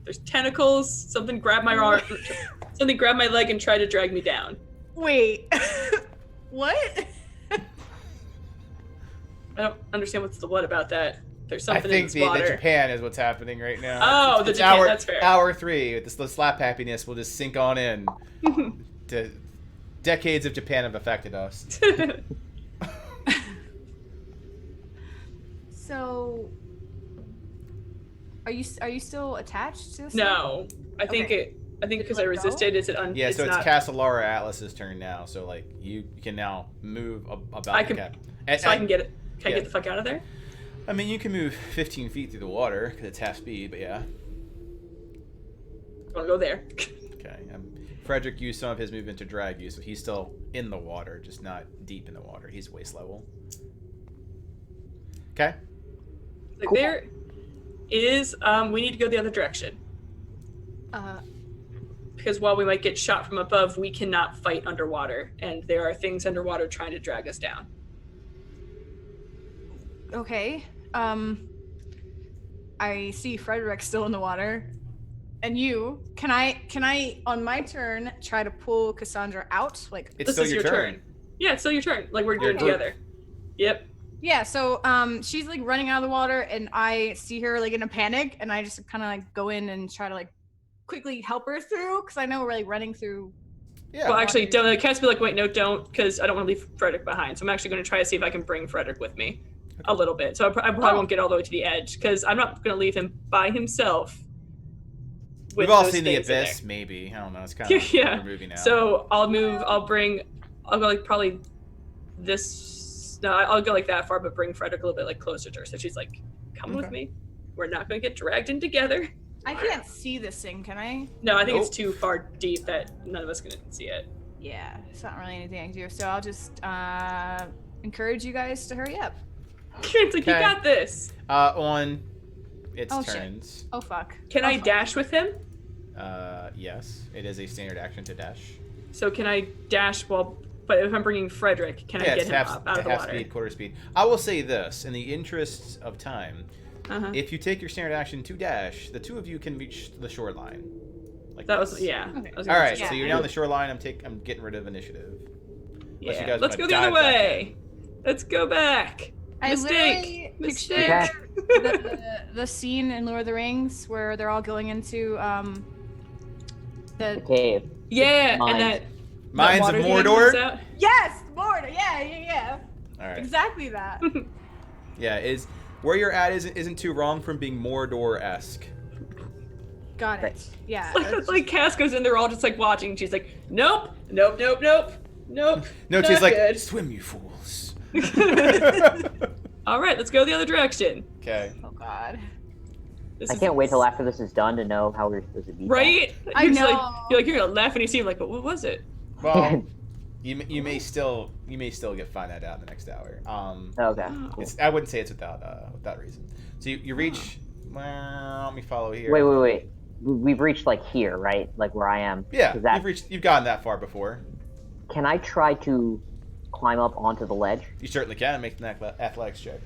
There's tentacles. Something grabbed my arm. Something grabbed my leg and tried to drag me down. Wait. What? I don't understand what's the what about that. There's I something in think this the water. Japan is what's happening right now. Oh, the Japan, that's fair. Hour 3. The slap happiness will just sink on in. To decades of Japan have affected us. So are you still attached to this? No, I think Okay. I think because Let I go? resisted, it's an Yeah, so it's not. Castellara Atlas's turn now. So like you can now move about I the can- cap. So I can get it. Can I yeah. get the fuck out of there? I mean, you can move 15 feet through the water because it's half speed, but yeah. I want to go there. Okay. Frederick used some of his movement to drag you, so he's still in the water, just not deep in the water. He's waist level. Okay. Like Cool. there is. We need to go the other direction because while we might get shot from above, we cannot fight underwater, and there are things underwater trying to drag us down. Okay. I see Frederick still in the water. And you, can I on my turn try to pull Cassandra out? Like It's This still is your turn. Yeah, it's still your turn. Like we're Your doing group. together. Yep. yeah, so she's like running out of the water and I see her like in a panic and I just kind of like go in and try to like quickly help her through because I know we're like running through. Yeah. Well, actually, don't. Cass be like, wait, no, don't, because I don't want to leave Frederick behind. So I'm actually going to try to see if I can bring Frederick with me a little bit. So I probably Oh. won't get all the way to the edge because I'm not going to leave him by himself. with We've all those seen The things in Abyss, there. maybe. I don't know. It's kind of Yeah. a movie now. So I'll go like probably this. No, I'll go like that far, but bring Frederick a little bit like closer to her. So she's like, come with Okay. me. We're not going to get dragged in together. I can't see this thing, can I? No, I think it's Nope. too far deep that none of us can see it. Yeah, it's not really anything I can do. So I'll just encourage you guys to hurry up. It's like, Okay. you got this. On its Oh, shit. turns. Oh fuck. Can Oh, I fuck. dash with him? Yes. It is a standard action to dash. So can I dash but if I'm bringing Frederick, can I Yeah, get it's him up out of the half water? speed, quarter speed. I will say this, in the interests of time, Uh-huh. if you take your standard action to dash, the two of you can reach the shoreline. Like That was, this. yeah. Okay. I was All gonna right, say- so you're Yeah. down the shoreline. I'm getting rid of initiative. Unless you Yeah. guys Let's wanna go the other dive back way. Let's go back. I Mistake. literally Mistake. picture the scene in Lord of the Rings where they're all going into The the cave. Yeah, Mines. and that Mines of water thing Mordor. comes out. yes, Lord, yeah, All right. exactly that. Yeah, is where you're at isn't too wrong from being Mordor-esque. Got it. Right. Yeah. Like Cass goes in, they're all just like watching. She's like, nope. No, Not she's like, good. swim, you fools. All right, let's go the other direction. Okay. Oh God. This I is- can't wait till after this is done to know how we're supposed to beat Right? I You're just know. you're gonna laugh and you see him like, but what was it? Well, you may still find that out in the next hour. that. Okay. Cool. I wouldn't say it's without reason. So you reach. Well, let me follow here. Wait. We've reached like here, right? Like where I am. Yeah, Is that- you've gotten that far before. Can I try to climb up onto the ledge? You certainly can make an athletics check.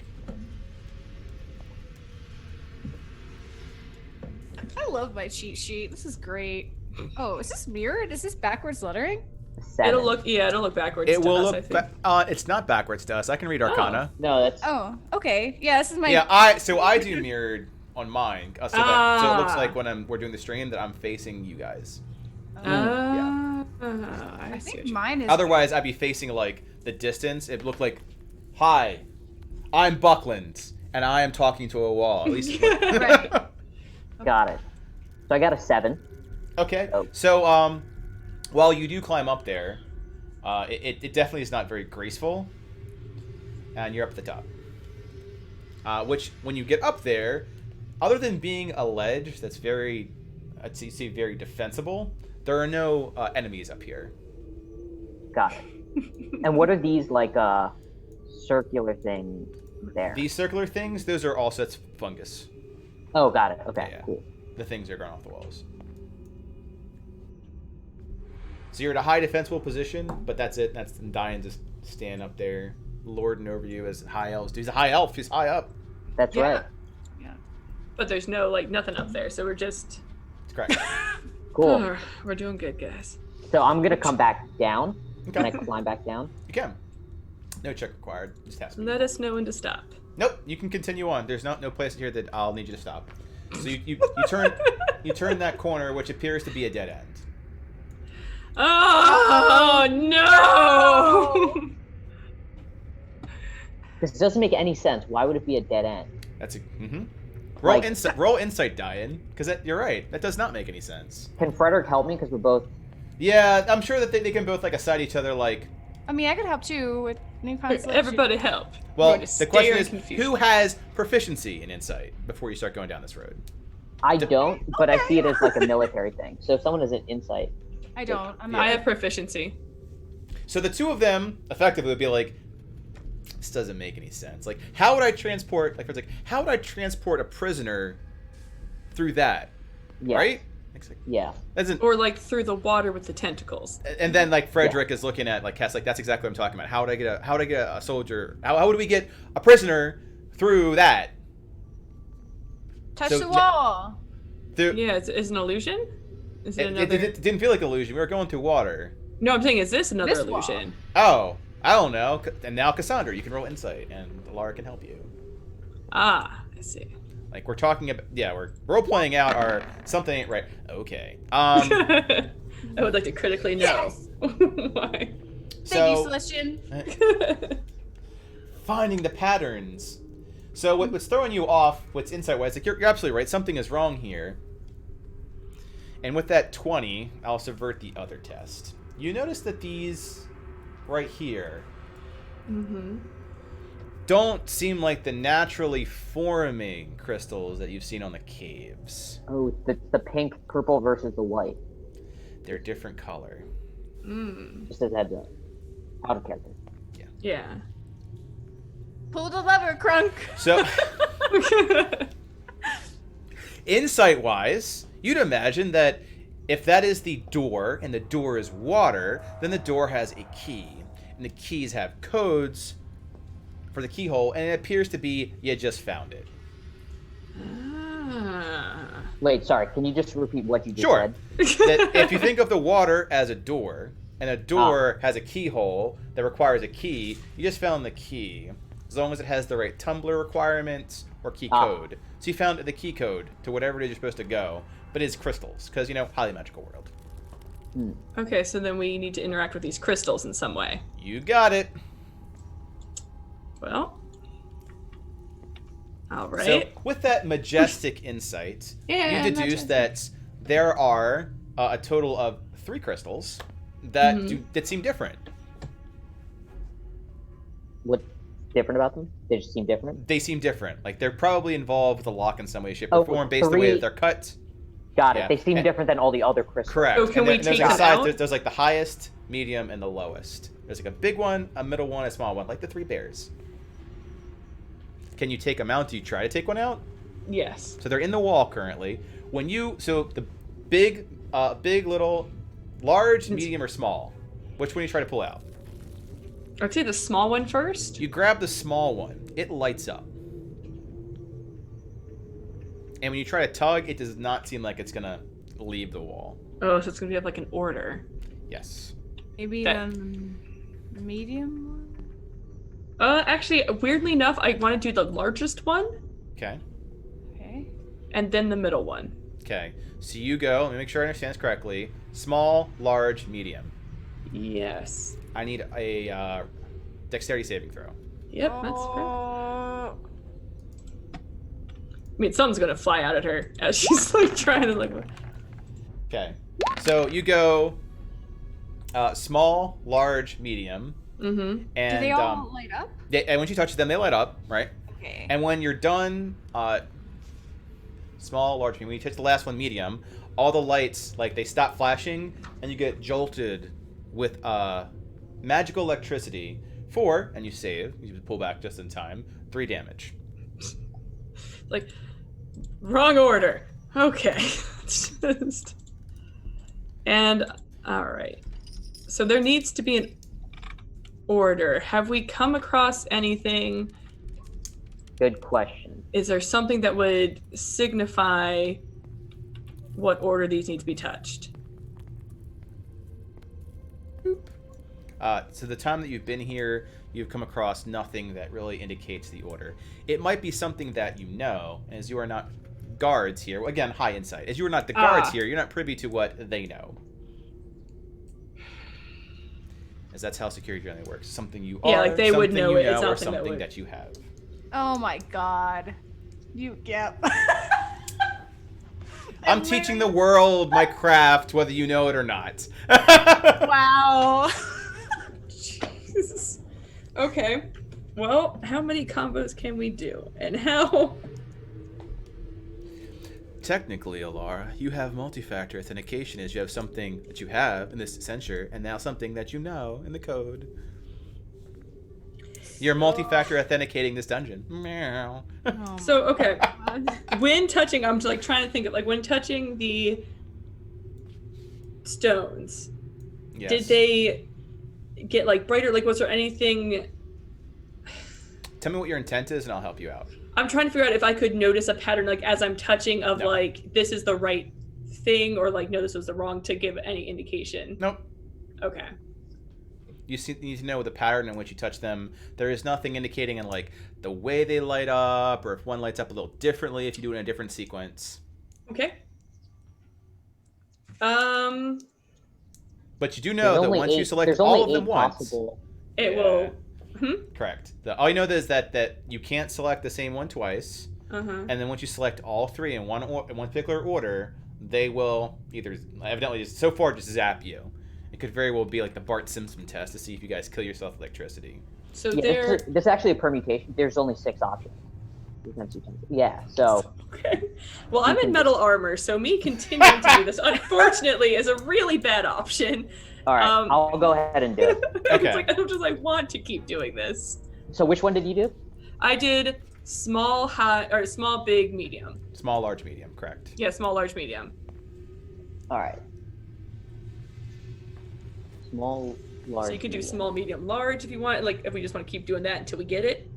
I love my cheat sheet. This is great. Oh, is this mirrored? Is this backwards lettering? 7. It'll look backwards. It to will us, I look. think. It's not backwards to us. I can read Arcana. No, that's. Oh, okay. Yeah, this is my. Yeah, I do mirrored on mine, so it looks like when we're doing the stream that I'm facing you guys. I I see think what you- mine is. Otherwise, I'd be facing like the distance. It looked like, hi, I'm Buckland, and I am talking to a wall. At least. Right. Got it. So I got a 7. Okay. Oh. So while you do climb up there, it definitely is not very graceful, and you're up at the top. Which, when you get up there, other than being a ledge that's very, I'd say very defensible, there are no enemies up here. Got it. And what are these like circular things there? These circular things, those are all sets fungus. Oh, got it. Okay, Yeah. cool. The things are growing off the walls. So you're at a high defensible position, but that's it. That's Diane just stand up there, lording over you as high elves. He's a high elf. He's high up. That's Yeah. right. But there's no nothing up there, so we're just. It's correct. Cool. We're doing good, guys. So I'm gonna come back down. Can I Okay. climb back down? You can. No check required. Just has to be. Let us know when to stop. Nope. You can continue on. There's no place here that I'll need you to stop. So you turn that corner, which appears to be a dead end. Oh no! This doesn't make any sense. Why would it be a dead end? That's a. Roll Like- insight. Roll insight, Diane, because you're right. That does not make any sense. Can Frederick help me? Because we're both. Yeah, I'm sure that they can both like aside each other. Like, I mean, I could help too with new constellation. Everybody help. well, We're gonna the stare question in is, confusion. who has proficiency in insight before you start going down this road? I don't, but I see it as like a military thing. So if someone has an insight, I don't. I'm Yeah. not. I have proficiency. So the two of them effectively would be like, this doesn't make any sense. Like, how would I transport? Like, it's like, how would I transport a prisoner through that? yeah, Right? It's like, yeah, doesn't. Or like through the water with the tentacles. And then like Frederick is looking at like Cass, like that's exactly what I'm talking about. How would I get a soldier? How would we get a prisoner through that? Touch So- the wall. Through, Yeah, is an illusion? Is it it, another? it didn't feel like illusion. We were going through water. No, I'm saying, is this another This wall. illusion? Oh, I don't know. And now Cassandra, you can roll insight, and Laura can help you. Ah, I see. Like we're talking about, yeah, we're role playing out our something ain't right. Okay. I would like to critically know. Yes. Why? Thank you, So Celestian. finding the patterns. So what's throwing you off? What's insight wise? Like you're absolutely right. Something is wrong here. And with that 20, I'll subvert the other test. You notice that these right here Mm-hmm. don't seem like the naturally forming crystals that you've seen on the caves. Oh, the pink, purple versus the white. They're different color. Mm. Just as a heads up. Out of character. Yeah. Pull the lever, Crunk. So, insight-wise, you'd imagine that if that is the door and the door is water, then the door has a key. And the keys have codes for the keyhole, and it appears to be you just found it. Ah. Wait, sorry. Can you just repeat what you just Sure. said? That if you think of the water as a door, and a door has a keyhole that requires a key, you just found the key. As long as it has the right tumbler requirements or key code. So you found the key code to whatever it is you're supposed to go, but it's crystals, because, you know, highly magical world. Okay, so then we need to interact with these crystals in some way. You got it. Well. All right. So with that majestic insight, Yeah, you deduce that there are a total of 3 crystals that that seem different. What? different about them? They just seem different? They seem different. Like they're probably involved with a lock in some way, shape, or Oh, form based on the way three- that they're cut. Got it. Yeah. They seem And- different than all the other crystals. Correct. So can And we there's take like them size- out? There's like the highest, medium, and the lowest. There's like a big one, a middle one, a small one, like the 3 bears. Can you take them out? Do you try to take one out? Yes. So they're in the wall currently. So the big, little, large, medium, or small. Which one do you try to pull out? I'd say the small one first. You grab the small one. It lights up. And when you try to tug, it does not seem like it's gonna leave the wall. Oh, so it's gonna be like an order. Yes. Maybe That- the medium one? Actually, weirdly enough, I want to do the largest one Okay. Okay. and then the middle one. Okay. So you go. Let me make sure I understand this correctly. Small, large, medium. Yes. I need a dexterity saving throw. Yep, that's fair. Oh, I mean, something's gonna fly out at her as she's like trying to like. Okay. So you go small, large, medium, Mm-hmm. and do they all light up? and when she touches them, they light up, right? Okay. And when you're done, small, large, medium, when you touch the last one, medium, all the lights like they stop flashing, and you get jolted with magical electricity and you save. You pull back just in time. 3 damage. Like, wrong order. Okay. Just... And all right. So there needs to be an order. Have we come across anything? Good question. Is there something that would signify what order these need to be touched? So the time that you've been here, you've come across nothing that really indicates the order. It might be something that you know, as you are not guards here. Again, high insight. As you are not the guards here, you're not privy to what they know. As that's how security generally works. Something you are, Yeah, like they would something know you it. It's know, or nothing that something would- that you have. Oh my god. Yep. I'm teaching the world my craft, whether you know it or not. Wow. Jesus. Okay. Well, how many combos can we do? And how? Technically, Alara, you have multi-factor authentication as you have something that you have in this censure, and now something that you know in the code. You're multi-factor authenticating this dungeon. Meow. Oh So, okay. my God. When touching, I'm just like trying to think of like when touching the stones, Yes. did they get like brighter? Like, was there anything? Tell me what your intent is, and I'll help you out. I'm trying to figure out if I could notice a pattern, like as I'm touching, of No. like this is the right thing, or like no, this was the wrong, to give any indication. Nope. Okay. You need to know the pattern in which you touch them. There is nothing indicating in like the way they light up, or if one lights up a little differently if you do it in a different sequence. Okay. But you do know that once you select there's all only of them 8 once, possible. It Yeah. will. correct. All you know is that you can't select the same one twice, Uh-huh. and then once you select all 3 in one particular order, they will either evidently just so far just zap you. It could very well be like the Bart Simpson test to see if you guys kill yourself with electricity. So Yeah, there. this is actually a permutation. There's only 6 options. Yeah, so Okay. Well, I'm in metal armor, so me continuing to do this, unfortunately, is a really bad option. all right, Um, I'll go ahead and do it. Okay. It's like I'm just like want to keep doing this. So which one did you do? I did small, high, or small, big, medium. Small, large, medium. Correct. Yeah, small, large, medium. All right. Small, large. So you could do medium. small, medium, large if you want. Like if we just want to keep doing that until we get it.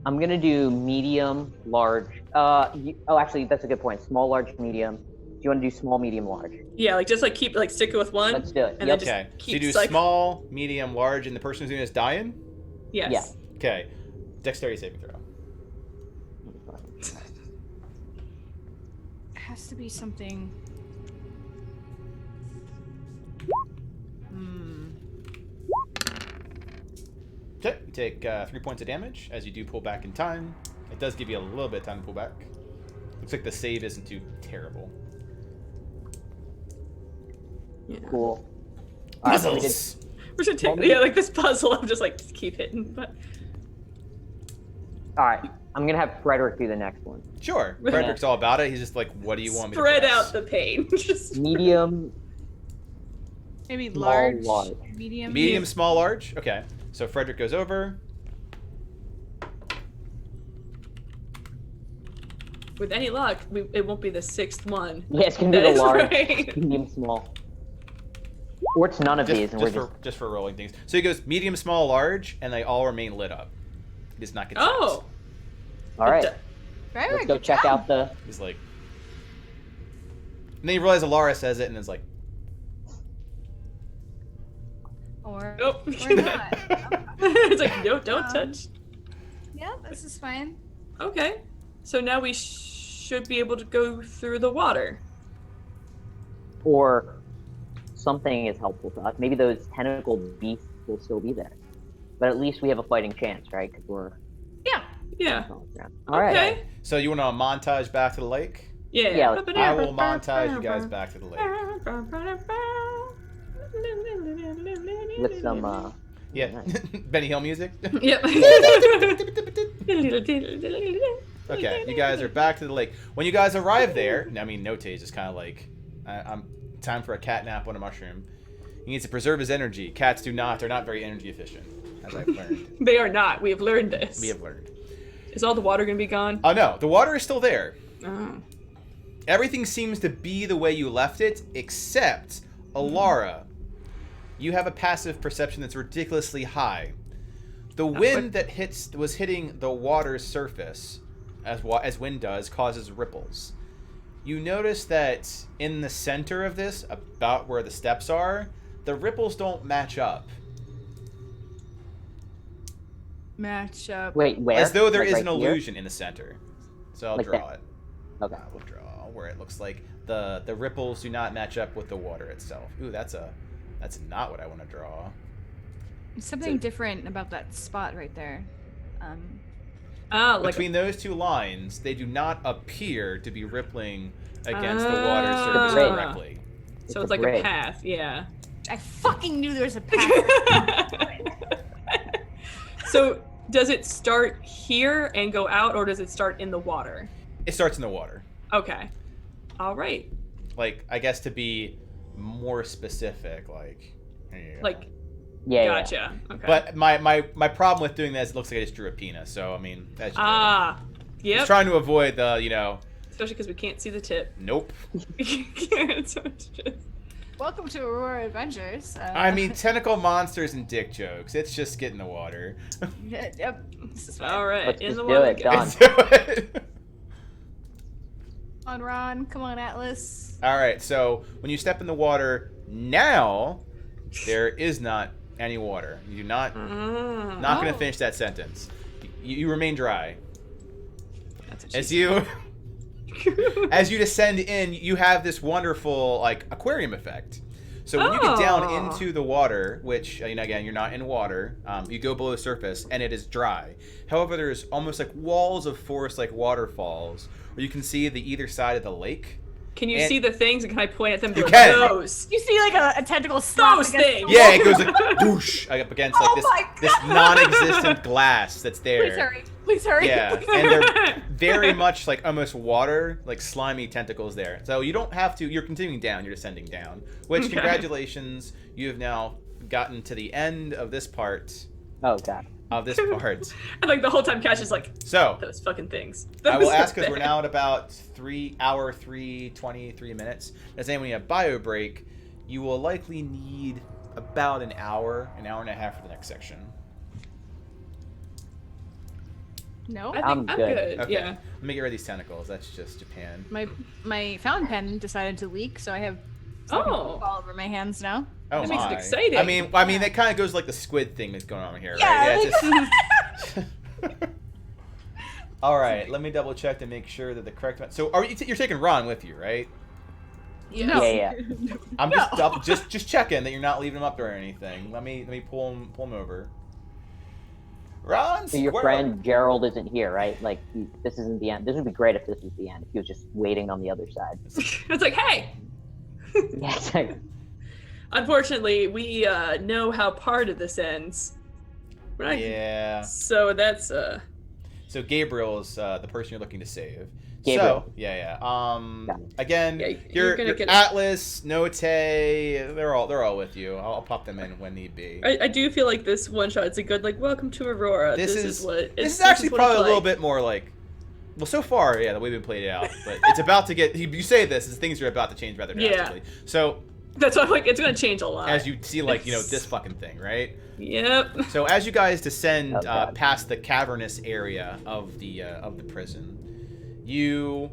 I'm gonna do medium, large. Actually, that's a good point. Small, large, medium. Do you want to do small, medium, large? Yeah, like just like keep like sticking with one. Let's do it. And Yep. then just Okay. So you keep do cycling. small, medium, large, and the person who's doing this dying? Yes. Yeah. Okay. Dexterity saving throw. It has to be something. Okay. You take 3 points of damage as you do pull back in time. It does give you a little bit of time to pull back. Looks like the save isn't too terrible. Yeah. Cool. All right, so we did- Puzzles! We're just Well, yeah, like this puzzle. I'm just like keep hitting, but All right, I'm gonna have Frederick do the next one. Sure. Frederick's all about it. He's just like, what do you want me to Spread press? out the pain. Just Medium, Maybe small, large, large. medium. Medium, small, large? Okay. So Frederick goes over. with any luck, it won't be the 6th one. Yeah, it's gonna be That the is large, right. medium, small. Or it's none of these, and we're Just for rolling things. So he goes medium, small, large, and they all remain lit up. He does not get zapped. Oh. all right. Very Let's go good check job. out the. He's like, and then you realize Alara says it, and it's like, Or Nope. or not. It's like, no, don't touch. Yeah, this is fine. Okay. So now we should be able to go through the water. Or something is helpful to us. Maybe those tentacled beasts will still be there. But at least we have a fighting chance, right? Because we're. Yeah. All right. Okay. so you want to montage back to the lake? Yeah. Yeah, I will montage you guys back to the lake. With some. Yeah. Nice. Benny Hill music? Yep. Okay, you guys are back to the lake. When you guys arrive there, I mean, Note is just kind of like, I'm time for a cat nap on a mushroom. He needs to preserve his energy. Cats do not. They're not very energy efficient, as I've learned. They are not. We have learned this. We have learned. Is all the water going to be gone? Oh, no. The water is still there. Oh. Everything seems to be the way you left it, except Alara. You have a passive perception that's ridiculously high. The wind that was hitting the water's surface, as wind does, causes ripples. You notice that in the center of this, about where the steps are, the ripples don't match up. Match up. Wait, where? As though there Like is right an here? illusion in the center. So I'll Like draw that. it. Okay. We'll draw where it looks like the ripples do not match up with the water itself. Ooh, that's not what I want to draw. Something different about that spot right there. Like Between those two lines, they do not appear to be rippling against the water's surface Ah. directly. so a it's like bridge. a path, yeah. I fucking knew there was a path. So does it start here and go out, or does it start in the water? It starts in the water. Okay. All right. Like, I guess to be more specific, like, here you go. Like, Yeah. gotcha. Okay. But my problem with doing this, it looks like I just drew a penis. So I mean, that's Yep. just trying to avoid the, Especially because we can't see the tip. nope. So it's just... Welcome to Aurora Adventures. I mean, tentacle monsters and dick jokes. It's just get in the water. Yep. This is fine. All right, Let's in just the do water. it, done. Let's do it. Come on, Ron. Come on, Atlas. All right, so when you step in the water now, there is not any water. You do not not going to Oh. finish that sentence. You remain dry. That's what she As said. you as you descend in, you have this wonderful like aquarium effect. So when you get down Oh. into the water, which again you're not in water, you go below the surface and it is dry. However, there's almost like walls of forest, like waterfalls, where you can see the either side of the lake. Can you And- see the things, and can I point at them? And be You like, can. Those. You see like a tentacle slap Those against things. the Yeah, wall. it goes like whoosh up against like Oh this my this God. non-existent glass that's there. Please hurry. Please hurry. Yeah, and they're very much like almost water, like slimy tentacles there. So you don't have to. You're continuing down. You're descending down. Which Okay. congratulations, you have now gotten to the end of this part. Oh god. Of this part. And like the whole time, Cash is like, So those fucking things. I will Those ask because we're things. now at about 3:23 minutes. As anyone you have bio break, you will likely need about an hour and a half for the next section. No. I think I'm I'm good. good. Okay. Yeah. Let me get rid of these tentacles. That's just Japan. My fountain pen decided to leak, so I have Oh. all over my hands now. Oh That my! makes it exciting. I mean, that kind of goes like the squid thing that's going on here, Yeah, right? like- Just... All right, let me double check to make sure that the correct. So, you're taking Ron with you, right? No. Yeah. I'm just checking that you're not leaving him up there or anything. Let me pull him over. Ron, So your squirrel. friend Gerald isn't here, right? Like this isn't the end. This would be great if this was the end. If he was just waiting on the other side. It's like, hey. Yeah. It's like, Unfortunately, we know how part of this ends. Right. Yeah. So that's So So Gabriel is the person you're looking to save. Gabriel. So again, Yeah, you're gonna get- Atlas, Note, they're all with you. I'll pop them in when need be. I do feel like this one shot is a good like welcome to Aurora. This is actually what probably it's a little like. bit more like. Well, so far, the way we've been played it out, but it's about to get. You say this, things are about to change rather drastically. So That's why I'm like it's gonna change a lot. as you see, this fucking thing, right? Yep. So as you guys descend Oh, God. past the cavernous area of the prison, you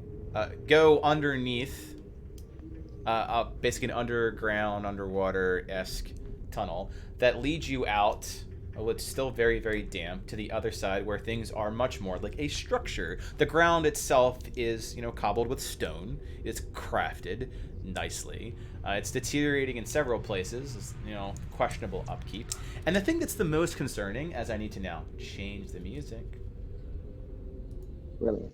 go underneath, basically an underground, underwater-esque tunnel that leads you out. Oh, it's still very, very damp to the other side where things are much more like a structure. The ground itself is, cobbled with stone. It's crafted nicely. It's deteriorating in several places, questionable upkeep. And the thing that's the most concerning, as I need to now change the music. Brilliant.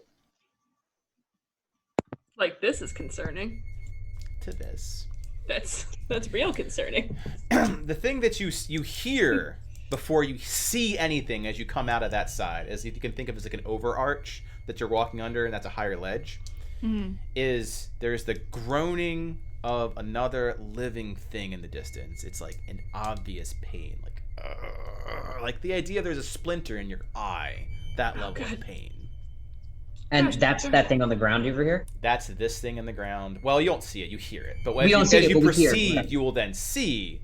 Like this is concerning. To this. That's real concerning. The thing that you hear before you see anything as you come out of that side, as if you can think of as like an overarch that you're walking under, and that's a higher ledge, is there's the groaning of another living thing in the distance. It's like an obvious pain, like the idea there's a splinter in your eye, that level of pain. And that's that thing on the ground over here? That's this thing in the ground. Well, you don't see it, you hear it. But We don't see as it, you but we hear it, proceed, right. you will then see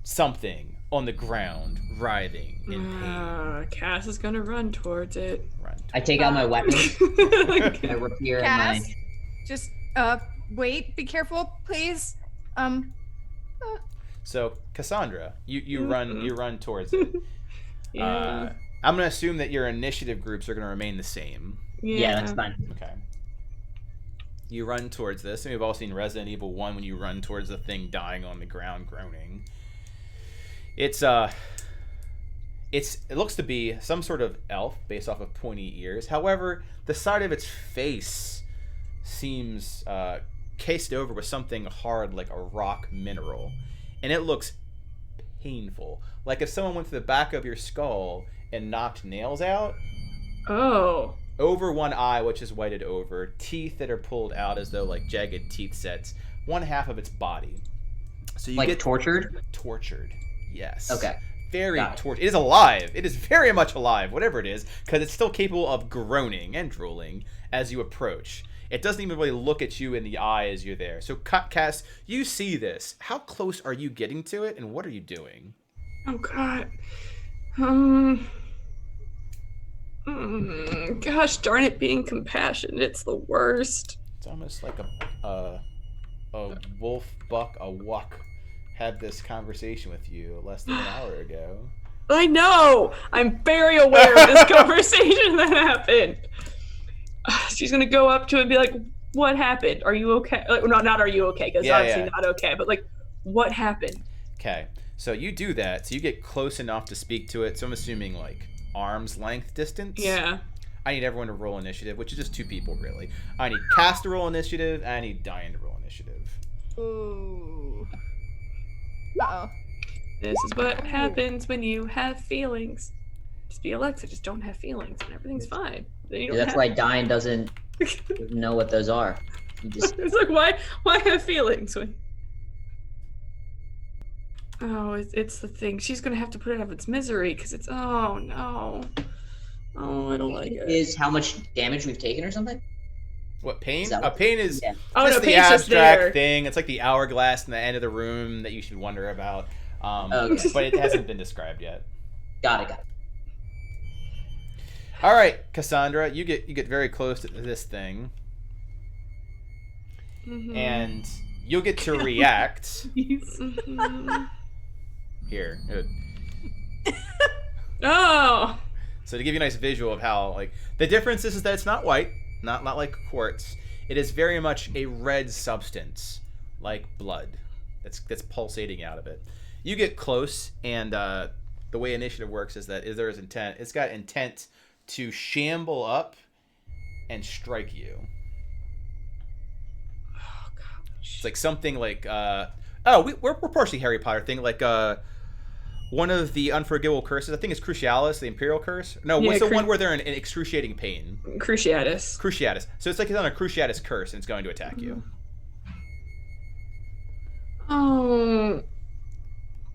something on the ground writhing in pain. Cass is gonna run towards it. Run I take out my weapons. Like, I repair my... Cass, just wait. Be careful, please. So Cassandra, you run towards it. yeah. I'm gonna assume that your initiative groups are gonna remain the same. Yeah, that's fine. Okay. You run towards this, and we've all seen Resident Evil 1 when you run towards the thing dying on the ground groaning. It looks to be some sort of elf based off of pointy ears. However, the side of its face seems cased over with something hard like a rock mineral. And it looks painful. Like if someone went to the back of your skull and knocked nails out. Oh. Over one eye, which is whited over, teeth that are pulled out as though like jagged teeth sets, one half of its body. So you Like get tortured? tortured. Yes. Okay. Very Got it. tortured. It is alive. It is very much alive, whatever it is, because it's still capable of groaning and drooling as you approach. It doesn't even really look at you in the eye as you're there. So, Cass, you see this. How close are you getting to it, and what are you doing? Oh God. Gosh darn it, being compassionate, it's the worst. It's almost like a wolf buck, a wuck, had this conversation with you less than an hour ago. I know! I'm very aware of this conversation that happened. She's gonna go up to him and be like, what happened? Are you okay? Like, not are you okay, because obviously not okay, but like, what happened? Okay, so you do that, so you get close enough to speak to it, so I'm assuming like arm's length distance. Yeah. I need everyone to roll initiative, which is just 2 people really. I need Cass to roll initiative, and I need Diane to roll initiative. Ooh. Uh-oh. This is what happens when you have feelings. Just be Alexa, just don't have feelings and everything's fine. Then you don't That's have... why Diane doesn't know what those are. You just... It's like, why have feelings when... Oh, it's the thing. She's gonna have to put it out of its misery because it's, oh no. Oh, I don't like it. Is how much damage we've taken or something? What, pain? Is that what- Pain is Yeah. Oh, just no, the pain's just abstract there. thing. It's like the hourglass in the end of the room that you should wonder about. Okay. But it hasn't been described yet. Got it. All right, Cassandra, you get very close to this thing, Mhm. and you'll get to react. Mhm. Here. Oh. So to give you a nice visual of how, like, the difference is that it's not white, not like quartz. It is very much a red substance, like blood, that's pulsating out of it. You get close, and the way initiative works is that there is intent. It's got intent to shamble up and strike you. Oh gosh. It's like something like we're partially Harry Potter thing, like one of the unforgivable curses. I think it's Crucialis, the Imperial Curse. No, Yeah, what's the one where they're in excruciating pain? Cruciatus. Cruciatus. So it's like it's on a Cruciatus curse, and it's going to attack you. Oh.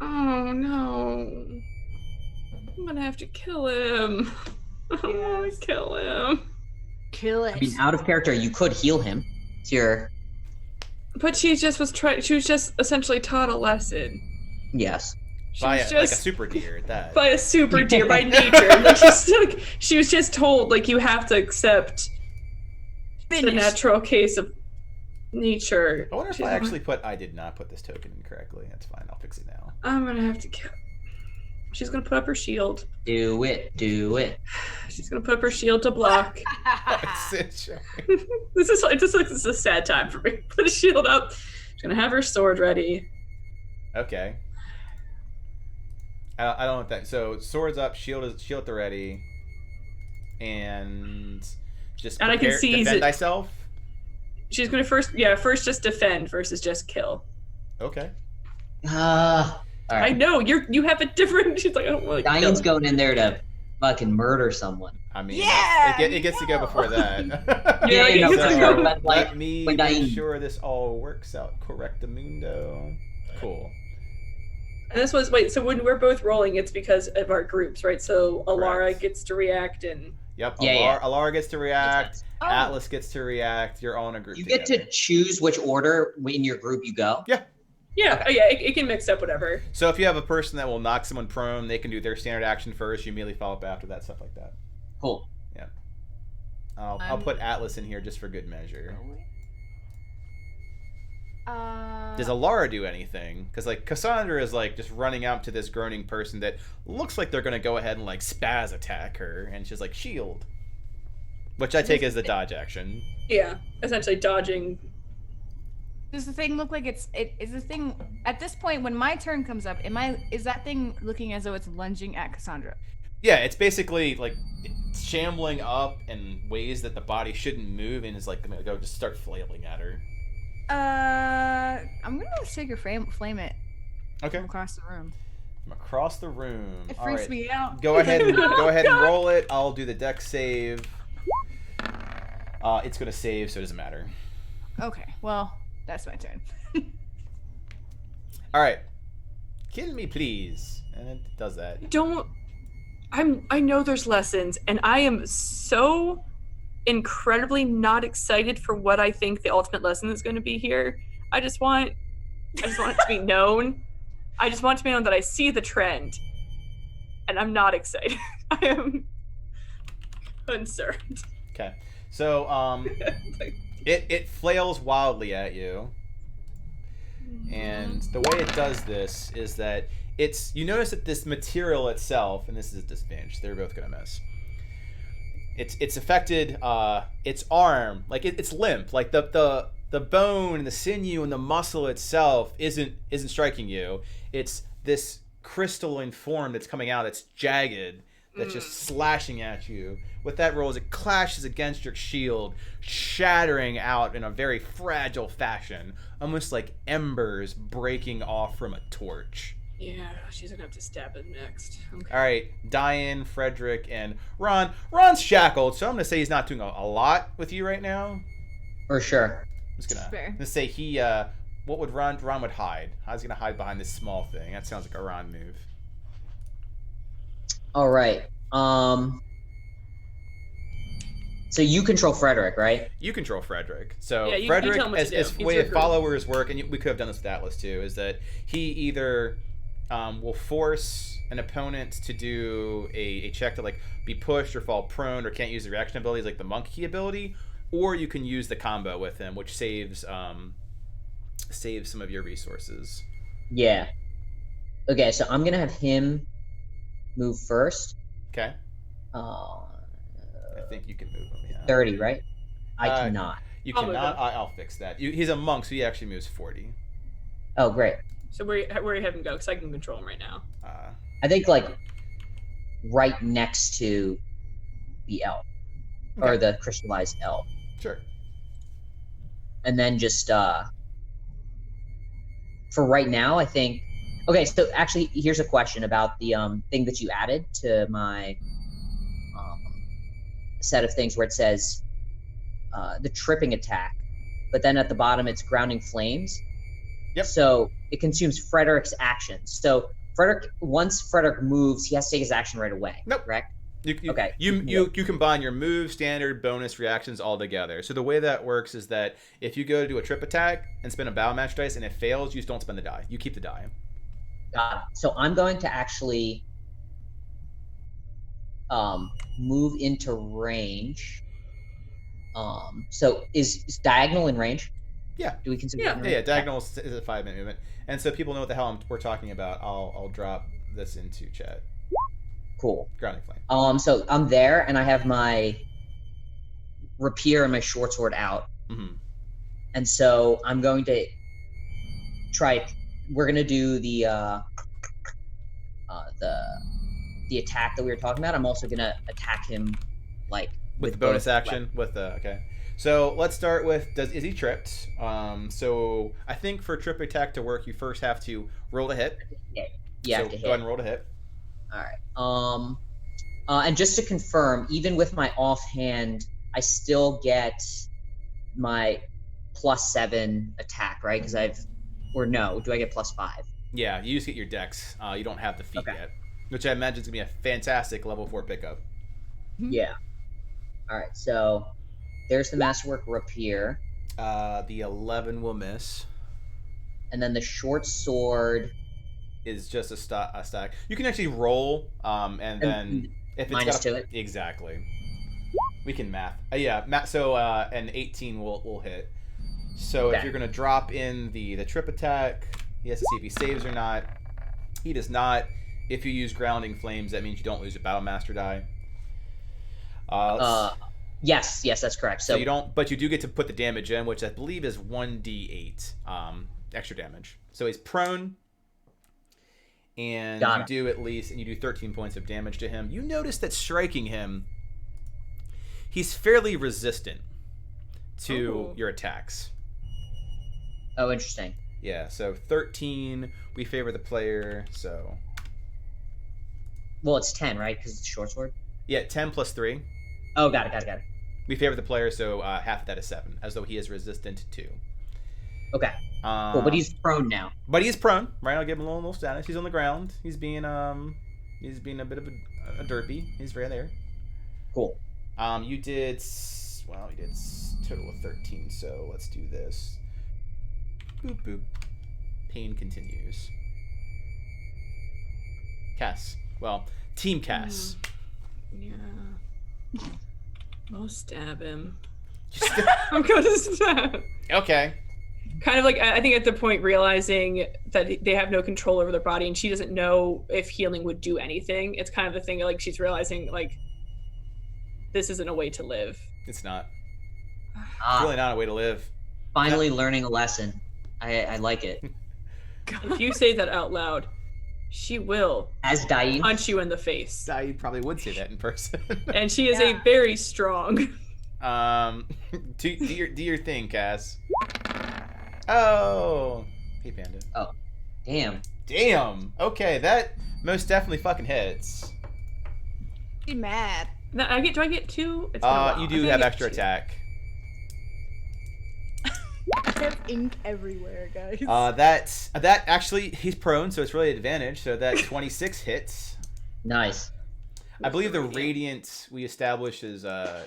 Oh no. I'm gonna have to kill him. I don't want to kill him. Kill it. I mean, out of character, you could heal him. It's your But she was just essentially taught a lesson. yes. She By was like a just super deer at that. by a super deer by nature. Like she was just told like you have to accept the natural case of nature. I wonder if I actually I did not put this token in correctly. That's fine. I'll fix it now. I'm gonna have to kill. She's gonna put up her shield. Do it. She's gonna put up her shield to block. This is a sad time for me. Put a shield up. She's gonna have her sword ready. Okay. I don't want that. So swords up, shield at the ready, and just And I can seize defend it. thyself. She's gonna first just defend versus just kill. Okay. All I right. know you have a different. She's like I don't want to. Diane's going in there to fucking murder someone. I mean, Yeah, it gets to go before that. Yeah, you know, you get to So, go. but like, let me when make Diane- sure this all works out. Correctamundo. Cool. And this was so when we're both rolling, it's because of our groups, right? So Alara Correct. gets to react, and Yep. Yeah, Alara gets to react. Makes sense. Oh. Atlas gets to react. You're all in a group. You get together. to choose which order in your group you go. yeah, it can mix up whatever. So if you have a person that will knock someone prone, they can do their standard action first. You immediately follow up after that, stuff like that. Cool. I'll put Atlas in here just for good measure. Does Alara do anything? Because like Cassandra is like just running out to this groaning person that looks like they're gonna go ahead and like spaz attack her, and she's like shield, which I take as the dodge action. Yeah, essentially dodging. Does the thing look like is the thing at this point when my turn comes up? Is that thing looking as though it's lunging at Cassandra? Yeah, it's basically like shambling up in ways that the body shouldn't move, and is like gonna go just start flailing at her. I'm gonna take your flame it Okay. from across the room. From across the room. It All freaks right. me out. Go ahead and Oh, roll it. I'll do the dex save. It's gonna save, so it doesn't matter. Okay, well that's my turn. All right. Kill me, please. And it does that. I know there's lessons, and I am so incredibly not excited for what I think the ultimate lesson is going to be here. I just want it to be known. I just want it to be known that I see the trend, and I'm not excited. I am concerned. Okay. So it flails wildly at you. And the way it does this is that you notice that this material itself, and this is a disadvantage, they're both gonna miss. It's affected its arm, like it's limp, like the bone and the sinew and the muscle itself isn't striking you. It's this crystalline form that's coming out that's jagged, that's just slashing at you. With that roll, as it clashes against your shield, shattering out in a very fragile fashion, almost like embers breaking off from a torch. Yeah, she's gonna have to stab him next. Okay. All right, Diane, Frederick, and Ron. Ron's shackled, so I'm gonna say he's not doing a lot with you right now. For sure. I'm just Fair. gonna say he. What would Ron? Ron would hide. How's he gonna hide behind this small thing? That sounds like a Ron move. All right. So you control Frederick, right? You control Frederick. So Yeah, you Frederick, tell him what as to do. He's way your of group. followers work, and we could have done this with Atlas too, is that he either will force an opponent to do a check to like be pushed or fall prone or can't use the reaction abilities like the monk key ability, or you can use the combo with him, which saves some of your resources. Yeah. Okay, so I'm gonna have him move first. Okay, Uh, I think you can move him. Yeah. 30, right? I Uh, cannot. You I'll move cannot. him. I'll fix that. He's a monk, so he actually moves 40. Oh, great. So where you have him go? Because I can control him right now. I think like right next to the elf or Okay. the crystallized elf, Sure. and then just for right now, I think Okay, so actually, here's a question about the thing that you added to my set of things where it says the tripping attack, but then at the bottom it's grounding flames. Yep. So it consumes Frederick's actions. So once Frederick moves, he has to take his action right away. Nope. Correct? Okay. You combine your move, standard, bonus, reactions all together. So the way that works is that if you go to do a trip attack and spend a battle match dice and it fails, you just don't spend the die. You keep the die. Got it. So I'm going to actually move into range. So is diagonal in range? Yeah. Do we consider? Yeah. Diagonal is a 5-minute movement, and so people know what the hell we're talking about. I'll drop this into chat. Cool. Grounding flame. So I'm there, and I have my rapier and my short sword out, and so I'm going to try. We're gonna do the attack that we were talking about. I'm also gonna attack him, like with the bonus action. With the okay. So let's start with is he tripped? So I think for trip attack to work, you first have to roll to hit. Yeah. So go ahead and roll to hit. All right. And just to confirm, even with my offhand, I still get my +7 attack, right? Because do I get +5? Yeah, you just get your dex. You don't have the feat Okay. yet, which I imagine is gonna be a fantastic level 4 pickup. Yeah. All right. So there's the masterwork rapier. The 11 will miss. And then the short sword is just a stack. You can actually roll, and then if it's minus got to it. Exactly. We can math. So an 18 will hit. So if you're gonna drop in the trip attack, he has to see if he saves or not. He does not. If you use grounding flames, that means you don't lose a battle master die. Yes, that's correct. So you don't, but you do get to put the damage in, which I believe is 1d8 extra damage. So he's prone. And you do at least, and you do 13 points of damage to him. You notice that striking him, he's fairly resistant to your attacks. Oh, interesting. Yeah, so 13, we favor the player, so... Well, it's 10, right? Because it's a short sword? Yeah, 10 plus 3. Oh, got it. We favor the player, so half of that is 7, as though he is resistant to. Okay. Cool, but he's prone now. But he's prone, right? I'll give him a little status. He's on the ground. He's being a bit of a derpy. He's right there. Cool. You did a total of 13. So let's do this. Boop boop. Pain continues. Cass. Well, Team Cass. Yeah. I'll stab him. I'm going to stab. Okay. Kind of like, I think at the point realizing that they have no control over their body and she doesn't know if healing would do anything. It's kind of the thing, like, she's realizing, like, this isn't a way to live. It's not. It's really not a way to live. Finally learning a lesson. I like it. If you say that out loud, she will punch you in the face. I probably would say that in person. And she is a very strong. Do your thing, Cass. Oh, hey Panda. Oh, damn. Okay, that most definitely fucking hits. Be mad. No, do I get 2? It's been a while. You do have extra attack. I have ink everywhere, guys. That actually, he's prone, so it's really an advantage. So that 26 hits. Nice. I believe the radiant we established is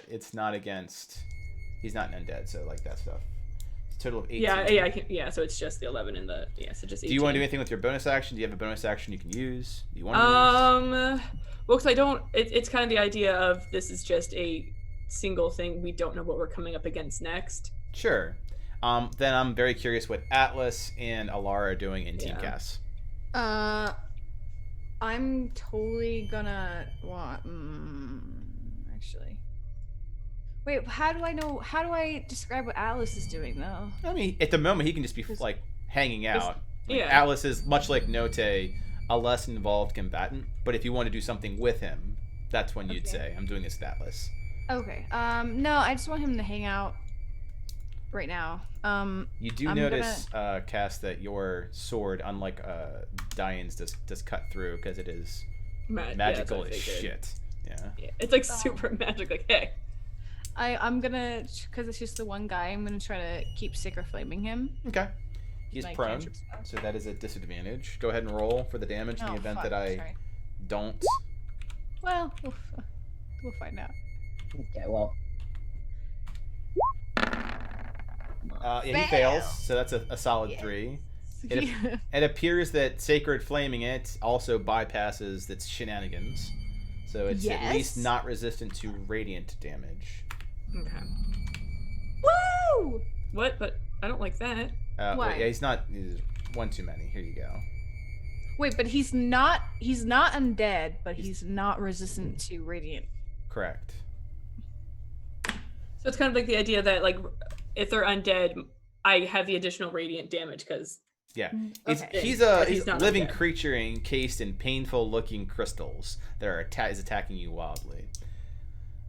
it's not against. He's not an undead, so like that stuff. It's a total of 18. Yeah. So it's just the 11 and the so just 18. Do you want to do anything with your bonus action? Do you have a bonus action you can use? Do you want to use? Well, because I don't. It's kind of the idea of this is just a single thing. We don't know what we're coming up against next. Sure. Then I'm very curious what Atlas and Alara are doing in Team Cass. I'm totally gonna actually. Wait, how do I describe what Atlas is doing though? I mean, at the moment he can just be like hanging out. Yeah. Atlas is much like Note, a less involved combatant, but if you want to do something with him, that's when you'd say, I'm doing this with Atlas. Okay. No, I just want him to hang out. right now. You do I'm notice, Cass, that your sword, unlike Diane's, does cut through because it is magical as shit. Yeah. It's like super magic. Like, hey. I'm gonna, because it's just the one guy, I'm gonna try to keep Sacred Flaming him. Okay. He's My prone, cantrip spell. so that is a disadvantage. Go ahead and roll for the damage in the event that I Sorry. don't. Well, we'll find out. Okay, well. He fails, so that's a solid 3. It appears that Sacred Flaming It also bypasses its shenanigans, so it's at least not resistant to radiant damage. Okay. Woo! What? But I don't like that. Why? Wait, yeah, he's one too many. Here you go. Wait, but he's not undead, but he's not resistant to radiant. Correct. So it's kind of like the idea that, like, if they're undead, I have the additional radiant damage because. Yeah, Okay. he's a not living undead. creature encased in painful-looking crystals that are is attacking you wildly.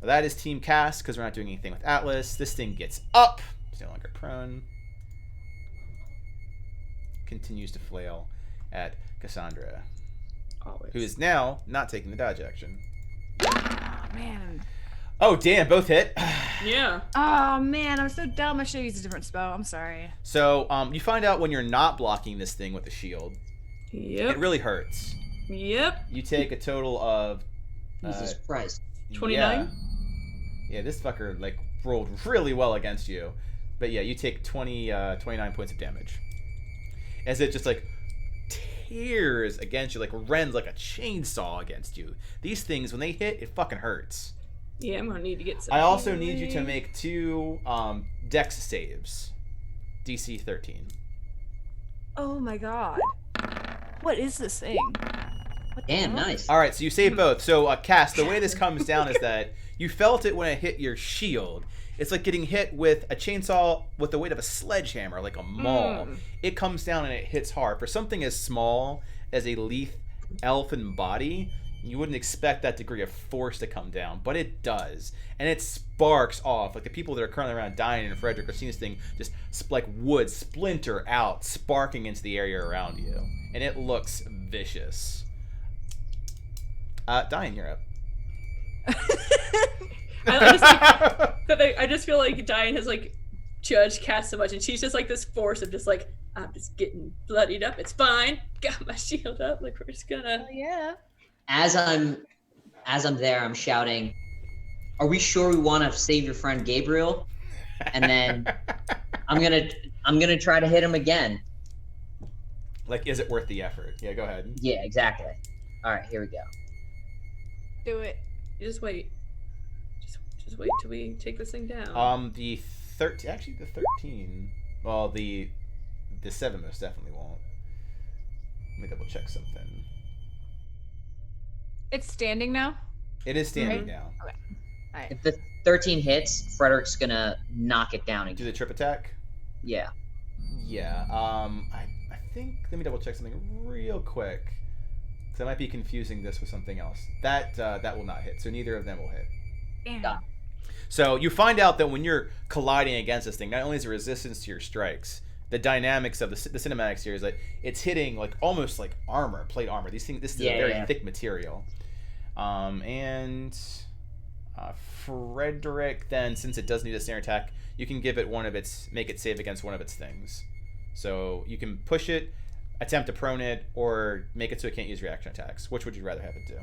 Well, that is Team Cass because we're not doing anything with Atlas. This thing gets up. It's no longer prone. Continues to flail at Cassandra, Always. who is now not taking the dodge action. Oh, man. Oh, damn, both hit. Yeah. Oh man, I'm so dumb. I should have used a different spell. I'm sorry. So, you find out when you're not blocking this thing with a shield, Yep. it really hurts. Yep. You take a total of Jesus Christ. 29? Yeah, this fucker, like, rolled really well against you. But yeah, you take 29 points of damage. As it just, like, tears against you, like, rends like a chainsaw against you. These things, when they hit, it fucking hurts. Yeah, I'm gonna need to get some. I also need you to make 2 dex saves. DC 13. Oh my god. What is this thing? What the Damn, hell? nice. All right, so you save both. So, Cass, the way this comes down is that you felt it when it hit your shield. It's like getting hit with a chainsaw with the weight of a sledgehammer, like a maul. It comes down and it hits hard. For something as small as a lithe elfin body, you wouldn't expect that degree of force to come down, but it does. And it sparks off. Like the people that are currently around Diane and Frederick are seeing this thing just like wood splinter out, sparking into the area around you. And it looks vicious. Diane, you're up. I just feel like Diane has like judged Cass so much, and she's just like this force of just like, I'm just getting bloodied up. It's fine. Got my shield up. Like we're just gonna. Oh, yeah. As I'm there, I'm shouting, "Are we sure we want to save your friend Gabriel?" And then I'm gonna try to hit him again. Like, is it worth the effort? Yeah, go ahead. Yeah, exactly. All right, here we go. Do it. You just wait. Just wait till we take this thing down. The 13. Well, the 7 most definitely won't. Let me double check something. It's standing now. It is standing Right. now. All right. If the 13 hits, Frederick's gonna knock it down Do again. the trip attack. Yeah. Yeah. I think. Let me double check something real quick, because I might be confusing this with something else. That will not hit. So neither of them will hit. Damn. Done. So you find out that when you're colliding against this thing, not only is there resistance to your strikes, the dynamics of the cinematics here is that it's hitting like almost like armor, plate armor. This is a very thick material. Frederick, then, since it does need a snare attack, you can give it make it save against one of its things. So you can push it, attempt to prone it, or make it so it can't use reaction attacks. Which would you rather have it do?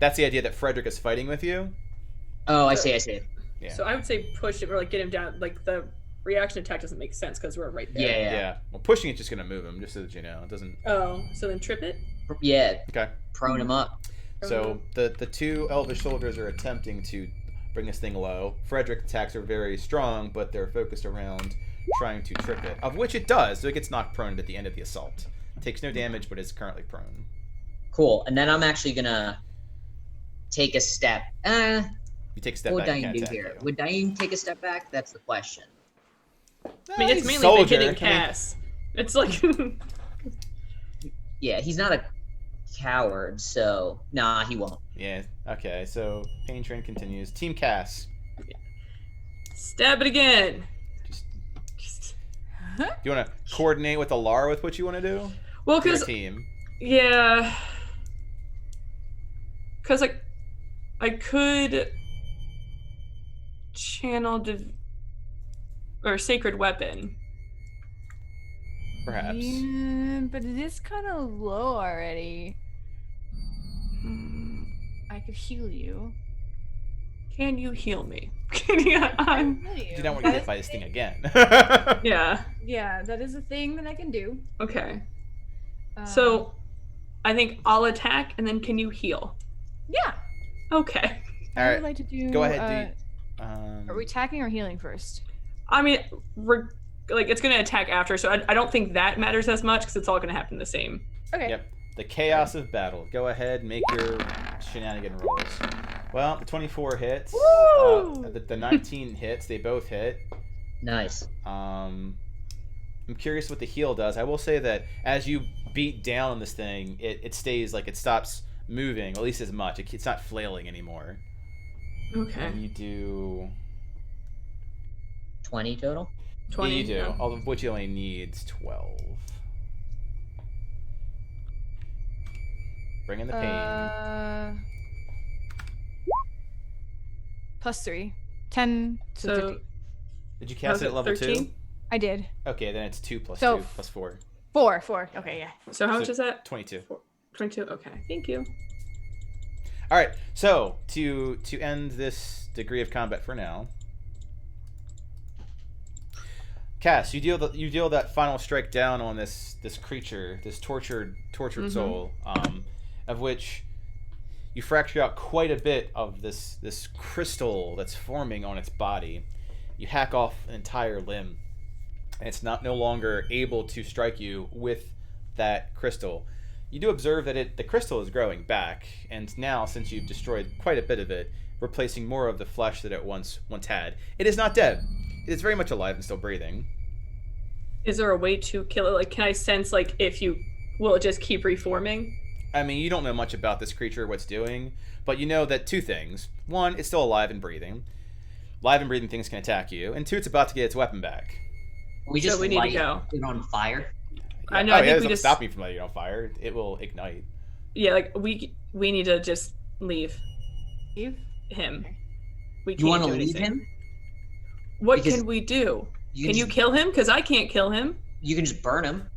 That's the idea that Frederick is fighting with you. Oh, I see. Yeah. So I would say push it or like get him down. Like the reaction attack doesn't make sense because we're right there. Yeah. Well, pushing it's just gonna move him, just so that you know. It doesn't. Oh, so then trip it. Yeah. Okay. Prone him up. So the 2 elvish soldiers are attempting to bring this thing low. Frederick's attacks are very strong, but they're focused around trying to trip it, of which it does. So it gets knocked prone at the end of the assault. It takes no damage, but is currently prone. Cool. And then I'm actually gonna take a step. You take a step What would back. and Diane can't do attack here? you. Would Diane take a step back? That's the question. I mean, it's He's mainly soldier. been hitting Cass. It's like. Yeah, he's not a coward, so nah, he won't. Yeah. Okay. So pain train continues. Team Cass. Stab it again. Do you want to coordinate with Alara with what you want to do? Well, Your because team. yeah, because like I could channel or sacred weapon. Perhaps. Yeah, but it is kind of low already. I could heal you. Can you heal me? Yeah, I can heal you. You don't want to That get is- by this thing again. yeah. Yeah, that is a thing that I can do. Okay. Um, So, I think I'll attack, and then can you heal? yeah, Okay. All I right. would like to do. Go ahead. Are we attacking or healing first? I mean, like it's gonna attack after, so I don't think that matters as much because it's all gonna happen the same. Okay. Yep. The chaos of battle. Go ahead, make your shenanigan rolls. Well, the 24 hits. Woo! The 19 hits. They both hit. Nice. I'm curious what the heal does. I will say that as you beat down on this thing, it stays like it stops moving, at least as much. It's not flailing anymore. Okay. And you do 20 total. 20. Yeah, you do. yeah. All of which you only needs 12. Bring in the pain. +3. 10 to So 13. Did you cast it at level 13? 2? I did. Okay, then it's 2 plus So- 2 plus 4. 4. Okay, yeah. So how So- much is that? 22. 22. Okay. Thank you. All right. So to end this degree of combat for now, Cass, you deal that final strike down on this creature, this tortured Mhm. soul, of which you fracture out quite a bit of this crystal that's forming on its body. You hack off an entire limb, and it's no longer able to strike you with that crystal. You do observe that the crystal is growing back, and now, since you've destroyed quite a bit of it, replacing more of the flesh that it once had. It is not dead. It is very much alive and still breathing. Is there a way to kill it? Like, can I sense like if you will it just keep reforming? I mean, you don't know much about this creature, what it's doing, but you know that two things. One, it's still alive and breathing. Live and breathing things can attack you. And two, it's about to get its weapon back. We just we need to light go. it on fire. I know, Oh, I yeah, think it we doesn't just- stop me from lighting it on fire. It will ignite. Yeah, like we need to just leave Eve? him. We can't You want to do leave anything. him? What Because can we do? Can you just- kill him? Because I can't kill him. You can just burn him.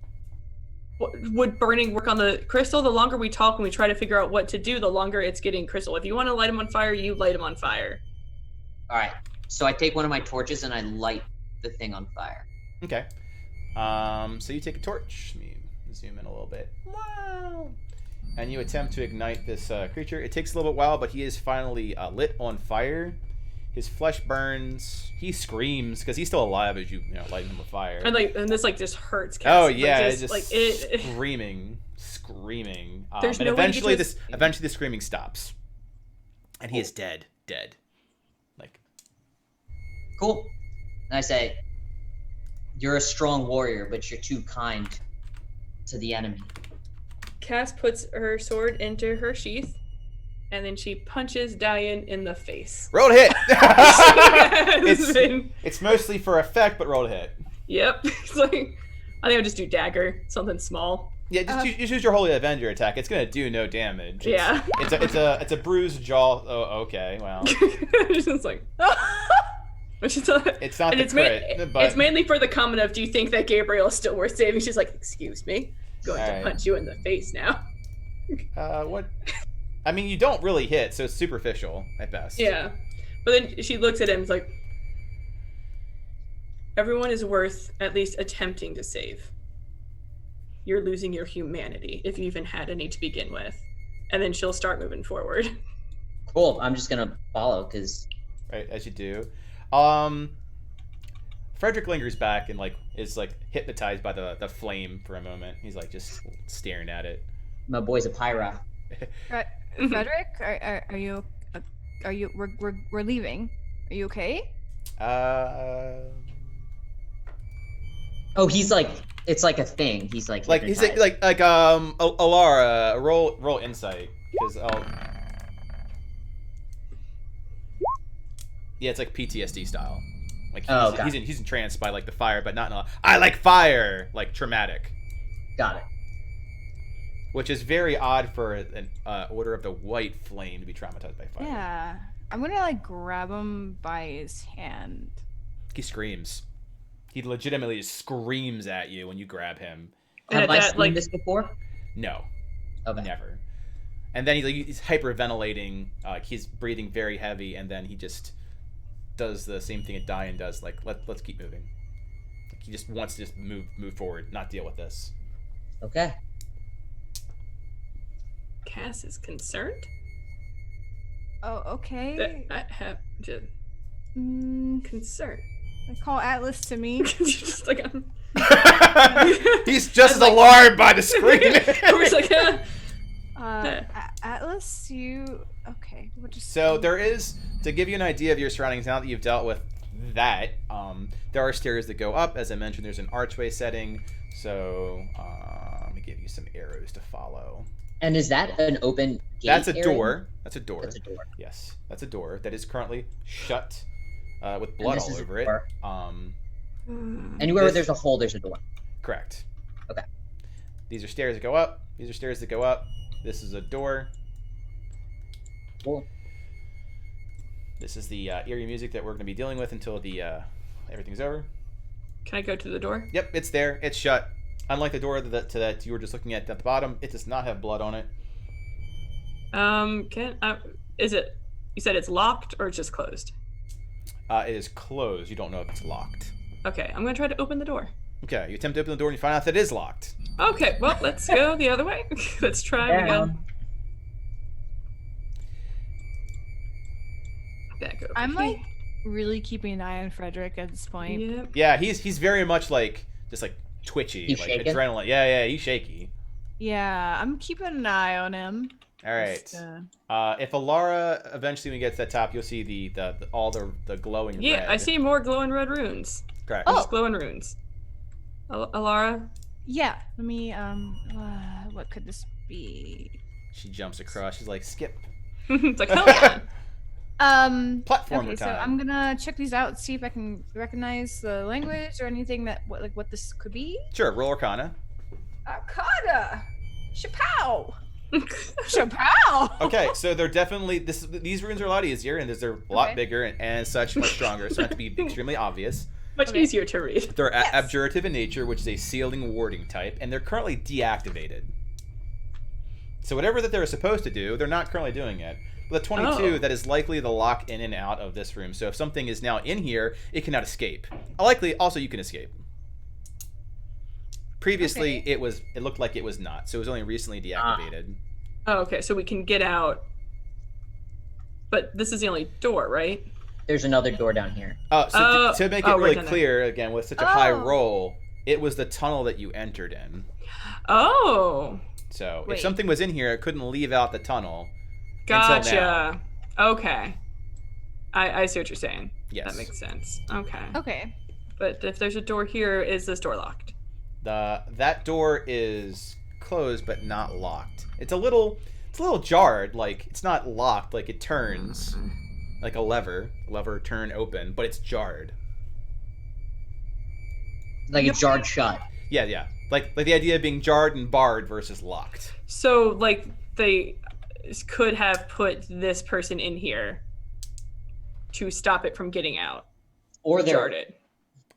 Would burning work on the crystal? The longer we talk and we try to figure out what to do, the longer it's getting crystal. If you want to light him on fire, you light him on fire. All right. So I take one of my torches and I light the thing on fire. Okay. So you take a torch. Let me zoom in a little bit. Wow. And you attempt to ignite this creature. It takes a little bit while, but he is finally lit on fire. His flesh burns. He screams because he's still alive as you light him on fire. And this just hurts. Cass. Oh Like, yeah, it's just, just it. screaming. There's And no way to eventually just- eventually the screaming stops, and he is dead. Like, Cool. And I say, you're a strong warrior, but you're too kind to the enemy. Cass puts her sword into her sheath, and then she punches Diane in the face. roll to hit. It's been- It's mostly for effect, but roll to hit. Yep. It's like I think I'll just do dagger, something small. Yeah, just use your Holy Avenger attack. It's gonna do no damage. Yeah. It's a bruised jaw. Oh, okay. Well, It's just like which is it's not and the it's crit, but it's mainly for the comment of, do you think that Gabriel is still worth saving? She's like, excuse me, going to Alright. punch you in the face now. what? I mean, you don't really hit, so it's superficial at best. Yeah. But then she looks at him and is like, everyone is worth at least attempting to save. You're losing your humanity, if you even had any to begin with. And then she'll start moving forward. Cool. I'm just gonna follow because Right, as you do. Frederick lingers back and is hypnotized by the flame for a moment. He's just staring at it. my boy's a pyra. Frederick, are you? We're leaving. Are you okay? Oh, he's it's like a thing. He's he's hypnotized. Alara, roll insight because yeah, it's like PTSD style. Like Oh, he's entranced by like the fire, but not in a I like fire like traumatic. Got it. Which is very odd for an Order of the White Flame to be traumatized by fire. Yeah. I'm gonna like grab him by his hand. He screams. He legitimately just screams at you when you grab him. Have I seen this before? No. Okay. Never. And then he's hyperventilating. He's breathing very heavy, and then he just does the same thing that Diane does. Like, let's keep moving. Like, he just wants to just move forward, not deal with this. Okay. Cass is concerned. Oh, okay. I have just concern. They call Atlas to me. Just like He's just as alarmed by the screaming. I was like, Atlas, you okay? We'll just So there is, to give you an idea of your surroundings now that you've dealt with that, there are stairs that go up. As I mentioned, there's an archway setting. So let me give you some arrows to follow. And is that an open gate? That's a area? door. That's a door. That's a door. Yes, that's a door that is currently shut with And blood this all is a over it. door. This- Anywhere where there's a hole, there's a door. Correct. Okay. These are stairs that go up. These are stairs that go up. This is a door. Cool. This is the eerie music that we're going to be dealing with until the everything's over. Can I go to the door? Yep, it's there. It's shut. Unlike the door that you were just looking at the bottom, it does not have blood on it. Is it? You said it's locked or it's just closed? It is closed. You don't know if it's locked. Okay, I'm gonna try to open the door. Okay, you attempt to open the door and you find out that it is locked. Okay, well, let's go the other way. Let's try again. Back over I'm here. like really keeping an eye on Frederick at this point. Yep. Yeah, he's very much like just like twitchy, He's like shaking? adrenaline. Yeah, he's shaky. Yeah, I'm keeping an eye on him. All right. Just, If Alara eventually when he gets to the top, you'll see the all the glowing red. Yeah, I see more glowing red runes. Correct. Just glowing runes. Alara? yeah. Let me. What could this be? She jumps across. She's like, skip. It's like, hell yeah. Platformer Okay, so time. I'm gonna check these out, see if I can recognize the language or anything that what this could be. Sure, roll Arcana. Arcana, Chapow, Chapow. Okay, so they're definitely these runes are a lot easier and they're a lot Okay. bigger and such much stronger, so they have to be extremely obvious. Much Okay. easier to read. They're Yes. abjurative in nature, which is a sealing warding type, and they're currently deactivated. So whatever that they're supposed to do, they're not currently doing it. With a 22, Oh. that is likely to lock in and out of this room. So if something is now in here, it cannot escape. Likely, also you can escape. Previously, Okay. it looked like it was not, so it was only recently deactivated. Oh, okay, so we can get out. But this is the only door, right? There's another door down here. Oh, so to make it oh, really right down there. clear, again, with such a high Oh. roll, it was the tunnel that you entered in. Oh, So if Wait. something was in here, it couldn't leave out the tunnel. Until now. gotcha. Okay. I see what you're saying. Yes. That makes sense. Okay. Okay. But if there's a door here, is this door locked? That door is closed but not locked. It's a little jarred, like it's not locked, like it turns like a lever turn open, but it's jarred. Like a jarred shut. Yeah. Like the idea of being jarred and barred versus locked. So, like, they could have put this person in here to stop it from getting out. Or they're Jarred it.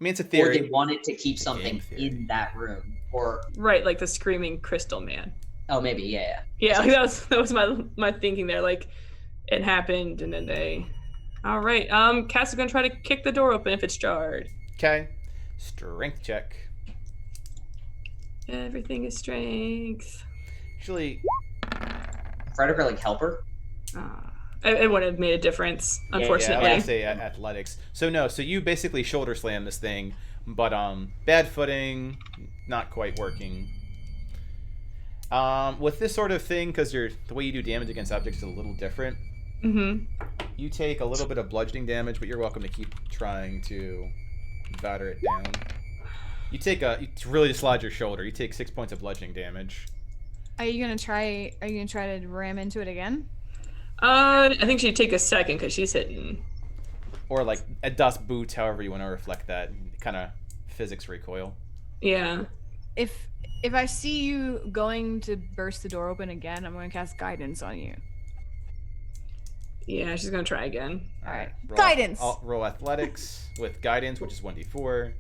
I mean, it's a or theory. they wanted to keep something game theory. in that room. Or Right, like the screaming crystal man. oh maybe, yeah. Yeah, like that was my thinking there. Like, it happened, and then they. All right, Cass is gonna try to kick the door open if it's jarred. Okay. Strength check. Everything is strength. Actually, Frederick or like helper? It wouldn't have made a difference, unfortunately. Yeah, I would say athletics. So no, so you basically shoulder slam this thing, but bad footing, not quite working. With this sort of thing, because the way you do damage against objects is a little different. Mm-hmm. You take a little bit of bludgeoning damage, but you're welcome to keep trying to batter it down. You really dislodge your shoulder. You take 6 points of bludgeoning damage. Are you gonna try to ram into it again? I think she'd take a second because she's hitting Or like a dust boots, however you want to reflect that kind of physics recoil. Yeah. If I see you going to burst the door open again, I'm going to cast guidance on you. Yeah, she's gonna try again. All right. Roll Guidance. Roll athletics with guidance, which is 1d4.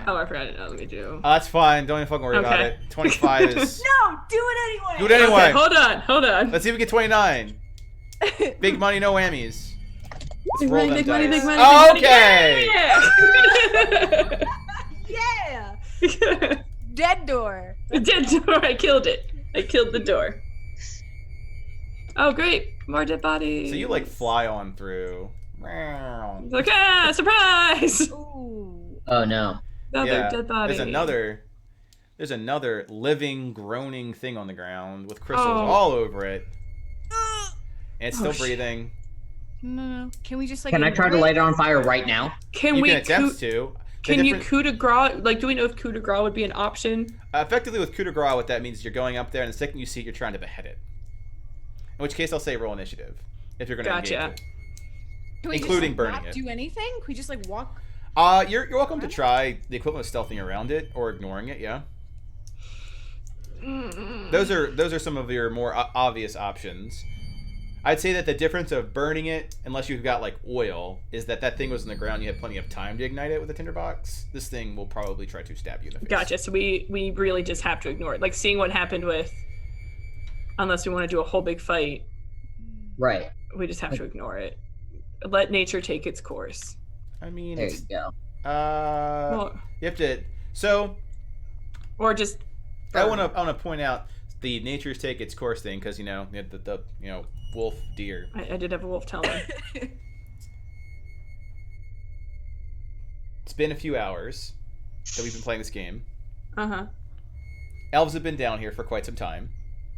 Oh, I forgot it. Let me do. That's fine. Don't even fucking worry about Okay. it. 25 is. No, do it anyway. Do it anyway. Okay, hold on. Let's see if we get 29. Big money, no whammies. Let's Big roll money, them big money, dice. big money, big Okay. money. Yeah. Yeah. Dead door. The dead door. I killed it. I killed the door. Oh, great. More dead bodies. So you like fly on through. Meow. Like, surprise! Ooh. Oh no. Another dead body. There's another living, groaning thing on the ground with crystals Oh. all over it. And it's still shit. breathing. No. Can we just like? Can I try to light it on fire right now? Can You we can attempt to. Can you coup de grace? Like, do we know if coup de grace would be an option? Effectively, with coup de grace, what that means is you're going up there, and the second you see it, you're trying to behead it. In which case, I'll say roll initiative if you're going to Gotcha. engage it. Can we including just, burning not it. do anything? Can we just like walk? You're welcome to try the equivalent of stealthing around it or ignoring it. Yeah. Those are some of your more obvious options. I'd say that the difference of burning it, unless you've got like oil, is that thing was in the ground. You had plenty of time to ignite it with a tinderbox. This thing will probably try to stab you in the face. Gotcha. So we really just have to ignore it. Like seeing what happened with, unless we want to do a whole big fight, Right. we just have to ignore it. Let nature take its course. I mean, There you go. Well, you have to. So or just. I want to point out the nature's take its course thing because the wolf deer. I did have a wolf tell me. It's been a few hours that we've been playing this game. Uh-huh. Elves have been down here for quite some time.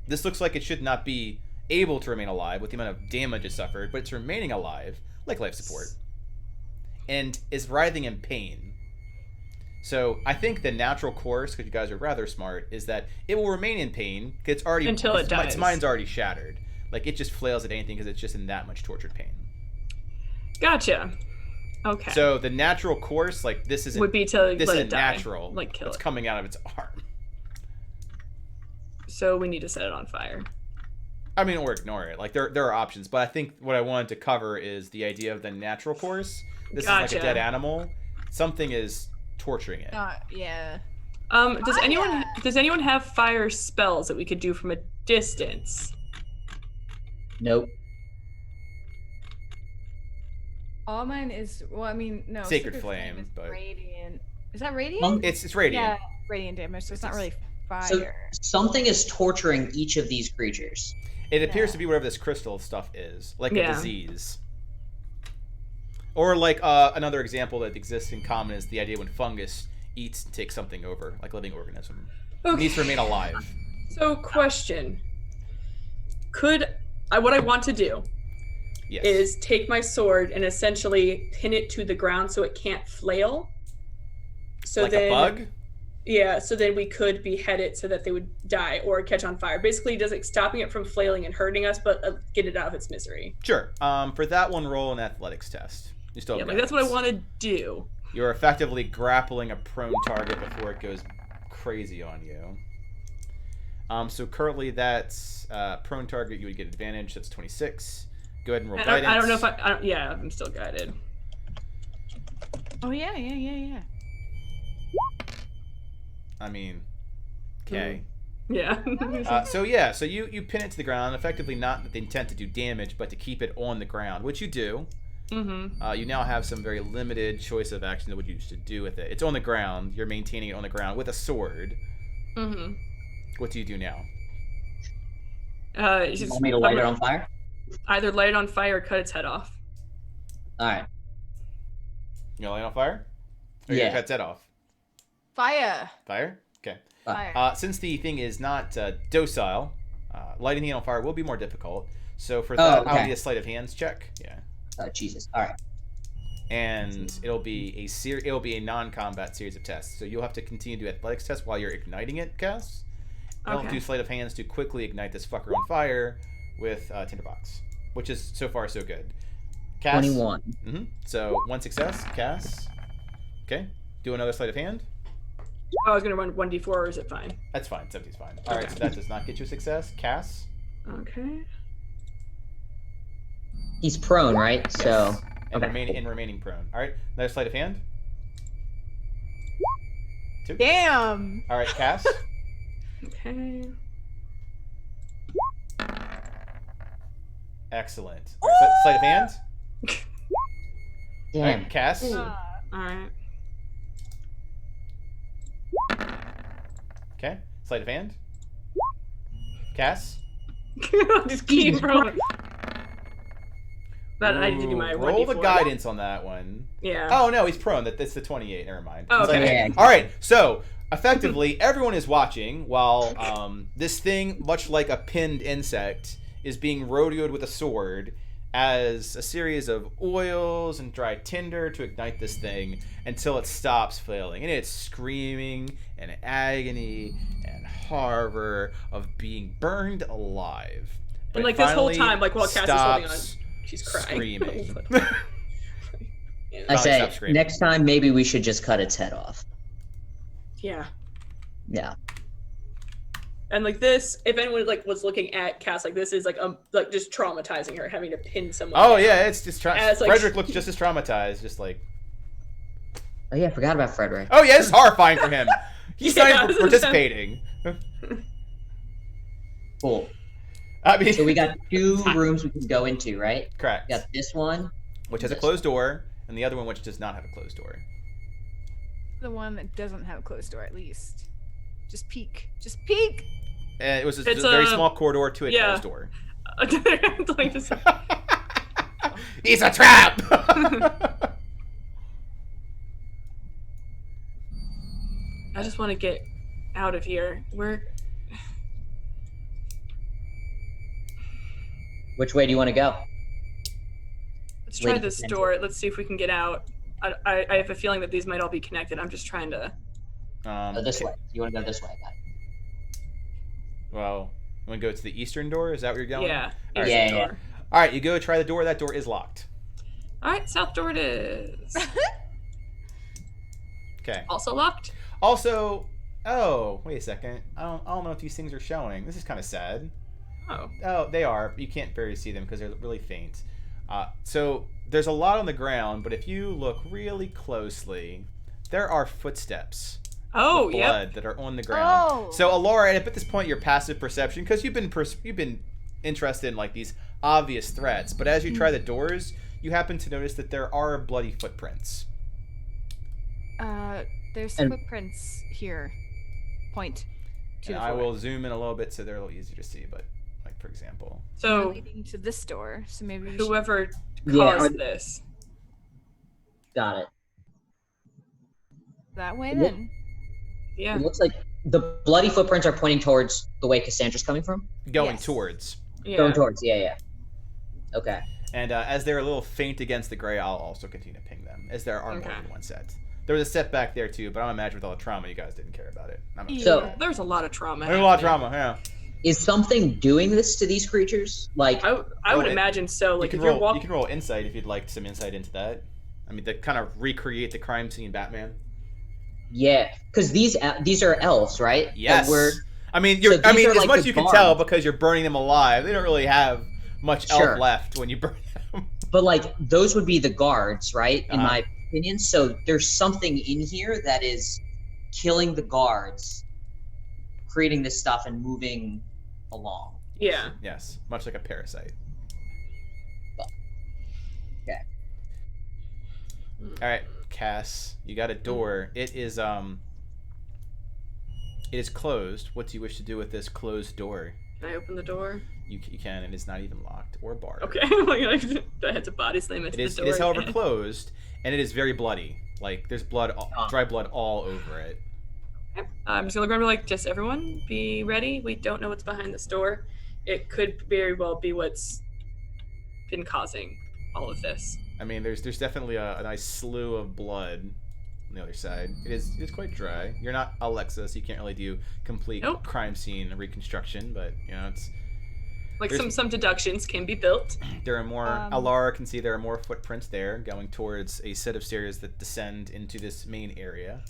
This looks like it should not be able to remain alive with the amount of damage it suffered, but it's remaining alive, like life support, and is writhing in pain. So I think the natural course, because you guys are rather smart, is that it will remain in pain because it's already Until it its dies. mind's already shattered. Like it just flails at anything because it's just in that much tortured pain. Gotcha. Okay. So the natural course, like this isn't would be to this let isn't it die. natural. Like kill it's it. coming out of its arm. So we need to set it on fire. I mean, or ignore it. Like there are options, but I think what I wanted to cover is the idea of the natural course. This is like Gotcha. a dead animal. Something is torturing it. Yeah. Does Fire! anyone have fire spells that we could do from a distance? Nope. All mine is no. Sacred Flame, is but- radiant. Is that radiant? It's radiant. Yeah, radiant damage. So it's not really fire. So something is torturing each of these creatures. It appears Yeah. to be whatever this crystal stuff is, like a Yeah. disease. Or like another example that exists in common is the idea when fungus eats and takes something over, like a living organism. It needs to remain alive. So, question: what I want to do Yes. is take my sword and essentially pin it to the ground so it can't flail. So like then, a bug? Yeah. So then we could behead it so that they would die or catch on fire. Basically, does it stopping it from flailing and hurting us, but get it out of its misery. Sure. For that one, roll an athletics test. You still have Yeah, like that's what I guidance. want to do. You're effectively grappling a prone target before it goes crazy on you. So currently that's prone target. You would get advantage. That's 26. Go ahead and roll guidance. I don't know if yeah, I'm still guided. Oh yeah. I mean, okay. Yeah. So you pin it to the ground, effectively not with the intent to do damage, but to keep it on the ground, which you do. Mm-hmm. You now have some very limited choice of action that what you should do with it. It's on the ground. You're maintaining it on the ground with a sword. Mm-hmm. What do you do now? You want me to light it on fire? Either light it on fire or cut its head off. All right. You gonna light it on fire? Or you Yeah. gonna cut its head off? Fire. Fire? Okay. Fire. Since the thing is not docile, lighting it on fire will be more difficult. So for that, I'll okay. need a sleight of hands check. Yeah. Oh, Jesus. All right. And it'll be a non-combat series of tests. So you'll have to continue to do athletics tests while you're igniting it, Cass. Don't Okay. do sleight of hands to quickly ignite this fucker on fire with tinderbox, which is so far so good. Cass? 21. So 1 success. Cass. Okay. Do another sleight of hand. I was gonna run 1d4, or is it fine? That's fine. 70's fine. All right. So that does not get you a success. Cass. Okay. He's prone, right? Yes. So And okay. remaining prone. All right. Another sleight of hand. 2. Damn. All right. Cass. Okay. Excellent. All right, sleight of hand. All Damn. right. Cass. Ooh. Uh, Alright. Okay. Sleight of hand. Cass. Just keep rolling. That I did my roll 1d4. the guidance on that one. Yeah. Oh no, he's prone. That's the 28. Never mind. Oh, Sleight of okay. hand. Yeah. All right. So effectively, everyone is watching while this thing, much like a pinned insect, is being rodeoed with a sword as a series of oils and dry tinder to ignite this thing until it stops flailing. And it's screaming in agony and horror of being burned alive. But And it like this whole finally time, like while Cass is holding on, stops she's crying. screaming. Yeah. I Probably say stop screaming. next time maybe we should just cut its head off. Yeah. Yeah. And like this, if anyone like was looking at Cass, like this is like just traumatizing her, having to pin someone. Oh down. yeah, it's just As, like- Frederick looks just as traumatized, just like, Oh yeah, I forgot about Frederick. oh yeah, it's horrifying for him. He's Yeah, not even participating. Cool. I mean, So we got 2 rooms we can go into, right? correct. We got this one. Which has a closed door, and the other one which does not have a closed door. the one that doesn't have a closed door, at least. Just peek. Just peek. And it was a It's very a- small corridor to a yeah. closed door. Like, just- He's a trap. I just want to get out of here. Which way do you want to go? Let's try Lady this potential. door. Let's see if we can get out. I have a feeling that these might all be connected. I'm just trying to. This way. You want to go this way, guy? Well, you want to go to the eastern door? Is that where you're going? Yeah. All right. Yeah, eastern yeah. door. All right, you go try the door. That door is locked. All right, south door it is. Okay. Also locked. Also, oh, wait a second. I don't know if these things are showing. This is kind of sad. Oh. Oh, they are. You can't barely see them because they're really faint. So there's a lot on the ground, but if you look really closely, there are footsteps. Oh, with yep. blood that are on the ground. Oh. So Alora, at this point, your passive perception, because you've been interested in like these obvious threats, but as you try the doors, you happen to notice that there are bloody footprints. There's And- footprints here. Point to And the I floor. will zoom in a little bit so they're a little easier to see. But like for example, We're So leading to this door, so maybe we whoever Yeah, caused this. Got it. should that way Look- then. Yeah. It looks like the bloody footprints are pointing towards the way Cassandra's coming from. going Yes. towards. Yeah. Going towards. Yeah. Okay. And as they're a little faint against the gray, I'll also continue to ping them, as there are more Okay. than one set. There was a set back there too, but I'm imagining with all the trauma, you guys didn't care about it. I'm not So- Yeah. There's a lot of trauma. There's a lot of happening. trauma, yeah. Is something doing this to these creatures? Like, I would Oh, imagine so. You Like can if you're roll. You walking. can roll insight if you'd like some insight into that. I mean, to kind of recreate the crime scene, Batman. yeah, because these are elves, right? And Yes. we're- I mean, So these are as like much the you can guards. tell because you're burning them alive. They don't really have much elf Sure. left when you burn them. but like those would be the guards, right? In Uh-huh. my opinion. So there's something in here that is killing the guards, creating this stuff and moving along. Yeah. Yes, much like a parasite. Okay. All right, Cass, you got a door. It is closed. What do you wish to do with this closed door? Can I open the door? You can. It is not even locked or barred. Okay. Like, I had to body slam into It is. the It door. is, however, closed, and it is very bloody. Like there's blood, dry blood all over it. Okay. I'm just gonna look around and be like, just everyone be ready. We don't know what's behind this door. It could very well be what's been causing all of this. I mean, there's definitely a nice slew of blood on the other side. It is quite dry. You're not Alexa, so you can't really do complete Nope. crime scene reconstruction, but you know it's. Like There's- some deductions can be built. There are more. Um, Alara can see there are more footprints there, going towards a set of stairs that descend into this main area.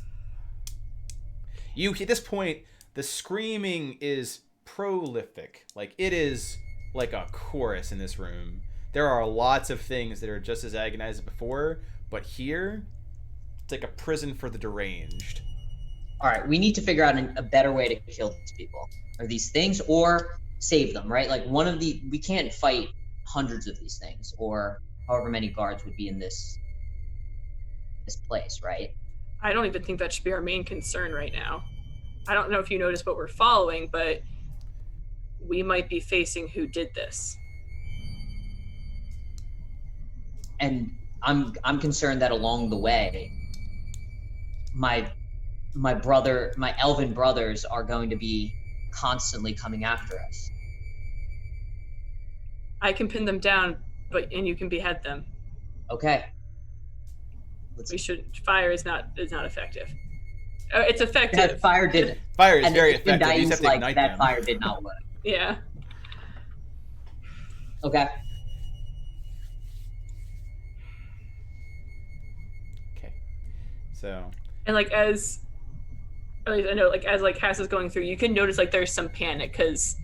At this point, the screaming is prolific. Like it is like a chorus in this room. There are lots of things that are just as agonizing as before, but here, it's like a prison for the deranged. All right, we need to figure out a better way to kill these people, or these things, or save them, right? Like we can't fight hundreds of these things, or however many guards would be in this place, right? I don't even think that should be our main concern right now. I don't know if you noticed what we're following, but we might be facing who did this. And I'm concerned that along the way, my elven brothers are going to be constantly coming after us. I can pin them down, and you can behead them. Okay. Fire is not effective. It's effective. That fire did. Fire is And very it's been effective. You just have to like ignite that them. fire did not work. Yeah. Okay. Okay. So. And like as at least I know, like as like Cass is going through, you can notice like there's some panic because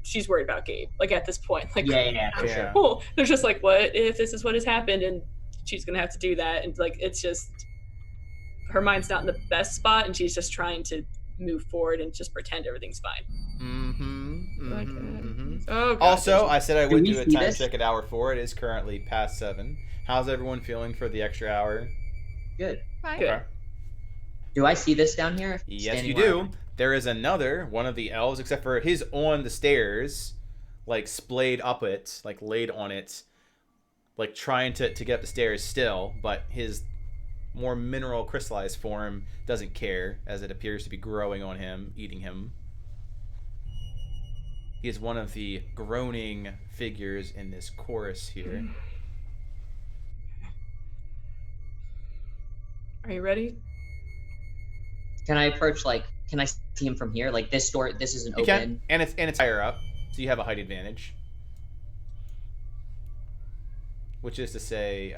she's worried about Gabe. Like at this point, like Yeah, for sure. cool. There's just like, what if this is what has happened, and she's gonna have to do that, and like it's just her mind's not in the best spot, and she's just trying to move forward and just pretend everything's fine. Oh, God, Also, I said I would we do a see time this? check at hour 4. It is currently past 7. How's everyone feeling for the extra hour? Good. Fine. Good. Do I see this down here? Yes, Standing you where do. I'm- There is another one of the elves, except for his on the stairs, like splayed up it, like laid on it, like trying to get up the stairs still, but his more mineral crystallized form doesn't care, as it appears to be growing on him, eating him. He is one of the groaning figures in this chorus here. Are you ready? Can I approach, can I see him from here? Like this door, this isn't You open. can, and it's higher up, so you have a height advantage. Which is to say,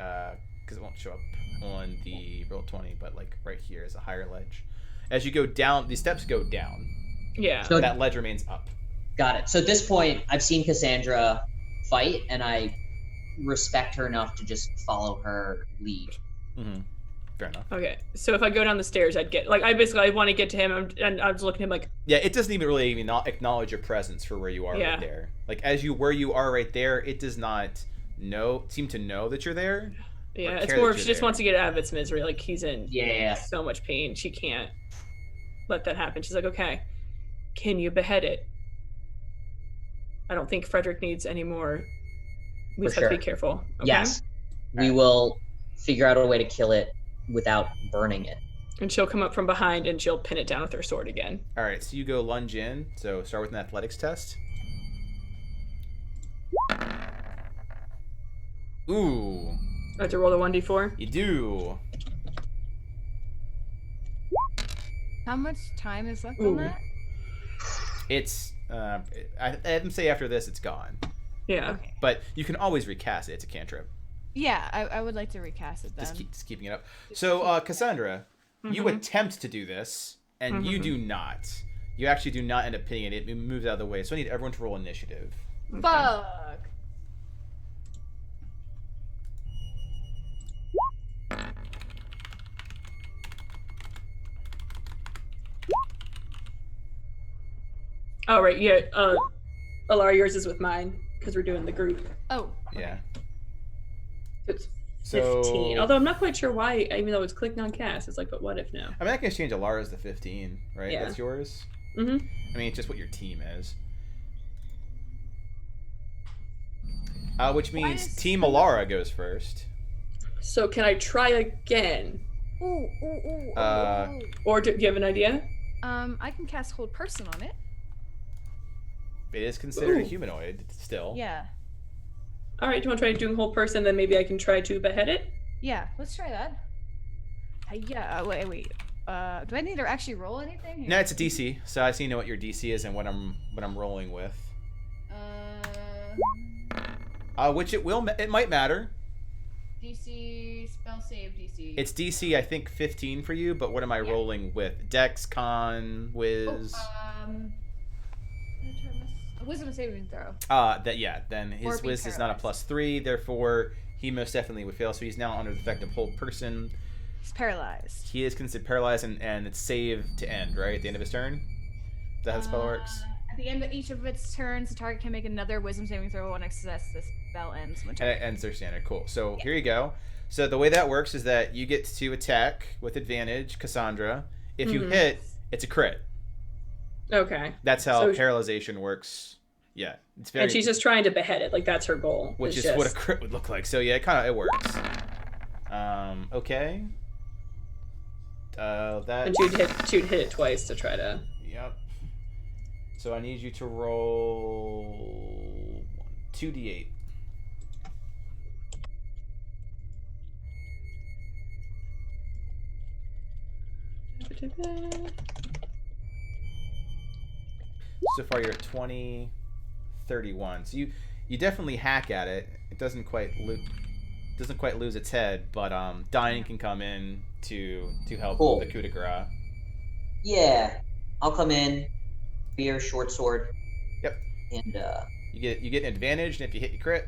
because it won't show up on the roll 20, but like right here is a higher ledge. As you go down, the steps go down. Yeah. So- That ledge remains up. Got it. So at this point, I've seen Cassandra fight, and I respect her enough to just follow her lead. Mm-hmm. Fair enough. Okay. So if I go down the stairs, I'd get like I want to get to him, and I was looking at him like, Yeah, it doesn't even really even acknowledge your presence for where you are Yeah. right there. Like where you are right there, it does not seem to know that you're there. yeah, Or it's care more that if she you're just there. wants to get out of its misery. Like he's in Yeah. so much pain, she can't let that happen. She's like, okay, can you behead it? I don't think Frederick needs any more. We For just have to sure. be careful. Okay? Yes. We will figure out a way to kill it without burning it. And she'll come up from behind and she'll pin it down with her sword again. All right, so you go lunge in. So start with an athletics test. Ooh, I have to roll the 1d4. you do. How much time is left Ooh. on that? It's I have to say after this it's gone, Yeah. Okay. but you can always recast it. It's a cantrip. Yeah, I would like to recast it then. Just keeping it up. So Cassandra, you Mhm. attempt to do this, and you do not. You actually do not end up pinning it. It moves out of the way. So I need everyone to roll initiative. Fuck. Oh, right. Yeah. Alara, yours is with mine because we're doing the group. Oh. Yeah. So it's So 15. Although I'm not quite sure why, even though it's clicking on cast, it's like, but what if now? I mean, I can change Alara's to 15, right? Yeah. That's yours. Mm-hmm. I mean, it's just what your team is. Which Why means is- Team Alara goes first. So can I try again? Ooh, ooh, ooh, ooh, Uh, ooh. Or do you have an idea? I can cast Hold Person on it. It is considered a Ooh. humanoid still. Yeah. All right. Do you want to try doing whole person? Then maybe I can try to behead it. Yeah, let's try that. Yeah, wait. Do I need to actually roll anything? No, it's a DC, so I see know what your DC is and what I'm rolling with. Which it might matter. DC spell save DC. It's DC, I think 15 for you, but what am I rolling with? Dex, Con, Wiz. Wisdom saving throw. Then his Or be Wiz is not a paralyzed. +3, therefore he most definitely would fail. So he's now under the effect of hold person. He's paralyzed. He is considered paralyzed, and it's save to end, right? At the end of his turn? Is that how the spell works? At the end of each of its turns, the target can make another wisdom saving throw on success. This spell ends when And it ends their standard. Cool. So here you go. So the way that works is that you get to attack with advantage, Cassandra. If you hit, it's a crit. Okay. That's how So- paralyzation works. Yeah, it's very. And she's just trying to behead it. Like, that's her goal. which is just... what a crit would look like. So yeah, it works. Okay. That. And she'd hit it twice to try to... Yep. So I need you to roll 2d8. So far you're at 20, 31. So you definitely hack at it. It doesn't quite lose its head, but Diane can come in to help Cool. the coup de grace. Yeah, I'll come in. Spear, short sword. Yep. And You get an advantage, and if you hit, you crit.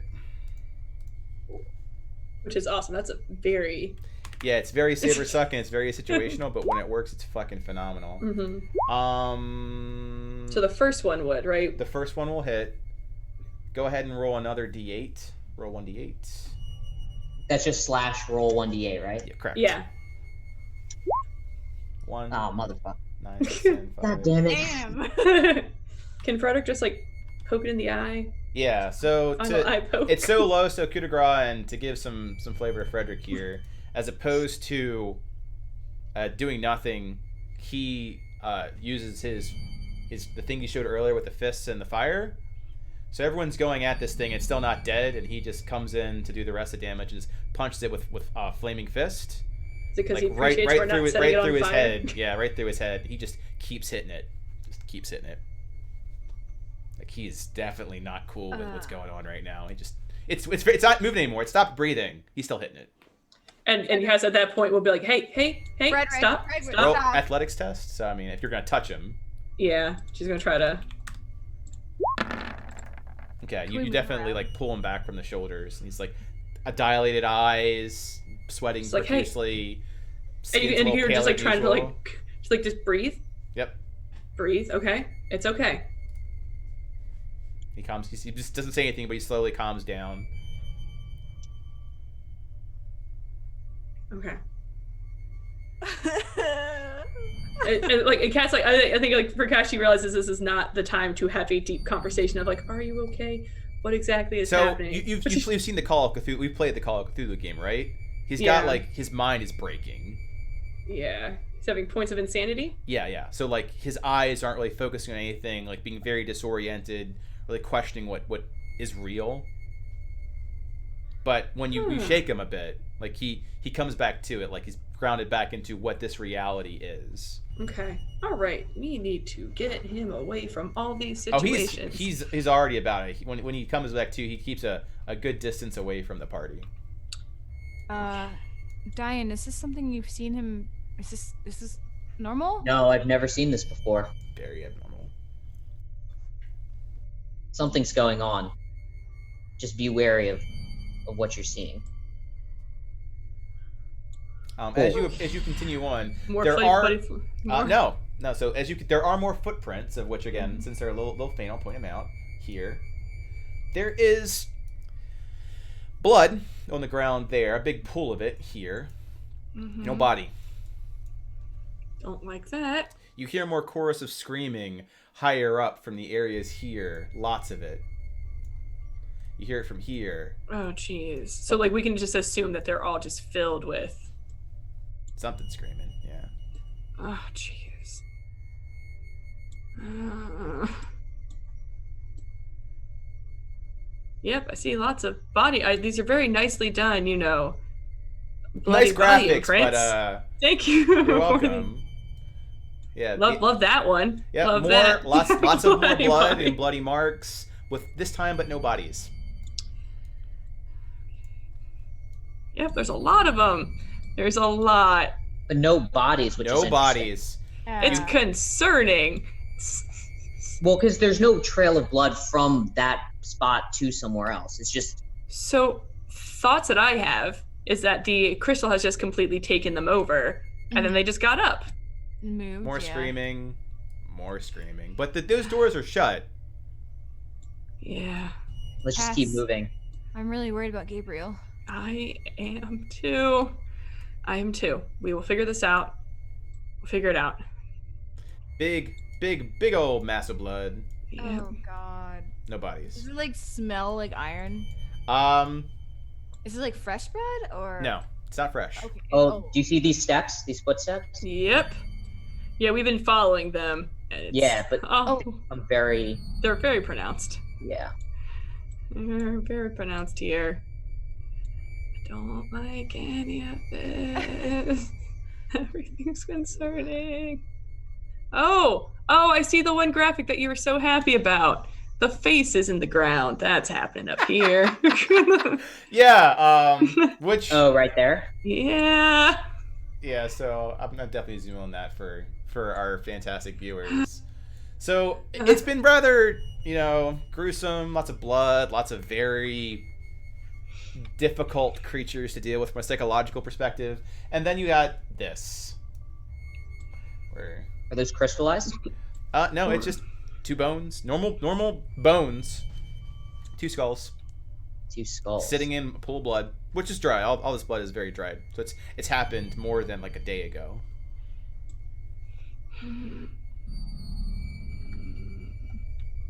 Which is awesome. That's a very... Yeah, it's very saber suck and it's very situational, but when it works, it's fucking phenomenal. So the first one would, right? The first one will hit. Go ahead and roll another d8. Roll 1d8. that's just slash roll 1d8, right? Yeah, correct. Yeah. 1, Oh, motherfucker. 9, 10, 5. God damn it. Damn. Can Frederick just, like, poke it in the eye? Yeah, so Final eye poke. it's so low, so coup de grace, and to give some flavor to Frederick here, as opposed to doing nothing, he uses the thing he showed earlier with the fists and the fire. So everyone's going at this thing, it's still not dead, and he just comes in to do the rest of the damage and just punches it with flaming fist. Is it because Like he appreciates we're not setting it on through his fire? head. Yeah, right through his head. He just keeps hitting it. Like he's definitely not cool with what's going on right now. It's not moving anymore. It stopped breathing. He's still hitting it. And he has at that point, we'll be like, hey, Frederick, stop. Frederick, Roll Stop. athletics test. So I mean, if you're gonna touch him, Yeah, she's gonna try to... okay, we you move definitely around? like pull him back from the shoulders, and he's like, dilated eyes, sweating It's like, hey. profusely. And skin's a little you're just paler like trying than to usual. like just breathe. Yep. Breathe. Okay, it's okay. He calms. He just doesn't say anything, but he slowly calms down. Okay. And, like, and Cass, like, I think like for Cass, she realizes this is not the time to have a deep conversation of like, are you okay? What exactly is So happening? you've seen the Call of Cthulhu. We've played the Call of Cthulhu game, right? He's Yeah. got like his mind is breaking. Yeah, he's having points of insanity. Yeah. So like his eyes aren't really focusing on anything, like being very disoriented, really questioning what is real. But when you shake him a bit, like he comes back to it, like he's grounded back into what this reality is. Okay. All right. We need to get him away from all these Oh, situations. he's already about it. When he comes back to, he keeps a good distance away from the party. Diane, is this something you've seen him? Is this normal? No, I've never seen this before. Very abnormal. Something's going on. Just be wary of what you're seeing. As you continue on, More there flight, are buddy, more- no. So there are more footprints, of which again, since they're a little faint, I'll point them out here. There is blood on the ground there, a big pool of it here. Mhm. No body. Don't like that. You hear more chorus of screaming higher up from the areas here. Lots of it. You hear it from here. Oh, jeez. So like we can just assume that they're all just filled with. Something screaming. Yeah. Oh, jeez. Yep, I see lots of body. These are very nicely done, bloody Nice body graphics, imprints. but Thank you. you're for welcome. Yeah. Love that one. Yeah, love more that. lots of more Bloody blood body. and bloody marks with this time, but no bodies. Yep, there's a lot of them. There's a lot. But no bodies, which is No interesting. bodies. It's Yeah. concerning. Well, because there's no trail of blood from that spot to somewhere else. It's just So, thoughts that I have is that the crystal has just completely taken them over, and then they just got up. Moved. More yeah. screaming. More screaming. But those doors are shut. Yeah, let's just keep Cass. moving. I'm really worried about Gabriel. I am too. I am too. We will figure this out. We'll figure it out. Big old mass of blood. Yeah. Oh God. No Does bodies. it like smell like iron? Is it like fresh bread or? No, it's not fresh. Okay. Oh, do you see these steps? These footsteps? Yep. Yeah, we've been following them. And it's, Yeah, but oh, I'm very they're very pronounced. yeah. They're very pronounced here. I don't like any of this. Everything's concerning. Oh, I see the one graphic that you were so happy about. The face is in the ground. That's happening up here. Yeah, which Oh, right there. Yeah. yeah, so I'm gonna definitely zoom on that for our fantastic viewers. So it's been rather, gruesome, lots of blood, lots of very difficult creatures to deal with from a psychological perspective. And then you got this. Where Are those crystallized? no, it's just two bones. Normal bones. Two skulls. Two skulls. Sitting in a pool of blood, which is dry. All this blood is very dried. So it's happened more than like a day ago.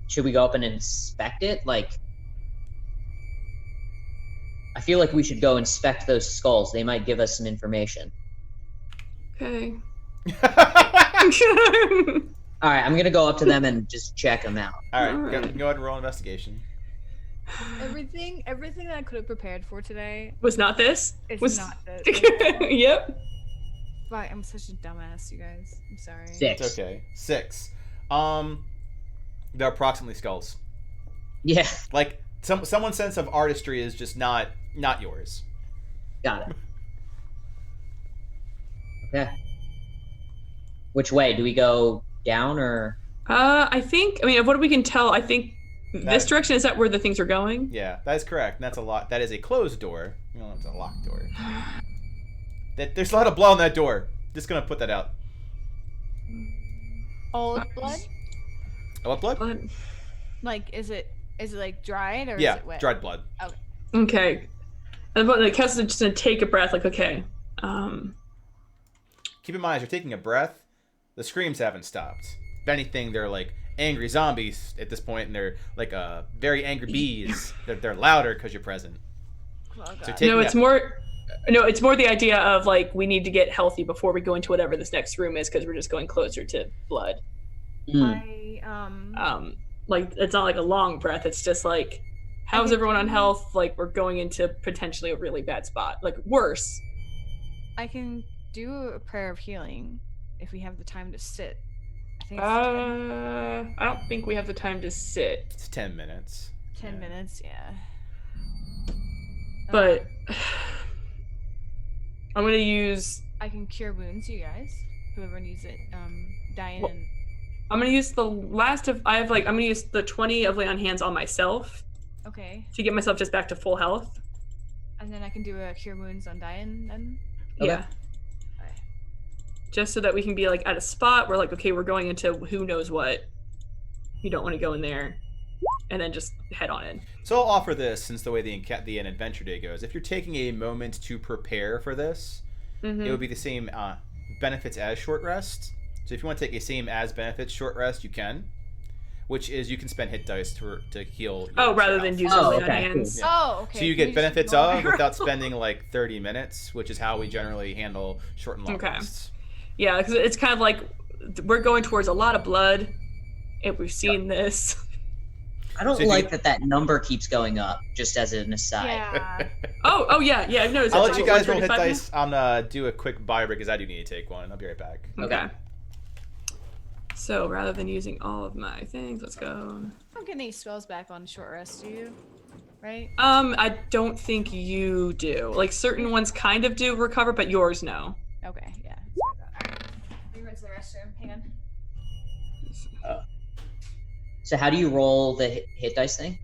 Should we go up and inspect it? Like, I feel like we should go inspect those skulls. They might give us some information. Okay. All right, I'm gonna go up to them and just check them out. All right, Alright. go ahead and roll investigation. Everything that I could have prepared for today Was not this? is Was not this. Yep. Wow, I'm such a dumbass, you guys. I'm sorry. 6. It's okay. 6. They're approximately skulls. Yeah, Like someone's sense of artistry is just not yours. got it. Okay. Which way? Do we go down or? I mean, of what we can tell, I think this That- direction is that where the things are going. Yeah, that is correct. And that's a lot. That is a closed door. It's a locked door. There's a lot of blood on that door. Just gonna put that out. Old blood? Oh, what blood? But, Like, is it like dried or Yeah, is it wet? dried blood. okay. And but like Kessa's just gonna take a breath, like, okay. Keep in mind, as you're taking a breath, the screams haven't stopped. If anything, they're like angry zombies at this point, and they're like very angry bees. They're louder because you're present. Oh, God. So take No, it's more the idea of like we need to get healthy before we go into whatever this next room is because we're just going closer to blood. Like it's not like a long breath, it's just like how's can everyone on do- health? Like we're going into potentially a really bad spot. Like worse. I can do a prayer of healing if we have the time to sit. I think it's I don't think we have the time to sit. It's 10 minutes. 10 yeah. minutes, yeah. But I'm gonna use I can cure wounds, you guys. Whoever needs it. Diane Well- and I'm gonna use the last of I'm gonna use the 20 of lay on hands on myself okay. to get myself just back to full health. And then I can do a cure wounds on Diane then. Okay. Yeah. Okay. Just so that we can be like at a spot where like, okay, we're going into who knows what. You don't want to go in there and then just head on in. So I'll offer this, since the way the adventure day goes. If you're taking a moment to prepare for this, Mm-hmm. it would be the same benefits as short rest. So if you want to take a same as benefits short rest, you can. Which is you can spend hit dice to heal. Oh, rather than yourself. using Oh, lay on okay, hands. Yeah. Oh, okay. So you Can get just benefits roll of my- without spending like 30 minutes, which is how we generally handle short and long Okay. rests. Yeah, because it's kind of like we're going towards a lot of blood, and we've seen this. I don't So if like you- that number keeps going up. Just as an aside. Yeah. Oh yeah. I've noticed. I'll that's let you what, guys roll hit 135 dice. I'm gonna do a quick bio break because I do need to take one. I'll be right back. now? Okay. So rather than using all of my things, let's go. I don't get any spells back on short rest, do you? Right? I don't think you do. Like certain ones kind of do recover, but yours no. Okay, yeah. Alright. Let me run to the restroom. Hang on. So how do you roll the hit dice thing?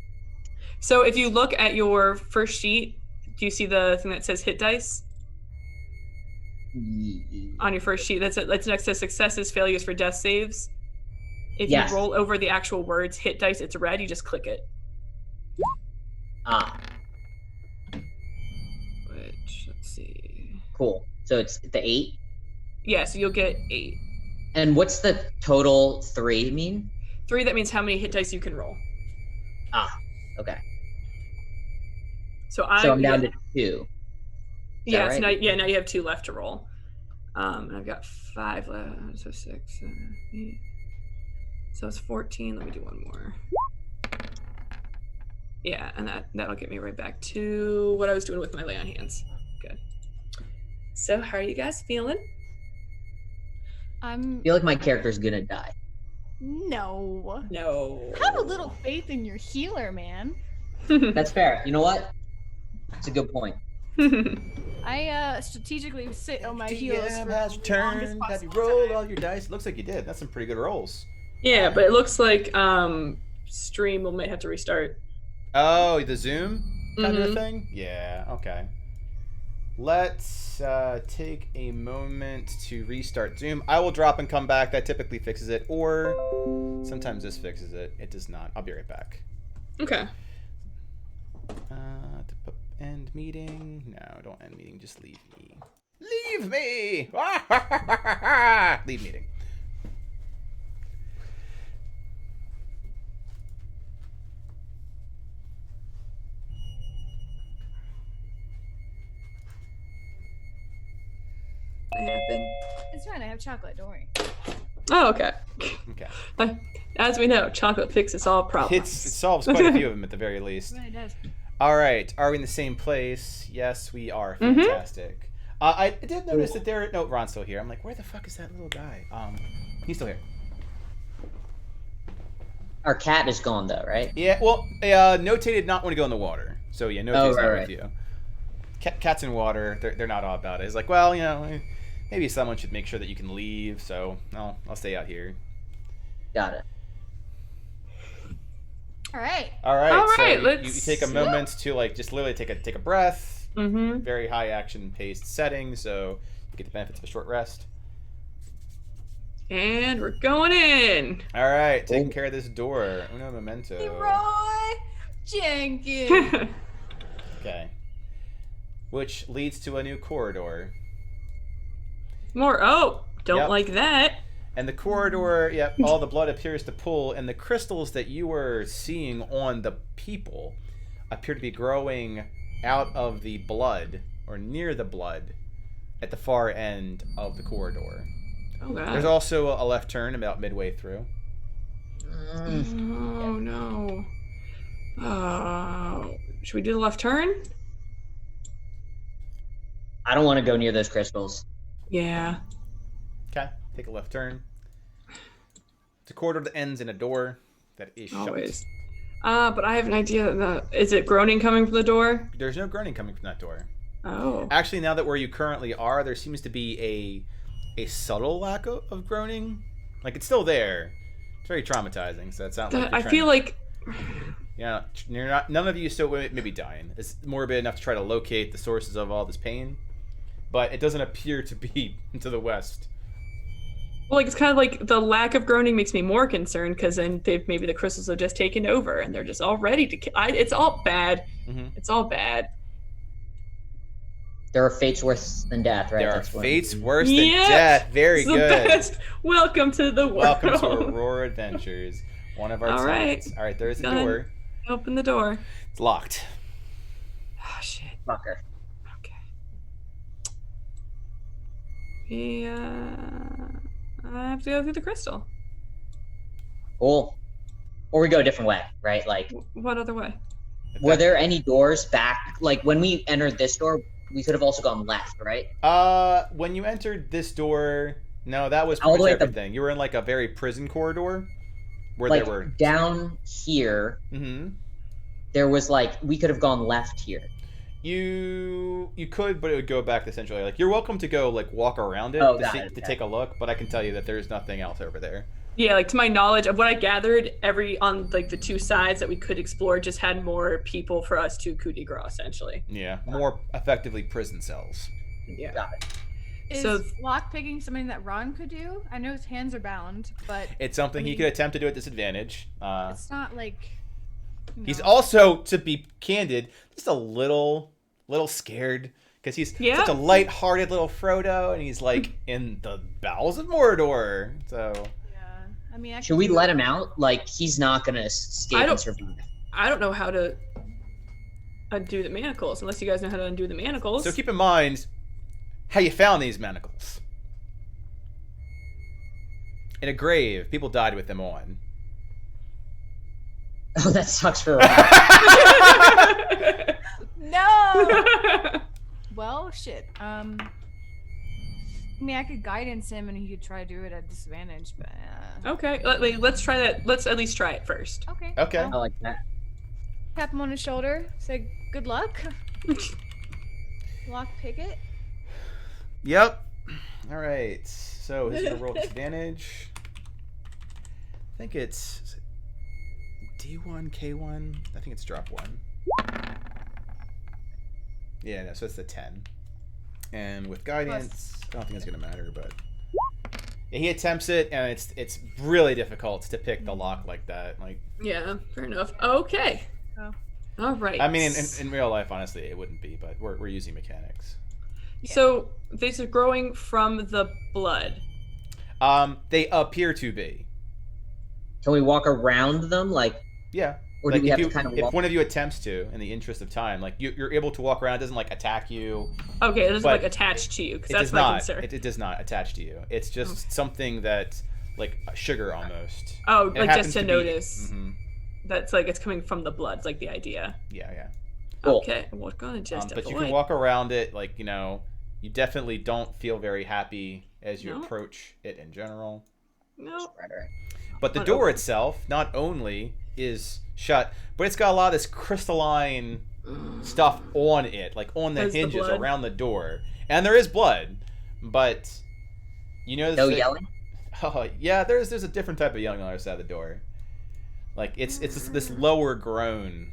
So if you look at your first sheet, do you see the thing that says hit dice on your first sheet? That's next to successes, failures for death saves. If Yes. you roll over the actual words hit dice, it's red. You just click it. Ah, Which let's see. cool. So it's the 8. Yeah, so you'll get 8. And what's the total 3 mean? 3. That means how many hit dice you can roll. Ah, okay. So So I'm down to 2. Yeah, so right? now you have 2 left to roll. And I've got 5 left, so 6, 7, 8. So it's 14. Let me do one more. Yeah, and that'll get me right back to what I was doing with my lay on hands. Good. So how are you guys feeling? I feel like my character's gonna die. No. No. Have a little faith in your healer, man. That's fair. You know what? That's a good point. I strategically sit on my heels for DM the has longest returned. Have you possible rolled time. all your dice? Looks like you did. That's some pretty good rolls. Yeah, but it looks like stream will might have to restart. Oh, the Zoom kind of Mhm. thing? Yeah, okay. Let's take a moment to restart Zoom. I will drop and come back. That typically fixes it. Or sometimes this fixes it. It does not. I'll be right back. Okay. End meeting. No, don't end meeting. Just leave me. Leave me! Leave meeting. Happen. It's fine. I have chocolate. Don't worry. Oh, okay. Okay. As we know, chocolate fixes all problems. It solves quite a few of them at the very least. It really does. All right. Are we in the same place? Yes, we are. Mhm. Fantastic. I did notice that there. No, Ron's still here. I'm like, where the fuck is that little guy? He's still here. Our cat is gone though, right? Yeah. Well, Note did not want to go in the water. So yeah, Note's not right. with you. Cats in water. They're not all about it. It's like, well, maybe someone should make sure that you can leave. So I'll stay out here. Got it. All right. All right. All So right, you let's- take a moment to just literally take a breath. Mm-hmm. Very high action paced setting, so you get the benefits of a short rest. And we're going in. All right, taking care of this door. Uno memento. Leroy Jenkins. Okay. Which leads to a new corridor. More. Oh, don't Yep. like that. And the corridor, yep, all the blood appears to pool, and the crystals that you were seeing on the people appear to be growing out of the blood, or near the blood, at the far end of the corridor. Oh god. There's also a left turn about midway through. Oh no. Oh, should we do the left turn? I don't want to go near those crystals. Yeah. Okay, take a left turn. It's a corridor that ends in a door that is shut. Always. But I have an idea. Is it groaning coming from the door? There's no groaning coming from that door. Oh. Actually, now that where you currently are, there seems to be a subtle lack of groaning. Like, it's still there. It's very traumatizing, so it's not like I feel like. Yeah, you're not. None of you still maybe dying. It's morbid enough to try to locate the sources of all this pain, but it doesn't appear to be to the west. Well, like it's kind of like the lack of groaning makes me more concerned because then maybe the crystals have just taken over and they're just all ready to kill. It's all bad. Mm-hmm. It's all bad. There are fates worse than death, right? There are That's what- fates worse than Yes! death. Very It's the good. best. Welcome to the world. Welcome to Aurora Adventures. One of our All right. talents. All right, there's the Done. door. Open the door. It's locked. Oh shit. Fucker. Okay. I have to go through the crystal. Cool. Or we go a different way, right? Like, What other way? were there any doors back? Like, when we entered this door, we could have also gone left, right? When you entered this door, No, that was All pretty the much way at the- everything. You were in like a very prison corridor where like there were. down here, Mm-hmm. there was like we could have gone left here. You could, but it would go back essentially. Like you're welcome to go like walk around it Oh, to got see, it, to got take a look, but I can tell you that there's nothing else over there. Yeah, like to my knowledge of what I gathered, on like the two sides that we could explore just had more people for us to coup de grace, essentially. Yeah, more effectively prison cells. Yeah. Got it. Is So- lockpicking something that Ron could do? I know his hands are bound, but It's something I he mean- could attempt to do at disadvantage. it's not like. He's also, to be candid, just a little scared because he's Yeah. such a light-hearted little Frodo, and he's like in the bowels of Mordor. So Yeah, I mean, I Should could we do- let him out? Like he's not gonna escape I and don't- survive. I don't know how to undo the manacles, unless you guys know how to undo the manacles. So keep in mind how you found these manacles. In a grave, people died with them on. Oh, that sucks for Ron. No. Well, shit. I mean, I could guidance him, and he could try to do it at disadvantage, but. Okay, let's try that. Let's at least try it first. Okay. Okay. I like that. Tap him on his shoulder. Say good luck. Lock pick it. Yep. All right. So he's gonna roll disadvantage. I think it's is it D1, K1. I think it's drop 1. Yeah, no, so it's the 10. And with guidance, I don't think it's gonna matter, but yeah, he attempts it, and it's really difficult to pick the lock like that. Like, Yeah, fair enough. Okay. Oh. All right. I mean, in real life, honestly, it wouldn't be, but we're using mechanics. So these are growing from the blood. They appear to be. Can we walk around them? Like, Yeah. or Like do we if have to kind of if walk? one of you attempts to, in the interest of time, like you're able to walk around, it doesn't like attack you. Okay, it doesn't But like attached to you, because It that's does my not. concern. It does not attach to you. It's just something that, like sugar almost. Oh, And it like happens just to be- notice. Mhm. That's like it's coming from the blood. It's like the idea. Yeah, yeah. Cool. Okay, we're gonna just. But you can walk around it, like you definitely don't feel very happy as you No. approach it in general. No. Right, right. But the Not door open. itself not only is shut, but it's got a lot of this crystalline stuff on it, like on the Has the hinges blood? around the door, and there is blood, but No that- yelling. Oh yeah, there's a different type of yelling on the other side of the door. Like it's this lower groan,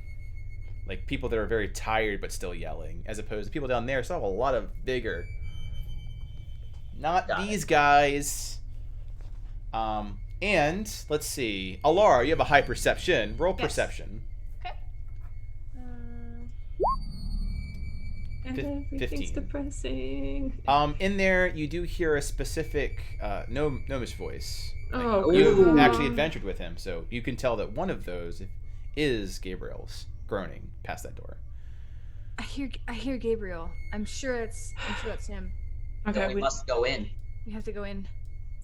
like people that are very tired but still yelling, as opposed to people down there still have a lot of vigor. Not Got it. these guys. And let's see, Alara, you have a high perception. Roll Yes. perception. Everything's 15. depressing. In there you do hear a specific gnomish voice. Oh, You Ooh. actually adventured with him, so you can tell that one of those is Gabriel's groaning past that door. I hear Gabriel. I'm sure it's him. Then okay. we must go in. We have to go in.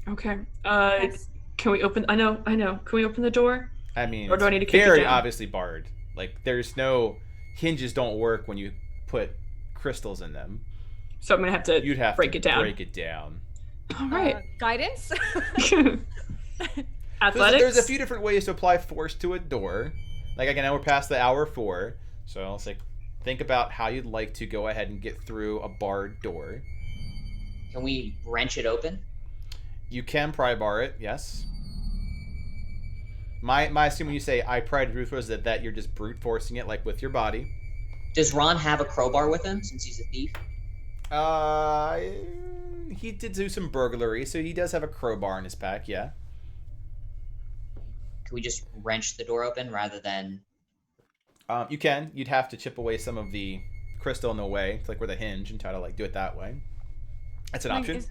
Okay. Yes. Can we open? I know. Can we open the door? I mean, Or do I need to kick it very down? obviously barred. Like, there's no hinges don't work when you put crystals in them. So I'm gonna have to You'd have break to it down. break it down. All right. Guidance. Athletics. There's a few different ways to apply force to a door. Like, again, now we're past the hour 4, so it's like think about how you'd like to go ahead and get through a barred door. Can we wrench it open? You can pry bar it, yes. My assume when you say I pried brute force that you're just brute forcing it, like with your body. Does Ron have a crowbar with him since he's a thief? He did do some burglary, so he does have a crowbar in his pack, yeah. Can we just wrench the door open rather than? You can. You'd have to chip away some of the crystal in the way, like with a hinge, and try to like do it that way. That's an Like, option.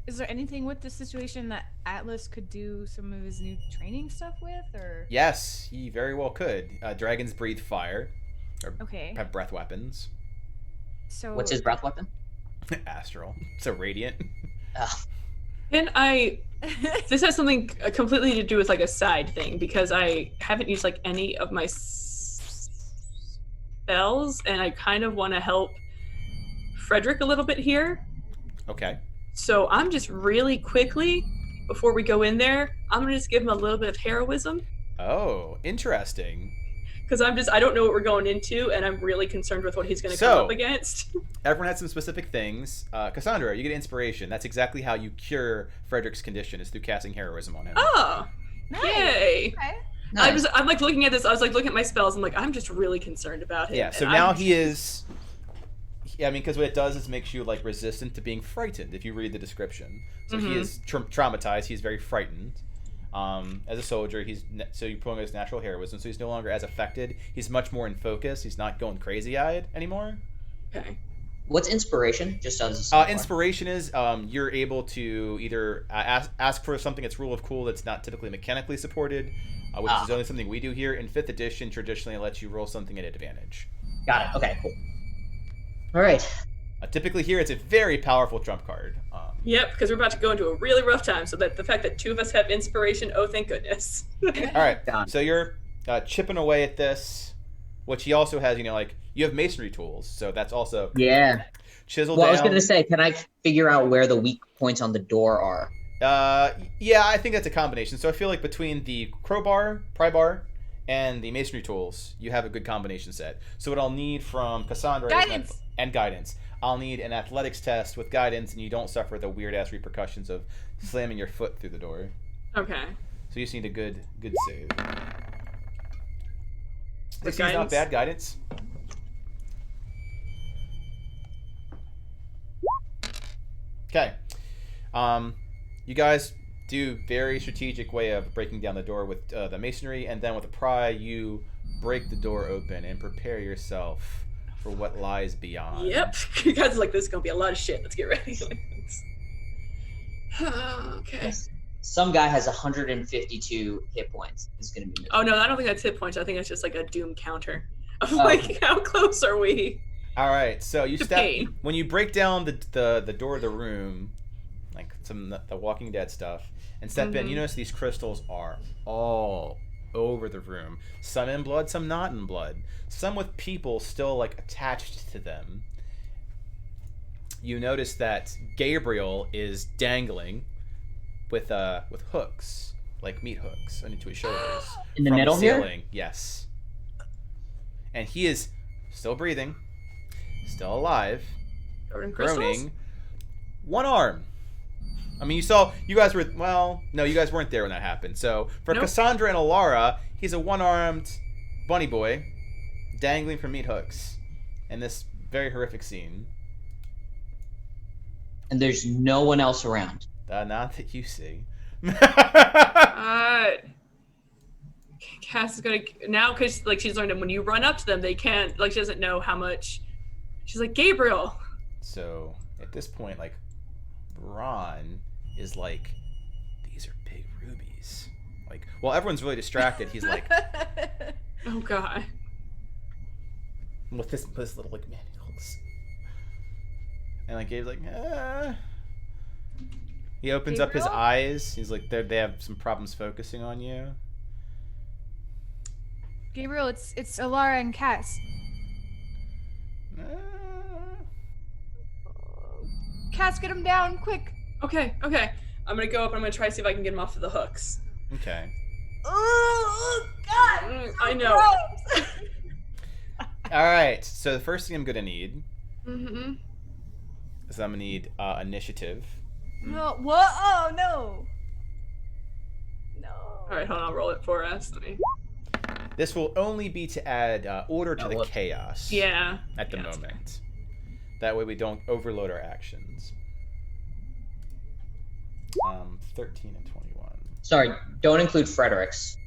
Is there anything with this situation that Atlas could do some of his new training stuff with, or? Yes, he very well could. Dragons breathe fire, or Okay. have breath weapons. So. What's his breath weapon? Astral. It's a radiant. Can I? This has something completely to do with like a side thing because I haven't used like any of my spells, and I kind of want to help Frederick a little bit here. Okay. So I'm just really quickly, before we go in there, I'm gonna just give him a little bit of heroism. Oh, interesting. Because I don't know what we're going into, and I'm really concerned with what he's gonna come up against. Everyone had some specific things. Cassandra, you get inspiration. That's exactly how you cure Frederick's condition, is through casting heroism on him. Oh, Nice. yay! Okay. Nice. I'm like looking at this. I was like looking at my spells. I'm like, I'm just really concerned about him. Yeah, so and now he is... Yeah, I mean, because what it does is makes you, like, resistant to being frightened, if you read the description. So he is traumatized. He's very frightened. As a soldier, so you're pulling his natural heroism, so he's no longer as affected. He's much more in focus. He's not going crazy-eyed anymore. Okay. What's inspiration? Just as a inspiration is you're able to either ask for something that's rule of cool that's not typically mechanically supported, which is only something we do here. In 5th edition, traditionally it lets you roll something at advantage. Got it. Okay, cool. All right. Typically here, it's a very powerful trump card. Yep, because we're about to go into a really rough time. So that the fact that 2 of us have inspiration, oh thank goodness. All right, so you're chipping away at this, which he also has. Like you have masonry tools, so that's also chiseled down. I was going to say, can I figure out where the weak points on the door are? Yeah, I think that's a combination. So I feel like between the crowbar, pry bar, and the masonry tools, you have a good combination set. So what I'll need from Cassandra and guidance. I'll need an athletics test with guidance, and you don't suffer the weird-ass repercussions of slamming your foot through the door. Okay. So you just need a good save. This is guidance? not bad guidance. Okay. You guys do very strategic way of breaking down the door with the masonry, and then with the pry, you break the door open and prepare yourself for what lies beyond. Yep. You guys are like, this is going to be a lot of shit. Let's get ready. Okay. Some guy has 152 hit points. Is going to be. Oh, no, I don't think that's hit points. I think that's just like a doom counter. Like, how close are we? All right, so you step pain. when you break down the door of the room, like some the Walking Dead stuff, and step in. You notice these crystals are all over the room. Some in blood, some not in blood. Some with people still like attached to them. You notice that Gabriel is dangling with hooks, like meat hooks, into his shoulders. In the from middle the here? ceiling. Yes. And he is still breathing, still alive, groaning. One arm. I mean, you guys were, you guys weren't there when that happened. So for Cassandra and Alara, he's a one-armed bunny boy dangling from meat hooks in this very horrific scene. And there's no one else around. Not that you see. Cass is gonna now, because like she's learned that when you run up to them, they can't, like, she doesn't know how much. She's like, Gabriel. So at this point, like, Ron is like, these are big rubies. Like, while everyone's really distracted, he's like, Oh god. with this little like manacles. And like Gabe's like, ah. He opens up his eyes. He's like, they have some problems focusing on you. Gabriel, it's Alara and Cass. Cass, get him down, quick. Okay. I'm gonna go up and I'm gonna try to see if I can get him off of the hooks. Okay. Oh God! So I know. gross. All right. So the first thing I'm gonna need Mm-hmm. is I'm gonna need initiative. No, what? Oh no! No. All right, hold on. I'll roll it for us. Let me... This will only be to add order to the chaos. Yeah. At the moment. That way we don't overload our actions. 13 and 21. Sorry, don't include Frederick's.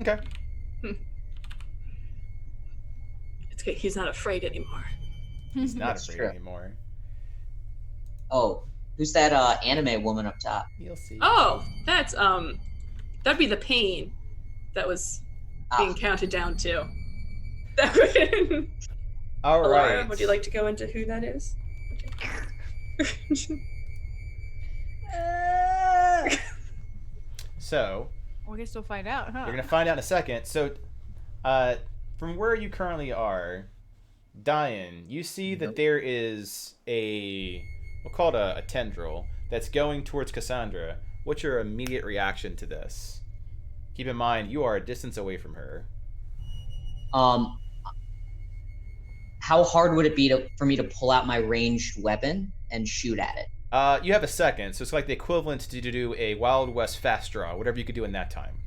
Okay. It's okay. He's not afraid anymore. He's not That's afraid true. anymore. Oh, who's that anime woman up top? You'll see. Oh, that's that'd be the pain that was being counted down to. All Alara, right. would you like to go into who that is? So We'll guess we'll find out, huh? you're gonna find out in a second. So, from where you currently are, Diane, you see that there is we'll call it a tendril that's going towards Cassandra. What's your immediate reaction to this? Keep in mind, you are a distance away from her. How hard would it be for me to pull out my ranged weapon and shoot at it? You have a second, so it's like the equivalent to do a Wild West fast draw, whatever you could do in that time.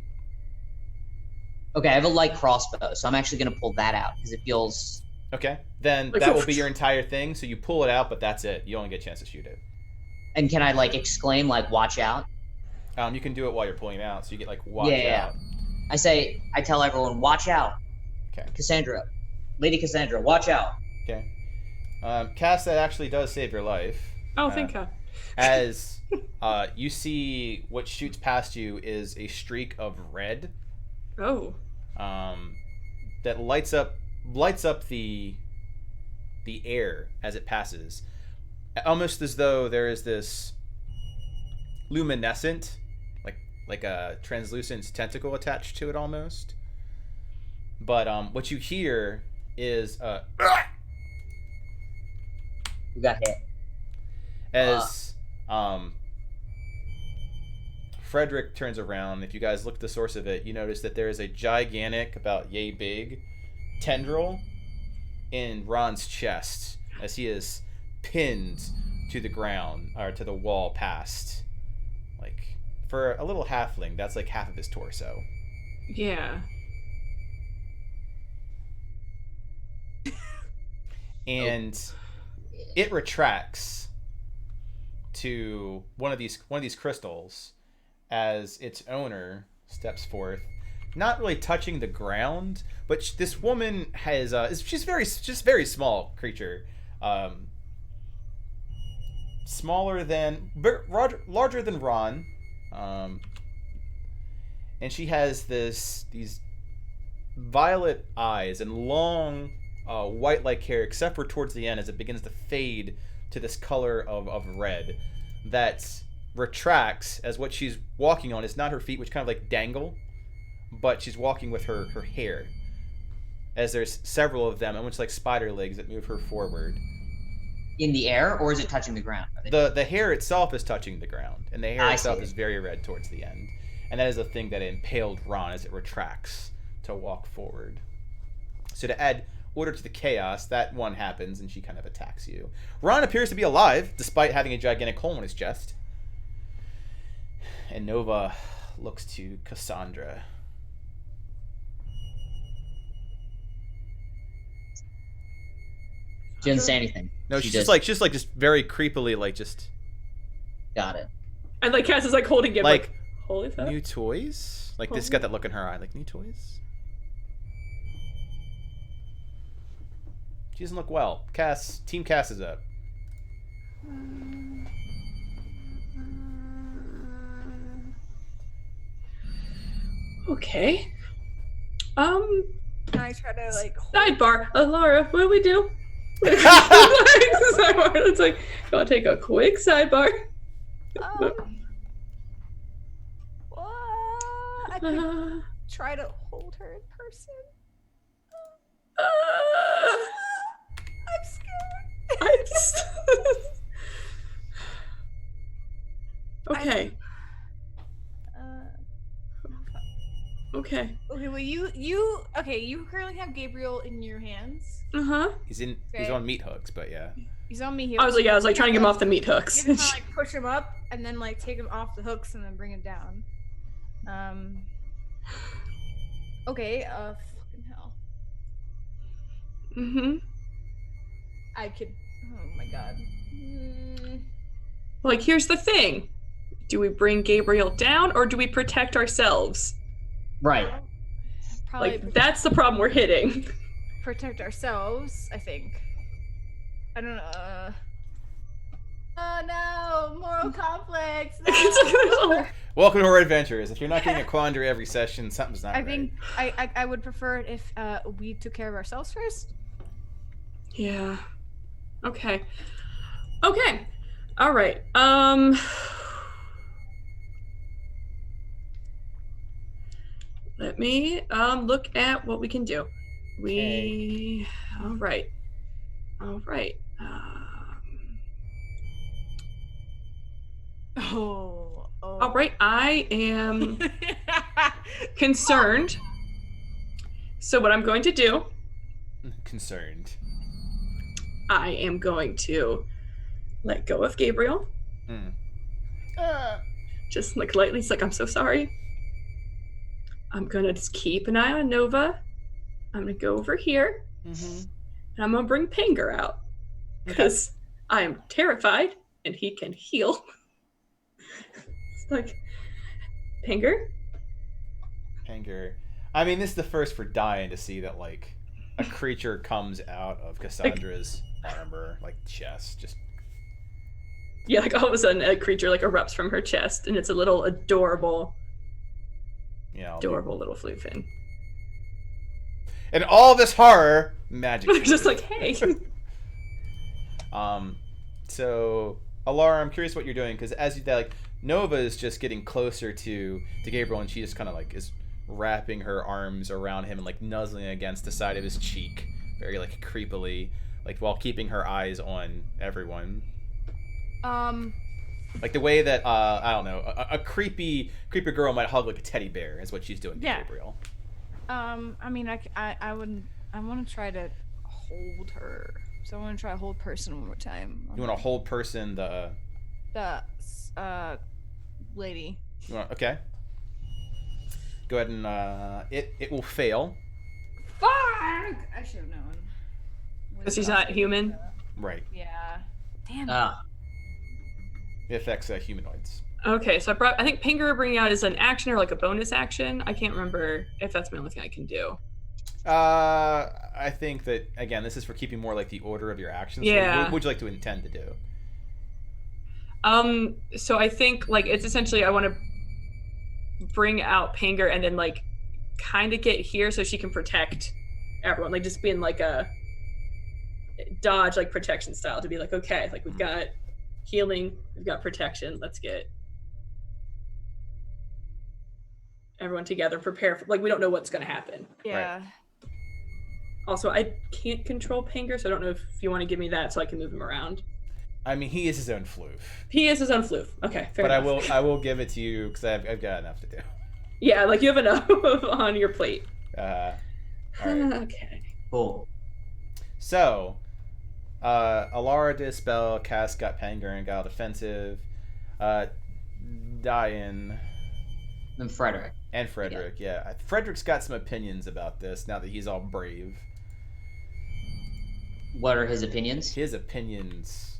Okay, I have a light crossbow, so I'm actually going to pull that out because it feels... Okay, then that will be your entire thing, so you pull it out, but that's it. You only get a chance to shoot it. And can I, like, exclaim, like, watch out? You can do it while you're pulling it out, so you get, like, watch out. I tell everyone, watch out. Okay. Cassandra. Lady Cassandra, watch out. Okay. Cass, that actually does save your life. Oh, thank God. As you see what shoots past you is a streak of red. Oh. That lights up the air as it passes. Almost as though there is this luminescent, like a translucent tentacle attached to it almost. But what you hear is Who got hit? as Frederick turns around. If you guys look at the source of it, you notice that there is a gigantic, about yay big, tendril in Ron's chest as he is pinned to the ground, or to the wall past. Like, for a little halfling, that's like half of his torso. Yeah. And it retracts to one of these crystals as its owner steps forth, not really touching the ground, but this woman has she's very small creature, larger than Ron, and she has these violet eyes and long white-like hair, except for towards the end as it begins to fade to this color of red that retracts, as what she's walking on is not her feet, which kind of like dangle, but she's walking with her hair, as there's several of them, almost like spider legs that move her forward. In the air, or is it touching the ground? The hair itself is touching the ground, and the hair itself see. is very red towards the end. And that is the thing that impaled Ron as it retracts to walk forward. So to add order to the chaos, that one happens, and she kind of attacks you. Ron appears to be alive, despite having a gigantic hole in his chest. And Nova looks to Cassandra. She didn't say anything. No, she's just very creepily, like, just... Got it. And like Cass is like holding it Like, holy fuck. new toys? Like, this got that look in her eye, like, new toys? She doesn't look well. Team Cass is up. Okay. Can I try to like Sidebar. Laura, what do we do? Sidebar. It's like, gotta take a quick sidebar. I could try to hold her in person. I'm scared. Okay. Okay. Okay, well you currently have Gabriel in your hands. Uh-huh. He's Okay. on meat hooks, but yeah. He's on me. I was like trying to get him off the meat hooks. You just like push him up and then like take him off the hooks and then bring him down. Okay, fucking hell. Mm-hmm. I could, oh my god. Like, here's the thing. Do we bring Gabriel down or do we protect ourselves? Right. Probably Like, that's the problem we're hitting. protect ourselves, I think. I don't know. Oh no, moral conflicts. No. Welcome to our adventures. If you're not getting a quandary every session, something's not I right. think I would prefer it if we took care of ourselves first. Yeah. Okay. Okay. All right. Let me look at what we can do. All right. All right. Oh. All right, I am concerned. So what I'm going to do, Concerned. I am going to let go of Gabriel. Mm. Just like lightly. It's like, I'm so sorry. I'm gonna just keep an eye on Nova. I'm gonna go over here. Mm-hmm. And I'm gonna bring Panger out. Because I am terrified and he can heal. It's like, Panger? Panger. I mean, this is the first for Diane to see that, like, a creature comes out of Cassandra's armor, like, chest. Just. Yeah, like all of a sudden a creature like erupts from her chest and it's a little adorable, adorable little floofin. And all this horror, magic. They're just like, hey. So, Alara, I'm curious what you're doing, because as you, like, Nova is just getting closer to Gabriel, and she just kind of, like, is wrapping her arms around him and, like, nuzzling against the side of his cheek, very, like, creepily, like, while keeping her eyes on everyone. Like the way that, I don't know, a creepy girl might hug, like, a teddy bear is what she's doing to Gabriel. I mean, I want to try to hold her. So I want to try hold person one more time. You want to hold person the lady. You want, okay. Go ahead and it will fail. Fuck! I should have known. Because he's not human. Right. Yeah. Damn. It affects humanoids. Okay, so I think Panger bringing out is an action or like a bonus action. I can't remember if that's the only thing I can do. I think that, again, this is for keeping more like the order of your actions. Yeah. So what would you like to intend to do? So I think like it's essentially I want to bring out Panger and then like kind of get here so she can protect everyone, like just being like a dodge, like protection style, to be like, okay, like we've got healing, we've got protection, let's get everyone together, prepare for, like, we don't know what's going to happen. Yeah. Right. Also, I can't control Panger, so I don't know if you want to give me that so I can move him around. I mean, he is his own floof. He is his own floof. Okay, fair but enough. I will give it to you because I've got enough to do. Yeah, like you have enough on your plate. All right. Okay. Cool. So, Alara did a spell, cast got Panger and got defensive. Diane. And Frederick. And Frederick, yeah. Frederick's got some opinions about this now that he's all brave. What are his opinions? His opinions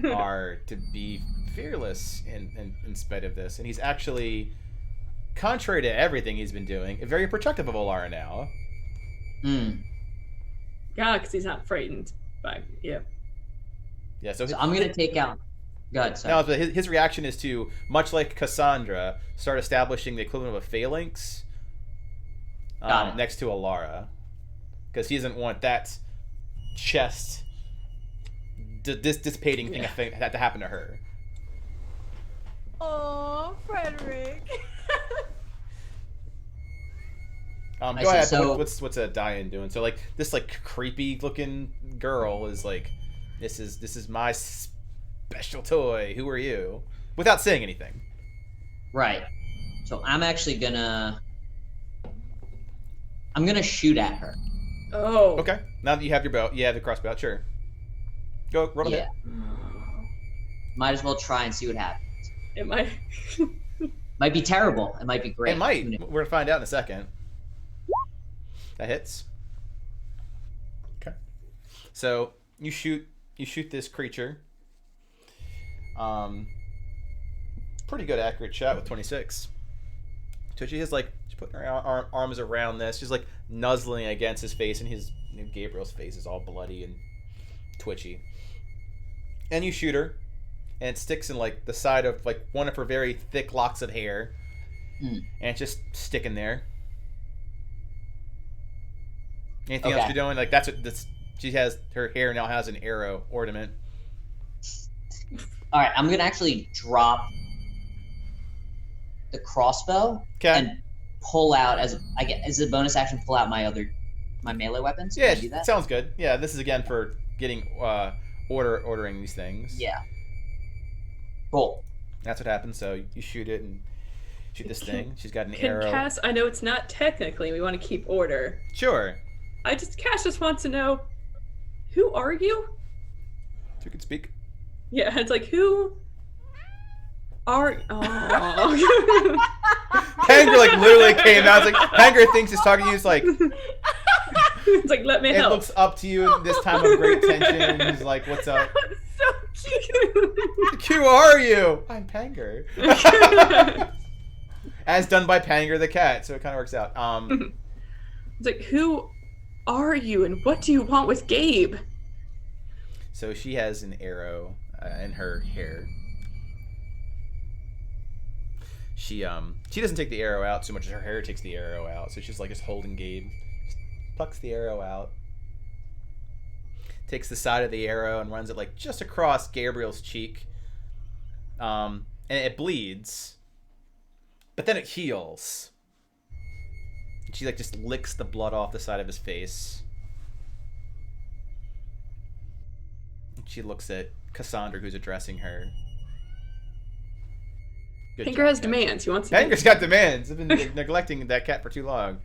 are to be fearless in spite of this. And he's actually, contrary to everything he's been doing, very protective of Alara now. Yeah, because he's not frightened by, yeah. Yeah, so I'm going to take out... Go ahead, sorry. No, but his reaction is to, much like Cassandra, start establishing the equivalent of a phalanx next to Alara. Because he doesn't want that chest dissipating thing to happen to her. Oh, Frederick. Go ahead. So, what's Diane doing? So like this like creepy looking girl is like, this is my special toy. Who are you? Without saying anything. Right. So I'm actually I'm gonna shoot at her. Oh. Okay. Now that you have your bow, you have the crossbow out. Sure. Go roll ahead. Might as well try and see what happens. It might. Might be terrible. It might be great. It might. We're gonna find out in a second. That hits. Okay. So you shoot this creature. Pretty good accurate shot with 26. So she's putting her arms around this. She's like nuzzling against his face, and Gabriel's face is all bloody and twitchy. And you shoot her, and it sticks in like the side of like one of her very thick locks of hair, and it's just sticking there. Anything else you're doing? Like she has her hair now has an arrow ornament. All right, I'm gonna actually drop the crossbow and pull out as a bonus action. Pull out my melee weapons. Yeah, Can I do that? Sounds good. Yeah, this is again for getting ordering these things. Yeah. Cool. That's what happens. So you shoot it and shoot this thing. She's got an arrow. Cass, I know it's not technically. We want to keep order. Sure. Cass just wants to know, who are you? You can speak. Yeah, it's like, who are... Oh. Panger like literally came out. It's like Panger thinks he's talking to you. It's like it's like, let me it help. looks up to you in this time of great tension. And he's like, "What's up? So cute. Who are you? I'm Panger." As done by Panger the cat, so it kind of works out. It's like, who are you, and what do you want with Gabe? So she has an arrow in her hair. She doesn't take the arrow out so much as her hair takes the arrow out. So she's like just holding Gabe, just plucks the arrow out, takes the side of the arrow and runs it like just across Gabriel's cheek, and it bleeds, but then it heals. She like just licks the blood off the side of his face. She looks at Cassandra, who's addressing her. Good Panger job, has cat. demands. He wants to... Panger's got demands. I've been neglecting that cat for too long.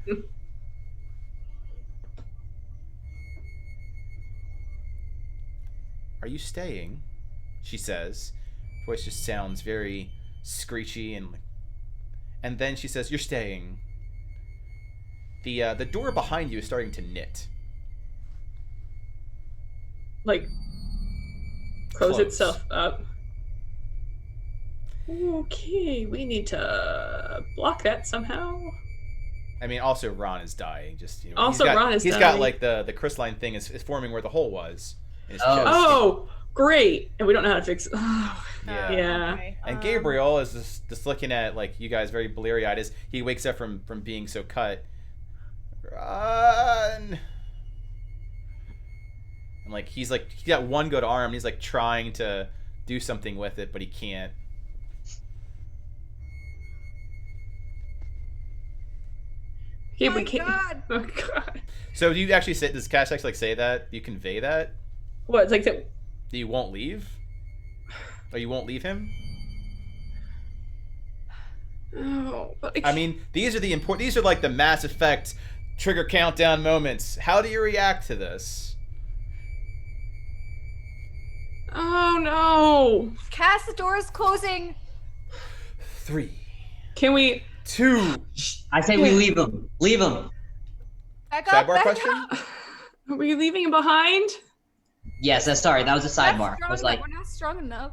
Are you staying? She says. Voice just sounds very screechy and then she says, "You're staying." The door behind you is starting to knit. Like, close Close. itself up. Okay, we need to block that somehow. I mean, also Ron is dying. Just Also, Ron is He's got dying. like the crystalline thing is forming where the hole was in his Oh. chest. Oh, great! And we don't know how to fix it. Oh, Yeah. yeah. Okay. And Gabriel is just looking at like you guys very bleary-eyed as he wakes up from being so cut. Run! And like he's got one good arm and he's like trying to do something with it, but he can't. Yeah, My we can't. God. Oh God. So do you actually say, does Cash actually like say that? Do you convey that? What? It's like that. That you won't leave? Or you won't leave him? Oh, but I mean, these are like the Mass Effect trigger countdown moments. How do you react to this? Oh no! Cass, the door is closing. 3, Can we? 2. I say we leave him. Leave him. Back up. Sidebar Back question? Up. Are we leaving him behind? Yes, sorry, that was a sidebar. Not I was strong like, enough. We're not strong enough.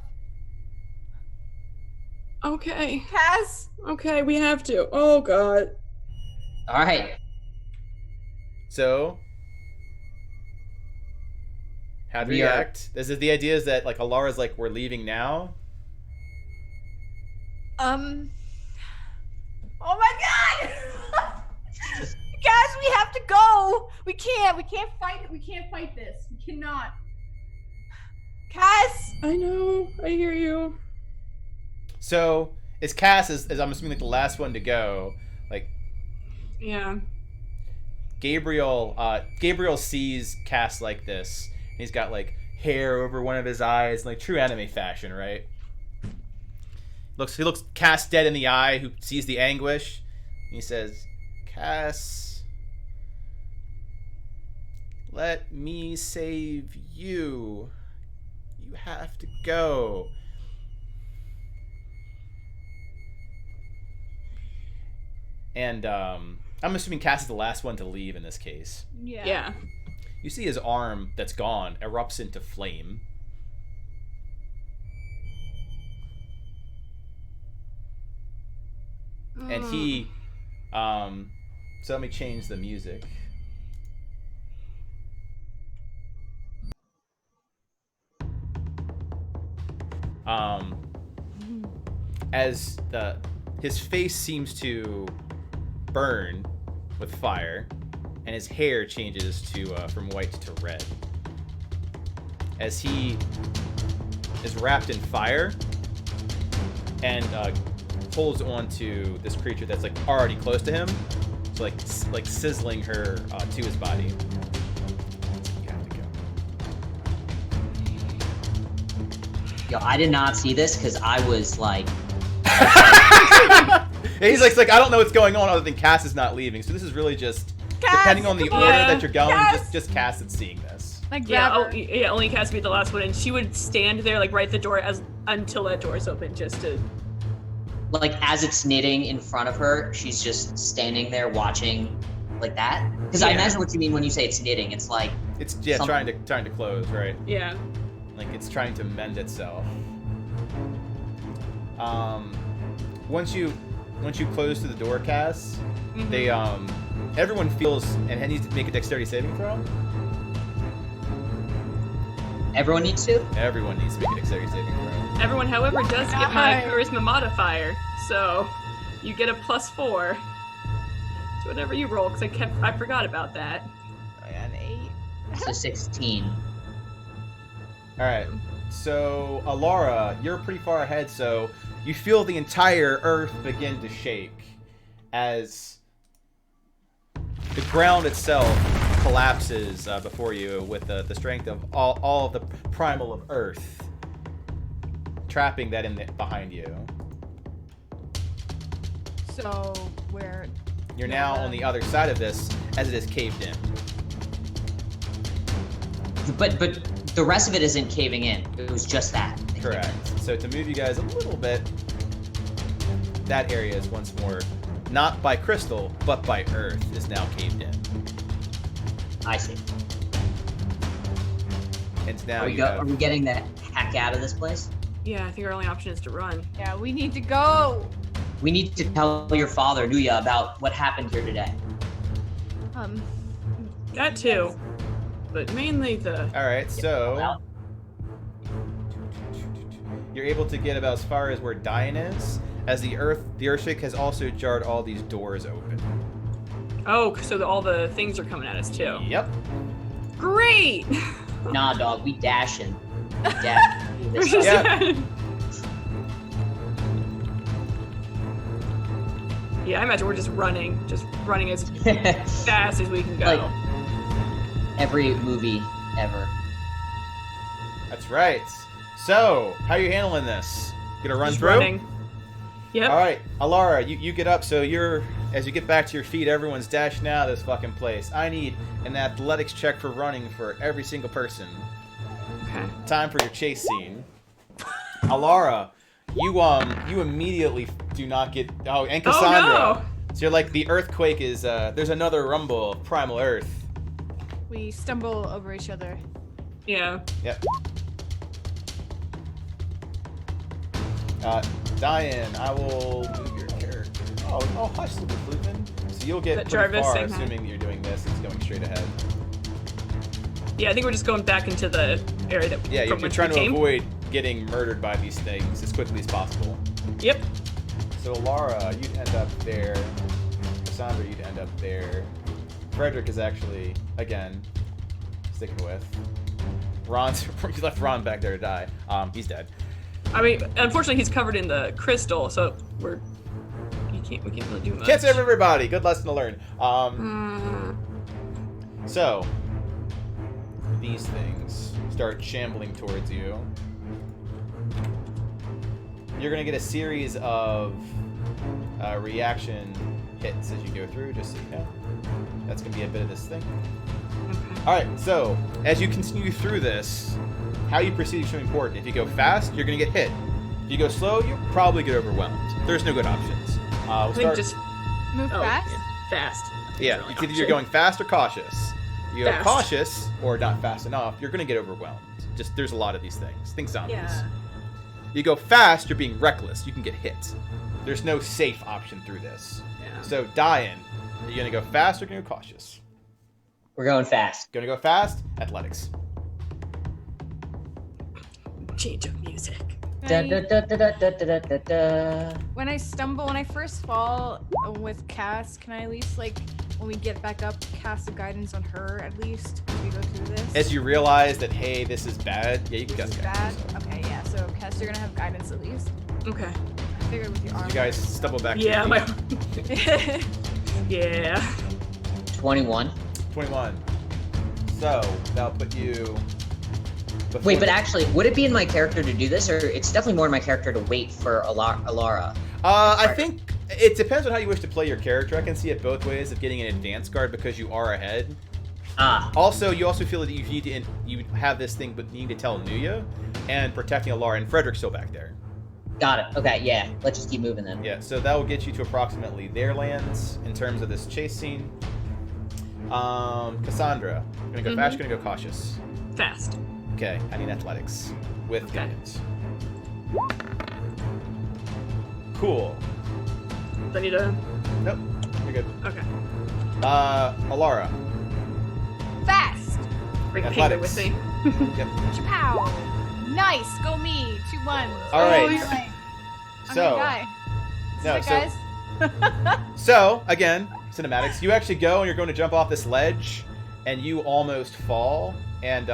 Okay. Cass. Okay, we have to. Oh God. all right. So, how do you We are- react? Is it the idea is that like Alara's like we're leaving now? Oh my God! Guys, we have to go. We can't fight it. We can't fight this. We cannot. Cass. I know. I hear you. So is Cass is I'm assuming like the last one to go. Like Yeah. Gabriel sees Cass like this. And he's got like hair over one of his eyes, like true anime fashion, right? He looks Cass dead in the eye, who sees the anguish. And he says, "Cass, let me save you. You have to go." And I'm assuming Cass is the last one to leave in this case. Yeah. You see his arm that's gone erupts into flame. And he so let me change the music. As his face seems to burn with fire, and his hair changes to from white to red. As he is wrapped in fire and pulls onto this creature that's like already close to him, so like sizzling her to his body. You have to go. Yo, I did not see this because I was like And he's like, I don't know what's going on other than Cass is not leaving. So this is really just, depending on the order that you're going, just Cass is seeing this. Like Yeah, only Cass would be the last one, and she would stand there like right at the door until that door is open, just to. Like as it's knitting in front of her, she's just standing there watching, like that. Because I imagine what you mean when you say it's knitting. It's like it's trying to close, right? Yeah. Like it's trying to mend itself. Once you close to the door, Cass, they everyone feels and needs to make a dexterity saving throw. everyone needs to. Everyone needs to make a dexterity saving throw. Everyone, however, does get my charisma modifier, so you get a +4 to whatever you roll. Because I forgot about that. I got an 8. So 16. All right. So Alara, you're pretty far ahead. So you feel the entire earth begin to shake as the ground itself collapses before you with the strength of all of the primal of earth, trapping that behind you. So you're now on the other side of this as it is caved in. But the rest of it isn't caving in. It was just that. Correct. So to move you guys a little bit, that area is once more, not by crystal, but by earth, is now caved in. I see. And now Are we getting the heck out of this place? Yeah, I think our only option is to run. Yeah, we need to go. We need to tell your father, Nuya, about what happened here today. That too. But mainly the... Alright, so... You're able to get about as far as where Diane is, as the earthquake has also jarred all these doors open. Oh, so all the things are coming at us too. Yep. Great! Nah, dog, we dashing. We dashing. This stuff. Yeah. Yeah, I imagine we're just running as fast as we can go. Like every movie ever. That's right. So, how are you handling this? Gonna run Just through? running. Yep. Alright, Alara, you get up, so as you get back to your feet, everyone's dashing out of this fucking place. I need an athletics check for running for every single person. Okay. Time for your chase scene. Alara, you immediately do not get... Oh, and Cassandra. Oh, no! So you're like, the earthquake is, there's another rumble of primal earth. We stumble over each other. Yeah. Yep. Diane, I will move your character. Oh, hush, little Flutman. So you'll get pretty Jarvis far, saying hi. assuming that you're doing this. It's going straight ahead. Yeah, I think we're just going back into the area that Yeah, you're from which trying we to came. avoid getting murdered by these things as quickly as possible. Yep. So Laura, you'd end up there. Cassandra, you'd end up there. Frederick is actually, again, sticking with. You left Ron back there to die. He's dead. I mean, unfortunately, he's covered in the crystal, so we can't really do much. Can't save everybody. Good lesson to learn. So these things start shambling towards you. You're gonna get a series of reaction hits as you go through, just so you know. That's gonna be a bit of this thing. Okay. Alright, so as you continue through this, how you proceed is important. If you go fast, you're gonna get hit. If you go slow, you'll probably get overwhelmed. There's no good options. We'll I think start. just Move fast. yeah, fast. Yeah, That's it's really either you're going fast or cautious. You go Fast. cautious or not fast enough, you're gonna get overwhelmed. Just there's a lot of these things. Think zombies. Yeah. You go fast, you're being reckless. You can get hit. There's no safe option through this. Yeah. So, Diane, are you gonna go fast or gonna go cautious? We're going fast. Gonna go fast? Athletics. Change of music. Da, da, da, da, da, da, da, da, da. When I first fall with Cass, can I at least, like, when we get back up, cast a guidance on her at least as we go through this? As you realize that, hey, this is bad, yeah, you can This guess is guidance. bad. Okay, yeah. So Cass, you're gonna have guidance at least. Okay. I figured with your arm. You guys stumble back. Yeah, to your feet. yeah. 21. 21. So that'll put you Wait, but actually, would it be in my character to do this, or it's definitely more in my character to wait for Alara? I think it depends on how you wish to play your character. I can see it both ways of getting an advance guard because you are ahead. Also, you also feel that you need to you have this thing, but you need to tell Nuya and protecting Alara, and Frederick's still back there. Got it. Okay, yeah. Let's just keep moving then. Yeah, so that will get you to approximately their lands in terms of this chase scene. Cassandra, gonna go fast, gonna go cautious. Fast. Okay, I need athletics with guidance. Cool. Do I need a... Nope, you're good. Okay. Alara. Fast. Bring Athletics. Panda with me. Yep. Chapow. Nice. Go me. 2 1s. All right. You're right. I'm So, gonna die. no, Is it, guys? So, again, cinematics. You actually go and you're going to jump off this ledge, and you almost fall. And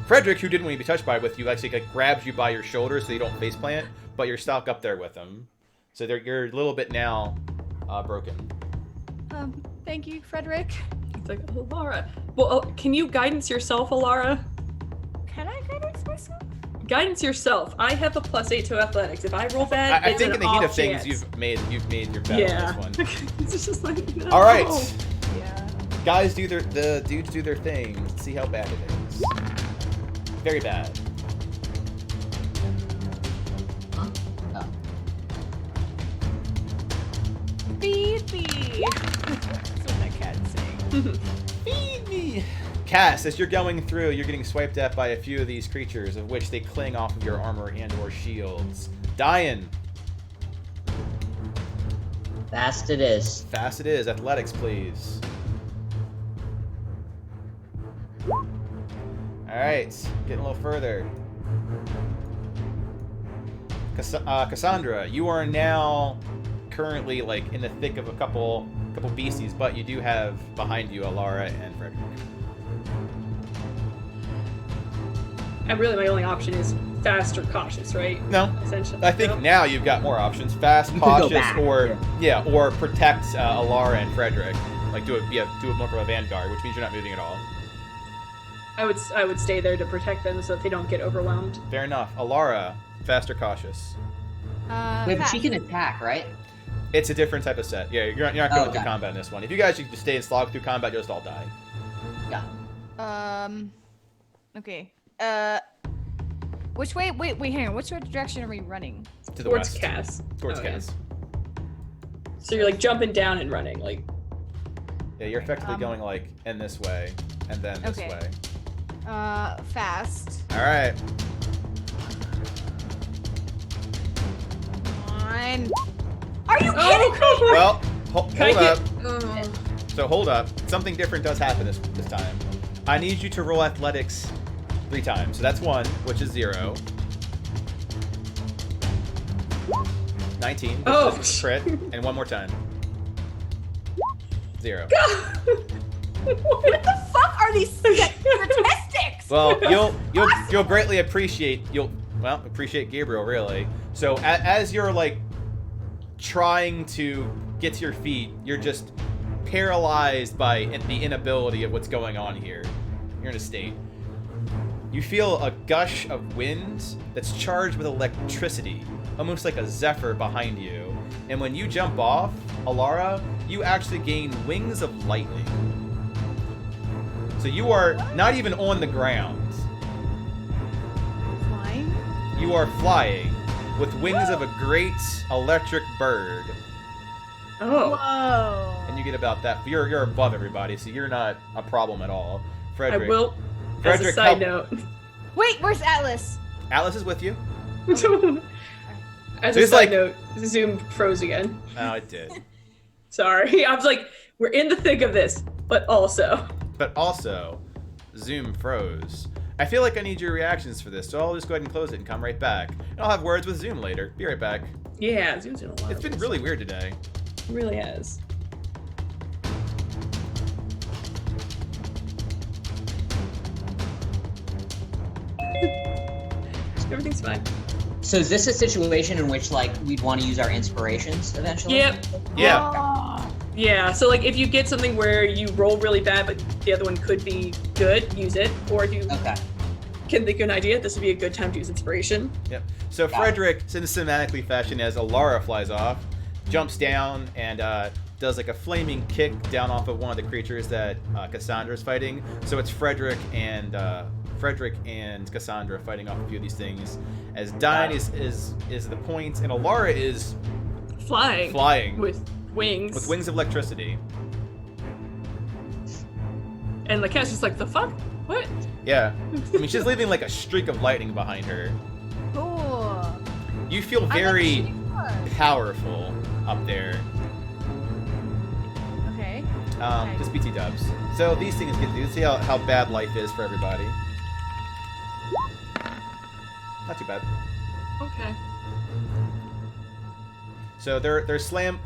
Frederick, who didn't want to be touched by it with you, actually grabs you by your shoulders so you don't face plant, but you're stuck up there with him. So you're a little bit now broken. Thank you, Frederick. It's like, Alara. Well, can you guidance yourself, Alara? Can I guidance myself? Guidance yourself. I have a +8 to athletics. If I roll that, I it's think an in the heat of off things, chance. you've made your bet Yeah. on this one. It's just like, no. All right, Yeah. guys, the dudes do their thing. Let's see how bad it is. Very bad. Huh? Oh. Feed me. That's what that cat's saying. Feed me. Cass, as you're going through, you're getting swiped at by a few of these creatures, of which they cling off of your armor and/or shields. Diane. Fast it is. Fast it is. Athletics, please. Alright, getting a little further. Cassandra, you are now currently like in the thick of a couple beasties, but you do have behind you Alara and Frederick. And really, my only option is fast or cautious, right? No, Essentially. I think No? now you've got more options. Fast, You could go cautious, back, or protect Alara and Frederick. Like do it more of a vanguard, which means you're not moving at all. I would stay there to protect them so that they don't get overwhelmed. Fair enough. Alara, fast or cautious? Wait, but Fast. she can attack, right? It's a different type of set. Yeah, you're not going okay. through combat in this one. If you guys should just stay and slog through combat, you'll just all die. Yeah. Okay. Which way? Wait, hang on. Which direction are we running? To the Towards west. Cass. Towards Oh, yeah. Cass. So you're like jumping down and running, like. Yeah, you're effectively going like in this way and then this Okay. way. Fast. All right. On. Are you kidding Oh, me? come on! Well, Can I hold up. get- So hold up. Something different does happen this time. I need you to roll athletics 3 times. So that's 1, which is 0. 19, which Oh. is crit, and 1 more time. 0. What the fuck are these statistics? Well, you'll greatly appreciate Gabriel, really. So as you're like trying to get to your feet, you're just paralyzed by the inability of what's going on here. You're in a state. You feel a gush of wind that's charged with electricity, almost like a zephyr behind you. And when you jump off, Alara, you actually gain wings of lightning. So you are not even on the ground. Flying? You are flying with wings of a great electric bird. Oh. Whoa. And you get about that. You're above everybody, so you're not a problem at all. I Frederick. will. Frederick, as a side help. note. Wait, where's Atlas? Atlas is with you. As So a it's side like- note, Zoom froze again. Oh, it did. Sorry. I was like, we're in the thick of this, but also. But also, Zoom froze. I feel like I need your reactions for this, so I'll just go ahead and close it and come right back. And I'll have words with Zoom later. Be right back. Yeah, Zoom's doing a lot. It's been really weird today. It really has. Everything's fine. So is this a situation in which like we'd want to use our inspirations eventually? Yep. Yeah. Oh. Yeah, so like if you get something where you roll really bad, but the other one could be good, use it. Or if you Okay. can think of an idea. This would be a good time to use inspiration. Yep. So Frederick, cinematically fashion as Alara flies off, jumps down and does like a flaming kick down off of one of the creatures that Cassandra's fighting. So it's Frederick and Cassandra fighting off a few of these things. As Diane is the point, and Alara is flying with wings. With wings of electricity. And the cat's just like, the fuck? What? Yeah. I mean, she's leaving like a streak of lightning behind her. Cool. You feel very powerful up there. Okay. Just BT dubs. So these things get to see how bad life is for everybody. Not too bad. Okay. So they're shambling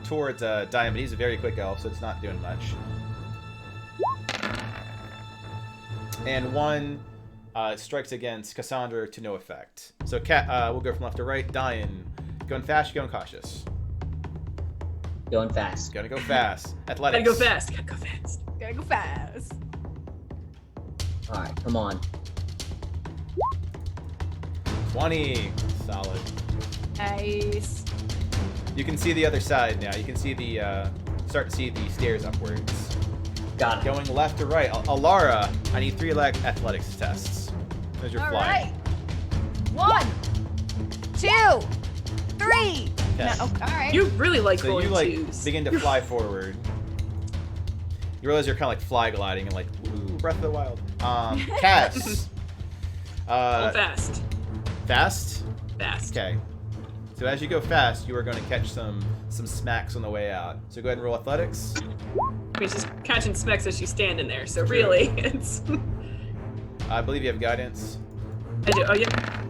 towards Diane, but he's a very quick elf, so it's not doing much. And one strikes against Cassandra to no effect. So we'll go from left to right. Diane, going fast, going cautious. Going fast. Gotta go fast. Athletics. Gotta go fast. Gotta go fast. Gotta go fast. All right, come on. 20. Solid. Nice. You can see the other side now. You can see start to see the stairs upwards. Got it. Going left to right. Alara, I need 3 athletics tests. As you're All flying. right. 1, 2, 3. Okay. No, all right. You really like So rolling you like twos. begin to fly forward. You realize you're kind of like fly gliding and like, ooh, Breath of the Wild. Cass. Go fast. Fast? Fast. Okay. So as you go fast, you are going to catch some smacks on the way out. So go ahead and roll athletics. I mean, she's catching smacks as she's standing there, so really, it's... I believe you have guidance. I do. Oh, yeah.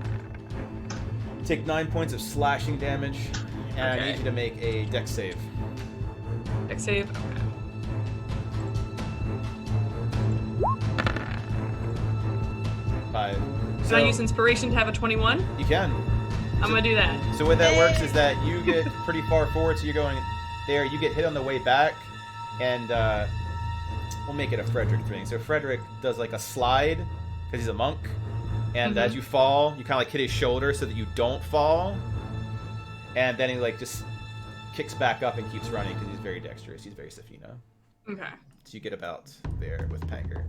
Take 9 points of slashing damage, and I Okay. need you to make a dex save. Dex save. Okay. Five. Can I use inspiration to have a 21? You can. I'm gonna do that. So what that works is that you get pretty far forward, so you're going there. You get hit on the way back, and we'll make it a Frederick thing. So Frederick does like a slide because he's a monk, and as you fall, you kind of like hit his shoulder so that you don't fall, and then he like just kicks back up and keeps running because he's very dexterous. He's very Safina. Okay. So you get about there with Panger.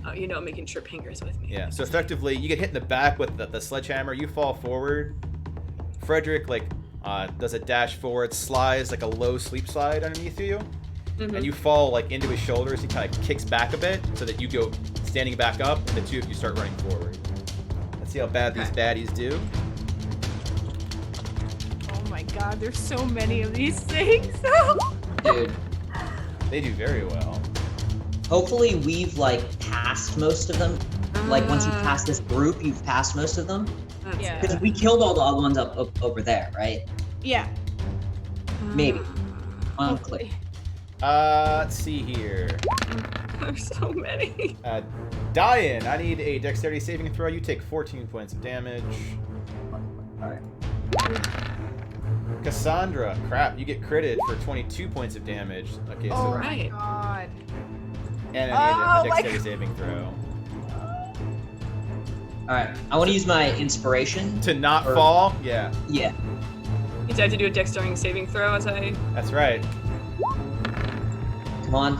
Oh, you know, making sure Pinger's with me. Yeah. So effectively, you get hit in the back with the sledgehammer. You fall forward. Frederick like does a dash forward, slides like a low sleep slide underneath you, and you fall like into his shoulders. He kind of kicks back a bit so that you go standing back up, and the two of you start running forward. Let's see how bad these baddies do. Oh my god, there's so many of these things. Dude, They do very well. hopefully we've like passed most of them. Like once you pass this group, you've passed most of them. That's Yeah. Because we killed all the other ones up over there, right? Yeah. Maybe. Unclear. Let's see here. There's so many. Diane, I need a dexterity saving throw. You take 14 points of damage. Alright. Cassandra, crap, you get critted for 22 points of damage. Okay, so Oh Right. my god. and I need Oh a my dexterity saving throw. Alright. I want to use my inspiration. To not Or- fall? Yeah, Yeah. You have to do a dexterity saving throw as I... that's right. Come on.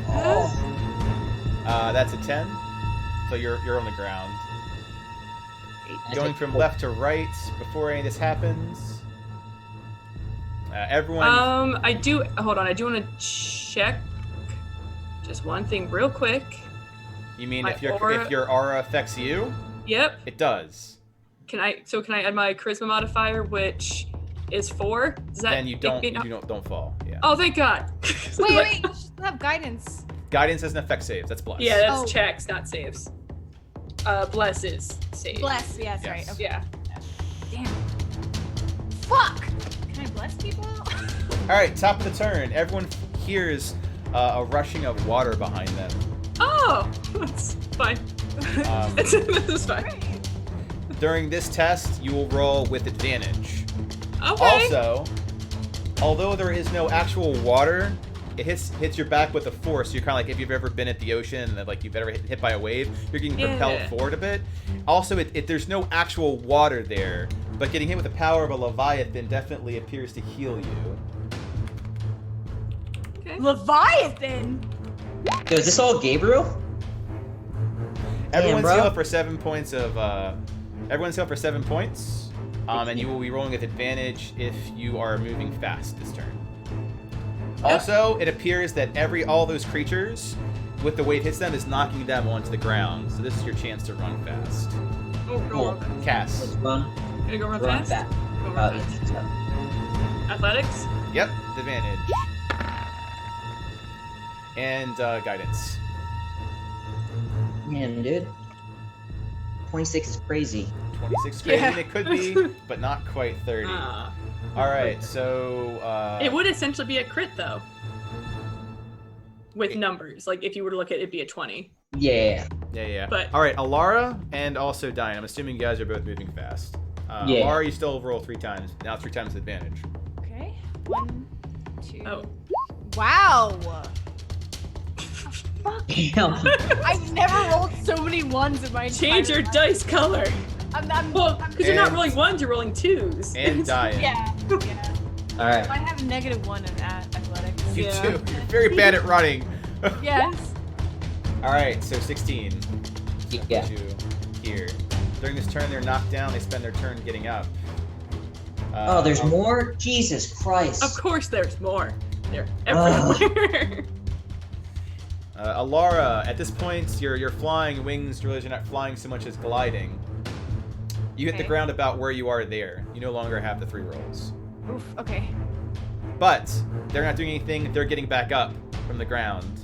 Oh. That's a 10. So you're on the ground. I Going take from 4. left to right before any of this happens. Everyone. I do... Hold on, I do want to check just one thing real quick. You mean my if your aura affects you? Yep. It does. Can I add my charisma modifier, which is 4? Does that Then you make me don't fall. Yeah. Oh, thank God. Wait, you should have guidance. Guidance doesn't affect saves. That's bless. Yeah, that's Oh. checks, not saves. Bless is save. Bless, yes, Yes. right. Okay. Yeah. Damn. Fuck! Can I bless people? All right, top of the turn. Everyone hears a rushing of water behind them. Oh, that's fine. Um, This is fine. During this test, you will roll with advantage. Okay. Also, although there is no actual water, it hits your back with a force. You're kind of like if you've ever been at the ocean and like you've ever hit by a wave, you're getting propelled forward a bit. Also, there's no actual water there, but getting hit with the power of a Leviathan definitely appears to heal you. Okay. Leviathan. Yo, is this all Gabriel? Everyone's bro. healed for 7 points of. Everyone's healed for 7 points, and you will be rolling with advantage if you are moving fast this turn. Also, it appears that all those creatures, with the wave hits them, is knocking them onto the ground. So this is your chance to run fast. Oh, go Cool. run fast. Cass. Let's run. Gonna go run Run fast? fast. Go run fast. Yeah. Athletics? Yep, advantage. And guidance. Man, dude. 26 is crazy. 26 crazy. Yeah. It could be, but not quite 30. All right, so It would essentially be a crit, though. With numbers. Like, if you were to look at it, it'd be a 20. Yeah. yeah. But- All right, Alara and also Diane. I'm assuming you guys are both moving fast. Yeah. Alara, you still roll 3 times. Now 3 times advantage. Okay. 1, 2. Oh. Wow. Damn. I've never rolled so many ones in my Change your entire life. dice color. Well, because you're not And- rolling ones, you're rolling twos. And Diane. Yeah. All right. I have -1 in athletics. You Yeah. too. You're very bad at running. Yes. All right, so 16. Yeah. Put you here. During this turn, they're knocked down. They spend their turn getting up. Oh, there's more? Jesus Christ. Of course there's more. They're everywhere. Alara, at this point, you're flying wings. You realize you're not flying so much as gliding. You hit the Okay. ground about where you are there. You no longer have the 3 rolls. Oof. Okay. But they're not doing anything. They're getting back up from the ground.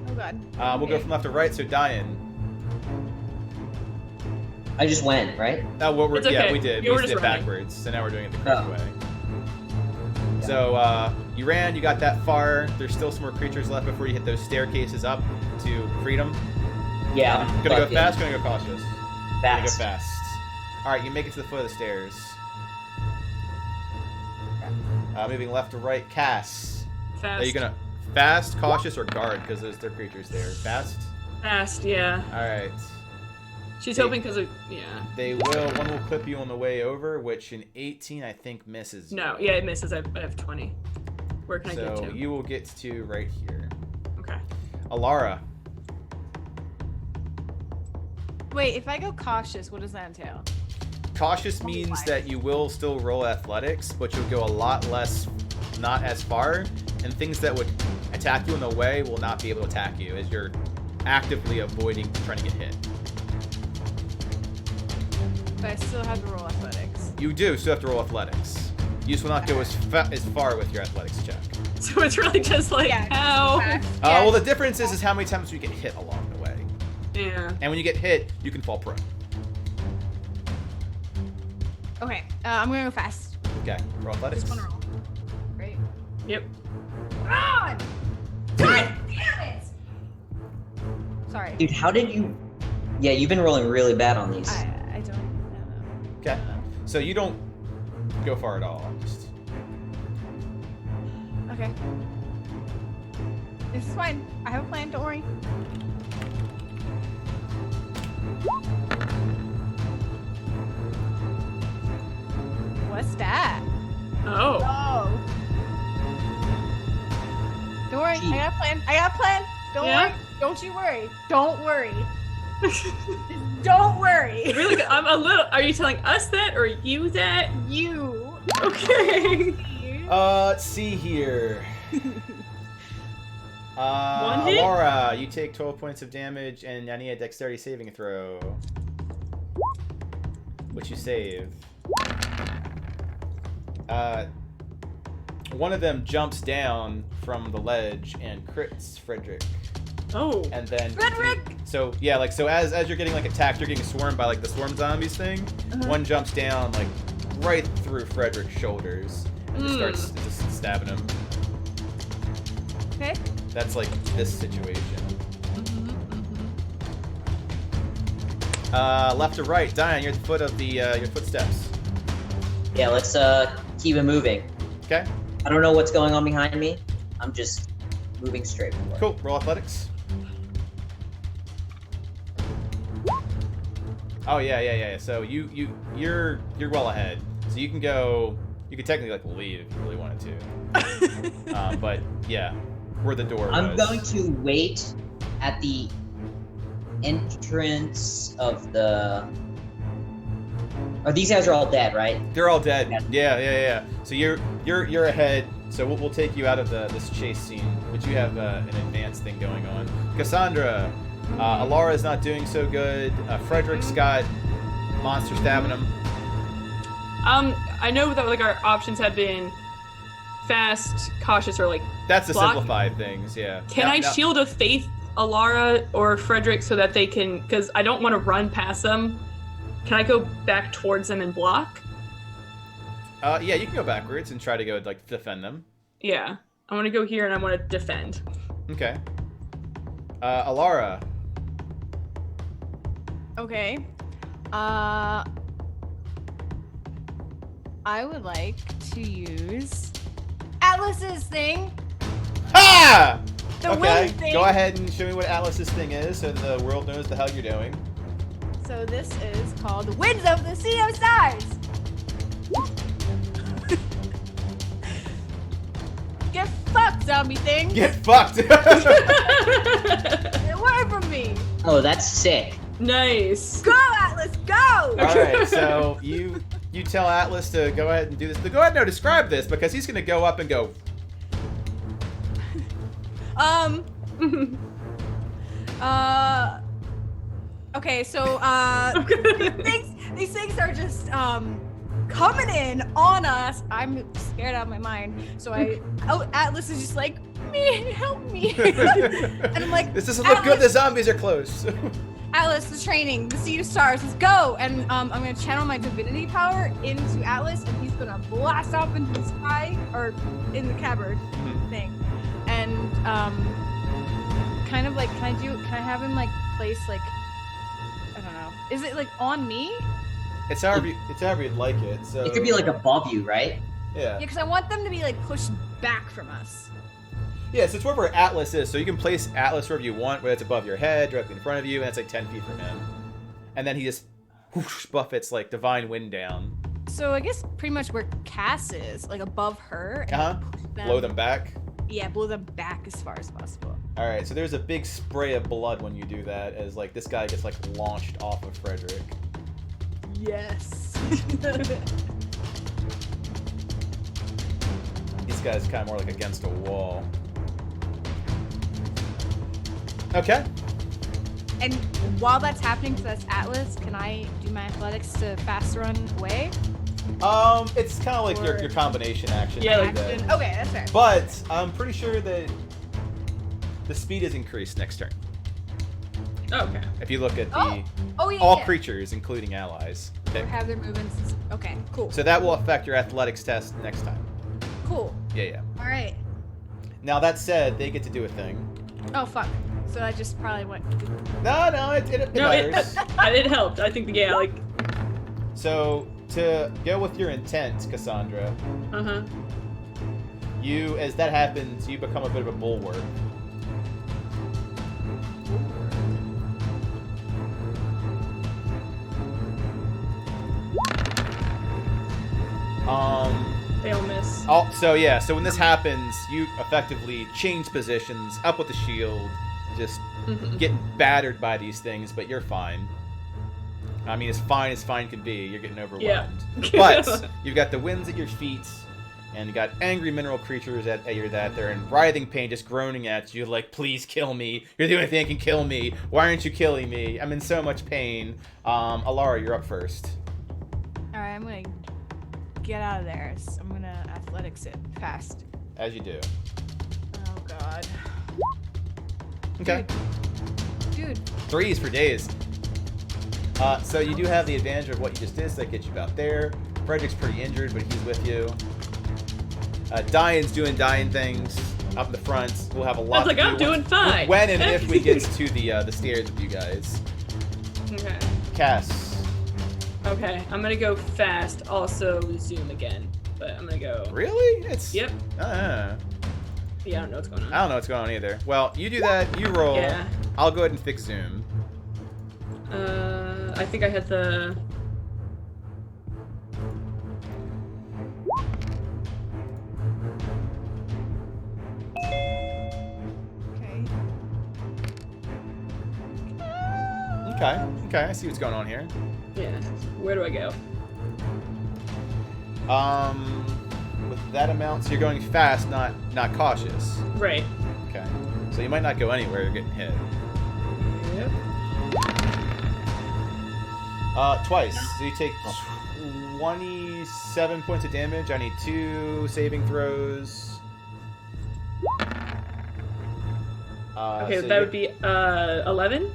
Oh god. We'll go from left to right. So Diane. I just went, right? It's Yeah, okay. we did. You We were did it just running. backwards. So now we're doing it the correct Oh. way. So you ran. You got that far. There's still some more creatures left before you hit those staircases up to freedom. Yeah. Gonna go fucking fast. Gonna go cautious. Gonna go Fast. fast. All right, you make it to the foot of the stairs. Moving left to right. Cass. Fast. Are you gonna fast, cautious, or guard? Because there's creatures there. Fast. Fast, yeah. All right. She's They- hoping because of, yeah. They will. One will clip you on the way over, which an 18 I think misses. No, you. yeah, it misses. I have 20. Where can I get So to? you will get to right here. Okay. Alara. Wait, if I go cautious, what does that entail? Cautious means that you will still roll athletics, but you'll go a lot less, not as far, and things that would attack you in the way will not be able to attack you as you're actively avoiding trying to get hit. But I still have to roll athletics. You do still have to roll athletics. You just will not go as far with your athletics check. So it's really just like, Yeah, how? Well, the difference is how many times you get hit along the way. Yeah. And when you get hit, you can fall prone. Okay, I'm gonna go fast. Okay, roll athletics. Just wanna roll. Great. Yep. God! God damn it! Sorry. Dude, how did you... Yeah, you've been rolling really bad on these. I don't know. Okay, so you don't go far at all. Just Okay. This is fine. I have a plan, don't worry. What's that? Oh. Oh. Don't worry, Gee. I got a plan. I got a plan. Don't Yeah? worry. Don't you worry. Don't worry. Don't worry. Really good. I'm a little. Are you telling us that or you that? You. Okay. let's see here. One hit? Laura, you take 12 points of damage, and I need a dexterity saving throw. Which you save. One of them jumps down from the ledge and crits Frederick. Oh. And then Frederick! So yeah, like so as you're getting like attacked, you're getting swarmed by like the swarm zombies thing. One jumps down like right through Frederick's shoulders and just starts just stabbing him. Okay. That's like this situation. Left to right, Diane, you're at the foot of the your footsteps. Yeah, let's keep it moving. Okay. I don't know what's going on behind me. I'm just moving straight forward. Cool. Roll athletics. Oh yeah. So you're well ahead. So you can go. You could technically like leave if you really wanted to. But yeah, where the door I'm was. going to wait at the entrance of the. Oh, these guys are all dead, right? They're all dead. Yeah. So you're ahead. So we'll take you out of this chase scene, but you have an advanced thing going on. Cassandra, Alara's not doing so good. Frederick's got monster stabbing him. I know that like our options have been fast, cautious, or like. That's the block. simplified things. Yeah. Can I shield of faith Alara or Frederick so that they can? Because I don't want to run past them. Can I go back towards them and block? Yeah, you can go backwards and try to go like defend them. Yeah, I want to go here and I want to defend. Okay. Alara. Okay. I would like to use Atlas's thing. Ha! The Okay, wind thing. go ahead and show me what Atlas's thing is so the world knows the hell you're doing. So this is called the Winds of the Sea of Stars. Get fucked, zombie thing. Get fucked! Get away from me. Oh, that's sick. Nice. Go, Atlas, go. Alright, so you tell Atlas to go ahead and do this. But go ahead and describe this because he's gonna go up and go. Okay, so these things are just coming in on us. I'm scared out of my mind. So Atlas is just like, me, help me. And I'm like, This doesn't look good, the zombies are close. Atlas, the training, the Sea of Stars, let's go. And I'm gonna channel my divinity power into Atlas, and he's gonna blast off into the sky or in the cupboard thing. And kind of like, can I have him like place like, I don't know, is it like on me? It's however you'd like it. So It could be like above you, right? yeah. Yeah, because I want them to be like pushed back from us. Yeah, so it's wherever Atlas is. So you can place Atlas wherever you want, whether it's above your head, directly in front of you, and it's like 10 feet from him. And then he just whoosh, buffets like divine wind down. So I guess pretty much where Cass is, like above her. And push Blow them back. Yeah, blow them back as far as possible. All right, so there's a big spray of blood when you do that, as like this guy gets like launched off of Frederick. Yes. These guys kind of more like against a wall. Okay. And while that's happening, so that's Atlas, can I do my athletics to fast run away? It's kind of like your combination action. Yeah, to like do that. Action. Okay, that's fair. But I'm pretty sure that the speed is increased next turn. Okay. If you look at the Oh yeah. all yeah. creatures, including allies. Okay. Have their movements. Okay, cool. So that will affect your athletics test next time. Cool. Yeah. All right. Now that said, they get to do a thing. Oh fuck. So I just probably went. No, it No, matters. it helped. I think yeah, like. So to go with your intent, Cassandra, you, as that happens, you become a bit of a bulwark. Fail miss. Oh, so when this happens, you effectively change positions, up with the shield, just getting battered by these things, but you're fine. I mean, as fine can be. You're getting overwhelmed. Yeah. But you've got the winds at your feet, and you got angry mineral creatures at your that they're in writhing pain, just groaning at you, like, please kill me. You're the only thing that can kill me. Why aren't you killing me? I'm in so much pain. Alara, you're up first. All right, I'm gonna get out of there. So I'm gonna athletics it fast. As you do. Oh god. Okay. Dude. 3s for days. So you do have the advantage of what you just did, so that gets you about there. Frederick's pretty injured, but he's with you. Diane's doing Diane things up in the front. We'll have a lot. I was like, I'm doing fine. When and if we get to the stairs with you guys. Okay. Cass. Okay, I'm gonna go fast. Also zoom again. but I'm gonna go. Really? It's. Yep. Uh, Yeah, I don't know what's going on. I don't know what's going on either. Well, you do that. You roll. Yeah. I'll go ahead and fix zoom. I think I had the. Okay. Okay. Okay. I see what's going on here. Yeah. Where do I go? With that amount, so you're going fast, not cautious. Right. Okay. So you might not go anywhere. You're getting hit. Yep. Twice. So you take 27 points of damage. I need 2 saving throws. Okay, so that would be 11.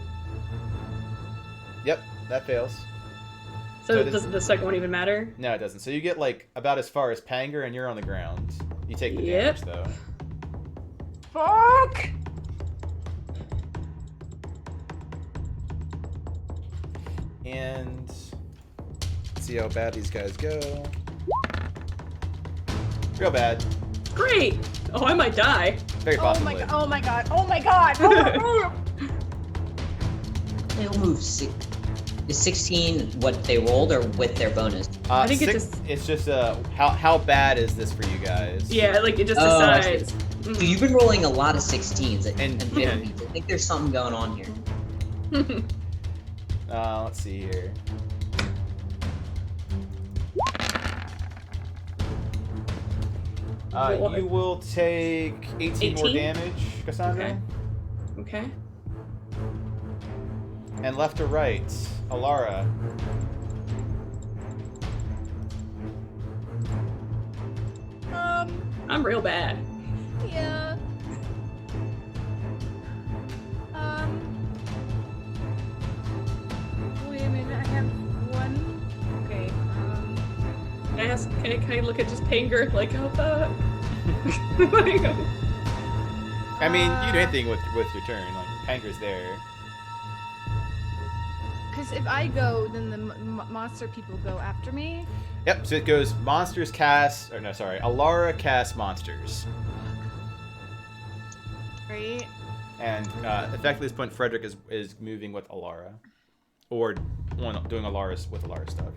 Yep, that fails. So So does the second one even matter? No, it doesn't. So you get like about as far as Panger, and you're on the ground. You take the Yep. damage though. Fuck! And let's see how bad these guys go. Real bad. Great. Oh, I might die. Very Oh possibly. my god! Oh my god! Oh my god! Oh, They'll move. Is 16 what they rolled or with their bonus? I think it's just how bad is this for you guys? Yeah, like it just Oh, I see. decides. So you've been rolling a lot of 16s and yeah. 50s. I think there's something going on here. Let's see here. You will take 18 more 18? damage, Cassandra. Okay. Okay. And left to right, Alara. I'm real bad. yeah. Wait a minute. I have one. Okay. Can I look at just Panger like how the? I mean, you do anything with your turn. Like Panger's there. Because if I go, then the monster people go after me. Yep. So it goes monsters cast, or no, sorry, Alara cast monsters, Right? and effectively at this point, Frederick is moving with Alara, or doing Alara's with Alara stuff.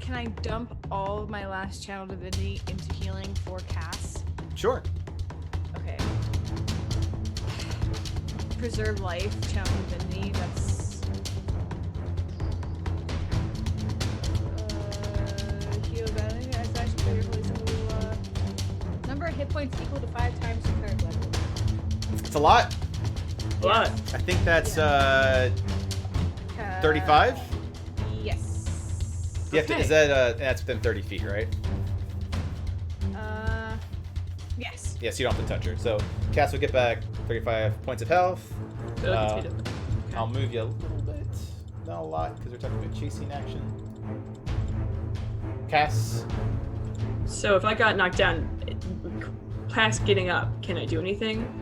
Can I dump all of my last channel divinity into healing for Cass? Sure. Okay. Preserve life, channel divinity, that's... heal value, as actually player holy symbol, number of hit points equal to 5 times your current level. It's a lot. What? I think that's 35. Yes. You have to, Okay. is that that's within 30 feet, right? Yes. Yes, you don't have to touch her. So Cass will get back 35 points of health. I'll move you a little bit, not a lot, because we're talking about chasing action. Cass, So if I got knocked down, past getting up, can I do anything?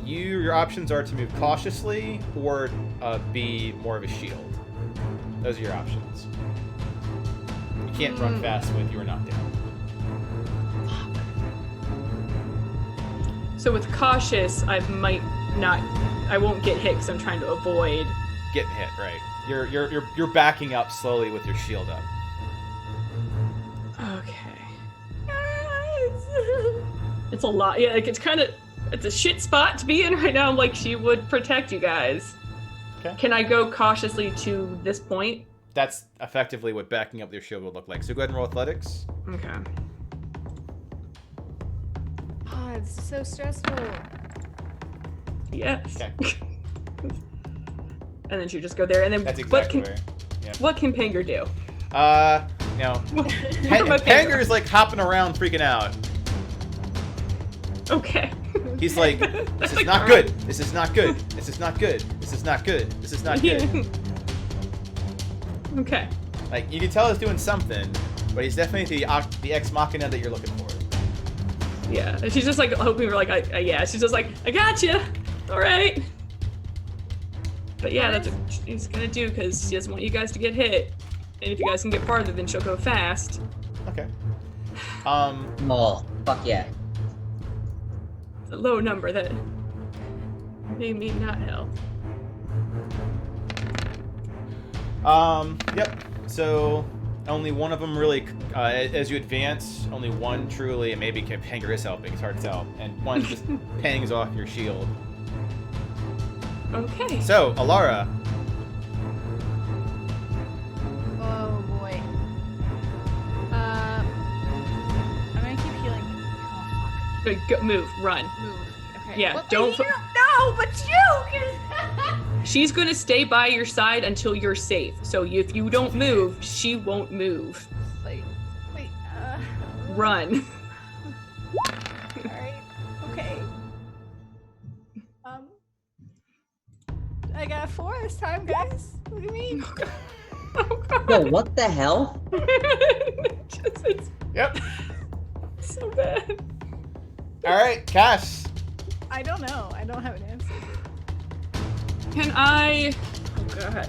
your options are to move cautiously or be more of a shield. Those are your options. You can't run fast when you are knocked down. So with cautious, I won't get hit because I'm trying to avoid. Getting hit, right? You're backing up slowly with your shield up. Okay. It's a lot. Yeah, like it's a shit spot to be in right now. Like she would protect you guys. Okay. Can I go cautiously to this point? That's effectively what backing up your shield would look like. So go ahead and roll athletics. Okay. Oh, it's so stressful. Yes. Okay. And then you just go there, and then That's exactly where. what can Panger do? No. My Panger is like hopping around, freaking out. Okay. He's like, this is not good. This is not good. This is not good. This is not good. This is not good. Okay. Like you can tell he's doing something, but he's definitely the ex machina that you're looking for. Yeah. And she's just like hoping for like, yeah. She's just like, I got you. All right. But yeah, that's what she's gonna do because she doesn't want you guys to get hit. And if you guys can get farther, then she'll go fast. Okay. Oh, fuck yeah. It's a low number that may not help. Yep. So only one of them really, as you advance, only one truly, and maybe Hanger is helping. It's hard to tell, and one just pangs off your shield. Okay. So Alara, Oh boy. I'm gonna keep healing. Oh Good, go, move, run. fuck. Move. Okay. Yeah, Well, don't- No, but you can. She's gonna stay by your side until you're safe. So if you don't move, she won't move. Wait. Run. Alright. Okay. I got a 4 this time, guys. What do you mean? Oh god. Yo, what the hell? It's yep. so bad. All right, Cass. I don't know. I don't have an answer. Can I? Oh god.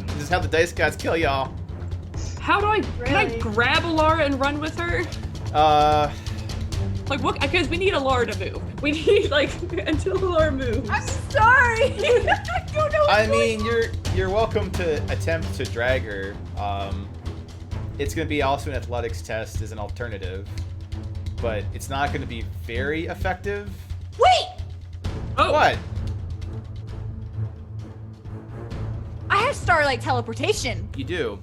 This is how the dice gods kill y'all. How do I? Can I Really? grab Alara and run with her? Like what? Because we need Alara to move. We need like until Alara moves. I'm sorry. I don't know. I mean, you're welcome to attempt to drag her. It's gonna be also an athletics test as an alternative, but it's not gonna be very effective. Wait! Oh. What? I have Starlight teleportation. You do.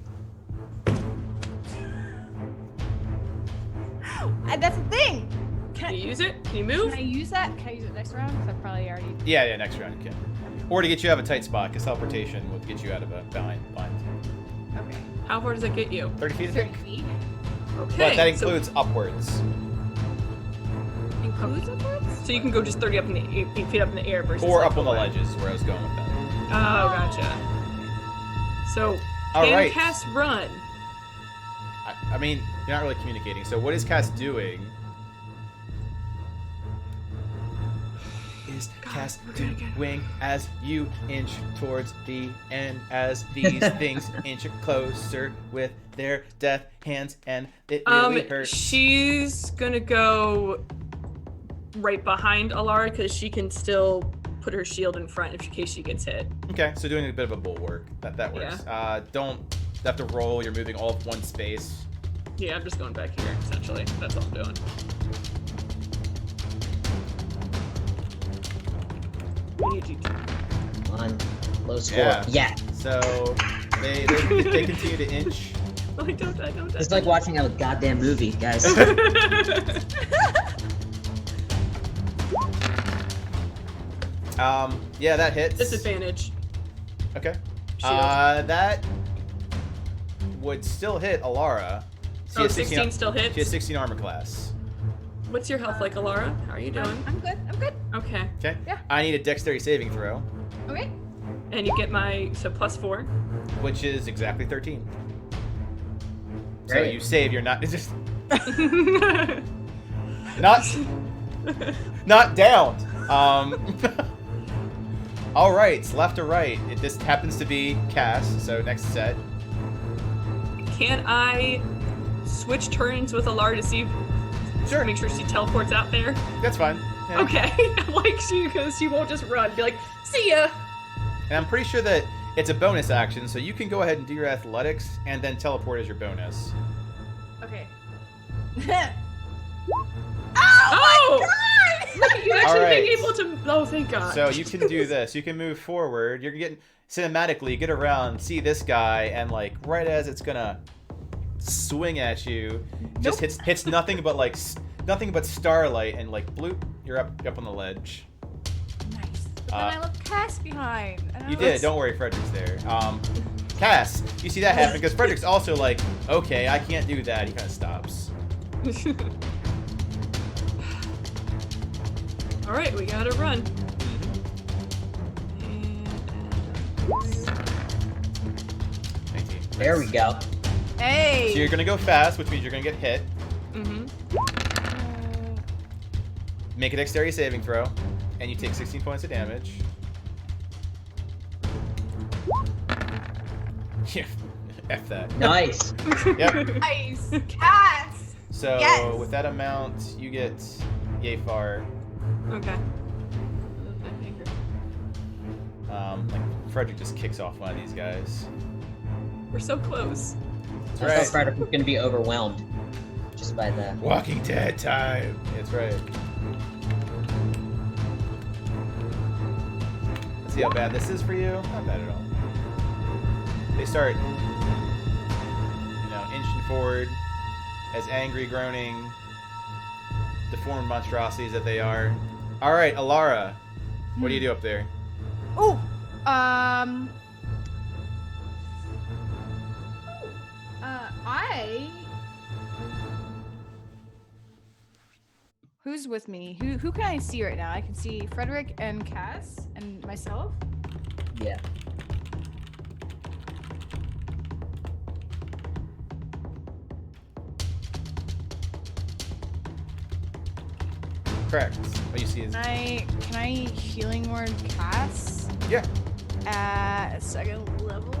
That's the thing. Can Can you I, use it? Can you can move? I use that? Can I use it next round? Because I probably already. Yeah, next round you can. Or to get you out of a tight spot, because teleportation will get you out of a blind. Okay. How far does that get you? 30 feet, I 30 think. feet. Okay. But that includes upwards. So, Includes upwards? so you can go just 30 up in the 8 feet up in the air versus. Or like, up on the away. ledges, is where I was going with that. Oh, gotcha. So All can right. Cass run? I mean, you're not really communicating. So what is Cass doing? Is God, Cass we're gonna get- doing as you inch towards the end as these things inch closer with their death hands and it really hurts. She's gonna go right behind Alara because she can still put her shield in front in case she gets hit. Okay, so doing a bit of a bulwark. That works. Don't have to roll. You're moving all of one space. Yeah, I'm just going back here essentially. That's all I'm doing. What do you do? Come on. Low score. Yeah. Yeah. So they continue to inch. I don't die. It's like watching a goddamn movie, guys. Yeah, that hits. Disadvantage. Okay. Shield. That would still hit Alara. She Oh, has 16 still hits? She has 16 armor class. What's your health like, Alara? How are you doing? I'm good. I'm good. Okay. Okay. Yeah. I need a dexterity saving throw, Okay. And you get my +4. which is exactly 13. So Great. you save. You're not. It's just not not down. All right. It's left or right. This happens to be Cass. So next set. Can I switch turns with Alara to see? Sure. Make sure she teleports out there. That's fine. Yeah. Okay. Like she won't just run. Be like, see ya. And I'm pretty sure that it's a bonus action, so you can go ahead and do your athletics and then teleport as your bonus. Okay. Oh! Look at you actually All right. being able to. Oh, thank God. So you can do this. You can move forward. You're getting cinematically. You get around, see this guy, and like right as it's gonna swing at you, just hits nothing but like nothing but starlight and like bloop. You're up on the ledge. Nice. But then I left Cass behind. and I You was- did. Don't worry, Frederick's there. Cass, you see that happen because Frederick's also like, okay, I can't do that. He kind of stops. All right, we gotta run. And, 19. There we go. Hey. So you're gonna go fast, which means you're gonna get hit. mm-hmm. Make a dexterity saving throw, and you take 16 points of damage. Yeah, F that. Nice. Yep. Nice. Cats. So Yes. with that amount, you get yay far. Okay. Like Frederick just kicks off one of these guys. We're so close. That's I right. thought Frederick was going to be overwhelmed just by the. Walking Dead time. That's right. Let's see how bad this is for you. Not bad at all. They start, inching forward as angry, groaning, deformed monstrosities that they are. All right, Alara, what do you do up there? Oh. I. Who's with me? Who can I see right now? I can see Frederick and Cass and myself. Yeah. Correct. What you see is Can I healing word Cass yeah. at second level?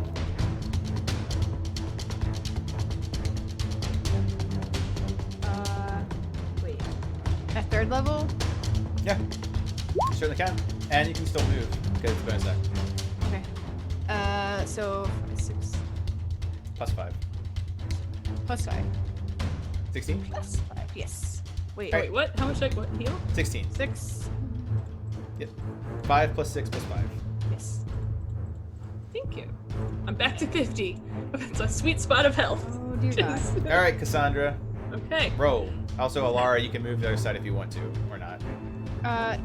Wait. At third level? Yeah. You certainly can, and you can still move because it's bonus act. Okay. So 6 +5. plus 5. 16. Plus 5. Yes. Wait. Wait, what? How much? What? Heal? 16. 6. 5 + 6 + 5. Yes. Thank you. I'm back to 50. It's a sweet spot of health. Oh dear God. All right, Cassandra, Okay. roll. Also, Alara, you can move to the other side if you want to, or not.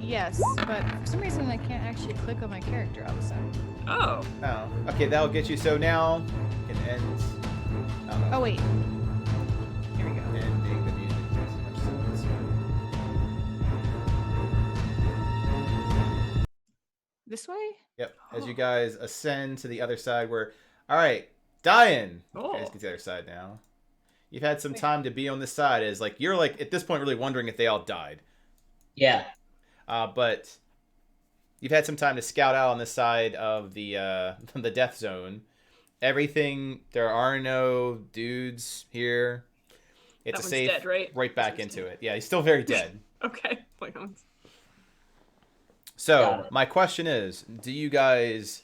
Yes, but for some reason I can't actually click on my character all of a sudden. Oh. Oh, okay, that'll get you. So now you can end. I don't know. Oh wait. Here we go. Ending the music. This way? Yep. As you guys ascend to the other side, where, all right, Diane. Oh. You guys get to the other side now. You've had some time to be on this side. Is like you're like at this point really wondering if they all died. Yeah. But you've had some time to scout out on this side of the the death zone. Everything, there are no dudes here. It's That a one's safe dead, right? back into it. Yeah, he's still very dead. Okay. Like, So Got it. my question is, do you guys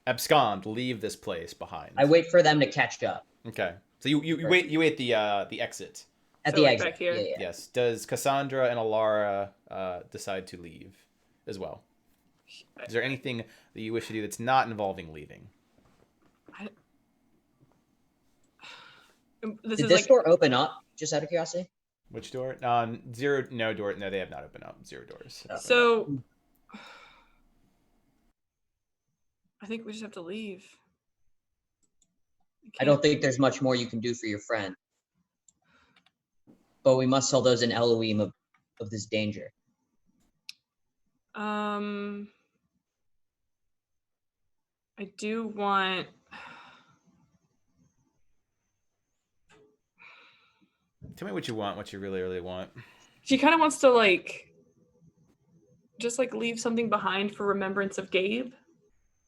abscond, leave this place behind? I wait for them to catch up Okay. So you wait the exit. at So, the like, exit. back here? Yeah, yeah. Yes. Does Cassandra and Alara decide to leave as well? Is there anything that you wish to do that's not involving leaving? This Did is this like door open up? Just out of curiosity. Which door? Zero. No door. No, they have not opened up. 0 doors. so. I think we just have to leave. I don't think there's much more you can do for your friend. But we must tell those in Elohim of this danger. I do want. Tell me what you want. What you really, really want. She kind of wants to just leave something behind for remembrance of Gabe.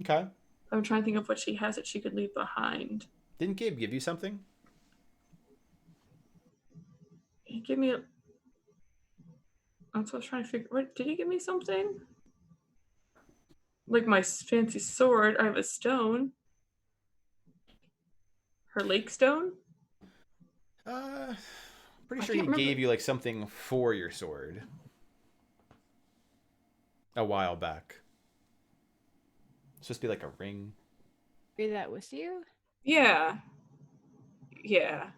Okay. I'm trying to think of what she has that she could leave behind. Didn't Gabe give you something? He gave me a. That's what I was trying to figure. What did he give me something? Like my fancy sword. I have a stone. Her lake stone. Pretty I sure he can't gave remember. you like something for your sword a while back. It's supposed to be like a ring. Be that with you? Yeah. Yeah.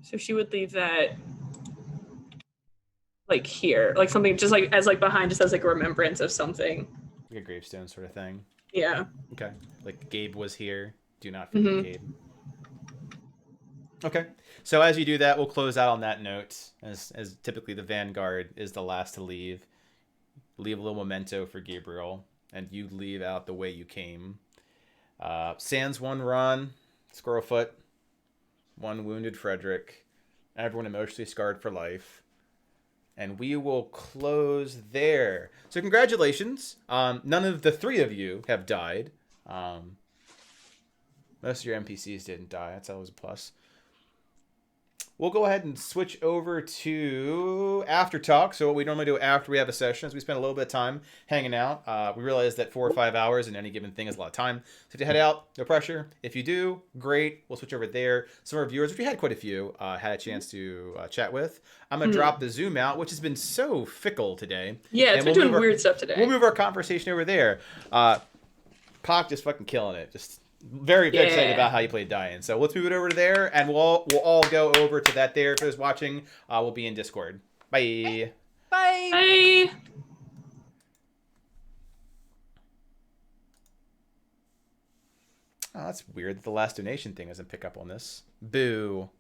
So she would leave that here, something just as behind, just as a remembrance of something. Like a gravestone sort of thing. Yeah. Okay. Like Gabe was here. Do not forget Gabe. Okay. So as you do that, we'll close out on that note. As typically the Vanguard is the last to leave. Leave a little memento for Gabriel. And you leave out the way you came. Sans one run. Squirrelfoot. One wounded Frederick. Everyone emotionally scarred for life. And we will close there. So congratulations. None of the three of you have died. Most of your NPCs didn't die. That's always a plus. We'll go ahead and switch over to after talk. So what we normally do after we have a session is we spend a little bit of time hanging out. We realize that 4 or 5 hours in any given thing is a lot of time. So if you head out, no pressure. If you do, great. We'll switch over there. Some of our viewers, which we had quite a few, had a chance to chat with. I'm going to drop the Zoom out, which has been so fickle today. Yeah, it's been doing weird stuff today. We'll move our conversation over there. Pac just fucking killing it. Just very excited about how you played Diane. So let's move it over to there, and we'll all go over to that there. For those watching, we'll be in Discord. Bye. Bye. Bye. Oh, that's weird that the last donation thing doesn't pick up on this. Boo.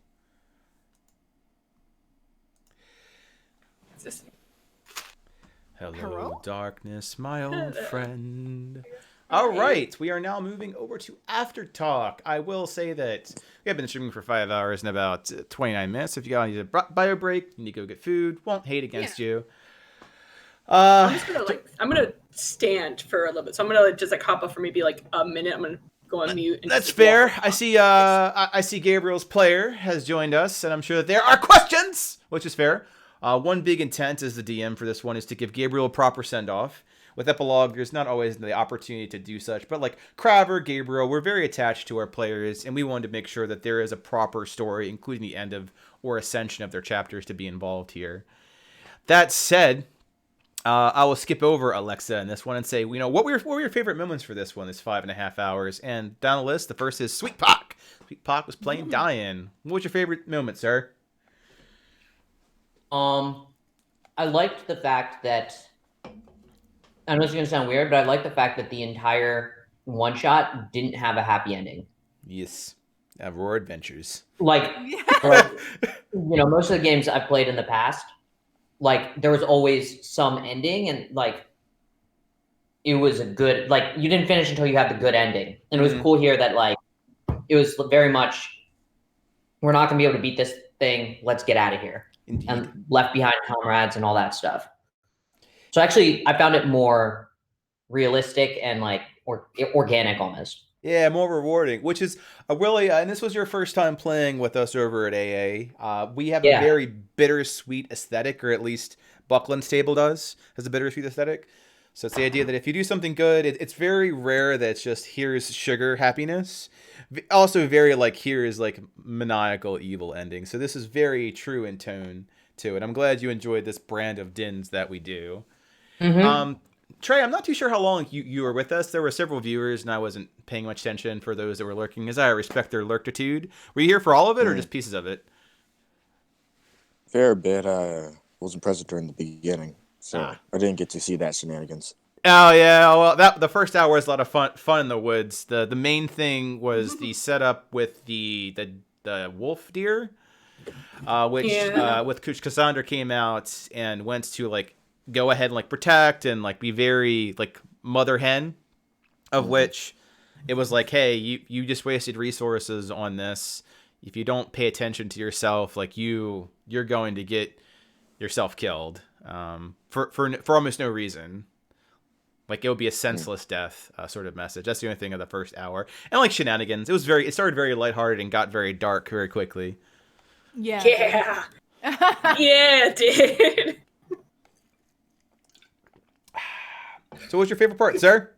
Hello, darkness, my old friend. All right, we are now moving over to After Talk. I will say that we have been streaming for 5 hours and about 29 minutes. If you got need a bio break, you need to go get food. Won't hate against you. I'm just gonna I'm gonna stand for a little bit. So I'm gonna just like hop up for maybe like a minute. I'm gonna go on mute. And that's fair. I see Gabriel's player has joined us, and I'm sure that there are questions, which is fair. One big intent as the DM for this one is to give Gabriel a proper send-off. With Epilogue, there's not always the opportunity to do such, but like Craver, Gabriel, we're very attached to our players, and we wanted to make sure that there is a proper story, including the end of or ascension of their chapters, to be involved here. That said, I will skip over Alexa in this one and say, what were your favorite moments for this one, this 5.5 hours? And down the list, the first is Sweet Pac. Sweet Pac was playing Diane. What was your favorite moment, sir? I liked the fact that, I know it's going to sound weird, but I like the fact that the entire one-shot didn't have a happy ending. Yes. Arhor'ha Adventures. Like, most of the games I've played in the past, like, there was always some ending, and, like, it was a good, like, you didn't finish until you had the good ending. And it was cool here that, like, it was very much, we're not going to be able to beat this thing, let's get out of here. Indeed. And left behind comrades and all that stuff. So actually, I found it more realistic and like organic almost. Yeah, more rewarding, which is a really, and this was your first time playing with us over at AA. We have a very bittersweet aesthetic, or at least Buckland's table has a bittersweet aesthetic. So it's the idea that if you do something good, it's very rare that it's just here's sugar happiness. Also very like here's like maniacal evil ending. So this is very true in tone to it. I'm glad you enjoyed this brand of Dins that we do. Trey, I'm not too sure how long you were with us. There were several viewers, and I wasn't paying much attention for those that were lurking, as I respect their lurkitude. Were you here for all of it, or just pieces of it? Fair bit. I wasn't present during the beginning, so I didn't get to see that shenanigans. Oh yeah, well the first hour was a lot of fun in the woods. The main thing was the setup with the wolf deer, which Cassandra came out and went to like go ahead and like protect and like be very like mother hen, of which it was like, hey, you just wasted resources on this. If you don't pay attention to yourself, like you're going to get yourself killed for almost no reason. Like it would be a senseless death sort of message. That's the only thing of the first hour. And like shenanigans, it started very lighthearted and got very dark very quickly. Yeah. Yeah. Yeah, it did. So what's your favorite part, sir?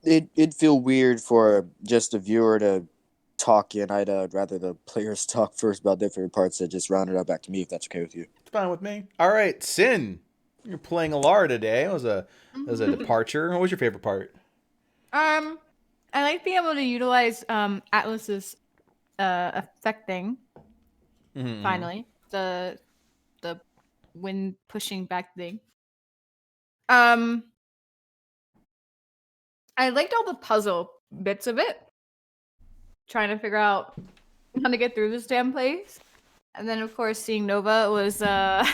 It'd feel weird for just a viewer to talk in. I'd rather the players talk first about their favorite parts and just round it up back to me if that's okay with you. It's fine with me. All right, Sin, you're playing Alara today. It was a departure. What was your favorite part? I like being able to utilize Atlas's effect thing. Finally, the wind pushing back thing. I liked all the puzzle bits of it. Trying to figure out how to get through this damn place. And then of course seeing Nova was that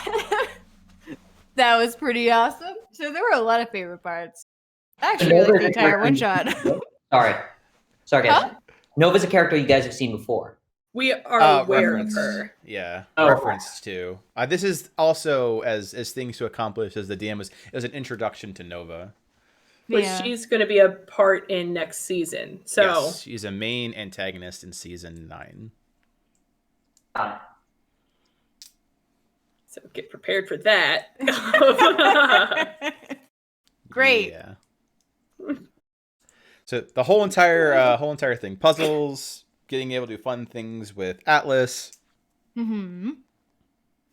was pretty awesome. So there were a lot of favorite parts. Actually, like the entire one shot. Sorry guys. Nova's a character you guys have seen before. We are aware of referenced. her. Yeah, referenced too. This is also as things to accomplish as the DM was. It was an introduction to Nova. But Yeah. she's going to be a part in next season. So Yes, she's a main antagonist in season 9. so get prepared for that. Great. Yeah. So the whole entire thing, puzzles, getting able to do fun things with Atlas, Mm-hmm.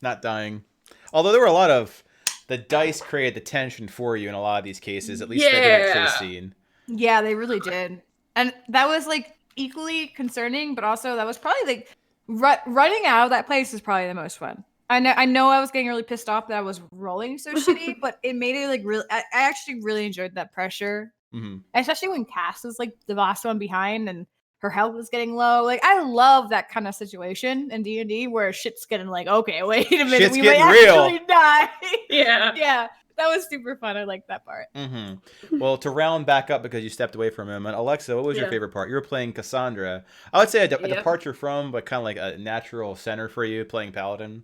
not dying. Although there were a lot of the dice created the tension for you in a lot of these cases. At least they did at chase scene. Yeah, they really did. And that was like equally concerning, but also that was probably like running out of that place is probably the most fun. I know I was getting really pissed off that I was rolling so shitty, but it made it like really I actually really enjoyed that pressure. Mm-hmm. Especially when Cass was like the last one behind and her health was getting low. Like I love that kind of situation in D&D where shit's getting like, okay, wait a minute, Shit's we getting might real. actually die. Yeah. Yeah. That was super fun. I liked that part. Mm-hmm. Well, to round back up because you stepped away for a moment, Alexa, what was your Yeah. favorite part? You were playing Cassandra. I would say a Yep. departure from, but kind of like a natural center for you playing Paladin.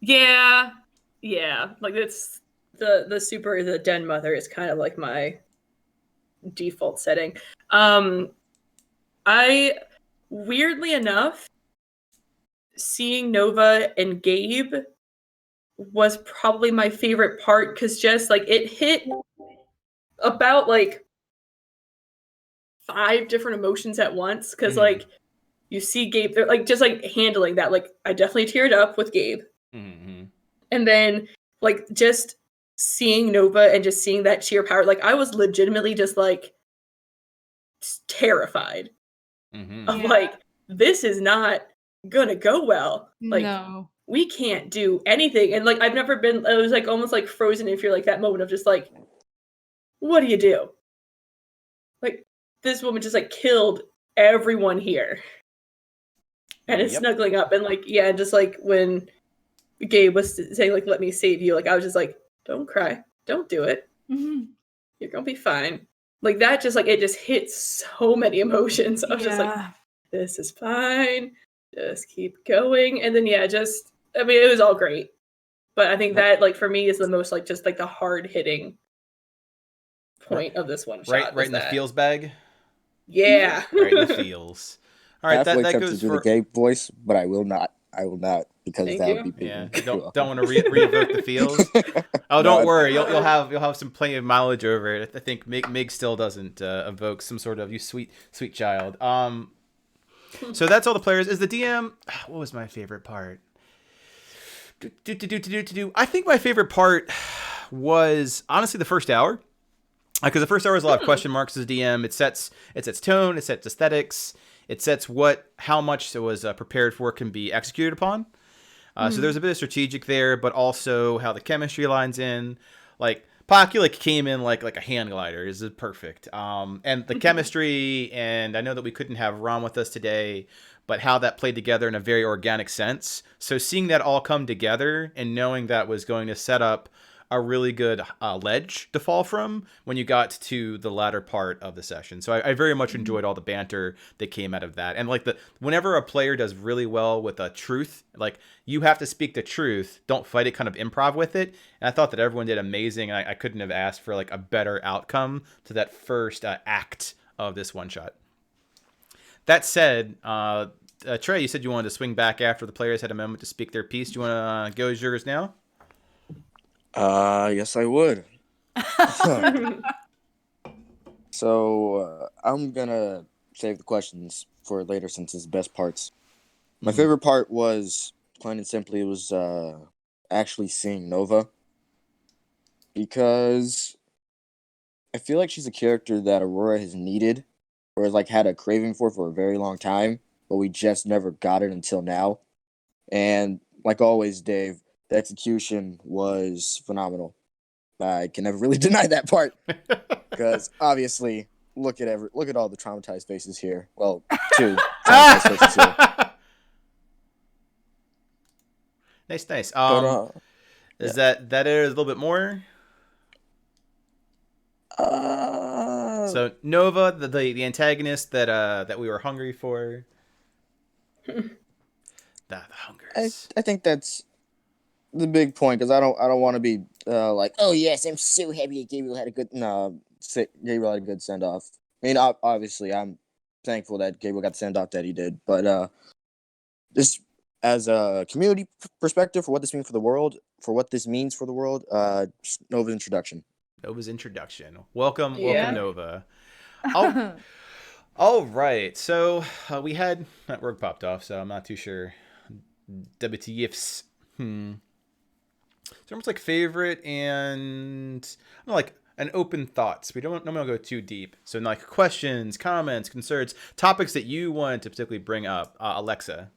Yeah. Like it's the Den Mother is kind of like my default setting. I weirdly enough, seeing Nova and Gabe was probably my favorite part because just like it hit about like 5 different emotions at once. Because like you see Gabe, they're like just like handling that. Like I definitely teared up with Gabe, and then like just seeing Nova and just seeing that sheer power. Like I was legitimately just like terrified of like this is not gonna go well. Like No. we can't do anything. And like I've never been. It was like almost like frozen in fear. Like that moment of just like, what do you do? Like this woman just like killed everyone here, and is snuggling up and like yeah, just like when Gabe was saying like, "Let me save you," like I was just like, "Don't cry, don't do it. Mm-hmm. You're gonna be fine." Like that, just like it just hits so many emotions. I was just like, "This is fine. Just keep going." And then yeah, just I mean, it was all great, but I think that like for me is the most like just like the hard hitting point of this one shot. Right in the feels bag. Yeah. Right in the feels. All right, Halfway that tempted goes to do for the Gabe voice, but I will not. I will not because Thank that you. would be big. yeah. Don't want to re-evoke the feels. Oh, No, don't worry. You'll have some plenty of mileage over it. I think Mig still doesn't evoke some sort of you sweet child. So that's all the players. Is the DM? What was my favorite part? I think my favorite part was honestly the first hour, because the first hour is a lot of question marks as DM. It sets tone, it sets aesthetics, it sets how much it was prepared for can be executed upon. So there's a bit of strategic there, but also how the chemistry lines in. Like Pocky came in like a hand glider. Is perfect. And the chemistry, and I know that we couldn't have Ron with us today, but how that played together in a very organic sense. So seeing that all come together and knowing that was going to set up a really good ledge to fall from when you got to the latter part of the session. So I very much enjoyed all the banter that came out of that. And like whenever a player does really well with a truth, like you have to speak the truth, don't fight it, kind of improv with it. And I thought that everyone did amazing. And I couldn't have asked for like a better outcome to that first act of this one shot. That said, Trey, you said you wanted to swing back after the players had a moment to speak their piece. Do you want to go as yours now? Yes, I would. So I'm gonna save the questions for later since it's the best parts. My favorite part was, plain and simply, was actually seeing Nova, because I feel like she's a character that Aurora has needed or has like had a craving for a very long time, but we just never got it until now. And like always, Dave, the execution was phenomenal. I can never really deny that part, because obviously, look at all the traumatized faces here. Well, 2 traumatized faces here. Nice. But, is that it a little bit more? So Nova, the antagonist that we were hungry for. the hungers. I think that's the big point, because I don't want to be like, oh yes, I'm so happy that Gabriel had a good. No, Gabriel had a good send off. I mean, obviously, I'm thankful that Gabriel got the send off that he did, but this as a community perspective for what this means for the world, Nova's introduction. Nova's introduction. Welcome, Yeah. Nova. All right. So we had that word popped off, so I'm not too sure. WTFs. It's almost like favorite and like an open thoughts. We don't normally go too deep. So like questions, comments, concerns, topics that you want to particularly bring up. Alexa.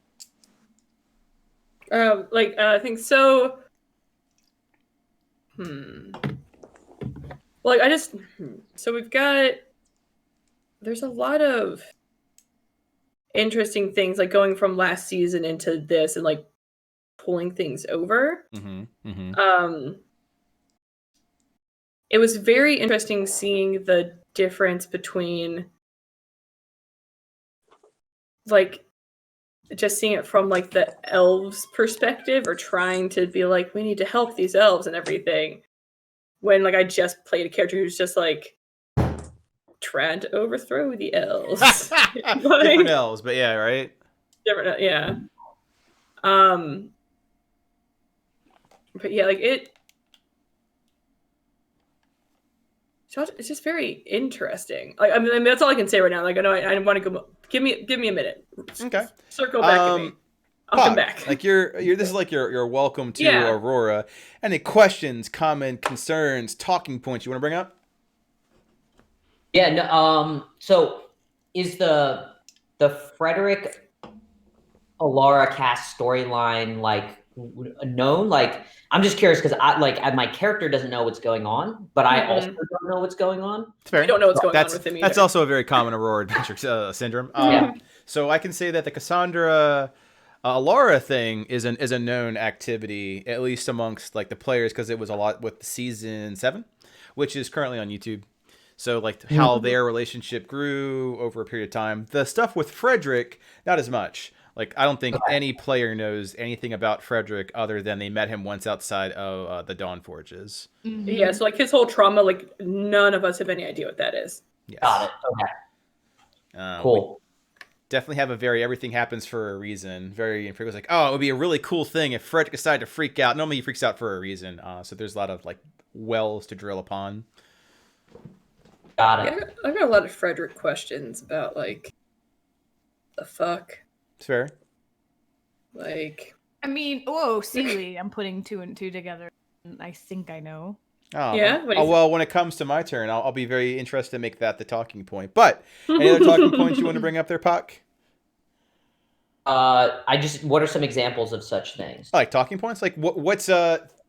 I think so. Well, so we've got. There's a lot of interesting things like going from last season into this and like pulling things over. It was very interesting seeing the difference between like just seeing it from like the elves perspective or trying to be like, we need to help these elves and everything. When like I just played a character who's just like trying to overthrow the elves. Different elves, but yeah, right? Different, yeah. But yeah, like it's just very interesting. Like I mean, that's all I can say right now. Like I know I want to go. Give me a minute. Okay. Circle back at me. I'll come back. Like you're this is like your welcome to Yeah. Aurora. Any questions, comments, concerns, talking points you want to bring up? Yeah. No, so is the Frederick Alara cast storyline like known? Like I'm just curious because my character doesn't know what's going on, but I also don't know what's going on. It's fair. We don't know what's going on with him either. That's also a very common Aurora Adventure syndrome. So I can say that the Cassandra Alara thing is a known activity, at least amongst like the players, because it was a lot with season 7, which is currently on YouTube. So like how their relationship grew over a period of time. The stuff with Frederick, not as much. Like I don't think any player knows anything about Frederick other than they met him once outside of the Dawn Forges. Yeah, so like his whole trauma, like none of us have any idea what that is. Yes. Got it. Okay. Cool. Definitely have a very everything happens for a reason. Very and was like, oh, it would be a really cool thing if Frederick decided to freak out. Normally he freaks out for a reason. So there's a lot of like wells to drill upon. Got it. Yeah, I've got a lot of Frederick questions about like the fuck. It's fair. Like I mean, Seeley, I'm putting 2 and 2 together. I think I know. Oh, yeah. Well, when it comes to my turn, I'll be very interested to make that the talking point. But any other talking points you want to bring up there, Puck? What are some examples of such things? Like talking points, like what's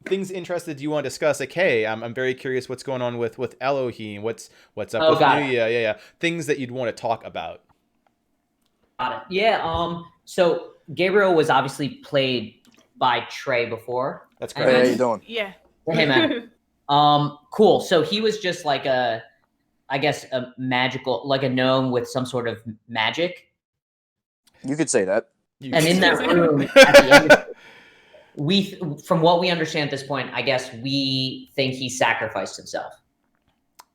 things interested you want to discuss? Like, hey, I'm very curious what's going on with Elohim. What's up with Nuya? Yeah. Things that you'd want to talk about. Got it. Yeah. So Gabriel was obviously played by Trey before. That's correct. Hey, how you doing? Yeah. Hey, man. Cool. So he was just like a magical, like a gnome with some sort of magic. You could say that. And in that room, at the end, from what we understand at this point, I guess we think he sacrificed himself.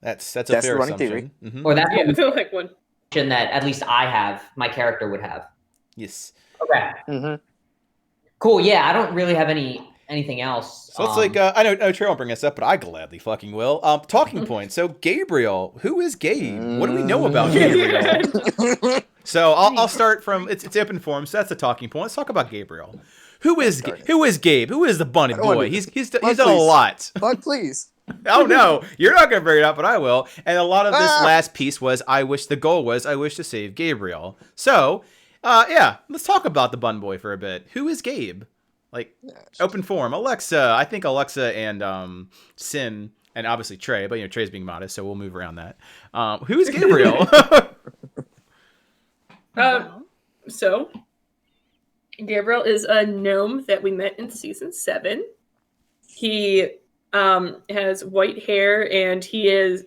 That's a fair running assumption. theory. Or that's like one that at least I have, my character would have. Yes. Okay. Cool. Yeah, I don't really have anything else. So it's like I know Trey won't bring us up, but I gladly fucking will. Talking points. So Gabriel, who is Gabe? What do we know about Gabriel? So I'll start from it's open forum. So that's the talking point. Let's talk about Gabriel. Who is Gabe? Who is the bunny boy? He's done a lot. Fuck, please. Oh no, you're not gonna bring it up, but I will. And a lot of this last piece was I wish to save Gabriel. So let's talk about the bun boy for a bit. Who is Gabe? Like open forum. Alexa. I think Alexa and Sin and obviously Trey, but Trey's being modest, so we'll move around that. Who is Gabriel? So Gabriel is a gnome that we met in season 7. He has white hair and he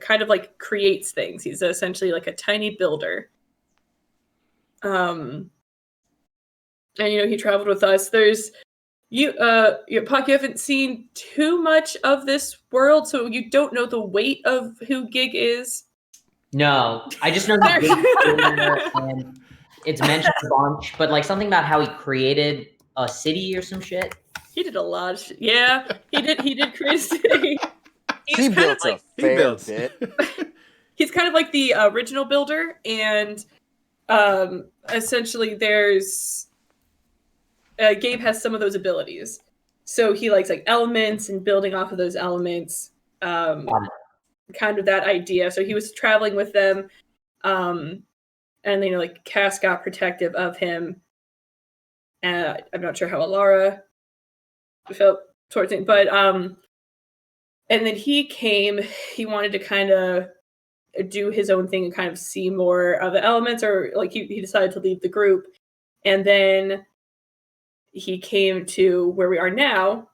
kind of like creates things. He's essentially like a tiny builder. And he traveled with us. There's Puck, you haven't seen too much of this world, so you don't know the weight of who Gig is. No, I just know that and it's mentioned a bunch, but like something about how he created a city or some shit. He did a lot of shit. Yeah, he did create a city. He built a fair bit. He's kind of like the original builder, and essentially there's Gabe has some of those abilities. So he likes like elements and building off of those elements. Kind of that idea. So he was traveling with them, and like Cass got protective of him. I'm not sure how Alara felt towards him, but and then he came. He wanted to kind of do his own thing and kind of see more of the elements, or like he decided to leave the group, and then he came to where we are now,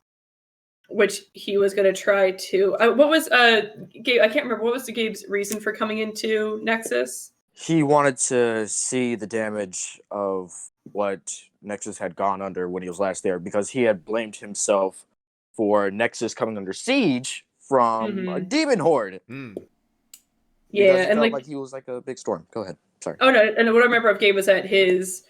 which he was going to try to. What was Gabe? I can't remember. What was Gabe's reason for coming into Nexus? He wanted to see the damage of what Nexus had gone under when he was last there, because he had blamed himself for Nexus coming under siege from a demon horde. Yeah, and felt like he was like a big storm. Go ahead. Sorry. Oh no, and what I remember of Gabe was that his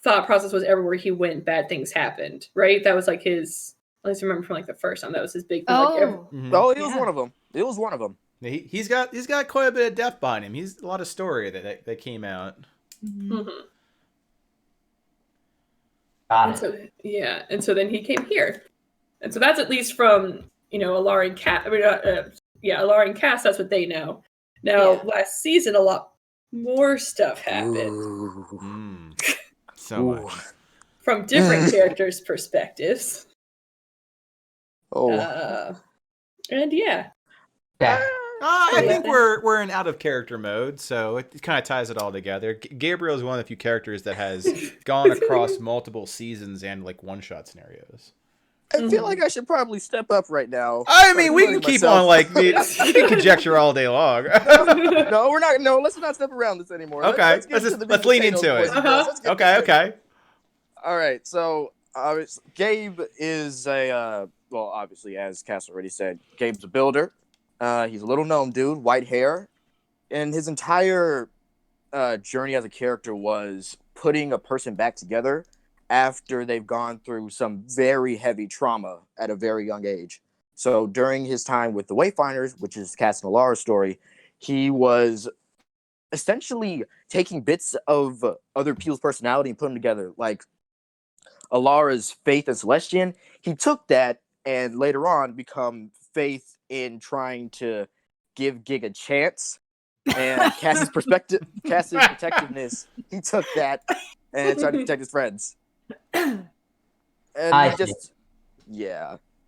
thought process was everywhere he went, bad things happened. Right? That was like his. At least I remember from like the first time that was his big thing. Oh, It was one of them. It was one of them. He's got quite a bit of depth behind him. He's a lot of story that came out. And so then he came here, and so that's at least from Alara and Cass. Alara and Cass. That's what they know. Now last season, a lot more stuff happened. So much from different characters' perspectives. And yeah. I think we're in out of character mode, so it kind of ties it all together. Gabriel is one of the few characters that has gone across multiple seasons and like one-shot scenarios. I feel like I should probably step up right now. I mean, we can keep on like we can conjecture all day long. No, we're not. No, let's not step around this anymore. Okay, let's lean into it. Okay. All right, so Gabe is obviously, as Cass already said, Gabe's a builder. He's a little gnome dude, white hair, and his entire journey as a character was putting a person back together after they've gone through some very heavy trauma at a very young age. So during his time with the Wayfinders, which is Cass and Alara's story, he was essentially taking bits of other people's personality and putting them together. Like Alara's faith as Celestian, he took that and later on become faith in trying to give Gig a chance. And Cass's protectiveness, he took that and tried to protect his friends. And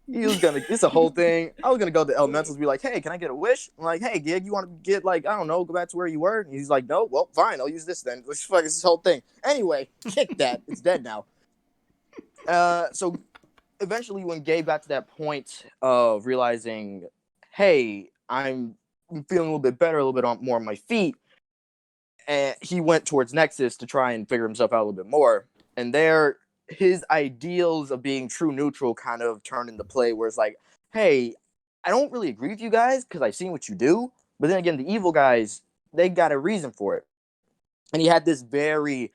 he was gonna. It's a whole thing. I was gonna go to Elementals and be like, "Hey, can I get a wish?" I'm like, "Hey, Gig, you want to get like I don't know, go back to where you were?" And he's like, "No, well, fine, I'll use this then." Let's fuck this whole thing. Anyway, kick that. It's dead now. So eventually, when Gabe got to that point of realizing, "Hey, I'm feeling a little bit better, a little bit more on my feet," and he went towards Nexus to try and figure himself out a little bit more. And there, his ideals of being true neutral kind of turned into play, where it's like, hey, I don't really agree with you guys because I've seen what you do. But then again, the evil guys, they got a reason for it. And he had this very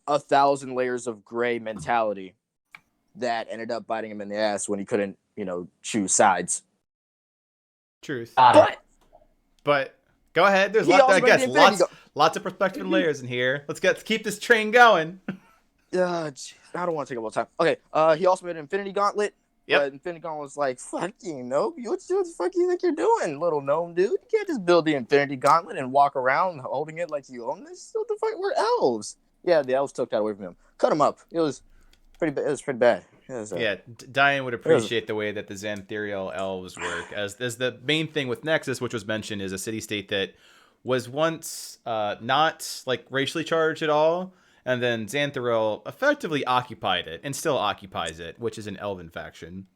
1,000 layers of gray mentality that ended up biting him in the ass when he couldn't, choose sides. Truth. But go ahead. There's lots of perspective and layers in here. Let's keep this train going. I don't want to take up all the time. Okay, he also made an Infinity Gauntlet. Yep. But Infinity Gauntlet was like, fuck you, what the fuck you think you're doing, little gnome dude? You can't just build the Infinity Gauntlet and walk around holding it like you own this. What the fuck? We're elves. Yeah, the elves took that away from him. Cut him up. It was pretty bad. Diane would appreciate the way that the Xantherial elves work. As the main thing with Nexus, which was mentioned, is a city-state that was once not like racially charged at all. And then Xanthariel effectively occupied it, and still occupies it, which is an elven faction.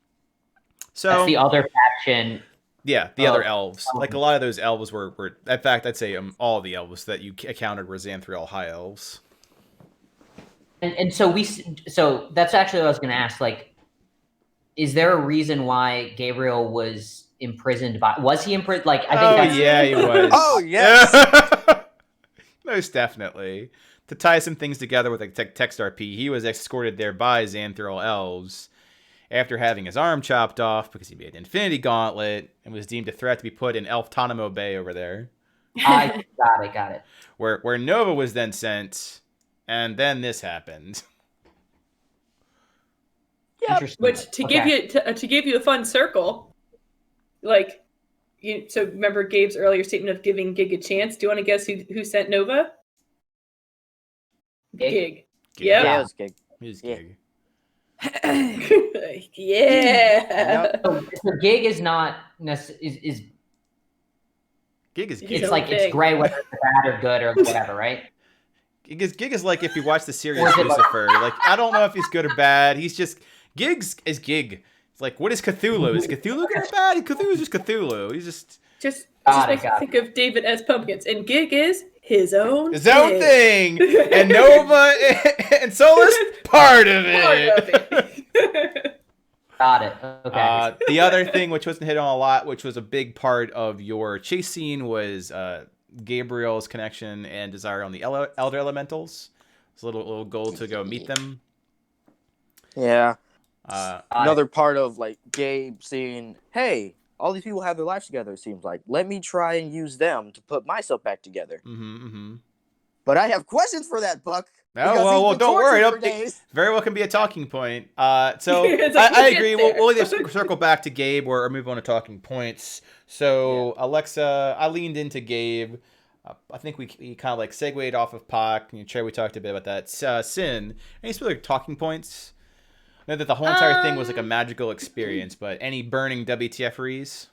So that's the other faction. Yeah, the other elves. Like a lot of those elves were in fact, I'd say all the elves that you accounted were Xanthariel high elves. And so that's actually what I was going to ask. Like, is there a reason why Gabriel was imprisoned was he imprisoned? Like, I think Oh that's yeah, he was. Oh, yes. Most definitely. To tie some things together with like text RP, he was escorted there by Xanthral elves after having his arm chopped off because he made an Infinity Gauntlet and was deemed a threat to be put in Elf Tonimo Bay over there. I got it. Where Nova was then sent, and then this happened. Interesting. Which to give you a fun circle, like so remember Gabe's earlier statement of giving Gig a chance. Do you want to guess who sent Nova? Gig. Yeah, Yep. it was Gig. He's Yeah. Gig. Yeah. So Gig is not is Gig is He's Gig. it's like it's gray whether it's bad or good or whatever, right? Gig is like if you watch the series Or is it like- Lucifer. Like I don't know if he's good or bad. He's just Gig's is Gig. It's like what is Cthulhu? Is Cthulhu good or bad? Cthulhu's just Cthulhu. He's just Got it, makes me think of David S. Pumpkins, and Gig is his own thing, and Nova and Solus part of it. Got it. Okay. The other thing, which wasn't hit on a lot, which was a big part of your chase scene, was Gabriel's connection and desire on the Elder Elementals. It's a little goal to go meet them. Yeah. Got Another it. part of like Gabe seeing, hey, all these people have their lives together, it seems like. Let me try and use them to put myself back together. But I have questions for that, Buck. Oh, well, don't worry. Very well can be a talking point. So I agree. We'll either circle back to Gabe or move on to talking points. So yeah. Alexa, I leaned into Gabe. I think we kind of like segued off of Pac. Trey, we talked a bit about that. Sin, any specific talking points? I know that the whole entire thing was like a magical experience, but any burning WTF-rees?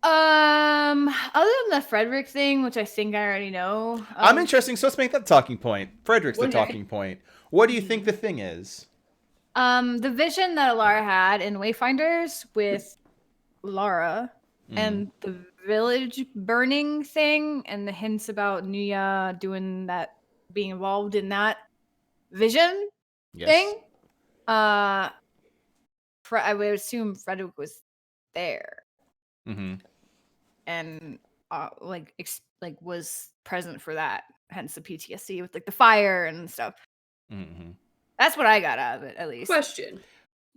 Other than the Frederick thing, which I think I already know. I'm interested, so let's make that talking point. Frederick's the talking point. What do you think the thing is? The vision that Alara had in Wayfinders with Lara and the village burning thing and the hints about Nuya doing that, being involved in that vision thing. I would assume Frederick was there. And was present for that, hence the PTSD with like the fire and stuff. That's what I got out of it, at least. Question: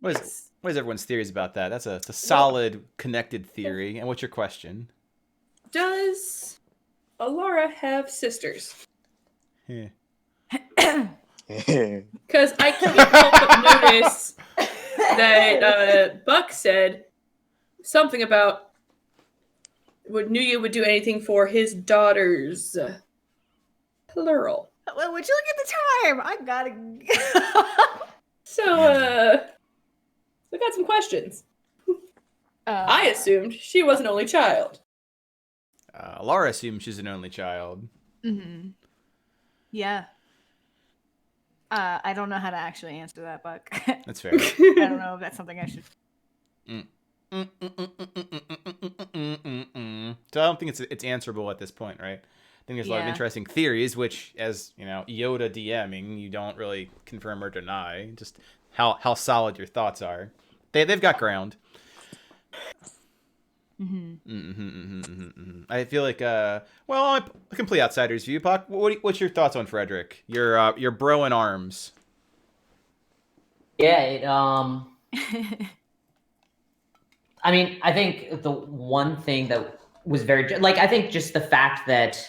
What is everyone's theories about that? That's a solid connected theory. And what's your question? Does Alara have sisters? Yeah. Because I can't help but notice that Buck said something about Nuya would do anything for his daughters. Plural. Well, would you look at the time? I gotta. So, we got some questions. I assumed she was an only child. Laura assumes she's an only child. Yeah. I don't know how to actually answer that, Buck. That's fair. I don't know if that's something I should. So I don't think it's answerable at this point, right? I think there's a lot of interesting theories, which, as you know, Yoda DMing, you don't really confirm or deny. Just how solid your thoughts are. They've got ground. I feel like a complete outsider's view. Puck, what's your thoughts on Frederick? Your bro in arms. Yeah. I mean, I think the one thing that was very I think just the fact that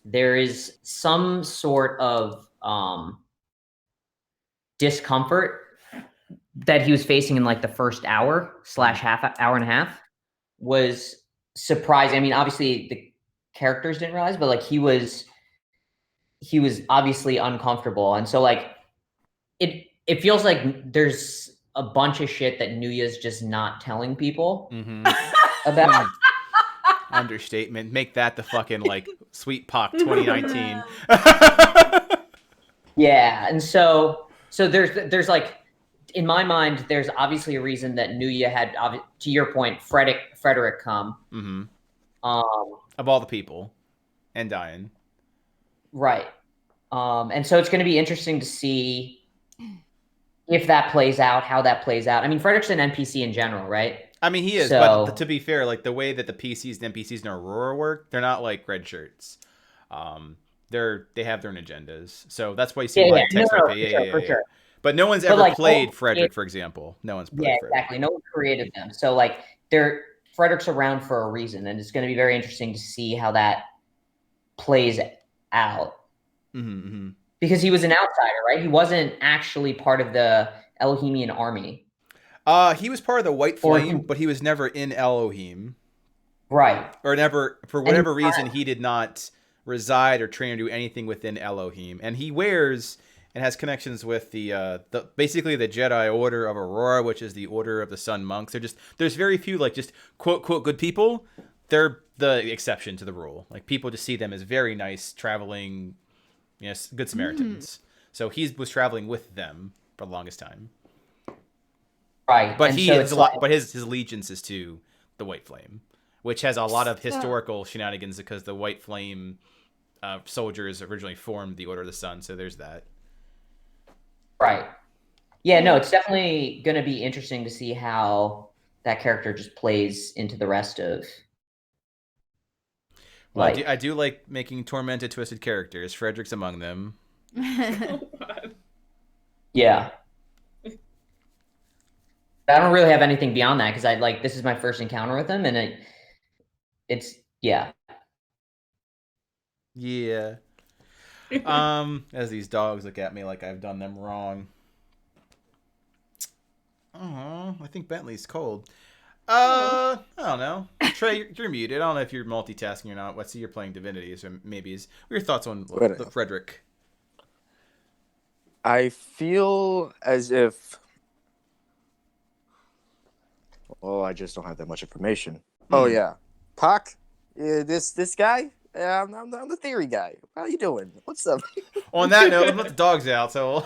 there is some sort of discomfort that he was facing in like the first hour / hour and a half was surprising. I mean, obviously the characters didn't realize, but like he was obviously uncomfortable, and so like it feels like there's a bunch of shit that Nuya's just not telling people about. Understatement. Make that the fucking like Sweet Pop 2019. Yeah, and so there's like, in my mind, there's obviously a reason that Nuya had, to your point, Frederick come. Of all the people, and dying. Right. And so it's going to be interesting to see if that plays out, how that plays out. I mean, Frederick's an NPC in general, right? I mean, he is, So- but to be fair, like the way that the PCs and NPCs in Aurora work, they're not like red shirts. They have their own agendas, so that's why you see a lot of text. For sure. But no one's But, ever like, played all- Frederick, for example. No one's played Frederick. Exactly. No one created them. So like Frederick's around for a reason, and it's going to be very interesting to see how that plays out. Mm-hmm. Because he was an outsider, right? He wasn't actually part of the Elohimian army. He was part of the White Flame, but he was never in Elohim. Right. Or never, for whatever reason, he did not reside or train or do anything within Elohim. And he wears and has connections with the basically the Jedi Order of Aurora, which is the Order of the Sun Monks. There's very few like just quote good people. They're the exception to the rule. Like people just see them as very nice traveling, good Samaritans. So he was traveling with them for the longest time. Right. But and he so is it's like, but his allegiance is to the White Flame, which has a lot of historical shenanigans because the White Flame soldiers originally formed the Order of the Sun. So there's that. Right. Yeah, no, it's definitely going to be interesting to see how that character just plays into the rest of. Well, I do like making tormented, twisted characters. Frederick's among them. Yeah. I don't really have anything beyond that because this is my first encounter with him, and it's yeah. Yeah. As these dogs look at me like I've done them wrong. Oh, I think Bentley's cold. I don't know. Trey, you're muted. I don't know if you're multitasking or not. Let's see, you're playing Divinity, so maybe what are your thoughts on the Frederick? I feel as if. Oh, I just don't have that much information. Oh yeah, Pac, this guy. I'm the theory guy. How you doing? What's up? On that note, let's let the dogs out. So,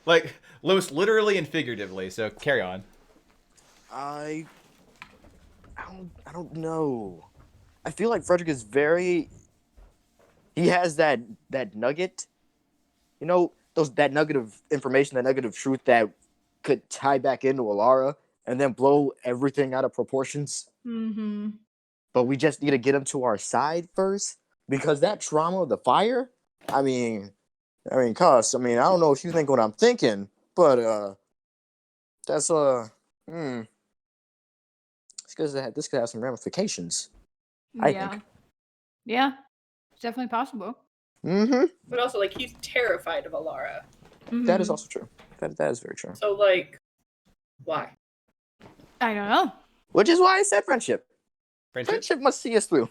like, most literally and figuratively. So carry on. I don't know. I feel like Frederick is very. He has that nugget, that nugget of information, that nugget of truth that could tie back into Alara and then blow everything out of proportions. Mm-hmm. But we just need to get him to our side first because that trauma of the fire. I mean, Cuss. I don't know if you think what I'm thinking, but that's It's because this could have some ramifications. I think. Yeah, it's definitely possible. Mm-hmm. But also, like, he's terrified of Alara. Mm-hmm. That is also true. That is very true. So, like, why? I don't know. Which is why I said friendship. Friendship must see us through.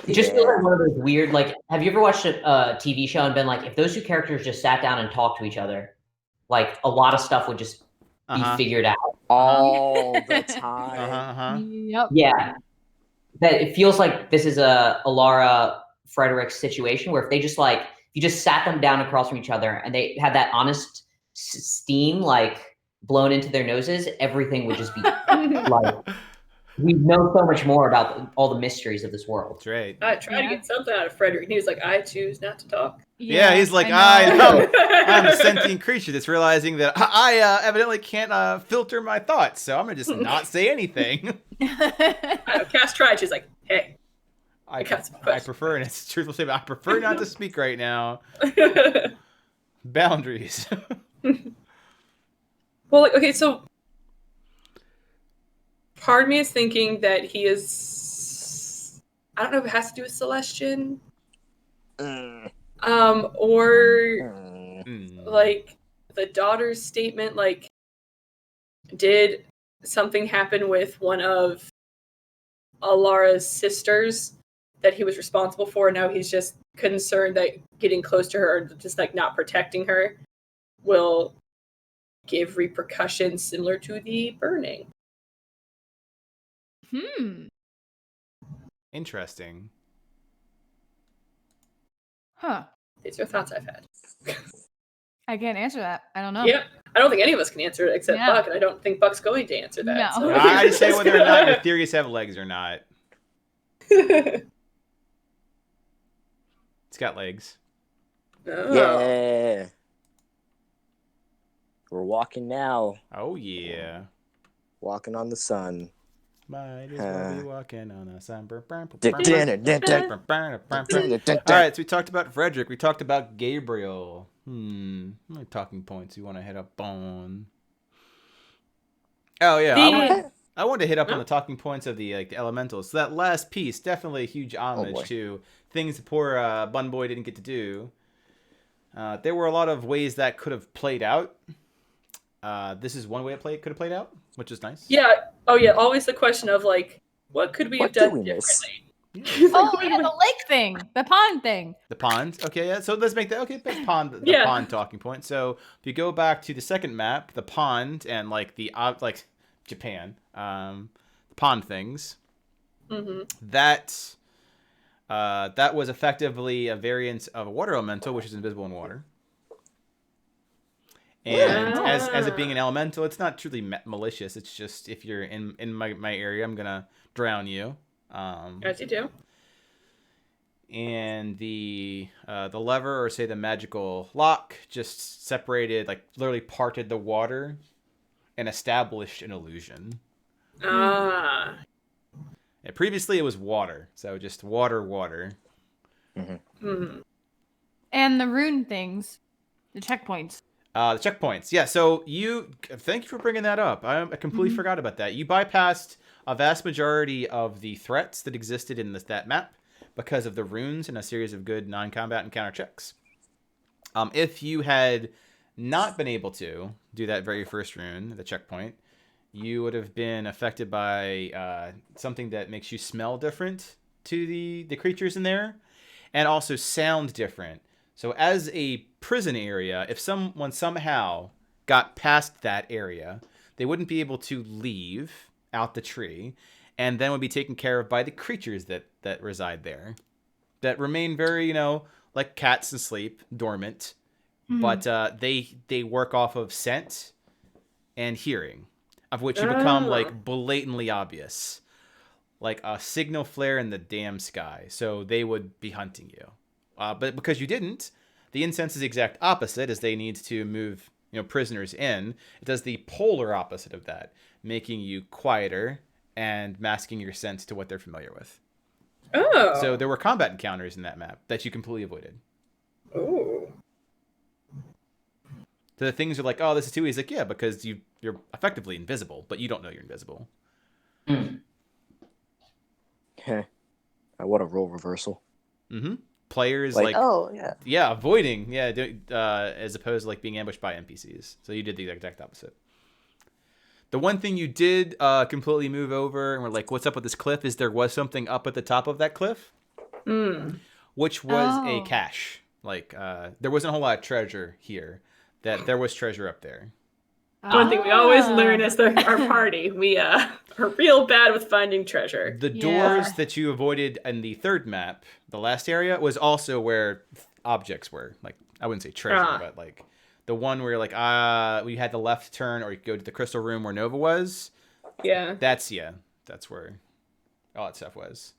It just feels like one of those weird, like, have you ever watched a TV show and been like, if those two characters just sat down and talked to each other, like, a lot of stuff would just be figured out. All the time. Yep. Yeah. That it feels like this is a Alara Frederick situation where if they just if you just sat them down across from each other and they had that honest steam blown into their noses, everything would just be we know so much more about all the mysteries of this world. That's right. I tried to get something out of Frederick, and he was like, I choose not to talk. Yeah, he's like, I know. I'm a sentient creature that's realizing that I evidently can't filter my thoughts, so I'm going to just not say anything. Cass tried. She's like, hey, I got some questions. I prefer, and it's a truthful statement, I prefer not to speak right now. Boundaries. Well, okay, so part of me is thinking that he is, I don't know if it has to do with Celestian. Or the daughter's statement, did something happen with one of Alara's sisters that he was responsible for, and now he's just concerned that getting close to her, just not protecting her, will give repercussions similar to the burning. Interesting. Huh. These are thoughts I've had. I can't answer that. I don't know. Yeah, I don't think any of us can answer it except Buck, and I don't think Buck's going to answer that. No. So. I just say whether or not your theories have legs or not. got legs. Oh. Yeah. We're walking now. Oh yeah. Walking on the sun. Might as well be walking on the sun. All All right, so we talked about Frederick. We talked about Gabriel. How many talking points you want to hit up on? Oh yeah, I wanted to hit up on the talking points of the the elementals. So that last piece, definitely a huge homage to things the poor Bun Boy didn't get to do. There were a lot of ways that could have played out. This is one way it could have played out, which is nice. Yeah. Oh yeah. Always the question of like, what could we have done differently? Oh yeah, the lake thing, the pond thing. The pond. Okay, yeah. So let's make that pond. The pond talking point. So if you go back to the second map, the pond and like the Japan, the pond things. That was effectively a variant of a water elemental, which is invisible in water. And as it being an elemental, it's not truly malicious. It's just if you're in my area, I'm gonna drown you. As you do. And the lever, or say the magical lock, just separated, like literally parted the water and established an illusion. Ah. And previously it was water, so just water. And the rune things, the checkpoints. The checkpoints, yeah. So thank you for bringing that up. I completely forgot about that. You bypassed a vast majority of the threats that existed in that map because of the runes and a series of good non-combat encounter checks. If you had not been able to do that very first rune, the checkpoint, you would have been affected by something that makes you smell different to the creatures in there, and also sound different. So as a prison area, if someone somehow got past that area, they wouldn't be able to leave out the tree, and then would be taken care of by the creatures that reside there, that remain very, like cats in sleep, dormant, but they work off of scent and hearing, of which you become like blatantly obvious, like a signal flare in the damn sky. So they would be hunting you. But because you didn't, the incense is the exact opposite, as they need to move prisoners in. It does the polar opposite of that, making you quieter and masking your sense to what they're familiar with. Oh. So there were combat encounters in that map that you completely avoided. Oh. So the things are like, oh, this is too easy. Like, yeah, because you're effectively invisible, but you don't know you're invisible. What a role reversal. Players avoiding, as opposed to like being ambushed by NPCs. So you did the exact opposite. The one thing you did completely move over and we're like, what's up with this cliff, is there was something up at the top of that cliff, which was a cache. Like there wasn't a whole lot of treasure here. That there was treasure up there. One thing we always learn as our party, we are real bad with finding treasure. The doors that you avoided in the third map, the last area, was also where objects were. Like, I wouldn't say treasure, but like the one where you're like, we had the left turn, or you could go to the crystal room where Nova was. Yeah. That's where all that stuff was.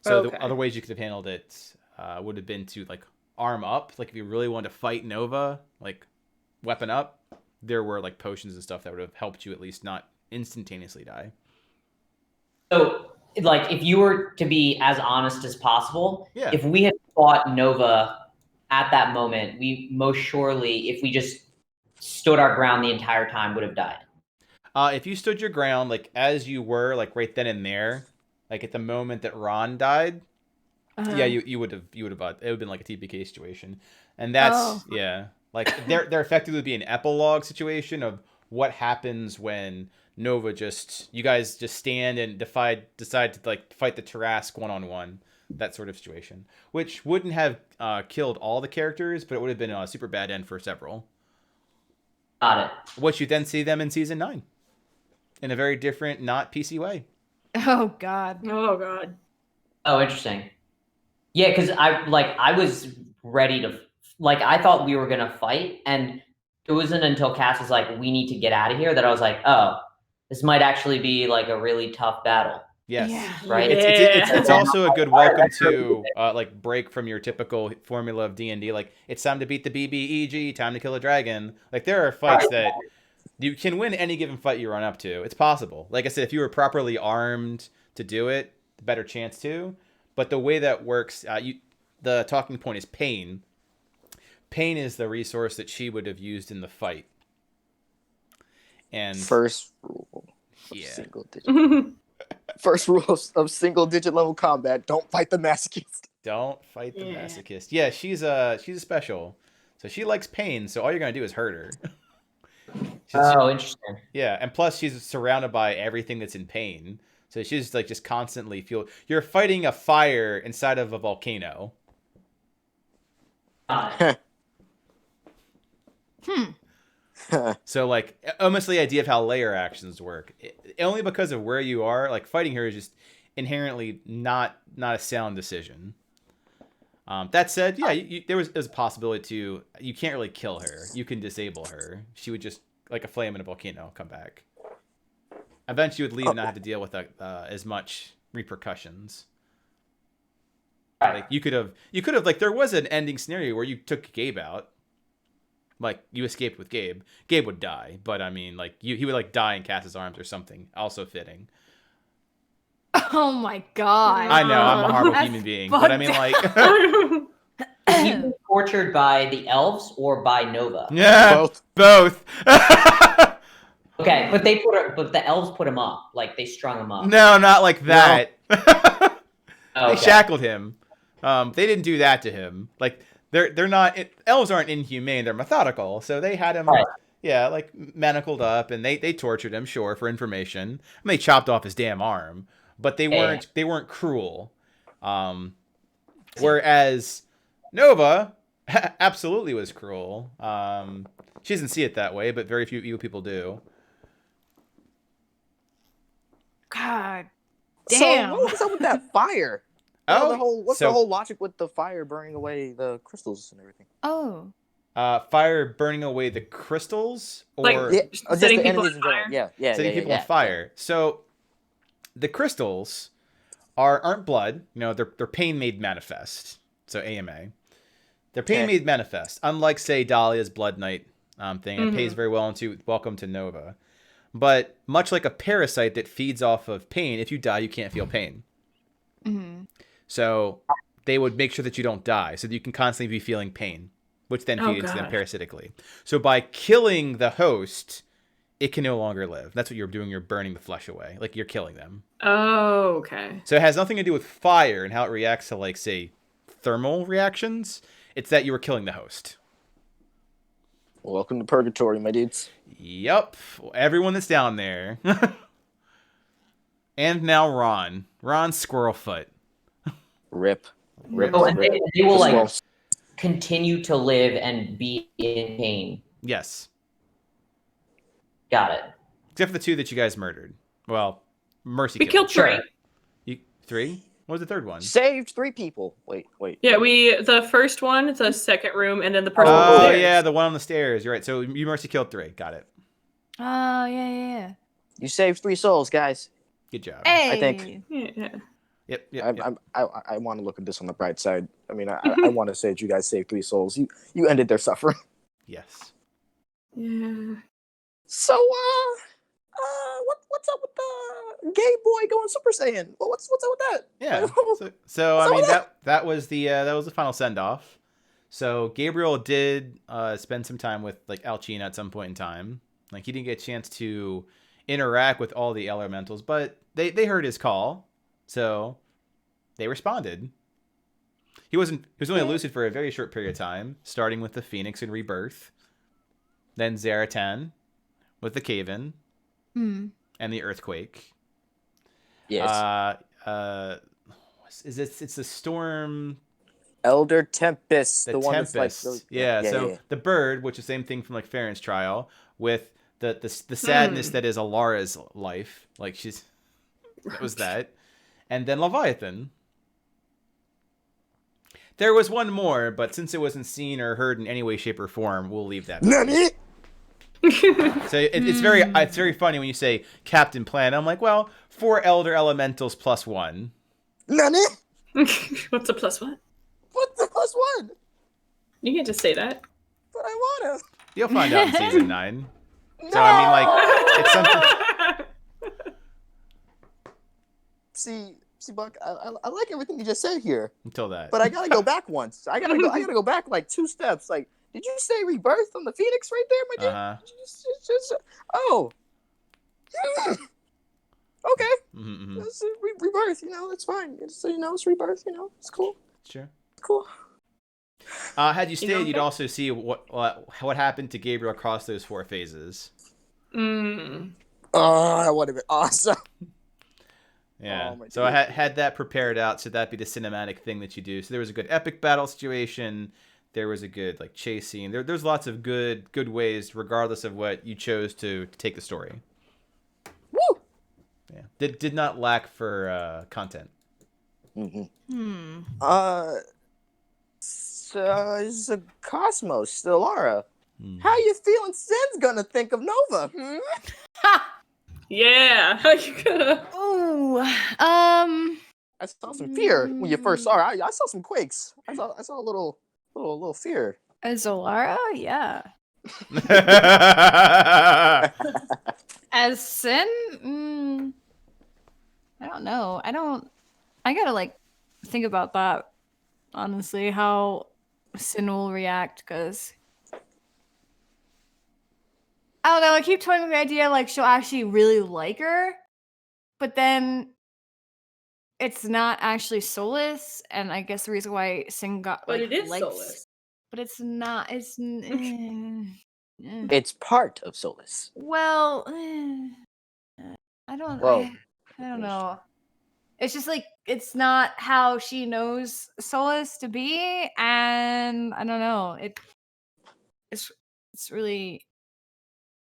So the other ways you could have handled it would have been to like arm up. Like if you really wanted to fight Nova, like weapon up, there were like potions and stuff that would have helped you at least not instantaneously die. So, like, if you were to be as honest as possible, Yeah. if we had fought Nova at that moment, we most surely, if we just stood our ground the entire time, would have died. If you stood your ground, like as you were, like right then and there, like at the moment that Ron died, you would have. It would have been like a TPK situation, and that's like there effectively would be an epilogue situation of what happens when Nova you guys just stand and decide to like fight the Tarrasque one-on-one, that sort of situation, which wouldn't have killed all the characters, but it would have been a super bad end for several. Got it. Which you then see them in season 9 in a very different, not PC way. Oh God. Oh God. Oh, interesting. Yeah, because I was ready to, like, I thought we were gonna fight, and it wasn't until Cass was like, "We need to get out of here," that I was like, "Oh, this might actually be like a really tough battle." Yes. Yeah. Right. It's also a good welcome to like break from your typical formula of D&D. Like it's time to beat the BBEG, time to kill a dragon. Like there are fights that you can win any given fight you run up to. It's possible. Like I said, if you were properly armed to do it, better chance to. But the way that works, the talking point is pain. Pain is the resource that she would have used in the fight. And First rule of yeah. single digit. First rule of single digit level combat: don't fight the masochist. Don't fight the masochist. Yeah, she's a special. So she likes pain, so all you're gonna do is hurt her. Interesting. Yeah, and plus she's surrounded by everything that's in pain. So she's like just constantly feel you're fighting a fire inside of a volcano. So like almost the idea of how layer actions work. Only because of where you are, like fighting her is just inherently not a sound decision. That said, yeah, there's a possibility to you can't really kill her. You can disable her. She would just like a flame in a volcano come back. Eventually, you would leave and not have to deal with as much repercussions. Like you could have like there was an ending scenario where you took Gabe out. Like you escaped with Gabe. Gabe would die, but I mean, like he would like die in Cass's arms or something. Also fitting. Oh my god. I know I'm a horrible That's human being, but I mean, like, Is he being tortured by the elves or by Nova? yeah, both. Okay, but the elves put him up, like they strung him up. No, not like that. Oh, They shackled him. They didn't do that to him. Like they're not elves aren't inhumane. They're methodical. So they had him, yeah, like manacled up, and they tortured him, sure, for information. And they chopped off his damn arm, but they weren't cruel. Whereas Nova absolutely was cruel. She doesn't see it that way, but very few evil people do. God damn. So what was up with that fire? What's the whole logic with the fire burning away the crystals and everything? Oh. Fire burning away the crystals, or Like, setting people on fire. setting people on fire. So the crystals aren't blood. You know, they're pain made manifest. So AMA. They're pain made manifest. Unlike, say, Dahlia's Blood Knight thing. It pays very well into Welcome to Nova. But much like a parasite that feeds off of pain, if you die, you can't feel pain. Mm-hmm. So they would make sure that you don't die, so that you can constantly be feeling pain, which then feeds into them parasitically. So by killing the host, it can no longer live. That's what you're doing. You're burning the flesh away. Like, you're killing them. Oh, okay. So it has nothing to do with fire and how it reacts to, like, say, thermal reactions. It's that you were killing the host. Welcome to purgatory, my dudes. Yep. Everyone that's down there. And now Ron. Ron Squirrelfoot. Rip. Oh, and they will like continue to live and be in pain. Yes. Got it. Except for the two that you guys murdered. Well, Mercy We killed Sure. 3. Three? What was the third one? Saved 3 people. Wait. Yeah, the first one, the second room, and then the person Oh, upstairs. yeah, the one on the stairs. You're right. So you Mercy killed 3. Got it. Oh, yeah. You saved 3 souls, guys. Good job. Hey. I think. Yeah. Yep. I want to look at this on the bright side. I mean, I want to say that you guys saved 3 souls. You ended their suffering. Yes. Yeah. So, what's up with the gay boy going Super Saiyan? Well, what's up with that? Yeah. So I mean, that was the final send off. So Gabriel did spend some time with like Alcina at some point in time. Like, he didn't get a chance to interact with all the elementals, but they heard his call, so they responded. He was only elusive for a very short period of time, starting with the Phoenix and Rebirth, then Zaratan with the Cave-In and the Earthquake. Yes. It's the Storm. Elder Tempest. The one Tempest. that's like Yeah. The bird, which is the same thing from like Farron's trial, with the sadness that is Alara's life. Like, that was that. And then Leviathan. There was one more, but since it wasn't seen or heard in any way, shape, or form, we'll leave that. Nani? So it's very funny when you say Captain Planet. I'm like, well, 4 Elder Elementals plus 1. Nani? What's a plus one? What's the plus one? You can't just say that. But I wanna. You'll find out in season 9. No! So I mean, like, it's something. See, Buck, I like everything you just said here, Until that. but I gotta go back once. I gotta go back like 2 steps. Like, did you say rebirth on the Phoenix right there, my dude? Oh. Okay. Mm-hmm. It's rebirth, that's fine. So it's rebirth, it's cool. Sure. Cool. Had you stayed, you'd also see what happened to Gabriel across those 4 phases. Mm. Oh, that would have been awesome. Yeah. Oh, So I had that prepared out, so that'd be the cinematic thing that you do. So there was a good epic battle situation. There was a good chase scene. There's lots of good ways, regardless of what you chose to take the story. Woo! Yeah. Did not lack for content. Mm-hmm. So it's a Cosmos, still Lara. How you feeling? Sin's gonna think of Nova. Yeah. How you gonna? Ooh. I saw some fear when you first saw her. I saw some quakes. I saw a little fear. As Zolara, yeah. As Sin, I don't know. I gotta think about that. Honestly, how Sin will react, because I don't know. I keep toying with the idea she'll actually really like her, but then it's not actually Solus, and I guess the reason why Sin got But it is liked, Solus. but it's not. It's It's part of Solus. well, I don't. Well, I don't know. It's just it's not how she knows Solus to be, and I don't know. It's really.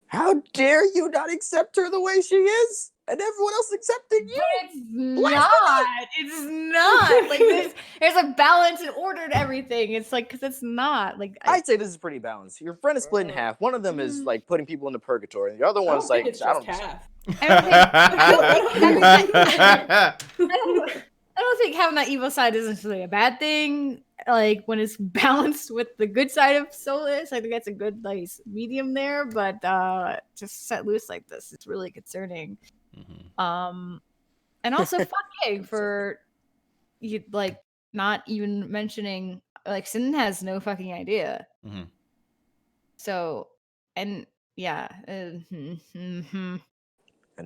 How dare you not accept her the way she is, and everyone else accepting you? It's not. It's not. There's a balance and order to everything. It's because it's not I'd say this is pretty balanced. Your friend is split in half. One of them is putting people into purgatory, and the other I one's don't think it's just half. I don't think having that evil side is necessarily a bad thing. When it's balanced with the good side of Solus, I think that's a good medium there. But just set loose like this, it's really concerning. Mm-hmm. And also fucking for you not even mentioning Sin has no fucking idea. Mm-hmm. So and yeah. And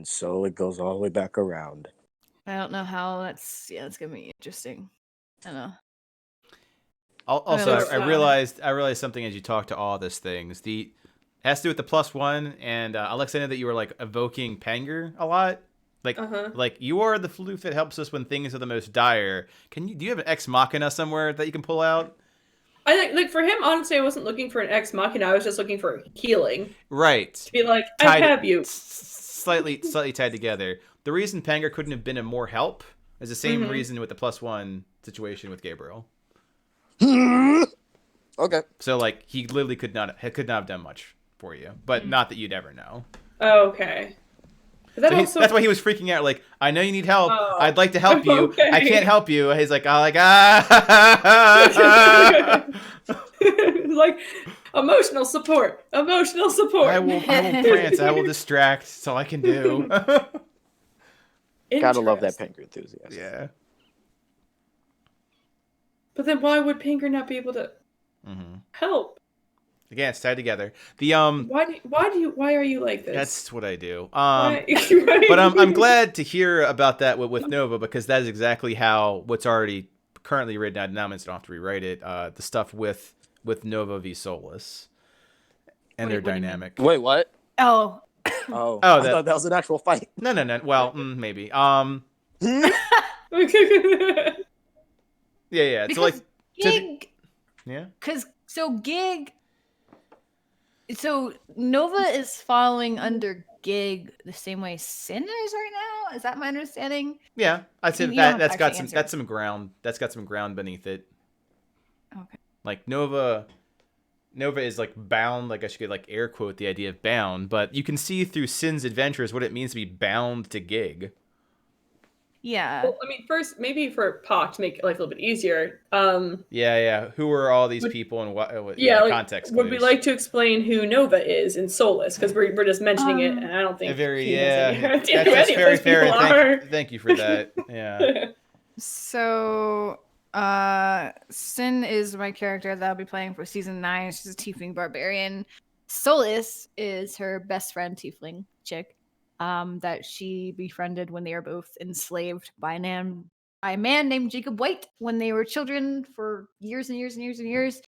so it goes all the way back around. I don't know how that's gonna be interesting. I don't know. Also, I I realized something as you talk to all these things. It has to do with the +1, and Alexa, I know that you were evoking Panger a lot. You are the floof that helps us when things are the most dire. Do you have an Ex Machina somewhere that you can pull out? I think for him, honestly, I wasn't looking for an Ex Machina. I was just looking for healing. Right. To be I have you. Slightly tied together. The reason Panger couldn't have been a more help is the same reason with the +1 situation with Gabriel. Okay. So he literally could not have done much for you, but not that you'd ever know. Okay. That's why he was freaking out. I know you need help. Oh. I'd like to help you. Okay. I can't help you. He's emotional support. Emotional support. I will prance. I will distract. That's all I can do. Gotta love that Panger enthusiasm. Yeah. But then why would Panger not be able to help? Again, it's tied together. The why are you like this? That's what I do. Right. But I'm glad to hear about that with Nova, because that is exactly how what's already currently written out. Now I don't have to rewrite it. The stuff with Nova v Solus and their dynamic. Wait, what? Oh. I thought that was an actual fight. No. Well, maybe. Yeah. Because Gig. Yeah. So Nova is following under Gig the same way Sin is right now. Is that my understanding? Yeah, I'd say You that's don't got actually that's some ground. That's got some ground beneath it. Okay. Nova Nova is like bound. Like I should like air quote the idea of bound, but you can see through Sin's adventures what it means to be bound to Gig. Yeah. Well, I mean, first, maybe for Pac to make life a little bit easier. Yeah. Who are all these Would- people and what? Yeah, like, context. would we clues. like to explain who Nova is in Solus? Because we're just mentioning it, and I don't think he has any idea who That's any of very those fair. people are. Thank you for that. Yeah. So, Sin is my character that I'll be playing for season 9. She's a tiefling barbarian. Solus is her best friend tiefling chick, that she befriended when they were both enslaved by a man named Jacob White when they were children for years and years and years and years.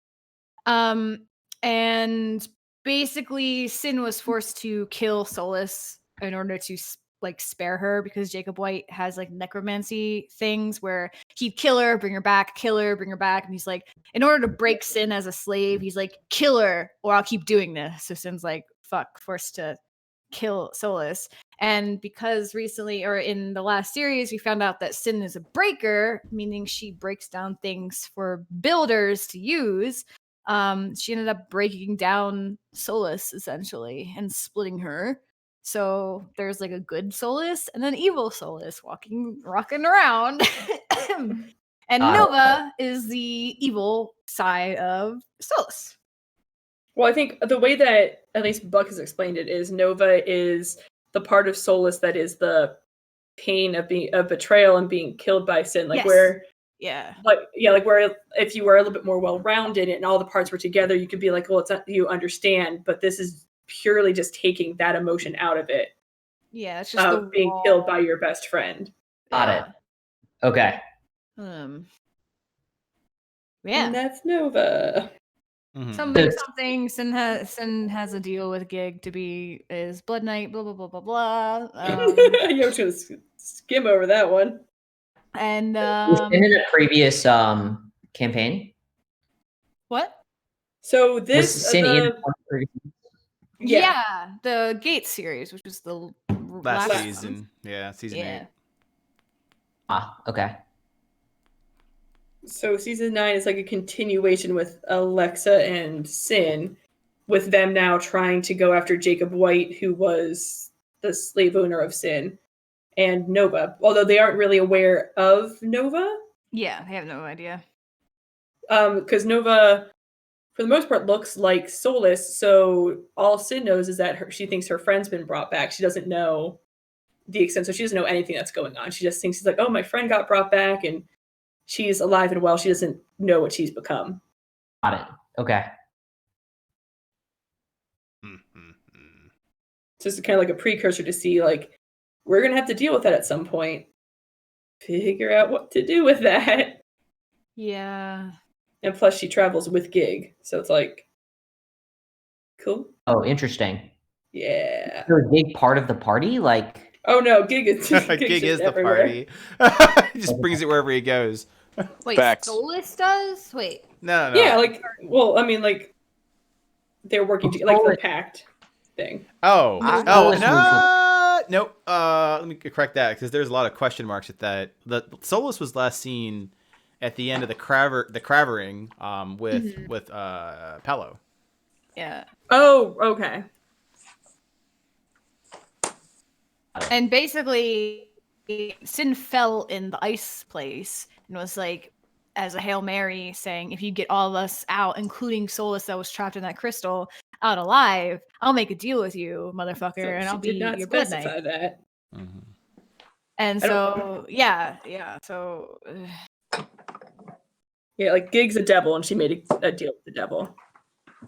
And basically, Sin was forced to kill Solus in order to spare her, because Jacob White has like necromancy things where he'd kill her, bring her back, and he's like, in order to break Sin as a slave, he's like, kill her or I'll keep doing this. So Sin's like, fuck, forced to kill Solus. And because recently, or in the last series, we found out that Sin is a breaker, meaning she breaks down things for builders to use. She ended up breaking down Solus essentially and splitting her. So there's like a good Solus and an evil Solus rocking around. And Nova is the evil side of Solus. Well, I think the way that at least Buck has explained it is Nova is the part of Solus that is the pain of betrayal and being killed by Sin, like Yes. where. Yeah. Like where if you were a little bit more well-rounded and all the parts were together, you could be like, well, it's not, you understand, but this is purely just taking that emotion out of it. Yeah, it's just being killed by your best friend. Got it. Okay. And Yeah. that's Nova. Mhm. Something. Sin has a deal with Gig to be his Blood Knight. Blah blah blah blah blah. You're just gonna skim over that one. And Was Sin in a previous campaign? what? So Was this Sin in the, one of the previous- Yeah, the Gate series, which was the Last one. season. Yeah, season 8. Okay. so season 9 is like a continuation with Alexa and Sin, with them now trying to go after Jacob White, who was the slave owner of Sin, and Nova, although they aren't really aware of Nova. Yeah, I have no idea. Because Nova, for the most part, looks like Solus, so all Sin knows is that she thinks her friend's been brought back. She doesn't know the extent, so she doesn't know anything that's going on. She just thinks, she's like, oh, my friend got brought back, and she's alive and well. She doesn't know what she's become. Got it. Okay. So it's kind of like a precursor to see, like, we're going to have to deal with that at some point. Figure out what to do with that. Yeah. And plus, she travels with Gig, so it's like, cool. Oh, interesting. Yeah. You're a big part of the party, like. Oh no, Gig is Gig is the everywhere. party. He just brings it wherever he goes. Wait, Facts. Solus does? Wait. No. Yeah, like, well, I mean, like, they're working together, like the pact thing. Oh, Solus no, nope. Let me correct that because there's a lot of question marks at that. The Solus was last seen at the end of the Cravering, with Pello. Yeah. Oh, okay. And basically, Sin fell in the ice place and was like, as a Hail Mary, saying, if you get all of us out, including Solus that was trapped in that crystal, out alive, I'll make a deal with you, motherfucker, So and she I'll did be not your blood specify knight. that. Mm-hmm. And I don't- so, yeah. So, Yeah, like Gig's a devil, and she made a deal with the devil.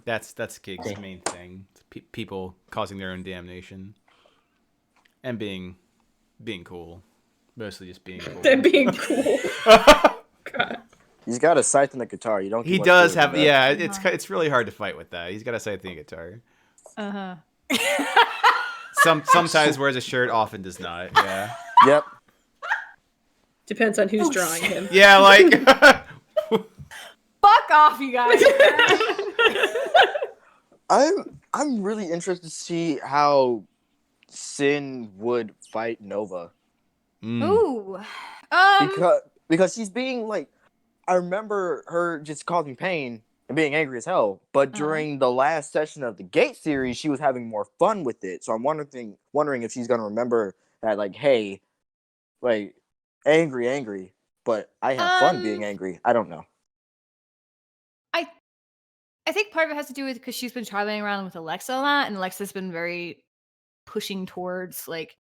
That's Gig's main thing. People causing their own damnation and being cool, mostly just being cool. Them being cool. God. He's got a scythe and a guitar. You don't. He get much does cooler have, than that. yeah. It's really hard to fight with that. He's got a scythe and a guitar. uh-huh. Sometimes wears a shirt, often does not. Yeah. Yep. Depends on who's drawing him. Yeah, like. Fuck off, you guys. I'm really interested to see how Sin would fight Nova. Ooh. Because she's being like, I remember her just causing pain, and being angry as hell. But Uh-huh. during the last session of the Gate series, she was having more fun with it. So I'm wondering if she's gonna remember that, like, hey, like, angry, but I have fun being angry. I don't know. I think part of it has to do with because she's been traveling around with Alexa a lot, and Alexa's been very pushing towards like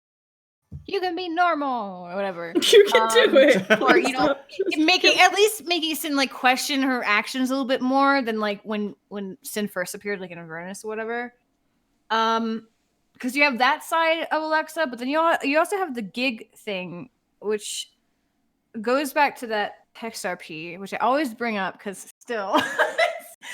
you can be normal or whatever. You can do it. Or making Sin like question her actions a little bit more than like when Sin first appeared like in Avernus or whatever. Because you have that side of Alexa, but then you also have the gig thing, which goes back to that text RP, which I always bring up because still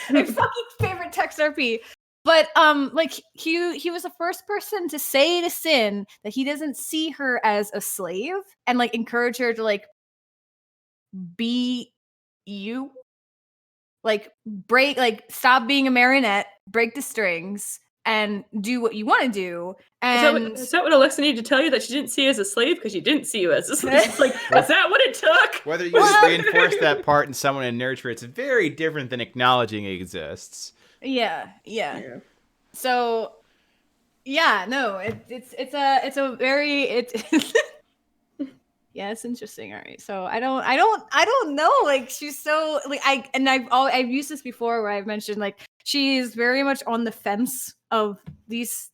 my fucking favorite text RP. But like he was the first person to say to Sin that he doesn't see her as a slave and like encourage her to like be you. Like break, like stop being a marionette, break the strings, and do what you want to do. And is that what Alexa needed to tell you, that she didn't see you as a slave because you didn't see you as a slave? It's like, is that what it took? Whether you reinforce that part in someone and nurture it's very different than acknowledging it exists. Yeah. So, yeah, no, it's a very yeah, it's interesting. All right, so I don't know. Like she's so like I've used this before where I've mentioned like she's very much on the fence of these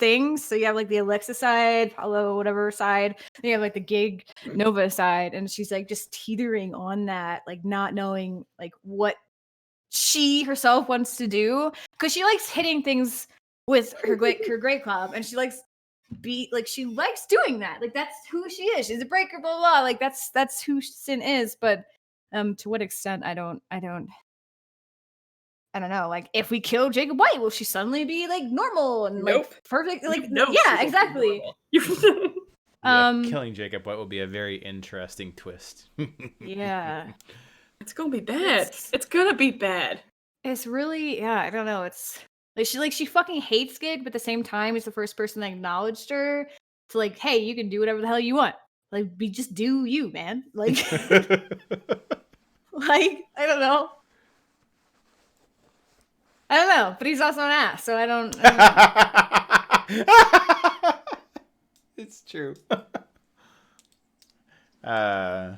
things. So you have like the Alexa side, Paulo whatever side. Then you have like the Gig Nova side, and she's like just teetering on that, like not knowing like what she herself wants to do because she likes hitting things with her great club, and she likes she likes doing that. Like that's who she is. She's a breaker, blah blah. Like that's who Sin is. But to what extent I don't know. Like if we kill Jacob White, will she suddenly be like normal and Nope. like perfect? Like Nope. yeah, exactly. Killing Jacob White will be a very interesting twist. Yeah. It's gonna be bad. It's gonna be bad. It's really, yeah, I don't know. It's like she fucking hates Gig, but at the same time, it's the first person that acknowledged her to like, hey, you can do whatever the hell you want. Like, just do you, man. Like, like I don't know. But he's also an ass, so I don't know. It's true. Yeah.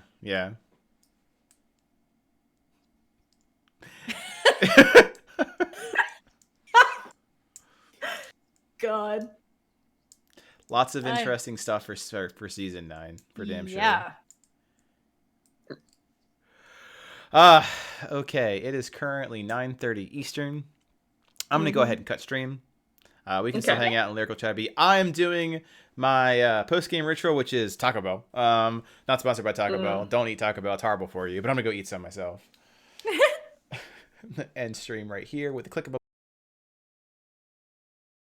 God. Lots of interesting stuff for season 9, for damn sure. Yeah. Okay. It is currently 9:30 Eastern. I'm gonna go ahead and cut stream. We can still hang out in Lyrical Chatty. I'm doing my post-game ritual, which is Taco Bell. Not sponsored by Taco Bell. Don't eat Taco Bell. It's horrible for you. But I'm gonna go eat some myself. End stream right here with the click of a